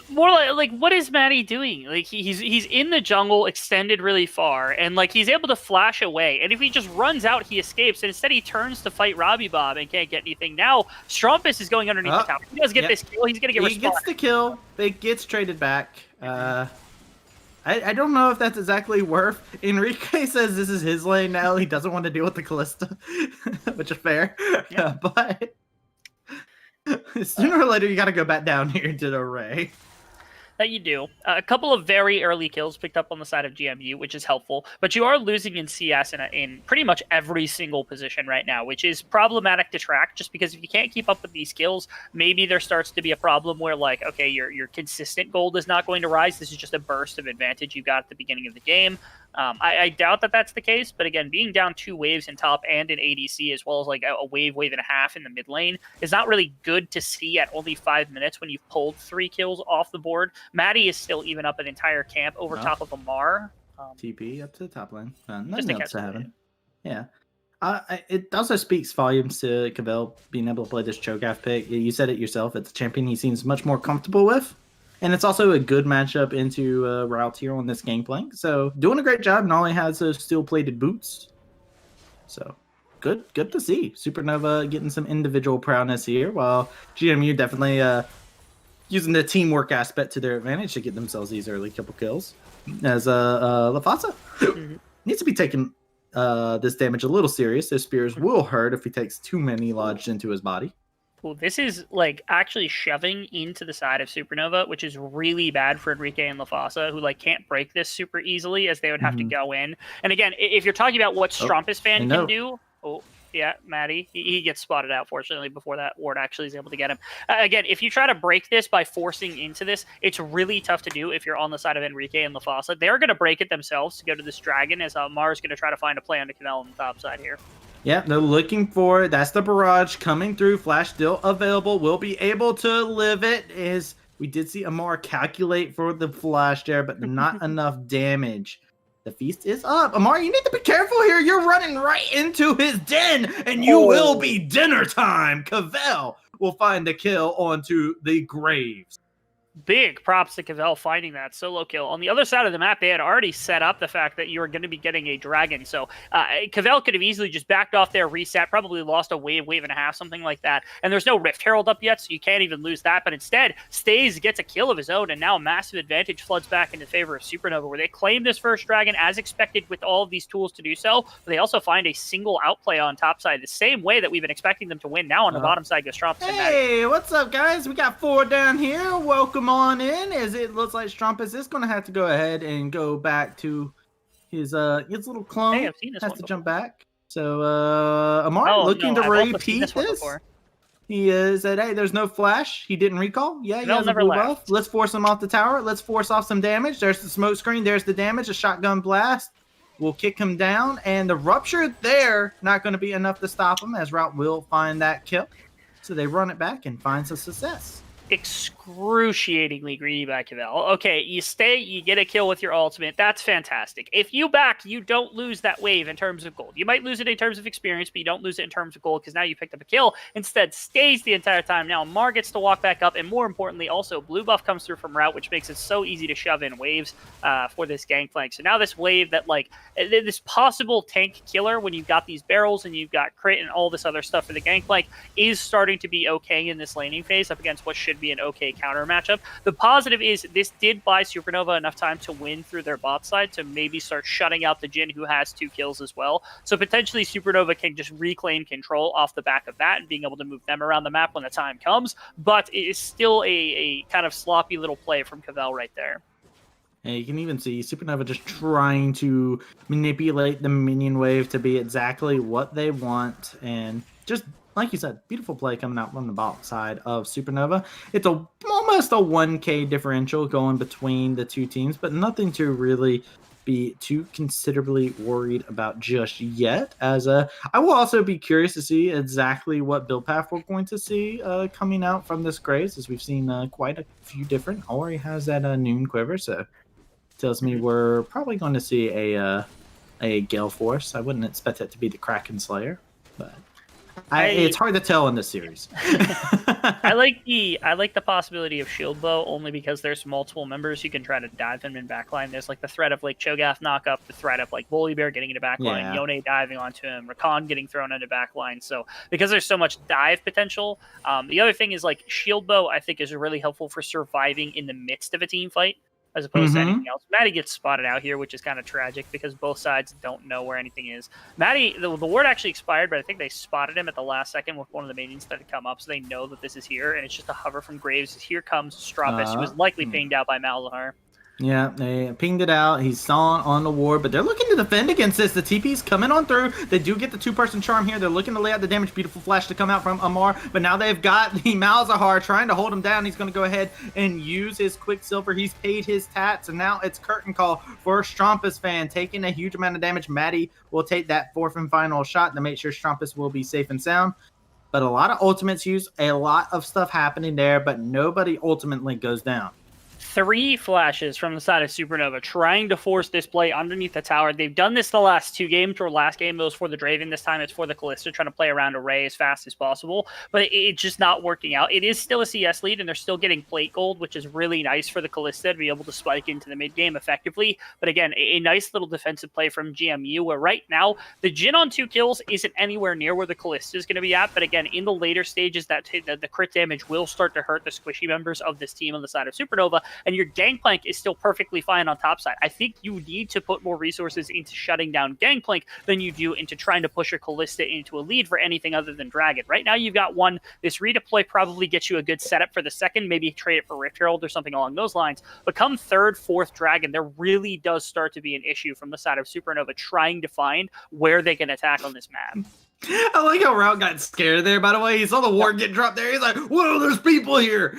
Speaker 5: More like what is Maddie doing? Like he's in the jungle, extended really far, and like he's able to flash away. And if he just runs out, he escapes. And instead, he turns to fight Robbie Bob and can't get anything. Now Strumpus is going underneath the tower. He does get this kill. He's gonna get respawned.
Speaker 4: He gets the kill. It gets traded back. I don't know if that's exactly worth. Enrique says this is his lane now. He doesn't want to deal with the Callista, which is fair. But sooner or later, you got to go back down here to the Array.
Speaker 5: That you do. A couple of very early kills picked up on the side of GMU, which is helpful. But you are losing in CS in pretty much every single position right now, which is problematic to track. Just because if you can't keep up with these kills, maybe there starts to be a problem where, like, okay, your consistent gold is not going to rise. This is just a burst of advantage you got at the beginning of the game. I doubt that that's the case, but again, being down 2 waves in top and in ADC, as well as like a wave and a half in the mid lane, is not really good to see at only 5 minutes when you've pulled 3 kills off the board. Maddie is still even up an entire camp over top of Amar.
Speaker 4: TP up to the top lane.
Speaker 5: Just
Speaker 4: Nothing
Speaker 5: to
Speaker 4: else to
Speaker 5: catch
Speaker 4: happen. Yeah. It also speaks volumes to Cavell being able to play this Cho'Gath pick. You said it yourself. It's a champion he seems much more comfortable with. And it's also a good matchup into routes here on this Gangplank. So doing a great job. And only has those steel-plated boots. So good to see. Supernova getting some individual prowess here, while GMU definitely using the teamwork aspect to their advantage to get themselves these early couple kills. As Lafasa needs to be taking this damage a little serious. Those spears will hurt if he takes too many lodged into his body.
Speaker 5: Well, this is like actually shoving into the side of Supernova, which is really bad for Enrique and Lafasa, who like can't break this super easily, as they would have to go in. And again, if you're talking about what Strumpus fan can do, yeah, Maddie, he gets spotted out, fortunately, before that ward actually is able to get him. Again, if you try to break this by forcing into this, it's really tough to do if you're on the side of Enrique and Lafasa. They're going to break it themselves to go to this dragon, as Mars going to try to find a play on the Canal on the top side here.
Speaker 4: Yeah, they're looking for it. That's the barrage coming through. Flash still available. Will be able to live it. We did see Amar calculate for the flash there, but not enough damage. The feast is up. Amar, you need to be careful here. You're running right into his den, and you will be dinner time. Cavell will find the kill onto the Graves.
Speaker 5: Big props to Cavell finding that solo kill. On the other side of the map, they had already set up the fact that you were going to be getting a dragon. So Cavell could have easily just backed off there, reset, probably lost a wave and a half, something like that. And there's no Rift Herald up yet, so you can't even lose that. But instead, stays, gets a kill of his own, and now a massive advantage floods back into favor of Supernova, where they claim this first dragon as expected with all of these tools to do so. But they also find a single outplay on top side, the same way that we've been expecting them to win. Now on the bottom side goes Strumpus.
Speaker 4: Hey, what's up, guys? We got 4 down here. Welcome on in, as it looks like Strumpus is going to have to go ahead and go back to his little clone.
Speaker 5: Hey, I've seen this
Speaker 4: has
Speaker 5: one
Speaker 4: to
Speaker 5: before.
Speaker 4: jump back. So Amar looking to repeat this. He said, hey, there's no flash. He didn't recall. Yeah, he has a blue buff. Let's force him off the tower. Let's force off some damage. There's the smoke screen. There's the damage. A shotgun blast will kick him down. And the rupture there, not going to be enough to stop him, as Route will find that kill. So they run it back and find some success.
Speaker 5: Excruciatingly greedy by Cavell. Okay, you stay, you get a kill with your ultimate. That's fantastic. If you back, you don't lose that wave in terms of gold. You might lose it in terms of experience, but you don't lose it in terms of gold because now you picked up a kill. Instead, stays the entire time. Now Mar gets to walk back up, and more importantly, also blue buff comes through from Route, which makes it so easy to shove in waves for this Gangplank. So now this wave that, like, this possible tank killer when you've got these barrels and you've got crit and all this other stuff for the Gangplank is starting to be okay in this laning phase up against what should be an okay counter matchup. The positive is this did buy Supernova enough time to win through their bot side to maybe start shutting out the Jhin, who has 2 kills as well. So potentially Supernova can just reclaim control off the back of that and being able to move them around the map when the time comes. But it is still a kind of sloppy little play from Cavell right there.
Speaker 4: And you can even see Supernova just trying to manipulate the minion wave to be exactly what they want, and just like you said, beautiful play coming out from the bottom side of Supernova. It's almost a 1K differential going between the two teams, but nothing to really be too considerably worried about just yet. As I will also be curious to see exactly what build path we're going to see coming out from this Graves, as we've seen quite a few different. Ori has that noon quiver, so tells me we're probably going to see a Gale Force. I wouldn't expect it to be the Kraken Slayer, but it's hard to tell in this series.
Speaker 5: I like the possibility of Shield Bow only because there's multiple members you can try to dive him in backline. There's like the threat of like Cho'Gath knockup, the threat of like Volibear getting into backline, Yone diving onto him, Rakan getting thrown into backline. So because there's so much dive potential, the other thing is like Shield Bow I think is really helpful for surviving in the midst of a team fight, as opposed to anything else. Maddie gets spotted out here, which is kind of tragic because both sides don't know where anything is. Maddie, the ward actually expired, but I think they spotted him at the last second with one of the minions that had come up, so they know that this is here, and it's just a hover from Graves. Here comes Strumpus, who was likely pinged out by Malzahar.
Speaker 4: Yeah, they pinged it out. He's sawn on the ward, but they're looking to defend against this. The TP's coming on through. They do get the two-person charm here. They're looking to lay out the damage. Beautiful flash to come out from Amar, but now they've got the Malzahar trying to hold him down. He's going to go ahead and use his Quicksilver. He's paid his tats, and now it's curtain call for Strumpus fan, taking a huge amount of damage. Maddie will take that fourth and final shot to make sure Strumpus will be safe and sound. But a lot of ultimates use, a lot of stuff happening there, but nobody ultimately goes down.
Speaker 5: 3 flashes from the side of Supernova trying to force this play underneath the tower. They've done this the last 2 games, or last game it was for the Draven. This time it's for the Kalista, trying to play around Array as fast as possible. But it's just not working out. It is still a CS lead, and they're still getting plate gold, which is really nice for the Kalista to be able to spike into the mid game effectively. But again, a nice little defensive play from GMU, where right now the Jhin on 2 kills isn't anywhere near where the Kalista is going to be at. But again, in the later stages, that the crit damage will start to hurt the squishy members of this team on the side of Supernova. And your Gangplank is still perfectly fine on top side. I think you need to put more resources into shutting down Gangplank than you do into trying to push your Kalista into a lead for anything other than Dragon. Right now, you've got 1. This redeploy probably gets you a good setup for the second, maybe trade it for Rift Herald or something along those lines. But come 3rd, 4th Dragon, there really does start to be an issue from the side of Supernova trying to find where they can attack on this map.
Speaker 4: I like how Route got scared there, by the way. He saw the ward get dropped there. He's like, whoa, there's people here.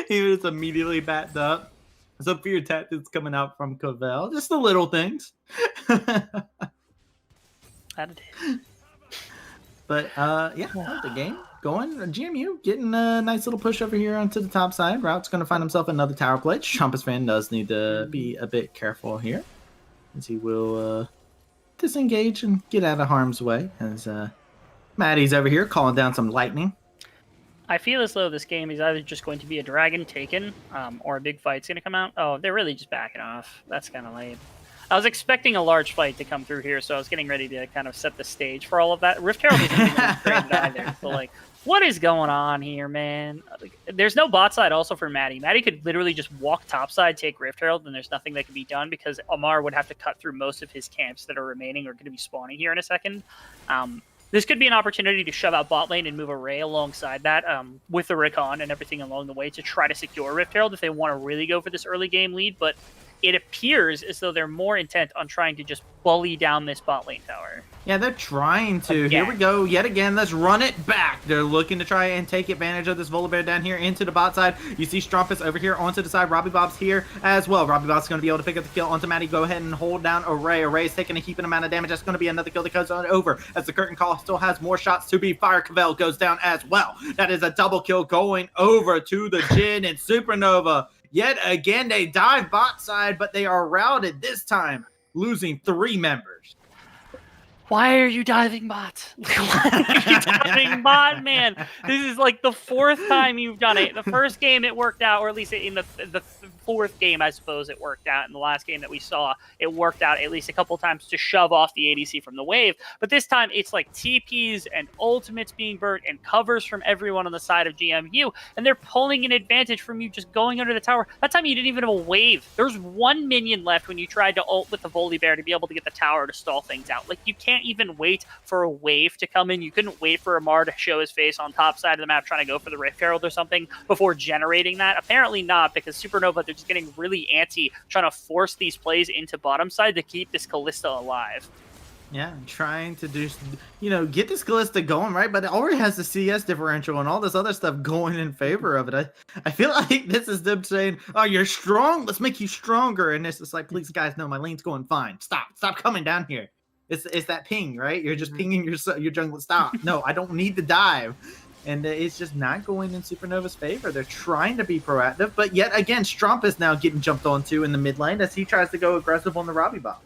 Speaker 4: He was immediately backed up. Some fear tactics coming out from Cavell. Just the little things.
Speaker 5: That it is.
Speaker 4: But, yeah, the game going. GMU getting a nice little push over here onto the top side. Route's going to find himself another tower plate. Trumpus fan does need to be a bit careful here, as he will disengage and get out of harm's way. As Maddie's over here calling down some lightning.
Speaker 5: I feel as though this game is either just going to be a dragon taken, or a big fight's going to come out. Oh, they're really just backing off. That's kind of lame. I was expecting a large fight to come through here, so I was getting ready to kind of set the stage for all of that. Rift Herald isn't even created either. So, like, what is going on here, man? Like, there's no bot side also for Maddie. Maddie could literally just walk top side, take Rift Herald, and there's nothing that can be done because Amar would have to cut through most of his camps that are remaining or going to be spawning here in a second. This could be an opportunity to shove out bot lane and move Array alongside that with the Recon and everything along the way to try to secure Rift Herald if they want to really go for this early game lead. But it appears as though they're more intent on trying to just bully down this bot lane tower.
Speaker 4: Yeah, they're trying to. Here we go. Yet again, let's run it back. They're looking to try and take advantage of this Volibear down here into the bot side. You see Strumpus over here onto the side. Robbie Bob's here as well. Robbie Bob's going to be able to pick up the kill onto Maddie. Go ahead and hold down Array. Array's taking a heaping amount of damage. That's going to be another kill that goes on over as the curtain call still has more shots to be fired. Cavell goes down as well. That is a double kill going over to the Jhin and Supernova. Yet again, they dive bot side, but they are routed this time, losing 3 members.
Speaker 5: Why are you diving bot? Why are you diving bot, man? This is like the 4th time you've done it. The first game it worked out, or at least in the 4th game, I suppose it worked out. In the last game that we saw, it worked out at least a couple times to shove off the ADC from the wave. But this time, it's like TPs and ultimates being burnt and covers from everyone on the side of GMU, and they're pulling an advantage from you just going under the tower. That time, you didn't even have a wave. There's 1 minion left when you tried to ult with the Volibear to be able to get the tower to stall things out. Like, you can't even wait for a wave to come in. You couldn't wait for Amar to show his face on top side of the map trying to go for the Rift Herald or something before generating that. Apparently not, because Supernova, they're just getting really antsy trying to force these plays into bottom side to keep this Kalista alive.
Speaker 4: Yeah, trying to do, get this Kalista going, right? But it already has the CS differential and all this other stuff going in favor of it. I feel like this is them saying, oh, you're strong? Let's make you stronger. And it's just like, please, guys, no, my lane's going fine. Stop coming down here. It's that ping, right? You're just pinging your jungle. Stop. No, I don't need to dive. And it's just not going in Supernova's favor. They're trying to be proactive. But yet again, Stromp is now getting jumped onto in the mid lane as he tries to go aggressive on the Robbie Bomb.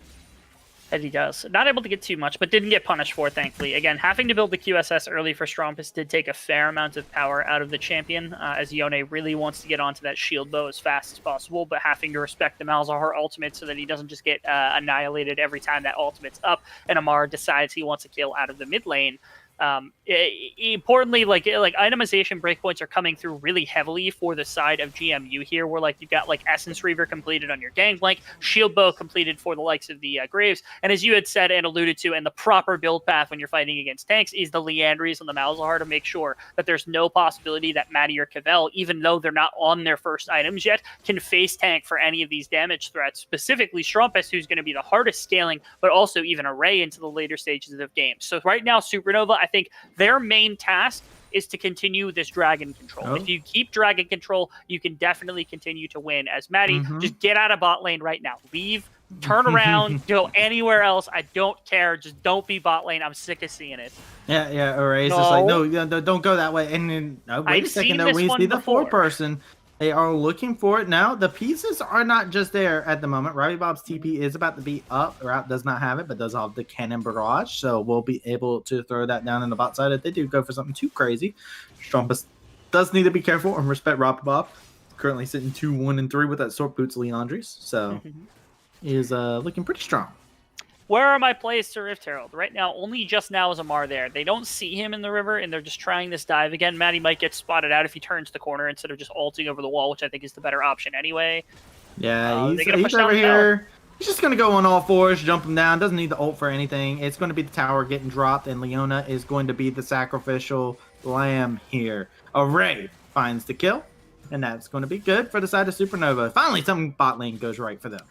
Speaker 5: As he does. Not able to get too much, but didn't get punished for, thankfully. Again, having to build the QSS early for Strumpus did take a fair amount of power out of the champion, as Yone really wants to get onto that shield bow as fast as possible, but having to respect the Malzahar ultimate so that he doesn't just get annihilated every time that ultimate's up, and Amar decides he wants a kill out of the mid lane. Importantly, like itemization breakpoints are coming through really heavily for the side of GMU here, where like you've got like Essence Reaver completed on your Gangplank, Shield Bow completed for the likes of the Graves, and as you had said and alluded to, and the proper build path when you're fighting against tanks is the Leandries and the Malzahar to make sure that there's no possibility that Maddie or Cavell, even though they're not on their first items yet, can face tank for any of these damage threats, specifically Strumpus, who's going to be the hardest scaling, but also even Array into the later stages of games. So right now, Supernova, I think their main task is to continue this dragon control. If you keep dragon control, you can definitely continue to win. As Maddie, just get out of bot lane right now. Leave, turn around, go anywhere else. I don't care. Just don't be bot lane. I'm sick of seeing it.
Speaker 4: Yeah. Array's just like, no, don't go that way. And then, wait a second, though. We see the 4-person. They are looking for it now. The pieces are not just there at the moment. Robbie Bob's TP is about to be up. Route does not have it, but does have the cannon barrage. So we'll be able to throw that down in the bot side if they do go for something too crazy. Strumpus does need to be careful and respect Robbie Bob. Currently sitting 2-1-3 with that Sword Boots Leandries. So he is looking pretty strong.
Speaker 5: Where are my plays to Rift Herald? Right now, only just now is Amar there. They don't see him in the river, and they're just trying this dive again. Maddie might get spotted out if he turns the corner instead of just ulting over the wall, which I think is the better option anyway.
Speaker 4: Yeah, he's over here. He's just going to go on all fours, jump him down. Doesn't need the ult for anything. It's going to be the tower getting dropped, and Leona is going to be the sacrificial lamb here. Array finds the kill, and that's going to be good for the side of Supernova. Finally, something bot lane goes right for them.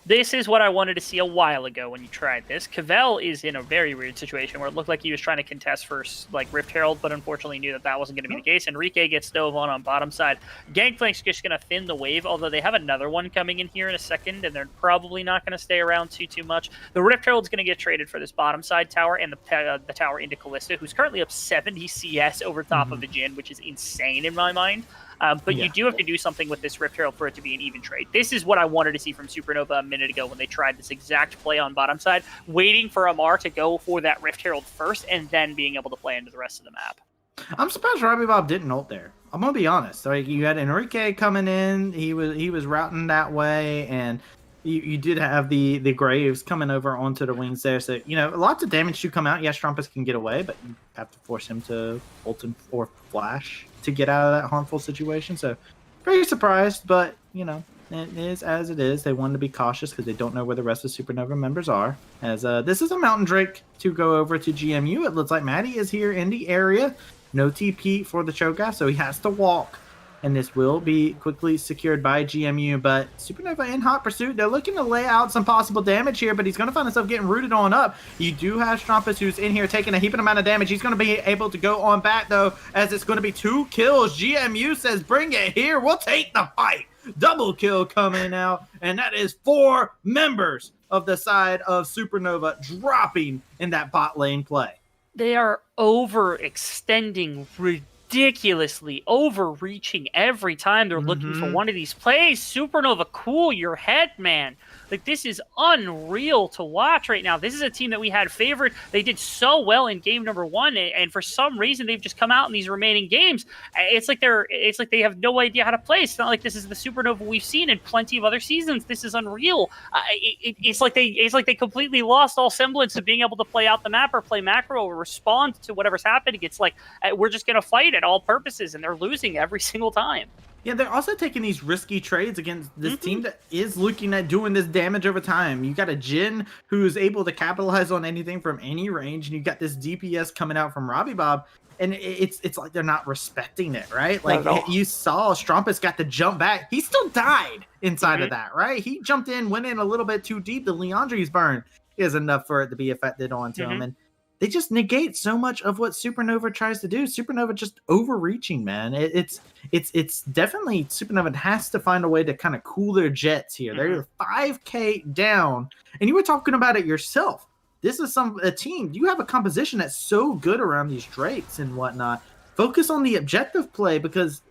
Speaker 5: This is what I wanted to see a while ago when you tried this. Cavell is in a very weird situation where it looked like he was trying to contest for like Rift Herald, but unfortunately knew that that wasn't going to be the case. Enrique gets dove on bottom side. Gangplank's just going to thin the wave, although they have another one coming in here in a second, and they're probably not going to stay around too much. The Rift Herald's going to get traded for this bottom side tower and the tower into Callista, who's currently up 70 CS over top of the Jhin, which is insane in my mind. But you do have to do something with this Rift Herald for it to be an even trade. This is what I wanted to see from Supernova a minute ago when they tried this exact play on bottom side, waiting for Amar to go for that Rift Herald first and then being able to play into the rest of the map.
Speaker 4: I'm surprised Robbie Bob didn't ult there. I'm gonna be honest. Like, you had Enrique coming in, he was routing that way, and you did have the Graves coming over onto the wings there. So, lots of damage to come out. Yes, Strumpus can get away, but you have to force him to ult or flash to get out of that harmful situation. So, very surprised, but, it is as it is. They wanted to be cautious because they don't know where the rest of Supernova members are. As this is a Mountain Drake to go over to GMU. It looks like Maddie is here in the area. No TP for the Cho'Gath, so he has to walk. And this will be quickly secured by GMU, but Supernova in hot pursuit. They're looking to lay out some possible damage here, but he's going to find himself getting rooted on up. You do have Strumpus, who's in here taking a heaping amount of damage. He's going to be able to go on back, though, as it's going to be 2 kills. GMU says, bring it here. We'll take the fight. Double kill coming out, and that is 4 members of the side of Supernova dropping in that bot lane play.
Speaker 5: They are overextending ridiculously, overreaching every time they're looking for one of these plays. Supernova, cool your head, man. Like, this is unreal to watch right now. This is a team that we had favored. They did so well in game number 1, and for some reason they've just come out in these remaining games. It's like they have no idea how to play. It's not like this is the Supernova we've seen in plenty of other seasons. This is unreal. It's like they completely lost all semblance of being able to play out the map or play macro or respond to whatever's happening. It's like we're just gonna fight at all purposes, and they're losing every single time.
Speaker 4: Yeah, they're also taking these risky trades against this team that is looking at doing this damage over time. You got a Jhin who's able to capitalize on anything from any range, and you got this DPS coming out from Robbie Bob, and it's like they're not respecting it, right? Like, you saw Strumpus got to jump back. He still died inside of that, right? He jumped in, went in a little bit too deep. The Leandries burn is enough for it to be affected onto him, and they just negate so much of what Supernova tries to do. Supernova just overreaching, man. It's definitely Supernova has to find a way to kind of cool their jets here. They're 5K down, and you were talking about it yourself. This is a team. You have a composition that's so good around these Drakes and whatnot. Focus on the objective play because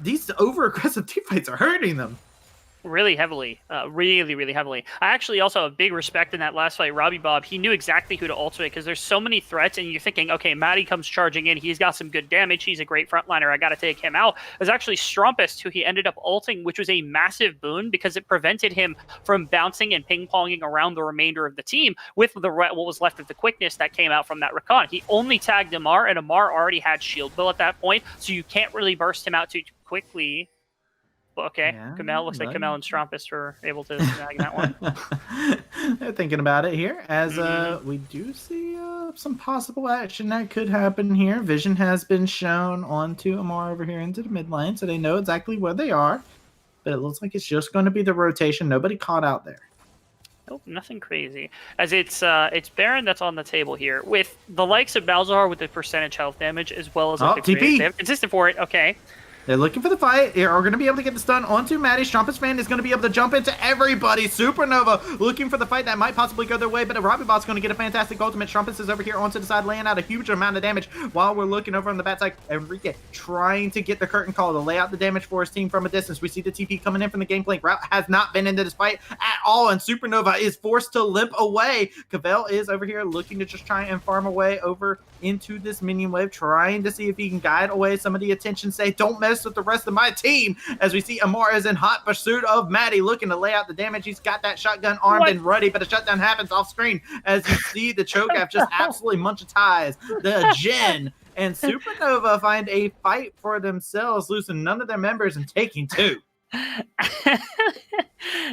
Speaker 4: these over-aggressive teamfights are hurting them.
Speaker 5: Really heavily, really heavily. I actually also have big respect in that last fight. Robbie Bob, he knew exactly who to ultimate because there's so many threats, and you're thinking, okay, Matty comes charging in. He's got some good damage. He's a great frontliner. I got to take him out. It was actually Strumpist who he ended up ulting, which was a massive boon because it prevented him from bouncing and ping-ponging around the remainder of the team with what was left of the quickness that came out from that recon. He only tagged Amar, and Amar already had shield bill at that point, so you can't really burst him out too quickly. Okay, yeah, Kamel looks like Kamel and Strumpist were able to snag that one.
Speaker 4: They're thinking about it here, as we do see some possible action that could happen here. Vision has been shown onto Amar over here into the mid lane, so they know exactly where they are. But it looks like it's just going to be the rotation. Nobody caught out there.
Speaker 5: Nope, nothing crazy. As it's Baron that's on the table here, with the likes of Malzahar with the percentage health damage, as well as
Speaker 4: TP.
Speaker 5: They have consistent for it. Okay.
Speaker 4: They're looking for the fight. They are going to be able to get the stun onto Matty. Strumpist fan is going to be able to jump into everybody. Supernova looking for the fight that might possibly go their way, but Robbie Bot's going to get a fantastic ultimate. Strumpist is over here onto the side, laying out a huge amount of damage while we're looking over on the back side. Enrique trying to get the curtain call to lay out the damage for his team from a distance. We see the TP coming in from the gameplay. Route has not been into this fight at all, and Supernova is forced to limp away. Cavell is over here looking to just try and farm away over into this minion wave, trying to see if he can guide away some of the attention. Say, don't mess with the rest of my team, as we see Amar is in hot pursuit of Matty, looking to lay out the damage. He's got that shotgun armed and ready, but a shutdown happens off screen as you see the Cho'Gath just absolutely monetize the Jhin, and Supernova find a fight for themselves, losing none of their members and taking 2.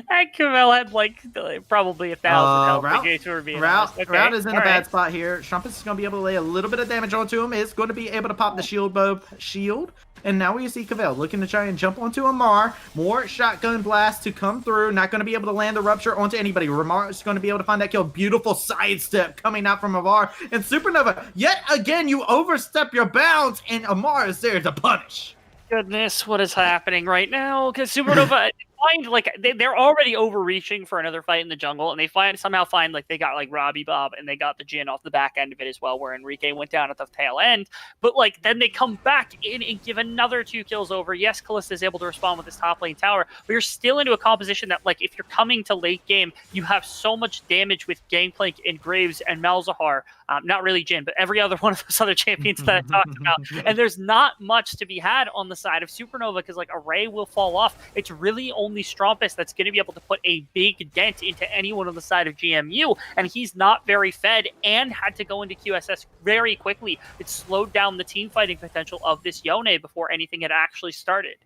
Speaker 5: And Kamel had like probably 1,000 health.
Speaker 4: Route is in a bad spot here. Strumpist is going to be able to lay a little bit of damage onto him. Is going to be able to pop the shield. And now we see Cavell looking to try and jump onto Amar. More shotgun blasts to come through. Not going to be able to land the rupture onto anybody. Amar is going to be able to find that kill. Beautiful sidestep coming out from Amar. And Supernova, yet again, you overstep your bounds, and Amar is there to punish.
Speaker 5: Goodness, what is happening right now? Because Supernova find like they're already overreaching for another fight in the jungle, and they somehow find like they got like Robbie Bob and they got the Jhin off the back end of it as well, where Enrique went down at the tail end. But like then they come back in and give another 2 kills over. Yes, Kalista is able to respond with his top lane tower, but you're still into a composition that like if you're coming to late game, you have so much damage with Gangplank and Graves and Malzahar. Not really Jhin, but every other one of those other champions that I talked about. And there's not much to be had on the side of Supernova because like Array will fall off. It's really only Strumpist that's going to be able to put a big dent into anyone on the side of GMU, and he's not very fed and had to go into QSS very quickly. It slowed down the team fighting potential of this Yone before anything had actually started.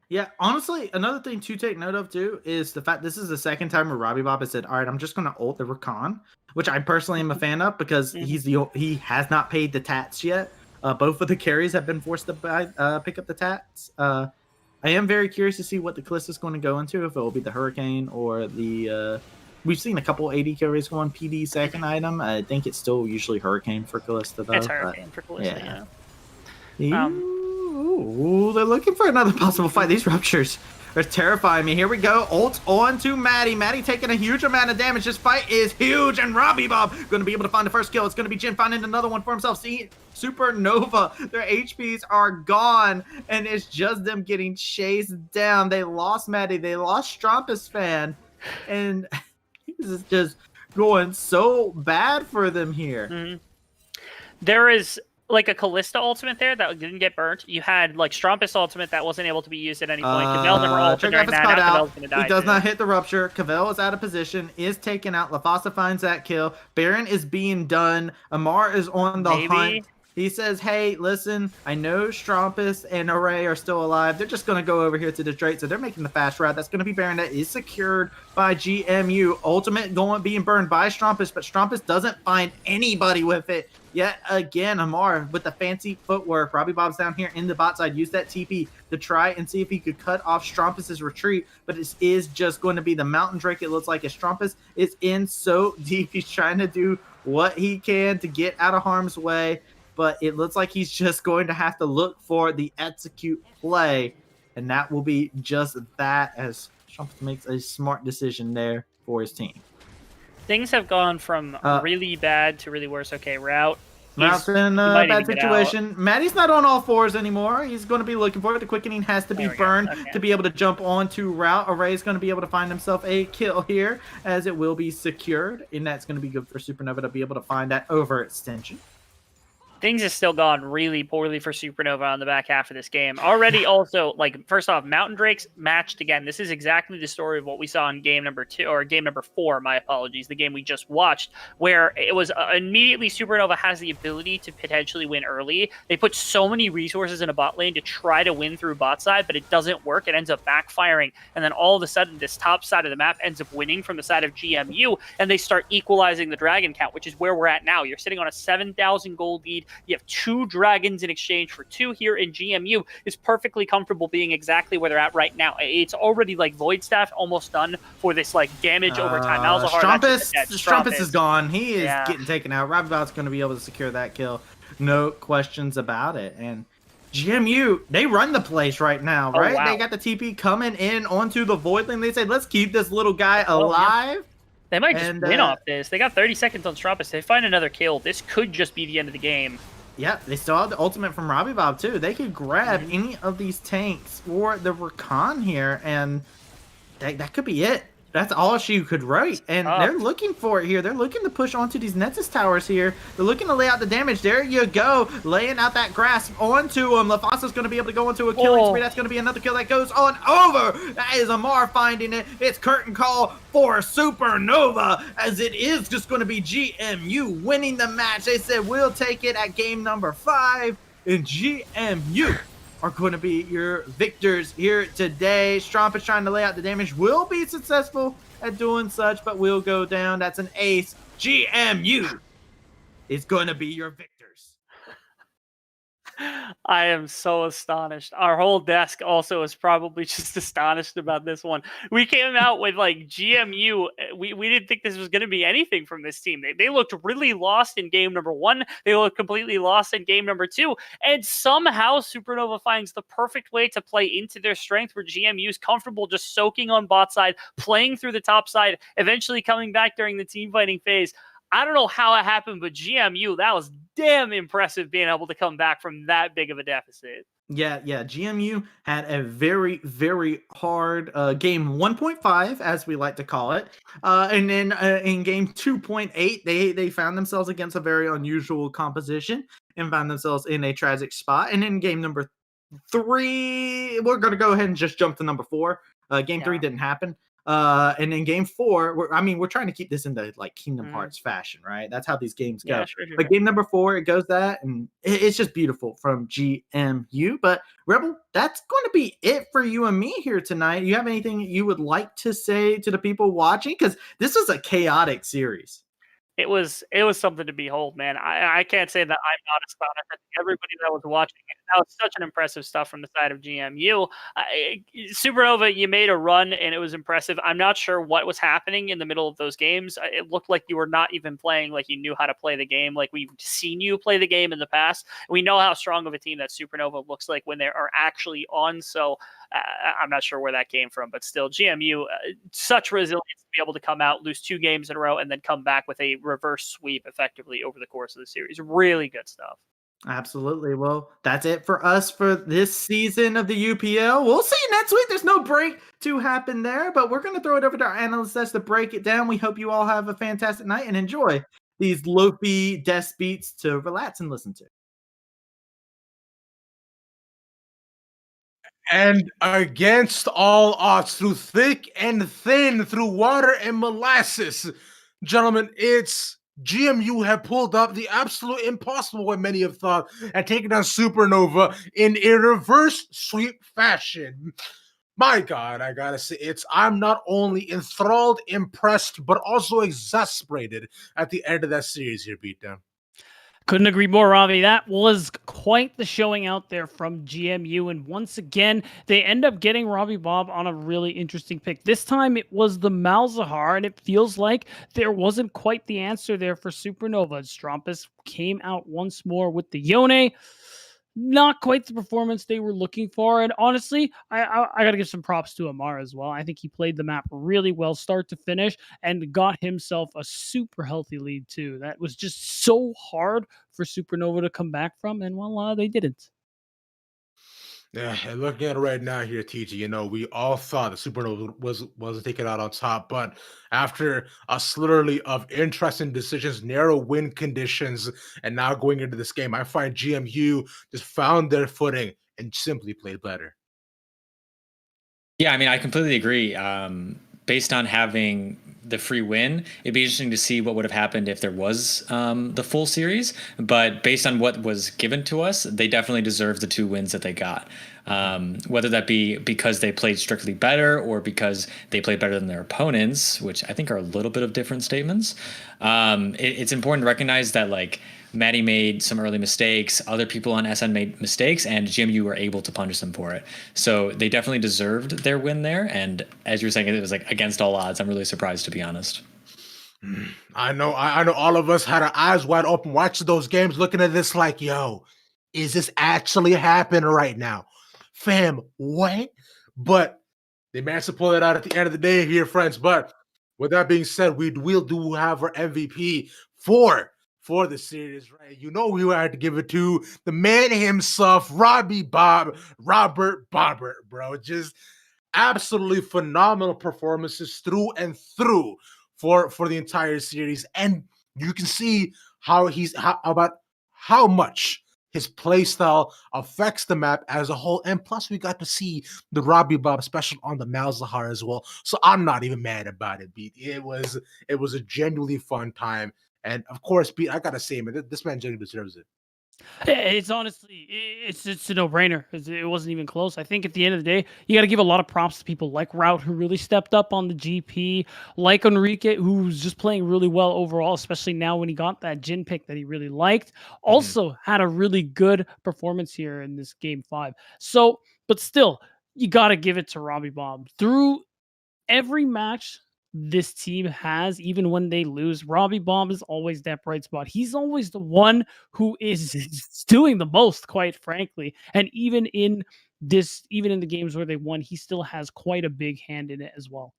Speaker 4: Yeah, honestly, another thing to take note of too is the fact this is the second time where Robbie Bob has said, "All right, I'm just going to ult the Rakan," which I personally am a fan of because he has not paid the tats yet. Both of the carries have been forced to pick up the tats. I am very curious to see what the Kalista is going to go into, if it will be the Hurricane or the. We've seen a couple AD carries go on PD second item. I think it's still usually Hurricane for Kalista though.
Speaker 5: It's Hurricane for Kalista,
Speaker 4: yeah. Ooh, they're looking for another possible fight. These ruptures are terrifying me. Here we go. Ult on to Matty. Matty taking a huge amount of damage. This fight is huge, and Robbie Bob going to be able to find the first kill. It's going to be Jhin finding another one for himself. See, Supernova, their HPs are gone, and it's just them getting chased down. They lost Matty. They lost Strumpist fan, and this is just going so bad for them here.
Speaker 5: Mm-hmm. There is like a Kalista ultimate there that didn't get burnt. You had like Strumpist ultimate that wasn't able to be used at any point. Cavell never ulted during that. Now Cavell's gonna die.
Speaker 4: He does not hit the rupture. Cavell is out of position, is taken out. Lafasa finds that kill. Baron is being done. Amar is on the hunt. He says, hey, listen, I know Strumpist and Array are still alive. They're just going to go over here to the Drake, so they're making the fast route. That's going to be Baron. That is secured by GMU. Ultimate being burned by Strumpist, but Strumpist doesn't find anybody with it. Yet again, Amar with the fancy footwork. Robbie Bob's down here in the bot side. Use that TP to try and see if he could cut off Strumpist's retreat. But this is just going to be the Mountain Drake. It looks like as Strumpist is in so deep. He's trying to do what he can to get out of harm's way. But it looks like he's just going to have to look for the execute play. And that will be just that, as Strumpist makes a smart decision there for his team.
Speaker 5: Things have gone from really bad to really worse. Okay, Route
Speaker 4: Matt's in
Speaker 5: he
Speaker 4: a
Speaker 5: might
Speaker 4: bad
Speaker 5: even get out.
Speaker 4: situation. Maddie's not on all fours anymore. He's going to be looking for it. The quickening has to be
Speaker 5: There we go.
Speaker 4: burned
Speaker 5: Okay.
Speaker 4: to be able to jump onto route. Array's going to be able to find himself a kill here as it will be secured. And that's going to be good for Supernova to be able to find that overextension.
Speaker 5: Things have still gone really poorly for Supernova on the back half of this game. Already also, like, first off, Mountain Drakes matched again. This is exactly the story of what we saw in game number 2, or game number 4, my apologies, the game we just watched, where it was immediately Supernova has the ability to potentially win early. They put so many resources in a bot lane to try to win through bot side, but it doesn't work. It ends up backfiring. And then all of a sudden, this top side of the map ends up winning from the side of GMU, and they start equalizing the dragon count, which is where we're at now. You're sitting on a 7,000 gold lead. You have 2 dragons in exchange for 2 here in GMU. Is perfectly comfortable being exactly where they're at right now. It's already like Void Staff almost done for this like damage over time.
Speaker 4: Strumpus is gone. He is getting taken out. Robbie's going to be able to secure that kill. No questions about it. And GMU, they run the place right now, right?
Speaker 5: Wow.
Speaker 4: They got the TP coming in onto the Void lane. They say, let's keep this little guy alive.
Speaker 5: Yeah. They might just win off this. They got 30 seconds on Strumpus. They find another kill. This could just be the end of the game.
Speaker 4: Yeah, they still have the ultimate from Robbie Bob, too. They could grab any of these tanks or the Rakan here, and that could be it. That's all she could write. And they're looking for it here. They're looking to push onto these Nexus towers here. They're looking to lay out the damage. There you go. Laying out that grasp onto him. LaFonsa's going to be able to go into a killing spree. That's going to be another kill that goes on over. That is Amar finding it. It's curtain call for Supernova, as it is just going to be GMU winning the match. They said, we'll take it at game number 5. And GMU are going to be your victors here today. Stromp is trying to lay out the damage. Will be successful at doing such, but will go down. That's an ace. GMU is going to be your victors.
Speaker 5: I am so astonished. Our whole desk also is probably just astonished about this one. We came out with like GMU. We didn't think this was going to be anything from this team. They looked really lost in game number 1. They looked completely lost in game number 2. And somehow Supernova finds the perfect way to play into their strength, where GMU is comfortable just soaking on bot side, playing through the top side, eventually coming back during the team fighting phase. I don't know how it happened, but GMU, that was damn impressive being able to come back from that big of a deficit.
Speaker 4: Yeah. GMU had a very, very hard game 1.5, as we like to call it. And then in game 2.8, they found themselves against a very unusual composition and found themselves in a tragic spot. And in game number 3, we're going to go ahead and just jump to number 4. Game 3 didn't happen. And in game 4, we're trying to keep this in the like Kingdom Hearts fashion, right? That's how these games go.
Speaker 5: Yeah, sure.
Speaker 4: But game number 4, it goes that, and it's just beautiful from GMU. But Rebel, that's going to be it for you and me here tonight. You have anything you would like to say to the people watching? Because this was a chaotic series.
Speaker 5: It was something to behold, man. I can't say that I'm not astonished. I think everybody that was watching it, that was such an impressive stuff from the side of GMU. Supernova, you made a run and it was impressive. I'm not sure what was happening in the middle of those games. It looked like you were not even playing like you knew how to play the game, like we've seen you play the game in the past. We know how strong of a team that Supernova looks like when they are actually on. So I'm not sure where that came from, but still, GMU, such resilience to be able to come out, lose 2 games in a row, and then come back with a reverse sweep effectively over the course of the series. Really good stuff.
Speaker 4: Absolutely. Well, that's it for us for this season of the UPL. We'll see you next week. There's no break to happen there, but we're going to throw it over to our analyst desk to break it down. We hope you all have a fantastic night and enjoy these lofi desk beats to relax and listen to.
Speaker 1: And against all odds, through thick and thin, through water and molasses, gentlemen, it's GMU have pulled up the absolute impossible, what many have thought, and taken down Supernova in a reverse sweep fashion. My God, I gotta say, I'm not only enthralled, impressed, but also exasperated at the end of that series here, Beatdown.
Speaker 2: Couldn't agree more, Ravi. That was quite the showing out there from GMU. And once again, they end up getting Robbie Bob on a really interesting pick. This time it was the Malzahar, and it feels like there wasn't quite the answer there for Supernova. Strumpus came out once more with the Yone. not quite the performance they were looking for. And honestly, I got to give some props to Amar as well. I think he played the map really well, start to finish, and got himself a super healthy lead too. That was just so hard for Supernova to come back from, and well, they didn't.
Speaker 1: Yeah, and looking at it right now here, TG, we all thought the Supernova was taken out on top, but after a slurry of interesting decisions, narrow win conditions, and now going into this game, I find GMU just found their footing and simply played better.
Speaker 3: Yeah, I mean, I completely agree. Based on having the free win, it'd be interesting to see what would have happened if there was the full series. But based on what was given to us, they definitely deserve the 2 wins that they got. Whether that be because they played strictly better or because they played better than their opponents, which I think are a little bit of different statements. It's important to recognize that, like, Maddie made some early mistakes. Other people on SN made mistakes, and GMU were able to punish them for it. So they definitely deserved their win there. And as you were saying, it was like against all odds. I'm really surprised, to be honest.
Speaker 1: I know all of us had our eyes wide open watching those games, looking at this like, yo, is this actually happening right now? Fam, what? But they managed to pull it out at the end of the day here, friends. But with that being said, we will do have our MVP for the series, right? We had to give it to the man himself, Robert Bobbert, bro. Just absolutely phenomenal performances through and through for the entire series. And you can see how how much his play style affects the map as a whole. And plus, we got to see the Robbie Bob special on the Malzahar as well. So I'm not even mad about it, Beat. It was a genuinely fun time. And of course, Beat, I gotta say, man, this man genuinely deserves it.
Speaker 2: It's honestly, it's a no-brainer. It wasn't even close. I think at the end of the day, you got to give a lot of props to people like Route, who really stepped up on the GP, like Enrique, who's just playing really well overall, especially now when he got that Jin pick that he really liked. Also had a really good performance here in this game 5. So, but still, you got to give it to Robbie Bob. Through every match this team has, even when they lose, Robbie Bomb is always that bright spot. He's always the one who is doing the most, quite frankly. And even in the games where they won, he still has quite a big hand in it as well.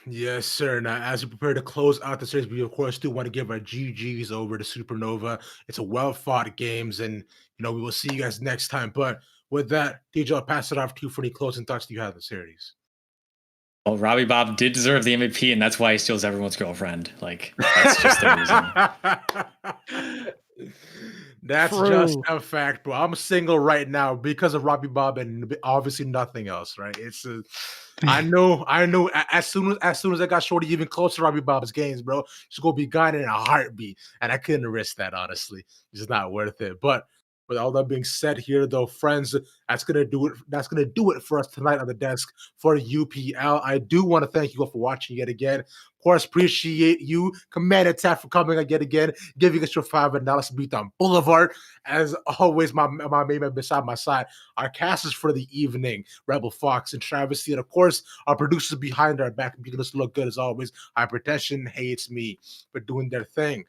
Speaker 1: Yes, sir. Now, as we prepare to close out the series, we of course do want to give our GGs over to Supernova. It's a well-fought games, and we will see you guys next time. But with that, DJ, I'll pass it off to you for any closing thoughts do you have the series.
Speaker 3: Well, Robbie Bob did deserve the MVP, and that's why he steals everyone's girlfriend. Like, that's just the
Speaker 1: reason. That's just a fact, bro. I'm single right now because of Robbie Bob and obviously nothing else, right? I know. As soon as I got Shorty even closer to Robbie Bob's games, bro, she's gonna be gone in a heartbeat, and I couldn't risk that. Honestly, it's just not worth it. But with all that being said here, though, friends, that's gonna do it. That's gonna do it for us tonight on the desk for UPL. I do want to thank you all for watching yet again. Of course, appreciate you, Command Attack, for coming yet again, giving us your $5 beat on Boulevard. As always, my main man beside my side. Our casters for the evening, Rebel Fox and Travesty, and of course, our producers behind our back, making us look good as always. Hypertension hates me for doing their thing.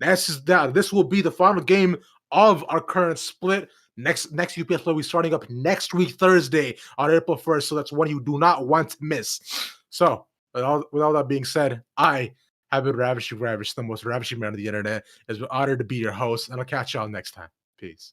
Speaker 1: This will be the final game of our current split. Next UPS will be starting up next week, Thursday, on April 1st. So that's one you do not want to miss. So with all that being said, I have been Ravish, the most ravishing man on the internet. It's been honored to be your host, and I'll catch y'all next time. Peace.